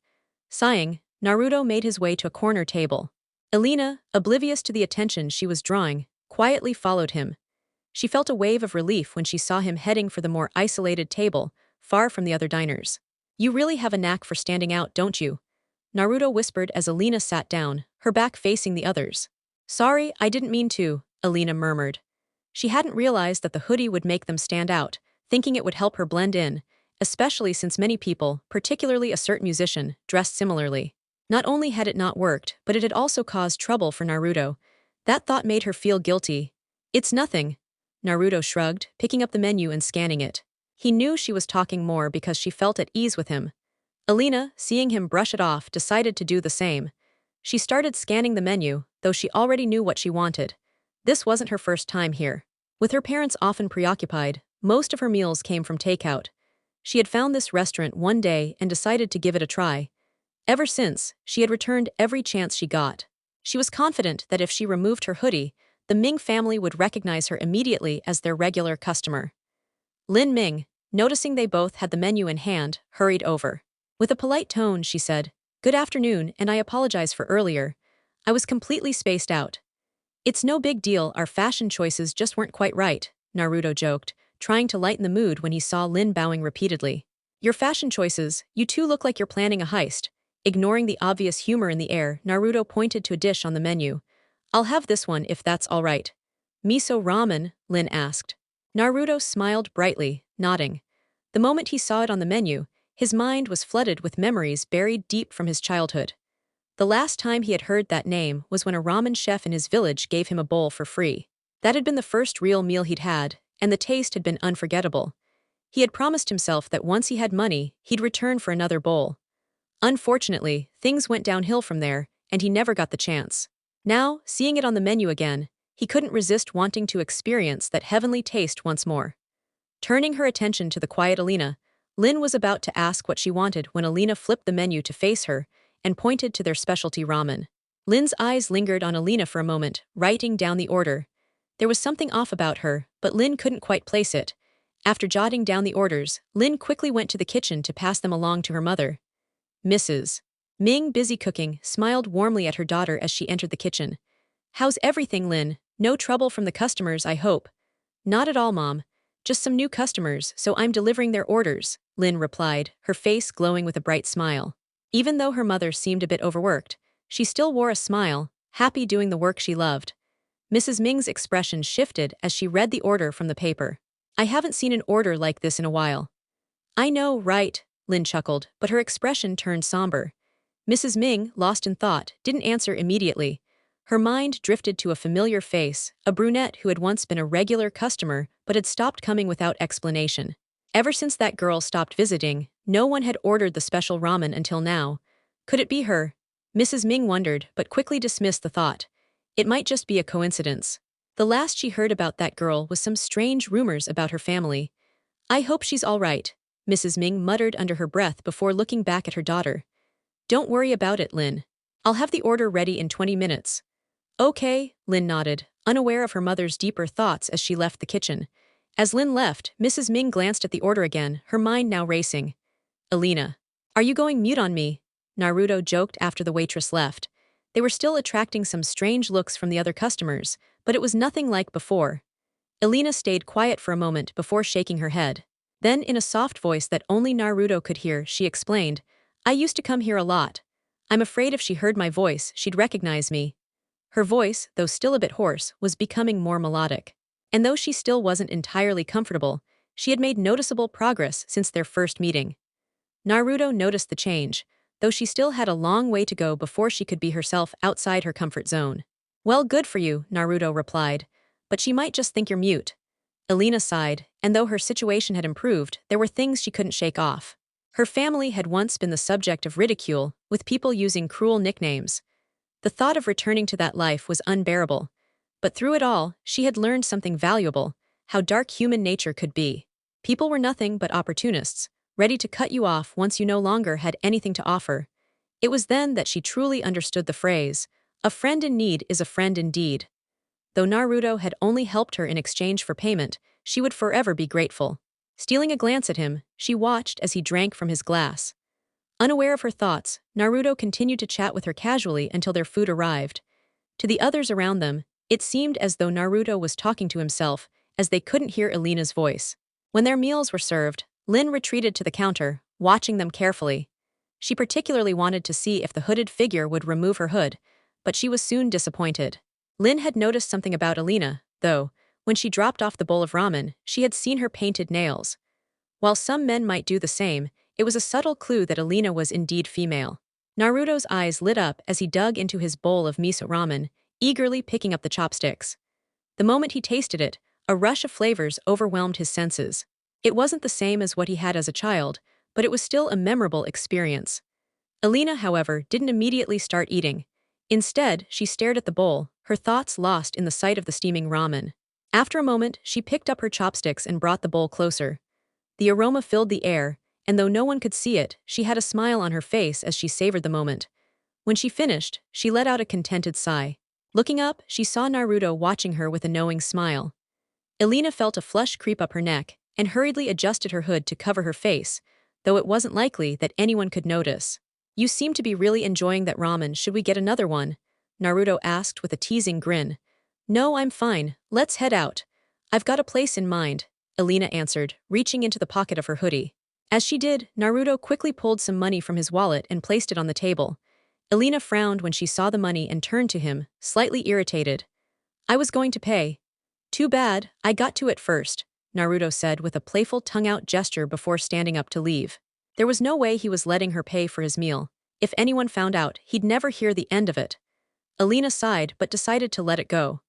Sighing, Naruto made his way to a corner table. Alina, oblivious to the attention she was drawing, quietly followed him. She felt a wave of relief when she saw him heading for the more isolated table, far from the other diners. "You really have a knack for standing out, don't you?" Naruto whispered as Alina sat down, her back facing the others. "Sorry, I didn't mean to," Alina murmured. She hadn't realized that the hoodie would make them stand out, thinking it would help her blend in, especially since many people, particularly a certain musician, dressed similarly. Not only had it not worked, but it had also caused trouble for Naruto. That thought made her feel guilty. "It's nothing," Naruto shrugged, picking up the menu and scanning it. He knew she was talking more because she felt at ease with him. Alina, seeing him brush it off, decided to do the same. She started scanning the menu, though she already knew what she wanted. This wasn't her first time here. With her parents often preoccupied, most of her meals came from takeout. She had found this restaurant one day and decided to give it a try. Ever since, she had returned every chance she got. She was confident that if she removed her hoodie, the Ming family would recognize her immediately as their regular customer. Lin Ming, noticing they both had the menu in hand, hurried over. With a polite tone, she said, "Good afternoon, and I apologize for earlier. I was completely spaced out." "It's no big deal, our fashion choices just weren't quite right," Naruto joked, trying to lighten the mood when he saw Lin bowing repeatedly. "Your fashion choices, you two look like you're planning a heist." Ignoring the obvious humor in the air, Naruto pointed to a dish on the menu. "I'll have this one if that's all right." "Miso ramen?" Lin asked. Naruto smiled brightly, nodding. The moment he saw it on the menu, his mind was flooded with memories buried deep from his childhood. The last time he had heard that name was when a ramen chef in his village gave him a bowl for free. That had been the first real meal he'd had, and the taste had been unforgettable. He had promised himself that once he had money, he'd return for another bowl. Unfortunately, things went downhill from there, and he never got the chance. Now, seeing it on the menu again, he couldn't resist wanting to experience that heavenly taste once more. Turning her attention to the quiet Alina, Lin was about to ask what she wanted when Alina flipped the menu to face her and pointed to their specialty ramen. Lin's eyes lingered on Alina for a moment, writing down the order. There was something off about her, but Lin couldn't quite place it. After jotting down the orders, Lin quickly went to the kitchen to pass them along to her mother. Mrs. Ming, busy cooking, smiled warmly at her daughter as she entered the kitchen. "How's everything, Lin? No trouble from the customers, I hope?" "Not at all, Mom. Just some new customers, so I'm delivering their orders," Lin replied, her face glowing with a bright smile. Even though her mother seemed a bit overworked, she still wore a smile, happy doing the work she loved. Mrs. Ming's expression shifted as she read the order from the paper. "I haven't seen an order like this in a while." "I know, right?" Lin chuckled, but her expression turned somber. Mrs. Ming, lost in thought, didn't answer immediately. Her mind drifted to a familiar face, a brunette who had once been a regular customer but had stopped coming without explanation. Ever since that girl stopped visiting, no one had ordered the special ramen until now. Could it be her? Mrs. Ming wondered, but quickly dismissed the thought. It might just be a coincidence. The last she heard about that girl was some strange rumors about her family. "I hope she's all right," Mrs. Ming muttered under her breath before looking back at her daughter. "Don't worry about it, Lin. I'll have the order ready in 20 minutes. "Okay," Lin nodded, unaware of her mother's deeper thoughts as she left the kitchen. As Lin left, Mrs. Ming glanced at the order again, her mind now racing. "Alina. Are you going mute on me? Naruto joked after the waitress left. They were still attracting some strange looks from the other customers, but it was nothing like before. Elena stayed quiet for a moment before shaking her head. Then, in a soft voice that only Naruto could hear, she explained, I used to come here a lot. I'm afraid if she heard my voice, she'd recognize me. Her voice, though still a bit hoarse, was becoming more melodic. And though she still wasn't entirely comfortable, she had made noticeable progress since their first meeting. Naruto noticed the change, though she still had a long way to go before she could be herself outside her comfort zone. Well, good for you, Naruto replied, but she might just think you're mute. Elena sighed, and though her situation had improved, there were things she couldn't shake off. Her family had once been the subject of ridicule, with people using cruel nicknames. The thought of returning to that life was unbearable. But through it all, she had learned something valuable, how dark human nature could be. People were nothing but opportunists, ready to cut you off once you no longer had anything to offer. It was then that she truly understood the phrase, a friend in need is a friend indeed. Though Naruto had only helped her in exchange for payment, she would forever be grateful. Stealing a glance at him, she watched as he drank from his glass. Unaware of her thoughts, Naruto continued to chat with her casually until their food arrived. To the others around them, it seemed as though Naruto was talking to himself, as they couldn't hear Elena's voice. When their meals were served, Lin retreated to the counter, watching them carefully. She particularly wanted to see if the hooded figure would remove her hood, but she was soon disappointed. Lin had noticed something about Elena, though. When she dropped off the bowl of ramen, she had seen her painted nails. While some men might do the same, it was a subtle clue that Elena was indeed female. Naruto's eyes lit up as he dug into his bowl of miso ramen, eagerly picking up the chopsticks. The moment he tasted it, a rush of flavors overwhelmed his senses. It wasn't the same as what he had as a child, but it was still a memorable experience. Elena, however, didn't immediately start eating. Instead, she stared at the bowl, her thoughts lost in the sight of the steaming ramen. After a moment, she picked up her chopsticks and brought the bowl closer. The aroma filled the air, and though no one could see it, she had a smile on her face as she savored the moment. When she finished, she let out a contented sigh. Looking up, she saw Naruto watching her with a knowing smile. Elena felt a flush creep up her neck, and hurriedly adjusted her hood to cover her face, though it wasn't likely that anyone could notice. You seem to be really enjoying that ramen, should we get another one? Naruto asked with a teasing grin. No, I'm fine, let's head out. I've got a place in mind, Elena answered, reaching into the pocket of her hoodie. As she did, Naruto quickly pulled some money from his wallet and placed it on the table. Elena frowned when she saw the money and turned to him, slightly irritated. I was going to pay. Too bad, I got to it first, Naruto said with a playful tongue-out gesture before standing up to leave. There was no way he was letting her pay for his meal. If anyone found out, he'd never hear the end of it. Elena sighed but decided to let it go.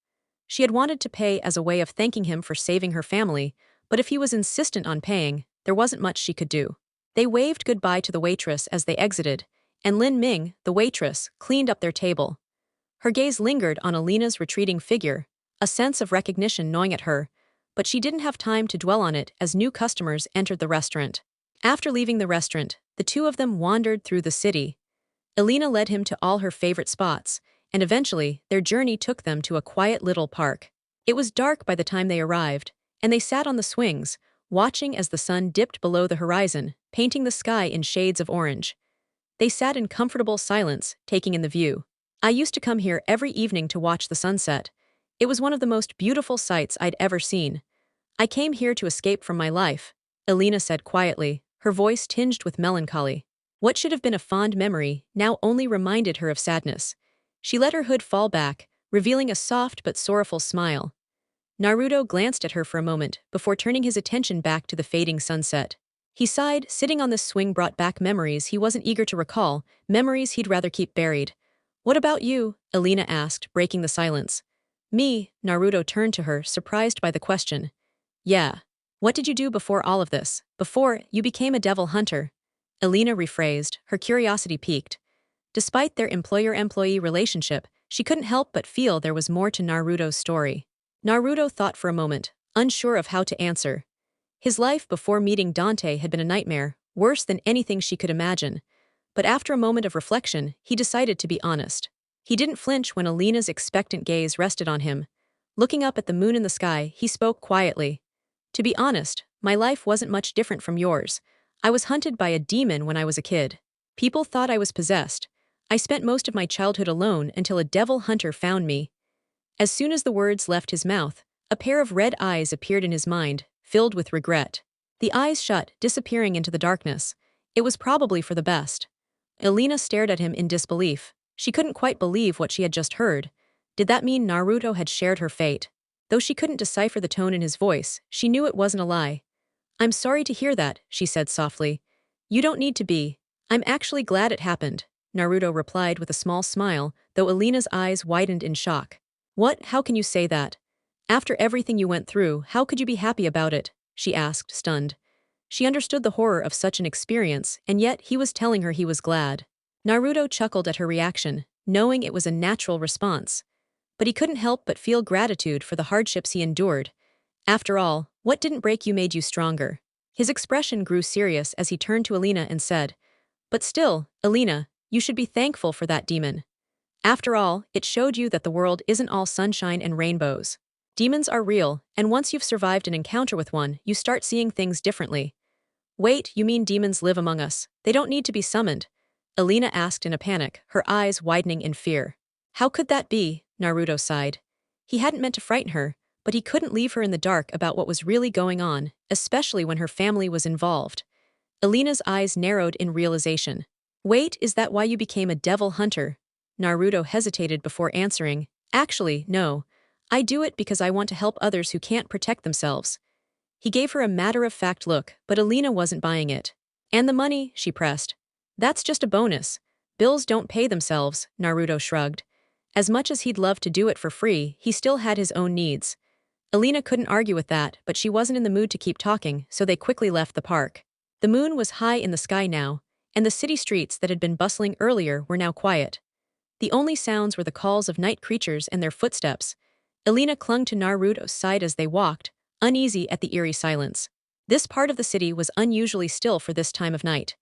She had wanted to pay as a way of thanking him for saving her family, but if he was insistent on paying, there wasn't much she could do. They waved goodbye to the waitress as they exited, and Lin Ming, the waitress, cleaned up their table. Her gaze lingered on Elena's retreating figure, a sense of recognition gnawing at her, but she didn't have time to dwell on it as new customers entered the restaurant. After leaving the restaurant, the two of them wandered through the city. Elena led him to all her favorite spots, and eventually, their journey took them to a quiet little park. It was dark by the time they arrived, and they sat on the swings, watching as the sun dipped below the horizon, painting the sky in shades of orange. They sat in comfortable silence, taking in the view. I used to come here every evening to watch the sunset. It was one of the most beautiful sights I'd ever seen. I came here to escape from my life, Elena said quietly, her voice tinged with melancholy. What should have been a fond memory now only reminded her of sadness. She let her hood fall back, revealing a soft but sorrowful smile. Naruto glanced at her for a moment before turning his attention back to the fading sunset. He sighed, sitting on this swing brought back memories he wasn't eager to recall, memories he'd rather keep buried. What about you? Elena asked, breaking the silence. Me, Naruto turned to her, surprised by the question. Yeah. What did you do before all of this? Before you became a devil hunter? Elena rephrased, her curiosity piqued. Despite their employer-employee relationship, she couldn't help but feel there was more to Naruto's story. Naruto thought for a moment, unsure of how to answer. His life before meeting Dante had been a nightmare, worse than anything she could imagine. But after a moment of reflection, he decided to be honest. He didn't flinch when Elena's expectant gaze rested on him. Looking up at the moon in the sky, he spoke quietly. To be honest, my life wasn't much different from yours. I was hunted by a demon when I was a kid. People thought I was possessed. I spent most of my childhood alone until a devil hunter found me. As soon as the words left his mouth, a pair of red eyes appeared in his mind, filled with regret. The eyes shut, disappearing into the darkness. It was probably for the best. Elena stared at him in disbelief. She couldn't quite believe what she had just heard. Did that mean Naruto had shared her fate? Though she couldn't decipher the tone in his voice, she knew it wasn't a lie. "I'm sorry to hear that," she said softly. "You don't need to be. I'm actually glad it happened," Naruto replied with a small smile, though Elena's eyes widened in shock. "What? How can you say that? After everything you went through, how could you be happy about it?" she asked, stunned. She understood the horror of such an experience, and yet he was telling her he was glad. Naruto chuckled at her reaction, knowing it was a natural response. But he couldn't help but feel gratitude for the hardships he endured. After all, what didn't break you made you stronger. His expression grew serious as he turned to Elena and said, "But still, Elena, you should be thankful for that demon. After all, it showed you that the world isn't all sunshine and rainbows. Demons are real, and once you've survived an encounter with one, you start seeing things differently." "Wait, you mean demons live among us? They don't need to be summoned?" Elena asked in a panic, her eyes widening in fear. "How could that be?" Naruto sighed. He hadn't meant to frighten her, but he couldn't leave her in the dark about what was really going on, especially when her family was involved. Elena's eyes narrowed in realization. "Wait, is that why you became a devil hunter?" Naruto hesitated before answering. "Actually, no. I do it because I want to help others who can't protect themselves." He gave her a matter-of-fact look, but Elena wasn't buying it. "And the money?" she pressed. "That's just a bonus. Bills don't pay themselves," Naruto shrugged. As much as he'd love to do it for free, he still had his own needs. Elena couldn't argue with that, but she wasn't in the mood to keep talking, so they quickly left the park. The moon was high in the sky now, and the city streets that had been bustling earlier were now quiet. The only sounds were the calls of night creatures and their footsteps. Elena clung to Naruto's side as they walked, uneasy at the eerie silence. This part of the city was unusually still for this time of night.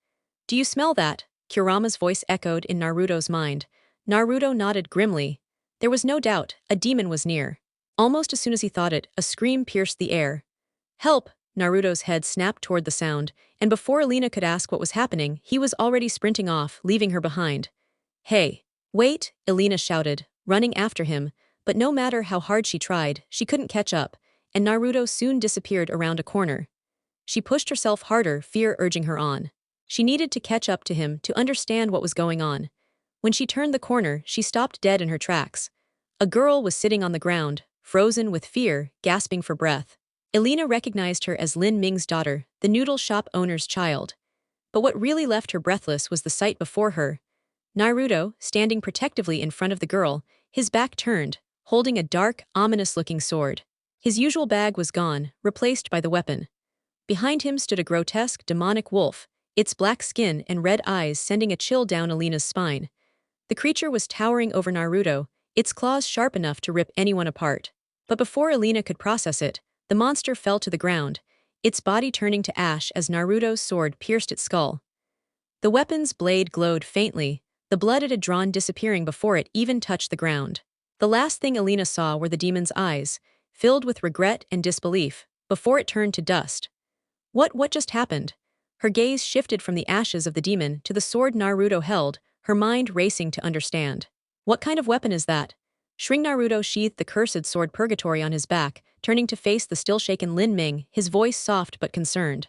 "Do you smell that?" Kurama's voice echoed in Naruto's mind. Naruto nodded grimly. There was no doubt, a demon was near. Almost as soon as he thought it, a scream pierced the air. "Help!" Naruto's head snapped toward the sound, and before Elena could ask what was happening, he was already sprinting off, leaving her behind. "Hey! Wait!" Elena shouted, running after him, but no matter how hard she tried, she couldn't catch up, and Naruto soon disappeared around a corner. She pushed herself harder, fear urging her on. She needed to catch up to him to understand what was going on. When she turned the corner, she stopped dead in her tracks. A girl was sitting on the ground, frozen with fear, gasping for breath. Elena recognized her as Lin Ming's daughter, the noodle shop owner's child. But what really left her breathless was the sight before her. Naruto, standing protectively in front of the girl, his back turned, holding a dark, ominous-looking sword. His usual bag was gone, replaced by the weapon. Behind him stood a grotesque, demonic wolf, its black skin and red eyes sending a chill down Elena's spine. The creature was towering over Naruto, its claws sharp enough to rip anyone apart. But before Elena could process it, the monster fell to the ground, its body turning to ash as Naruto's sword pierced its skull. The weapon's blade glowed faintly, the blood it had drawn disappearing before it even touched the ground. The last thing Elena saw were the demon's eyes, filled with regret and disbelief, before it turned to dust. What just happened? Her gaze shifted from the ashes of the demon to the sword Naruto held, her mind racing to understand. "What kind of weapon is that?" Naruto sheathed the cursed sword Purgatory on his back, turning to face the still-shaken Lin Ming, his voice soft but concerned.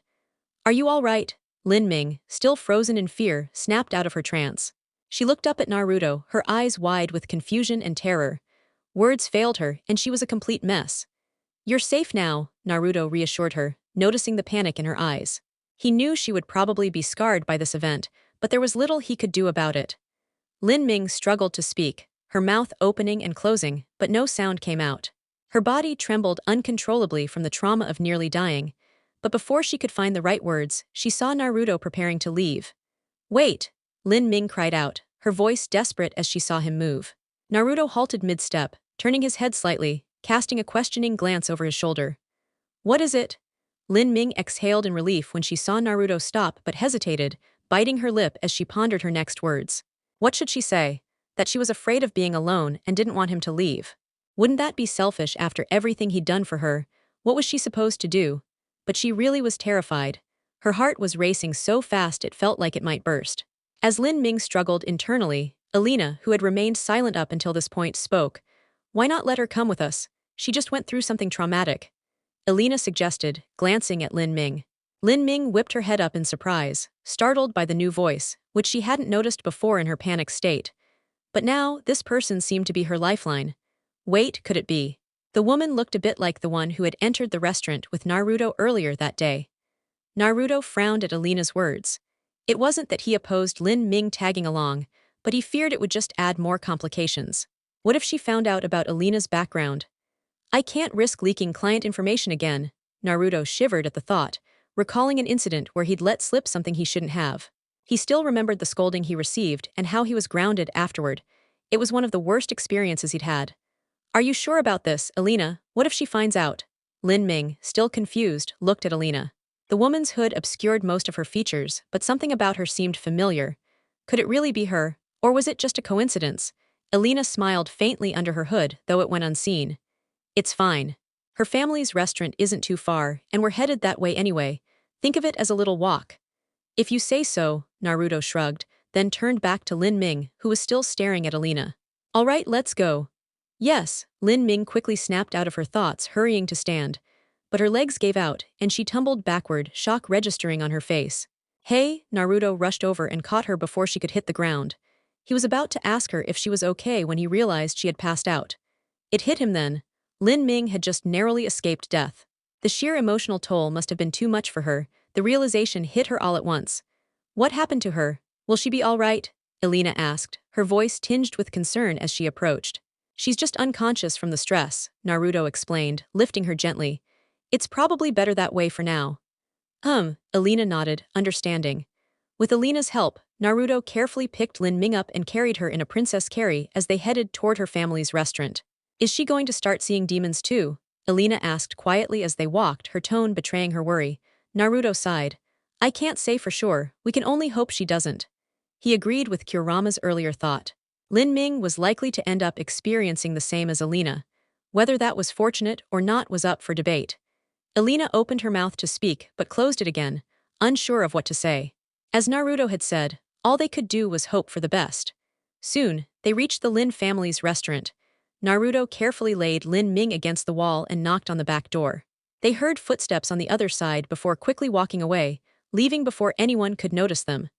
"Are you all right?" Lin Ming, still frozen in fear, snapped out of her trance. She looked up at Naruto, her eyes wide with confusion and terror. Words failed her, and she was a complete mess. "You're safe now," Naruto reassured her, noticing the panic in her eyes. He knew she would probably be scarred by this event, but there was little he could do about it. Lin Ming struggled to speak, her mouth opening and closing, but no sound came out. Her body trembled uncontrollably from the trauma of nearly dying, but before she could find the right words, she saw Naruto preparing to leave. "Wait!" Lin Ming cried out, her voice desperate as she saw him move. Naruto halted mid-step, turning his head slightly, casting a questioning glance over his shoulder. "What is it?" Lin Ming exhaled in relief when she saw Naruto stop but hesitated, biting her lip as she pondered her next words. What should she say? That she was afraid of being alone and didn't want him to leave. Wouldn't that be selfish after everything he'd done for her? What was she supposed to do? But she really was terrified. Her heart was racing so fast it felt like it might burst. As Lin Ming struggled internally, Alina, who had remained silent up until this point, spoke. Why not let her come with us? She just went through something traumatic. Alina suggested, glancing at Lin Ming. Lin Ming whipped her head up in surprise, startled by the new voice, which she hadn't noticed before in her panic state. But now, this person seemed to be her lifeline. Wait, could it be? The woman looked a bit like the one who had entered the restaurant with Naruto earlier that day. Naruto frowned at Alina's words. It wasn't that he opposed Lin Ming tagging along, but he feared it would just add more complications. What if she found out about Alina's background? I can't risk leaking client information again. Naruto shivered at the thought, recalling an incident where he'd let slip something he shouldn't have. He still remembered the scolding he received and how he was grounded afterward. It was one of the worst experiences he'd had. Are you sure about this, Alina? What if she finds out? Lin Ming, still confused, looked at Alina. The woman's hood obscured most of her features, but something about her seemed familiar. Could it really be her, or was it just a coincidence? Alina smiled faintly under her hood, though it went unseen. It's fine. Her family's restaurant isn't too far, and we're headed that way anyway. Think of it as a little walk. If you say so, Naruto shrugged, then turned back to Lin Ming, who was still staring at Alina. All right, let's go. Yes, Lin Ming quickly snapped out of her thoughts, hurrying to stand. But her legs gave out, and she tumbled backward, shock registering on her face. Hey, Naruto rushed over and caught her before she could hit the ground. He was about to ask her if she was okay when he realized she had passed out. It hit him then. Lin Ming had just narrowly escaped death. The sheer emotional toll must have been too much for her. The realization hit her all at once. What happened to her? Will she be all right? Alina asked, her voice tinged with concern as she approached. She's just unconscious from the stress, Naruto explained, lifting her gently. It's probably better that way for now. Alina nodded, understanding. With Alina's help, Naruto carefully picked Lin Ming up and carried her in a princess carry as they headed toward her family's restaurant. Is she going to start seeing demons too? Alina asked quietly as they walked, her tone betraying her worry. Naruto sighed. I can't say for sure, we can only hope she doesn't. He agreed with Kurama's earlier thought. Lin Ming was likely to end up experiencing the same as Alina. Whether that was fortunate or not was up for debate. Alina opened her mouth to speak but closed it again, unsure of what to say. As Naruto had said, all they could do was hope for the best. Soon, they reached the Lin family's restaurant. Naruto carefully laid Lin Ming against the wall and knocked on the back door. They heard footsteps on the other side before quickly walking away, leaving before anyone could notice them.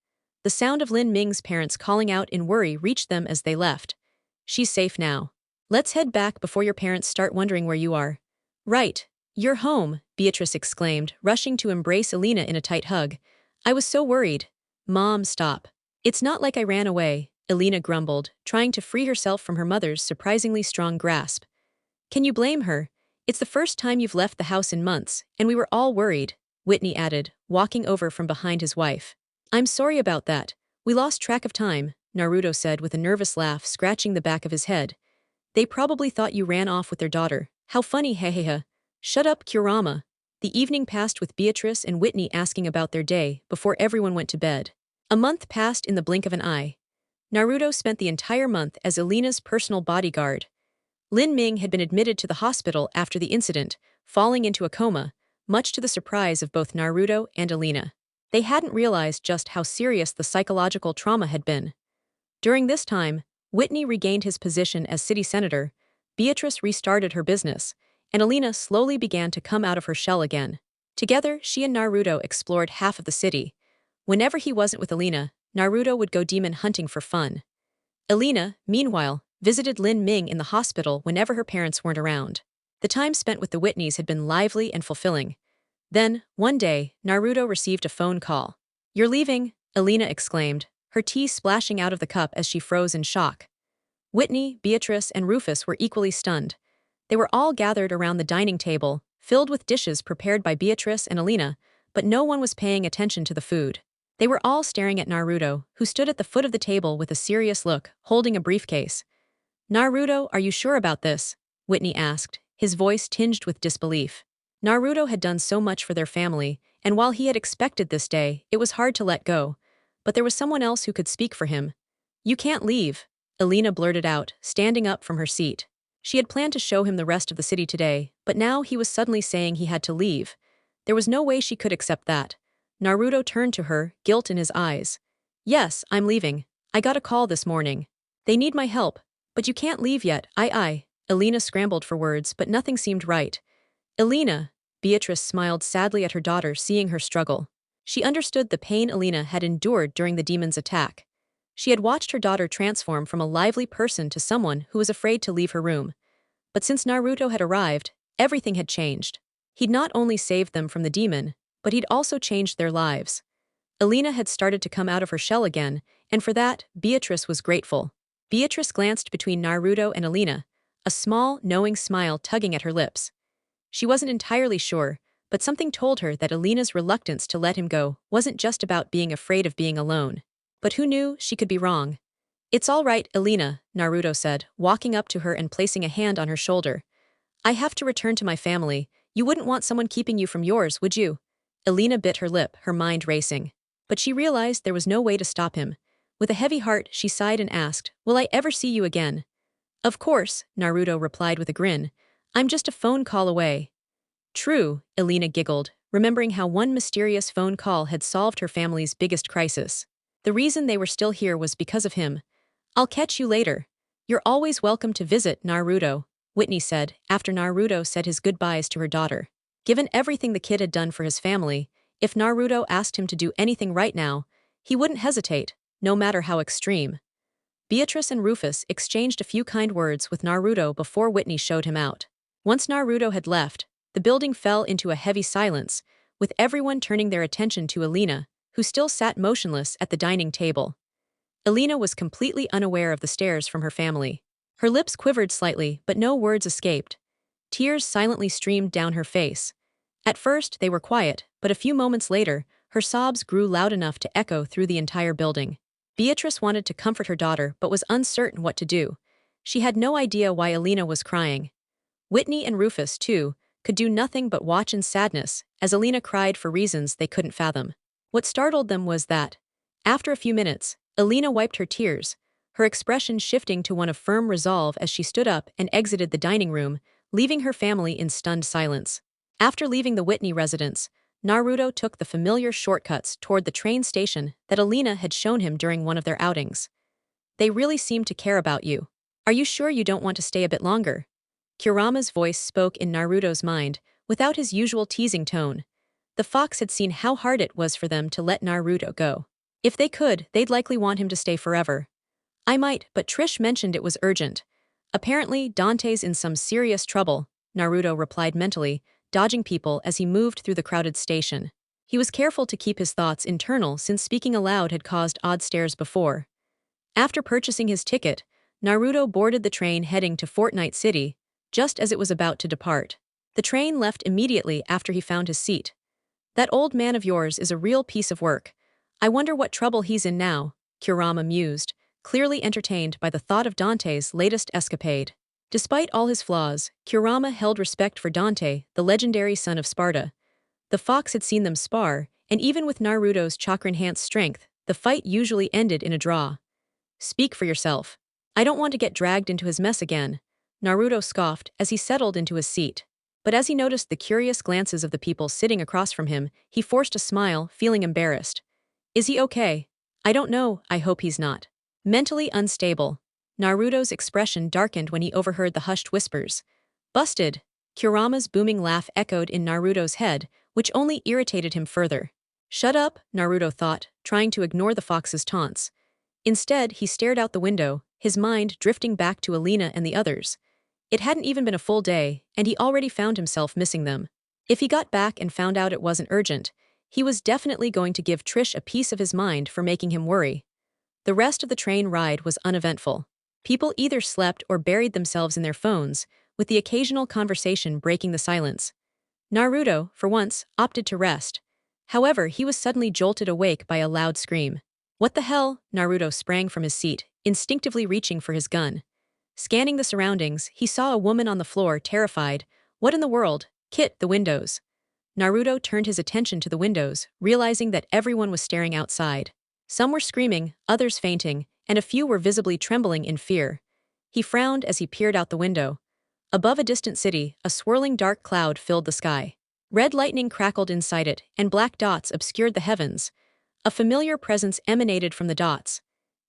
The sound of Lin Ming's parents calling out in worry reached them as they left. She's safe now. Let's head back before your parents start wondering where you are. Right. You're home, Beatrice exclaimed, rushing to embrace Alina in a tight hug. I was so worried. Mom, stop. It's not like I ran away, Alina grumbled, trying to free herself from her mother's surprisingly strong grasp. Can you blame her? It's the first time you've left the house in months, and we were all worried, Whitney added, walking over from behind his wife. I'm sorry about that. We lost track of time, Naruto said with a nervous laugh, scratching the back of his head. They probably thought you ran off with their daughter. How funny, hehehe. Shut up, Kurama. The evening passed with Beatrice and Whitney asking about their day before everyone went to bed. A month passed in the blink of an eye. Naruto spent the entire month as Alina's personal bodyguard. Lin Ming had been admitted to the hospital after the incident, falling into a coma, much to the surprise of both Naruto and Alina. They hadn't realized just how serious the psychological trauma had been. During this time, Whitney regained his position as city senator, Beatrice restarted her business, and Alina slowly began to come out of her shell again. Together, she and Naruto explored half of the city. Whenever he wasn't with Alina, Naruto would go demon hunting for fun. Alina, meanwhile, visited Lin Ming in the hospital whenever her parents weren't around. The time spent with the Whitneys had been lively and fulfilling. Then, one day, Naruto received a phone call. You're leaving, Alina exclaimed, her tea splashing out of the cup as she froze in shock. Whitney, Beatrice, and Rufus were equally stunned. They were all gathered around the dining table, filled with dishes prepared by Beatrice and Alina, but no one was paying attention to the food. They were all staring at Naruto, who stood at the foot of the table with a serious look, holding a briefcase. Naruto, are you sure about this? Whitney asked, his voice tinged with disbelief. Naruto had done so much for their family, and while he had expected this day, it was hard to let go. But there was someone else who could speak for him. You can't leave, Alina blurted out, standing up from her seat. She had planned to show him the rest of the city today, but now he was suddenly saying he had to leave. There was no way she could accept that. Naruto turned to her, guilt in his eyes. Yes, I'm leaving. I got a call this morning. They need my help. But you can't leave yet, I. Elena scrambled for words, but nothing seemed right. Elena, Beatrice smiled sadly at her daughter, seeing her struggle. She understood the pain Elena had endured during the demon's attack. She had watched her daughter transform from a lively person to someone who was afraid to leave her room. But since Naruto had arrived, everything had changed. He'd not only saved them from the demon, but he'd also changed their lives. Elena had started to come out of her shell again, and for that, Beatrice was grateful. Beatrice glanced between Naruto and Elena, a small, knowing smile tugging at her lips. She wasn't entirely sure, but something told her that Elena's reluctance to let him go wasn't just about being afraid of being alone. But who knew she could be wrong? It's all right, Elena, Naruto said, walking up to her and placing a hand on her shoulder. I have to return to my family. You wouldn't want someone keeping you from yours, would you? Elena bit her lip, her mind racing. But she realized there was no way to stop him. With a heavy heart, she sighed and asked, Will I ever see you again? Of course, Naruto replied with a grin. I'm just a phone call away. True, Elena giggled, remembering how one mysterious phone call had solved her family's biggest crisis. The reason they were still here was because of him. I'll catch you later. You're always welcome to visit, Naruto, Whitney said, after Naruto said his goodbyes to her daughter. Given everything the kid had done for his family, if Naruto asked him to do anything right now, he wouldn't hesitate, no matter how extreme. Beatrice and Rufus exchanged a few kind words with Naruto before Whitney showed him out. Once Naruto had left, the building fell into a heavy silence, with everyone turning their attention to Elena, who still sat motionless at the dining table. Elena was completely unaware of the stares from her family. Her lips quivered slightly, but no words escaped. Tears silently streamed down her face. At first, they were quiet, but a few moments later, her sobs grew loud enough to echo through the entire building. Beatrice wanted to comfort her daughter but was uncertain what to do. She had no idea why Elena was crying. Whitney and Rufus, too, could do nothing but watch in sadness as Elena cried for reasons they couldn't fathom. What startled them was that, after a few minutes, Elena wiped her tears, her expression shifting to one of firm resolve as she stood up and exited the dining room, leaving her family in stunned silence. After leaving the Whitney residence, Naruto took the familiar shortcuts toward the train station that Elena had shown him during one of their outings. They really seem to care about you. Are you sure you don't want to stay a bit longer? Kurama's voice spoke in Naruto's mind, without his usual teasing tone. The fox had seen how hard it was for them to let Naruto go. If they could, they'd likely want him to stay forever. I might, but Trish mentioned it was urgent. Apparently, Dante's in some serious trouble, Naruto replied mentally, dodging people as he moved through the crowded station. He was careful to keep his thoughts internal since speaking aloud had caused odd stares before. After purchasing his ticket, Naruto boarded the train heading to Fortnite City, just as it was about to depart. The train left immediately after he found his seat. That old man of yours is a real piece of work. I wonder what trouble he's in now, Kurama mused, clearly entertained by the thought of Dante's latest escapade. Despite all his flaws, Kurama held respect for Dante, the legendary son of Sparda. The fox had seen them spar, and even with Naruto's chakra-enhanced strength, the fight usually ended in a draw. Speak for yourself. I don't want to get dragged into his mess again, Naruto scoffed as he settled into his seat. But as he noticed the curious glances of the people sitting across from him, he forced a smile, feeling embarrassed. Is he okay? I don't know, I hope he's not. Mentally unstable. Naruto's expression darkened when he overheard the hushed whispers. Busted! Kurama's booming laugh echoed in Naruto's head, which only irritated him further. Shut up, Naruto thought, trying to ignore the fox's taunts. Instead, he stared out the window, his mind drifting back to Elena and the others. It hadn't even been a full day, and he already found himself missing them. If he got back and found out it wasn't urgent, he was definitely going to give Trish a piece of his mind for making him worry. The rest of the train ride was uneventful. People either slept or buried themselves in their phones, with the occasional conversation breaking the silence. Naruto, for once, opted to rest. However, he was suddenly jolted awake by a loud scream. What the hell? Naruto sprang from his seat, instinctively reaching for his gun. Scanning the surroundings, he saw a woman on the floor, terrified. What in the world? Kit, the windows. Naruto turned his attention to the windows, realizing that everyone was staring outside. Some were screaming, others fainting, and a few were visibly trembling in fear. He frowned as he peered out the window. Above a distant city, a swirling dark cloud filled the sky. Red lightning crackled inside it, and black dots obscured the heavens. A familiar presence emanated from the dots.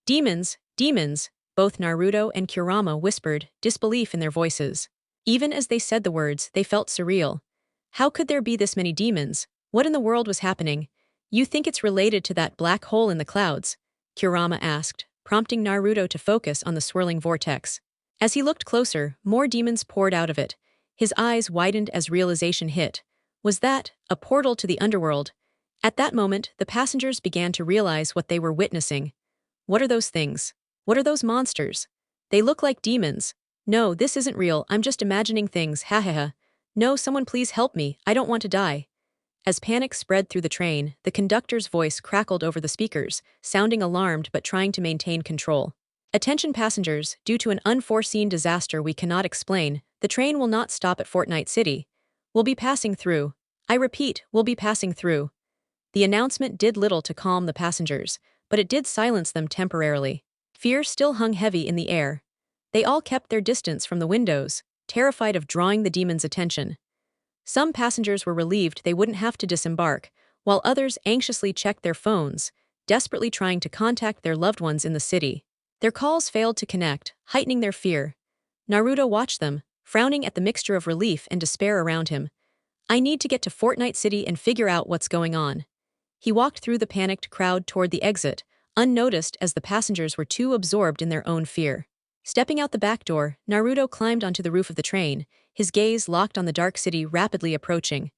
Demons, demons, both Naruto and Kurama whispered, disbelief in their voices. Even as they said the words, they felt surreal. How could there be this many demons? What in the world was happening? You think it's related to that black hole in the clouds? Kurama asked, prompting Naruto to focus on the swirling vortex. As he looked closer, more demons poured out of it. His eyes widened as realization hit. Was that a portal to the underworld? At that moment, the passengers began to realize what they were witnessing. What are those things? What are those monsters? They look like demons. No, this isn't real, I'm just imagining things, ha ha ha. No, someone please help me, I don't want to die. As panic spread through the train, the conductor's voice crackled over the speakers, sounding alarmed but trying to maintain control. Attention passengers, due to an unforeseen disaster we cannot explain, the train will not stop at Fortnite City. We'll be passing through. I repeat, we'll be passing through. The announcement did little to calm the passengers, but it did silence them temporarily. Fear still hung heavy in the air. They all kept their distance from the windows, terrified of drawing the demons' attention. Some passengers were relieved they wouldn't have to disembark, while others anxiously checked their phones, desperately trying to contact their loved ones in the city. Their calls failed to connect, heightening their fear. Naruto watched them, frowning at the mixture of relief and despair around him. I need to get to Fortnite City and figure out what's going on. He walked through the panicked crowd toward the exit, unnoticed as the passengers were too absorbed in their own fear. Stepping out the back door, Naruto climbed onto the roof of the train, his gaze locked on the dark city rapidly approaching.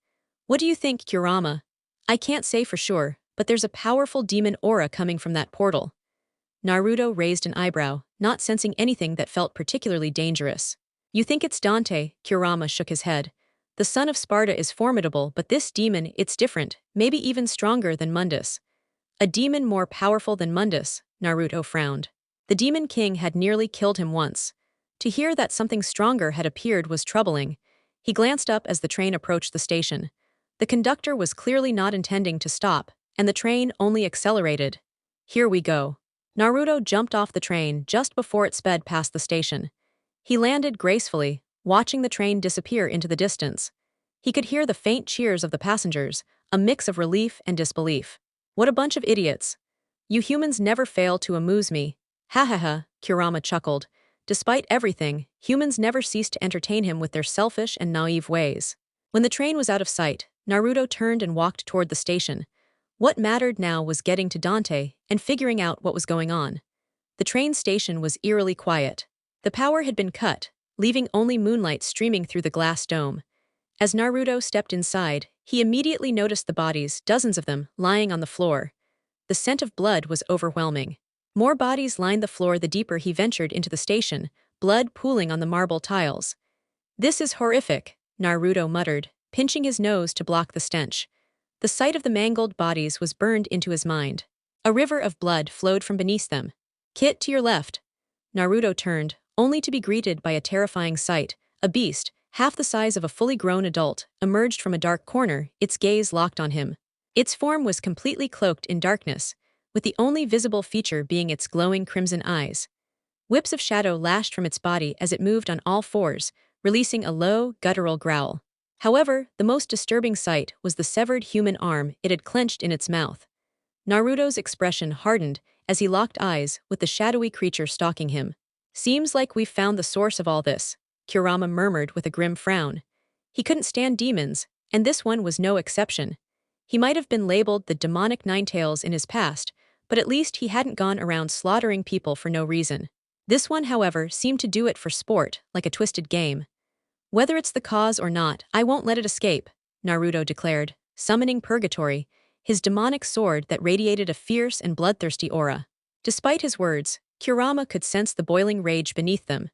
What do you think, Kurama? I can't say for sure, but there's a powerful demon aura coming from that portal. Naruto raised an eyebrow, not sensing anything that felt particularly dangerous. You think it's Dante? Kurama shook his head. The son of Sparda is formidable, but this demon, it's different, maybe even stronger than Mundus. A demon more powerful than Mundus, Naruto frowned. The Demon King had nearly killed him once. To hear that something stronger had appeared was troubling. He glanced up as the train approached the station. The conductor was clearly not intending to stop, and the train only accelerated. Here we go. Naruto jumped off the train just before it sped past the station. He landed gracefully, watching the train disappear into the distance. He could hear the faint cheers of the passengers, a mix of relief and disbelief. What a bunch of idiots. You humans never fail to amuse me. Ha ha ha, Kurama chuckled. Despite everything, humans never ceased to entertain him with their selfish and naive ways. When the train was out of sight, Naruto turned and walked toward the station. What mattered now was getting to Dante and figuring out what was going on. The train station was eerily quiet. The power had been cut, leaving only moonlight streaming through the glass dome. As Naruto stepped inside, he immediately noticed the bodies, dozens of them, lying on the floor. The scent of blood was overwhelming. More bodies lined the floor the deeper he ventured into the station, blood pooling on the marble tiles. This is horrific, Naruto muttered, pinching his nose to block the stench. The sight of the mangled bodies was burned into his mind. A river of blood flowed from beneath them. Kit, to your left. Naruto turned, only to be greeted by a terrifying sight. A beast, half the size of a fully grown adult, emerged from a dark corner, its gaze locked on him. Its form was completely cloaked in darkness, with the only visible feature being its glowing crimson eyes. Whips of shadow lashed from its body as it moved on all fours, releasing a low, guttural growl. However, the most disturbing sight was the severed human arm it had clenched in its mouth. Naruto's expression hardened as he locked eyes with the shadowy creature stalking him. Seems like we've found the source of all this, Kurama murmured with a grim frown. He couldn't stand demons, and this one was no exception. He might have been labeled the demonic Ninetales in his past, but at least he hadn't gone around slaughtering people for no reason. This one, however, seemed to do it for sport, like a twisted game. Whether it's the cause or not, I won't let it escape, Naruto declared, summoning Purgatory, his demonic sword that radiated a fierce and bloodthirsty aura. Despite his words, Kurama could sense the boiling rage beneath them.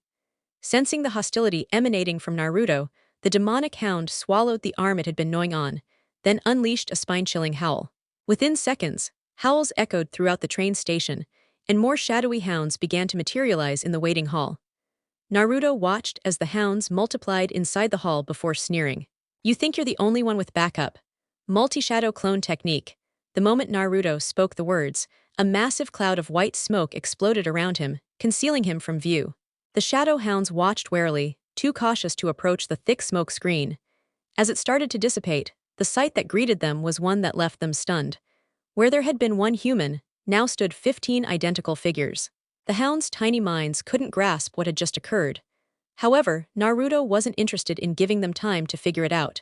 Sensing the hostility emanating from Naruto, the demonic hound swallowed the arm it had been gnawing on, then unleashed a spine-chilling howl. Within seconds, howls echoed throughout the train station, and more shadowy hounds began to materialize in the waiting hall. Naruto watched as the hounds multiplied inside the hall before sneering. You think you're the only one with backup. Multi-shadow clone technique. The moment Naruto spoke the words, a massive cloud of white smoke exploded around him, concealing him from view. The shadow hounds watched warily, too cautious to approach the thick smoke screen. As it started to dissipate, The sight that greeted them was one that left them stunned. Where there had been one human, now stood 15 identical figures. The hounds' tiny minds couldn't grasp what had just occurred. However, Naruto wasn't interested in giving them time to figure it out.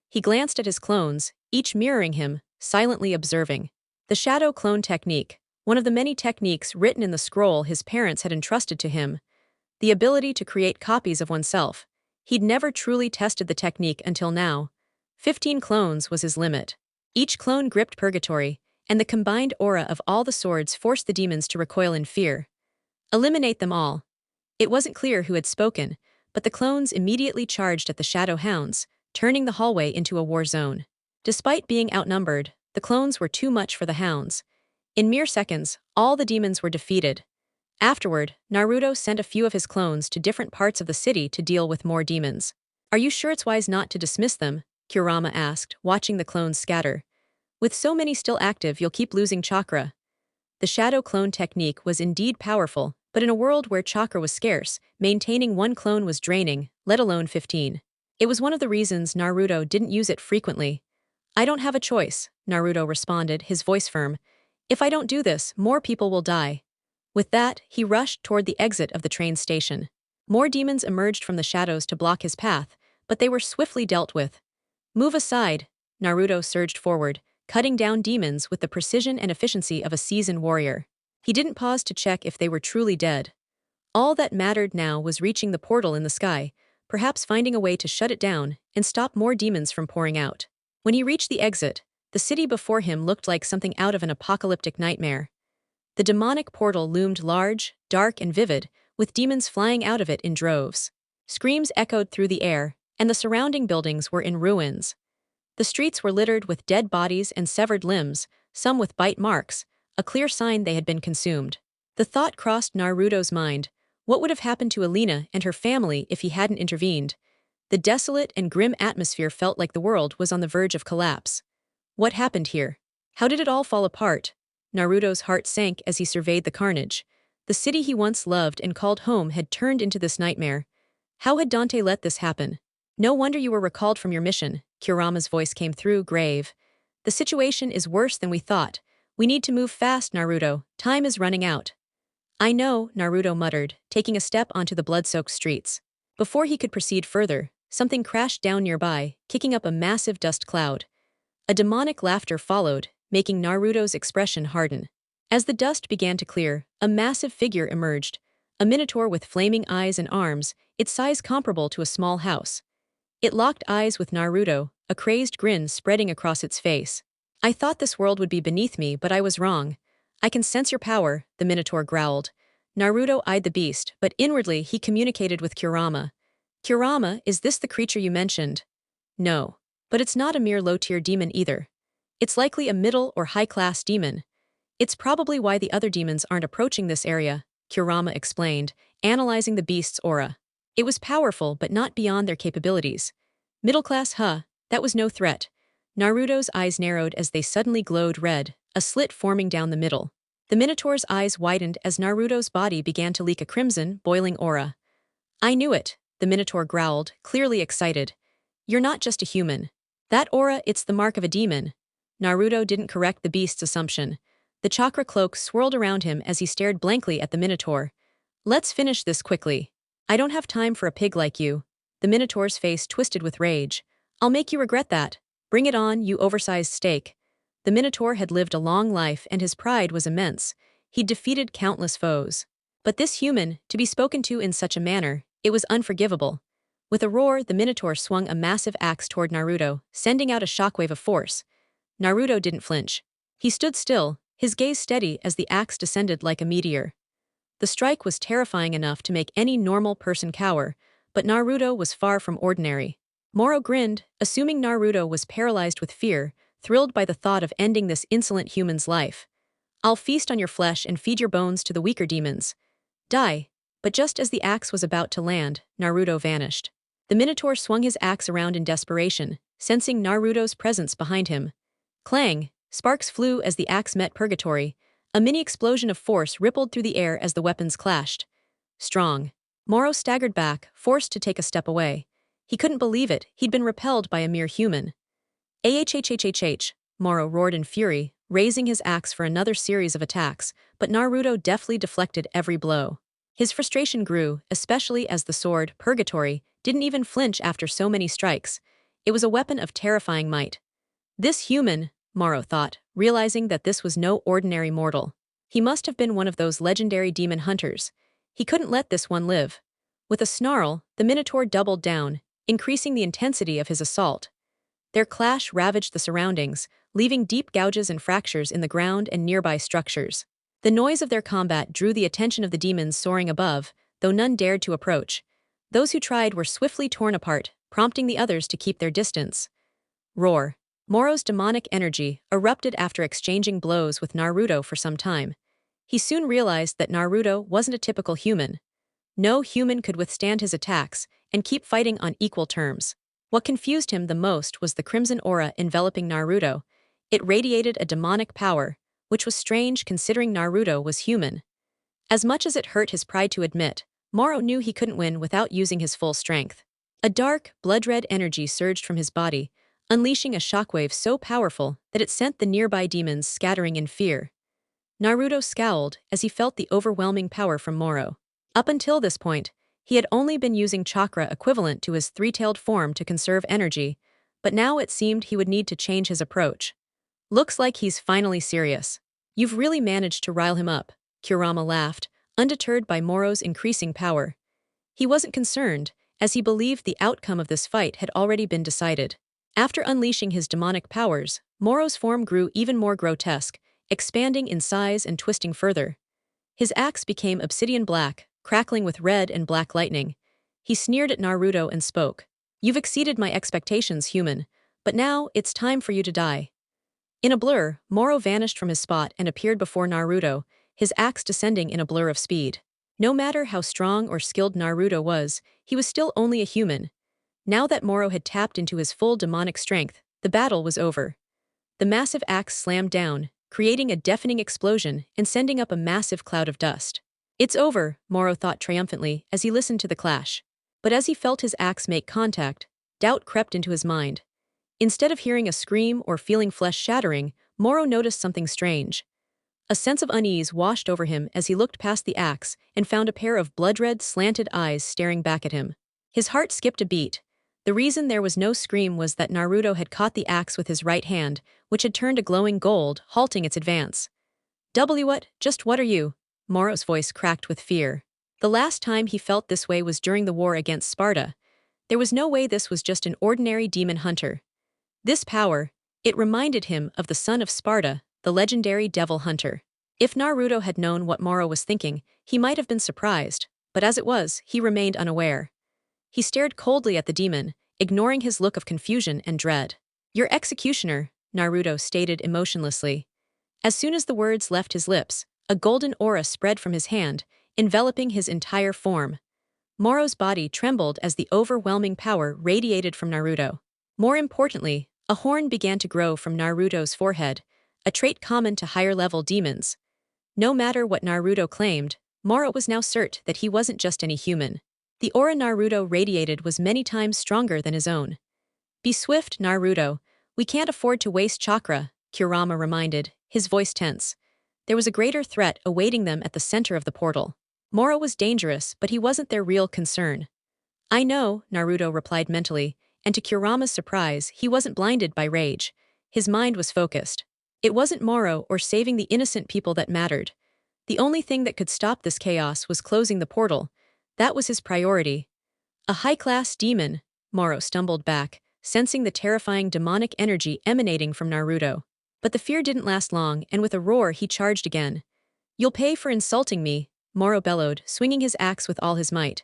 He glanced at his clones, each mirroring him, silently observing. The shadow clone technique, one of the many techniques written in the scroll his parents had entrusted to him. The ability to create copies of oneself. He'd never truly tested the technique until now. 15 clones was his limit. Each clone gripped purgatory, and the combined aura of all the swords forced the demons to recoil in fear. Eliminate them all. It wasn't clear who had spoken, but the clones immediately charged at the shadow hounds, turning the hallway into a war zone. Despite being outnumbered, the clones were too much for the hounds. In mere seconds, all the demons were defeated. Afterward, Naruto sent a few of his clones to different parts of the city to deal with more demons. Are you sure it's wise not to dismiss them? Kurama asked, watching the clones scatter. With so many still active, you'll keep losing chakra. The shadow clone technique was indeed powerful, but in a world where chakra was scarce, maintaining one clone was draining, let alone 15. It was one of the reasons Naruto didn't use it frequently. I don't have a choice, Naruto responded, his voice firm. If I don't do this, more people will die. With that, he rushed toward the exit of the train station. More demons emerged from the shadows to block his path, but they were swiftly dealt with. Move aside, Naruto surged forward, cutting down demons with the precision and efficiency of a seasoned warrior. He didn't pause to check if they were truly dead. All that mattered now was reaching the portal in the sky, perhaps finding a way to shut it down and stop more demons from pouring out. When he reached the exit, the city before him looked like something out of an apocalyptic nightmare. The demonic portal loomed large, dark, and vivid, with demons flying out of it in droves. Screams echoed through the air, and the surrounding buildings were in ruins. The streets were littered with dead bodies and severed limbs, some with bite marks, a clear sign they had been consumed. The thought crossed Naruto's mind, what would have happened to Alina and her family if he hadn't intervened? The desolate and grim atmosphere felt like the world was on the verge of collapse. What happened here? How did it all fall apart? Naruto's heart sank as he surveyed the carnage. The city he once loved and called home had turned into this nightmare. How had Dante let this happen? No wonder you were recalled from your mission, Kurama's voice came through, grave. The situation is worse than we thought. We need to move fast, Naruto. Time is running out. I know, Naruto muttered, taking a step onto the blood-soaked streets. Before he could proceed further, something crashed down nearby, kicking up a massive dust cloud. A demonic laughter followed, making Naruto's expression harden. As the dust began to clear, a massive figure emerged, a minotaur with flaming eyes and arms, its size comparable to a small house. It locked eyes with Naruto, a crazed grin spreading across its face. I thought this world would be beneath me, but I was wrong. I can sense your power, the minotaur growled. Naruto eyed the beast, but inwardly he communicated with Kurama. Kurama, is this the creature you mentioned? No. But it's not a mere low-tier demon either. It's likely a middle or high-class demon. It's probably why the other demons aren't approaching this area, Kurama explained, analyzing the beast's aura. It was powerful but not beyond their capabilities. Middle-class, that was no threat. Naruto's eyes narrowed as they suddenly glowed red, a slit forming down the middle. The Minotaur's eyes widened as Naruto's body began to leak a crimson, boiling aura. I knew it, the Minotaur growled, clearly excited. You're not just a human. That aura, it's the mark of a demon. Naruto didn't correct the beast's assumption. The chakra cloak swirled around him as he stared blankly at the Minotaur. Let's finish this quickly. I don't have time for a pig like you. The Minotaur's face twisted with rage. I'll make you regret that. Bring it on, you oversized steak. The Minotaur had lived a long life and his pride was immense. He'd defeated countless foes. But this human, to be spoken to in such a manner, it was unforgivable. With a roar, the Minotaur swung a massive axe toward Naruto, sending out a shockwave of force. Naruto didn't flinch. He stood still, his gaze steady as the axe descended like a meteor. The strike was terrifying enough to make any normal person cower, but Naruto was far from ordinary. Moro grinned, assuming Naruto was paralyzed with fear, thrilled by the thought of ending this insolent human's life. I'll feast on your flesh and feed your bones to the weaker demons. Die. But just as the axe was about to land, Naruto vanished. The Minotaur swung his axe around in desperation, sensing Naruto's presence behind him. Clang! Sparks flew as the axe met purgatory. A mini explosion of force rippled through the air as the weapons clashed. Strong. Moro staggered back, forced to take a step away. He couldn't believe it, he'd been repelled by a mere human. Ahhhhh, Moro roared in fury, raising his axe for another series of attacks, but Naruto deftly deflected every blow. His frustration grew, especially as the sword, Purgatory, didn't even flinch after so many strikes. It was a weapon of terrifying might. This human, Moro thought, realizing that this was no ordinary mortal. He must have been one of those legendary demon hunters. He couldn't let this one live. With a snarl, the Minotaur doubled down, increasing the intensity of his assault. Their clash ravaged the surroundings, leaving deep gouges and fractures in the ground and nearby structures. The noise of their combat drew the attention of the demons soaring above, though none dared to approach. Those who tried were swiftly torn apart, prompting the others to keep their distance. Roar. Moro's demonic energy erupted after exchanging blows with Naruto for some time. He soon realized that Naruto wasn't a typical human. No human could withstand his attacks and keep fighting on equal terms. What confused him the most was the crimson aura enveloping Naruto. It radiated a demonic power, which was strange considering Naruto was human. As much as it hurt his pride to admit, Moro knew he couldn't win without using his full strength. A dark, blood-red energy surged from his body, unleashing a shockwave so powerful that it sent the nearby demons scattering in fear. Naruto scowled as he felt the overwhelming power from Moro. Up until this point, he had only been using chakra equivalent to his three-tailed form to conserve energy, but now it seemed he would need to change his approach. Looks like he's finally serious. You've really managed to rile him up, Kurama laughed, undeterred by Moro's increasing power. He wasn't concerned, as he believed the outcome of this fight had already been decided. After unleashing his demonic powers, Moro's form grew even more grotesque, expanding in size and twisting further. His axe became obsidian black, crackling with red and black lightning. He sneered at Naruto and spoke. You've exceeded my expectations, human, but now it's time for you to die. In a blur, Moro vanished from his spot and appeared before Naruto, his axe descending in a blur of speed. No matter how strong or skilled Naruto was, he was still only a human. Now that Moro had tapped into his full demonic strength, the battle was over. The massive axe slammed down, creating a deafening explosion and sending up a massive cloud of dust. It's over, Moro thought triumphantly as he listened to the clash. But as he felt his axe make contact, doubt crept into his mind. Instead of hearing a scream or feeling flesh shattering, Moro noticed something strange. A sense of unease washed over him as he looked past the axe and found a pair of blood-red, slanted eyes staring back at him. His heart skipped a beat. The reason there was no scream was that Naruto had caught the axe with his right hand, which had turned a glowing gold, halting its advance. What are you? Moro's voice cracked with fear. The last time he felt this way was during the war against Sparda. There was no way this was just an ordinary demon hunter. This power, it reminded him of the son of Sparda, the legendary devil hunter. If Naruto had known what Moro was thinking, he might have been surprised, but as it was, he remained unaware. He stared coldly at the demon, ignoring his look of confusion and dread. Your executioner, Naruto stated emotionlessly. As soon as the words left his lips, a golden aura spread from his hand, enveloping his entire form. Moro's body trembled as the overwhelming power radiated from Naruto. More importantly, a horn began to grow from Naruto's forehead, a trait common to higher-level demons. No matter what Naruto claimed, Moro was now certain that he wasn't just any human. The aura Naruto radiated was many times stronger than his own. Be swift, Naruto. We can't afford to waste chakra, Kurama reminded, his voice tense. There was a greater threat awaiting them at the center of the portal. Moro was dangerous, but he wasn't their real concern. I know, Naruto replied mentally, and to Kurama's surprise, he wasn't blinded by rage. His mind was focused. It wasn't Moro or saving the innocent people that mattered. The only thing that could stop this chaos was closing the portal. That was his priority. A high-class demon, Moro stumbled back, sensing the terrifying demonic energy emanating from Naruto. But the fear didn't last long, and with a roar he charged again. You'll pay for insulting me, Moro bellowed, swinging his axe with all his might.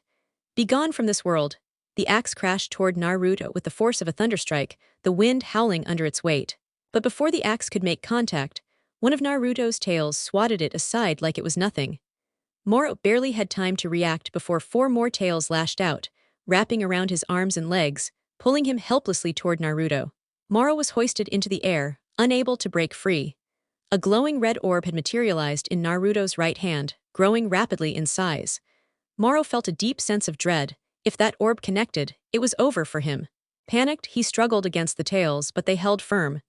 Be gone from this world. The axe crashed toward Naruto with the force of a thunderstrike, the wind howling under its weight. But before the axe could make contact, one of Naruto's tails swatted it aside like it was nothing. Moro barely had time to react before 4 more tails lashed out, wrapping around his arms and legs, pulling him helplessly toward Naruto. Moro was hoisted into the air, unable to break free. A glowing red orb had materialized in Naruto's right hand, growing rapidly in size. Moro felt a deep sense of dread. If that orb connected, it was over for him. Panicked, he struggled against the tails, but they held firm.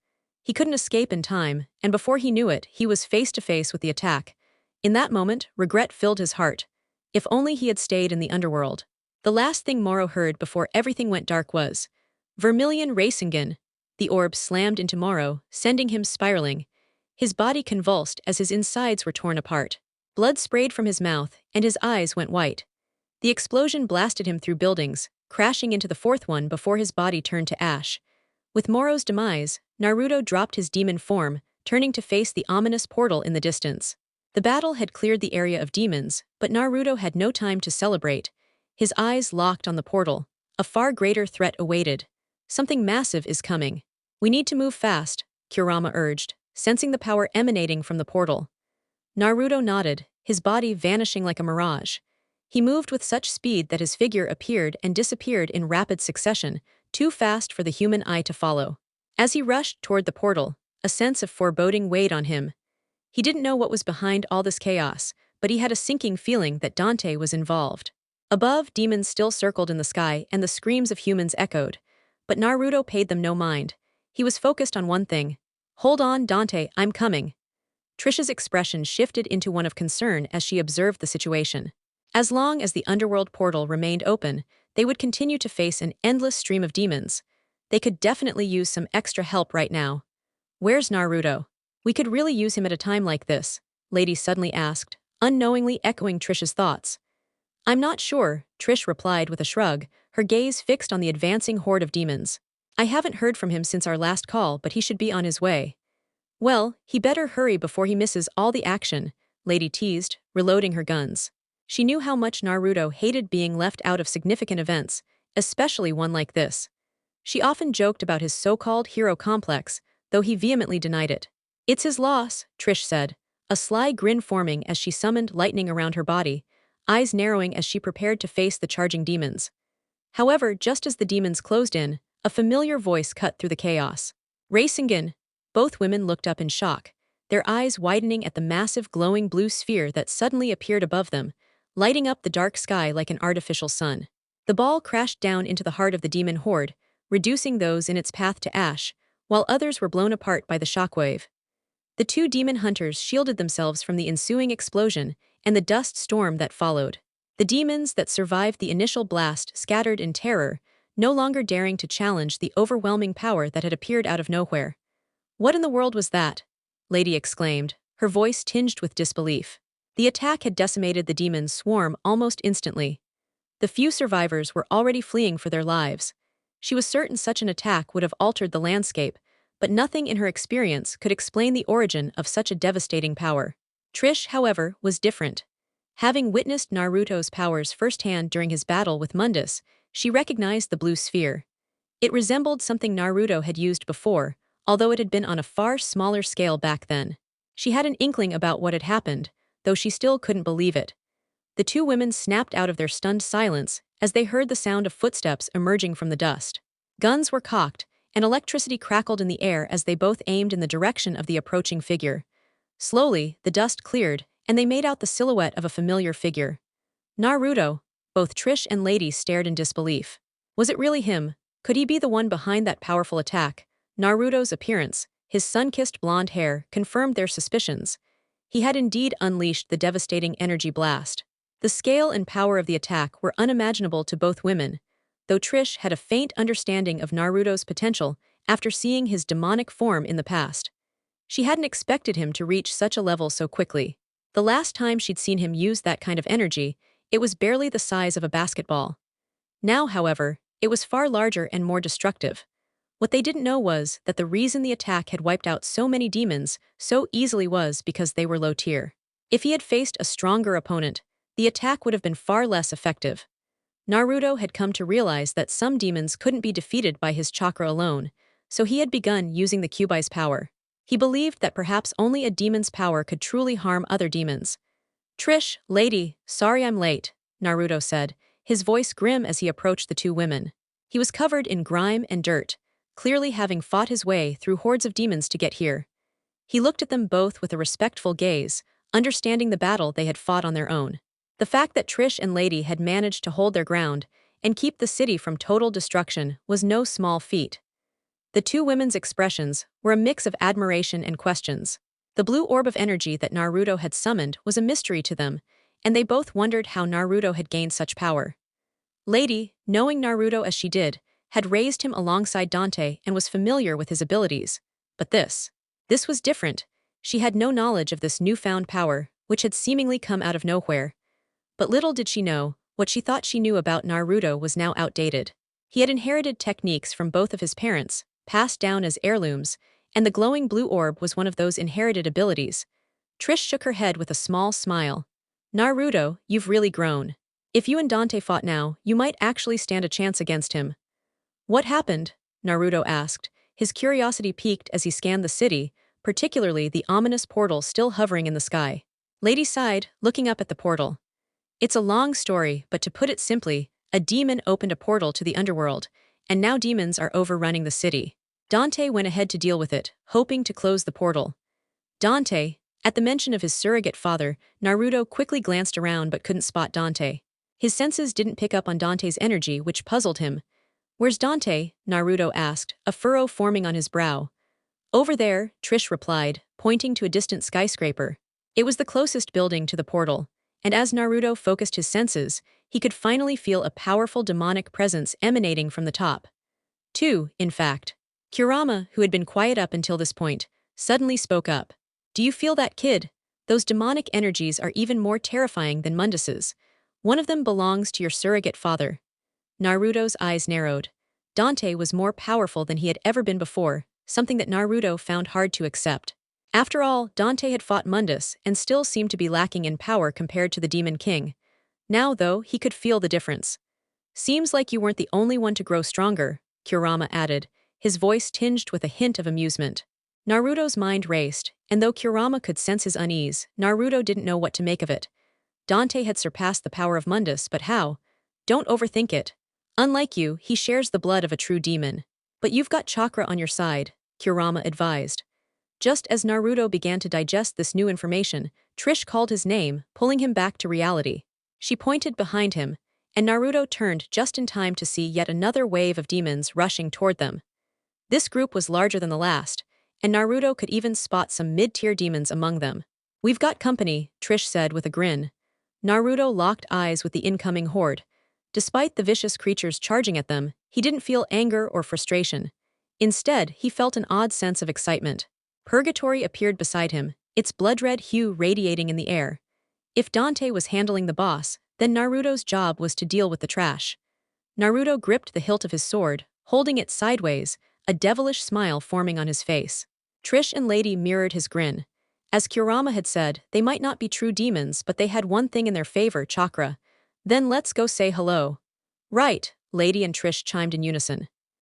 He couldn't escape in time, and before he knew it, he was face to face with the attack. In that moment, regret filled his heart. If only he had stayed in the underworld. The last thing Moro heard before everything went dark was Vermilion Racingen. The orb slammed into Moro, sending him spiraling. His body convulsed as his insides were torn apart. Blood sprayed from his mouth, and his eyes went white. The explosion blasted him through buildings, crashing into the fourth one before his body turned to ash. With Moro's demise, Naruto dropped his demon form, turning to face the ominous portal in the distance. The battle had cleared the area of demons, but Naruto had no time to celebrate. His eyes locked on the portal. A far greater threat awaited. Something massive is coming. We need to move fast, Kurama urged, sensing the power emanating from the portal. Naruto nodded, his body vanishing like a mirage. He moved with such speed that his figure appeared and disappeared in rapid succession, too fast for the human eye to follow. As he rushed toward the portal, a sense of foreboding weighed on him. He didn't know what was behind all this chaos, but he had a sinking feeling that Dante was involved. Above, demons still circled in the sky and the screams of humans echoed. But Naruto paid them no mind. He was focused on one thing. Hold on, Dante, I'm coming. Trish's expression shifted into one of concern as she observed the situation. As long as the underworld portal remained open, they would continue to face an endless stream of demons. They could definitely use some extra help right now. Where's Naruto? We could really use him at a time like this, Lady suddenly asked, unknowingly echoing Trish's thoughts. I'm not sure, Trish replied with a shrug, her gaze fixed on the advancing horde of demons. I haven't heard from him since our last call, but he should be on his way. Well, he better hurry before he misses all the action, Lady teased, reloading her guns. She knew how much Naruto hated being left out of significant events, especially one like this. She often joked about his so-called hero complex, though he vehemently denied it. It's his loss, Trish said, a sly grin forming as she summoned lightning around her body, eyes narrowing as she prepared to face the charging demons. However, just as the demons closed in, a familiar voice cut through the chaos. Racingen! Both women looked up in shock, their eyes widening at the massive glowing blue sphere that suddenly appeared above them, lighting up the dark sky like an artificial sun. The ball crashed down into the heart of the demon horde, reducing those in its path to ash, while others were blown apart by the shockwave. The two demon hunters shielded themselves from the ensuing explosion and the dust storm that followed. The demons that survived the initial blast scattered in terror, no longer daring to challenge the overwhelming power that had appeared out of nowhere. What in the world was that? Lady exclaimed, her voice tinged with disbelief. The attack had decimated the demon's swarm almost instantly. The few survivors were already fleeing for their lives. She was certain such an attack would have altered the landscape, but nothing in her experience could explain the origin of such a devastating power. Trish, however, was different. Having witnessed Naruto's powers firsthand during his battle with Mundus, she recognized the blue sphere. It resembled something Naruto had used before, although it had been on a far smaller scale back then. She had an inkling about what had happened, though she still couldn't believe it. The two women snapped out of their stunned silence as they heard the sound of footsteps emerging from the dust. Guns were cocked, and electricity crackled in the air as they both aimed in the direction of the approaching figure. Slowly, the dust cleared, and they made out the silhouette of a familiar figure. Naruto! Both Trish and Lady stared in disbelief. Was it really him? Could he be the one behind that powerful attack? Naruto's appearance, his sun-kissed blonde hair, confirmed their suspicions. He had indeed unleashed the devastating energy blast. The scale and power of the attack were unimaginable to both women, though Trish had a faint understanding of Naruto's potential after seeing his demonic form in the past. She hadn't expected him to reach such a level so quickly. The last time she'd seen him use that kind of energy, it was barely the size of a basketball. Now, however, it was far larger and more destructive. What they didn't know was that the reason the attack had wiped out so many demons so easily was because they were low tier. If he had faced a stronger opponent, the attack would have been far less effective. Naruto had come to realize that some demons couldn't be defeated by his chakra alone, so he had begun using the Kyubai's power. He believed that perhaps only a demon's power could truly harm other demons. Trish, Lady, sorry I'm late, Naruto said, his voice grim as he approached the two women. He was covered in grime and dirt, clearly having fought his way through hordes of demons to get here. He looked at them both with a respectful gaze, understanding the battle they had fought on their own. The fact that Trish and Lady had managed to hold their ground and keep the city from total destruction was no small feat. The two women's expressions were a mix of admiration and questions. The blue orb of energy that Naruto had summoned was a mystery to them, and they both wondered how Naruto had gained such power. Lady, knowing Naruto as she did, had raised him alongside Dante and was familiar with his abilities. But this was different. She had no knowledge of this newfound power, which had seemingly come out of nowhere. But little did she know, what she thought she knew about Naruto was now outdated. He had inherited techniques from both of his parents, passed down as heirlooms, and the glowing blue orb was one of those inherited abilities. Trish shook her head with a small smile. Naruto, you've really grown. If you and Dante fought now, you might actually stand a chance against him. What happened? Naruto asked, his curiosity piqued as he scanned the city, particularly the ominous portal still hovering in the sky. Lady sighed, looking up at the portal. It's a long story, but to put it simply, a demon opened a portal to the underworld, and now demons are overrunning the city. Dante went ahead to deal with it, hoping to close the portal. Dante, at the mention of his surrogate father, Naruto quickly glanced around but couldn't spot Dante. His senses didn't pick up on Dante's energy, which puzzled him. Where's Dante? Naruto asked, a furrow forming on his brow. Over there, Trish replied, pointing to a distant skyscraper. It was the closest building to the portal, and as Naruto focused his senses, he could finally feel a powerful demonic presence emanating from the top. Two, in fact. Kurama, who had been quiet up until this point, suddenly spoke up. Do you feel that, kid? Those demonic energies are even more terrifying than Mundus's. One of them belongs to your surrogate father. Naruto's eyes narrowed. Dante was more powerful than he had ever been before, something that Naruto found hard to accept. After all, Dante had fought Mundus and still seemed to be lacking in power compared to the Demon King. Now, though, he could feel the difference. Seems like you weren't the only one to grow stronger, Kurama added, his voice tinged with a hint of amusement. Naruto's mind raced, and though Kurama could sense his unease, Naruto didn't know what to make of it. Dante had surpassed the power of Mundus, but how? Don't overthink it. Unlike you, he shares the blood of a true demon. But you've got chakra on your side, Kurama advised. Just as Naruto began to digest this new information, Trish called his name, pulling him back to reality. She pointed behind him, and Naruto turned just in time to see yet another wave of demons rushing toward them. This group was larger than the last, and Naruto could even spot some mid-tier demons among them. We've got company, Trish said with a grin. Naruto locked eyes with the incoming horde. Despite the vicious creatures charging at them, he didn't feel anger or frustration. Instead, he felt an odd sense of excitement. Purgatory appeared beside him, its blood-red hue radiating in the air. If Dante was handling the boss, then Naruto's job was to deal with the trash. Naruto gripped the hilt of his sword, holding it sideways, a devilish smile forming on his face. Trish and Lady mirrored his grin. As Kurama had said, they might not be true demons, but they had one thing in their favor, chakra. Then let's go say hello. Right, Lady and Trish chimed in unison.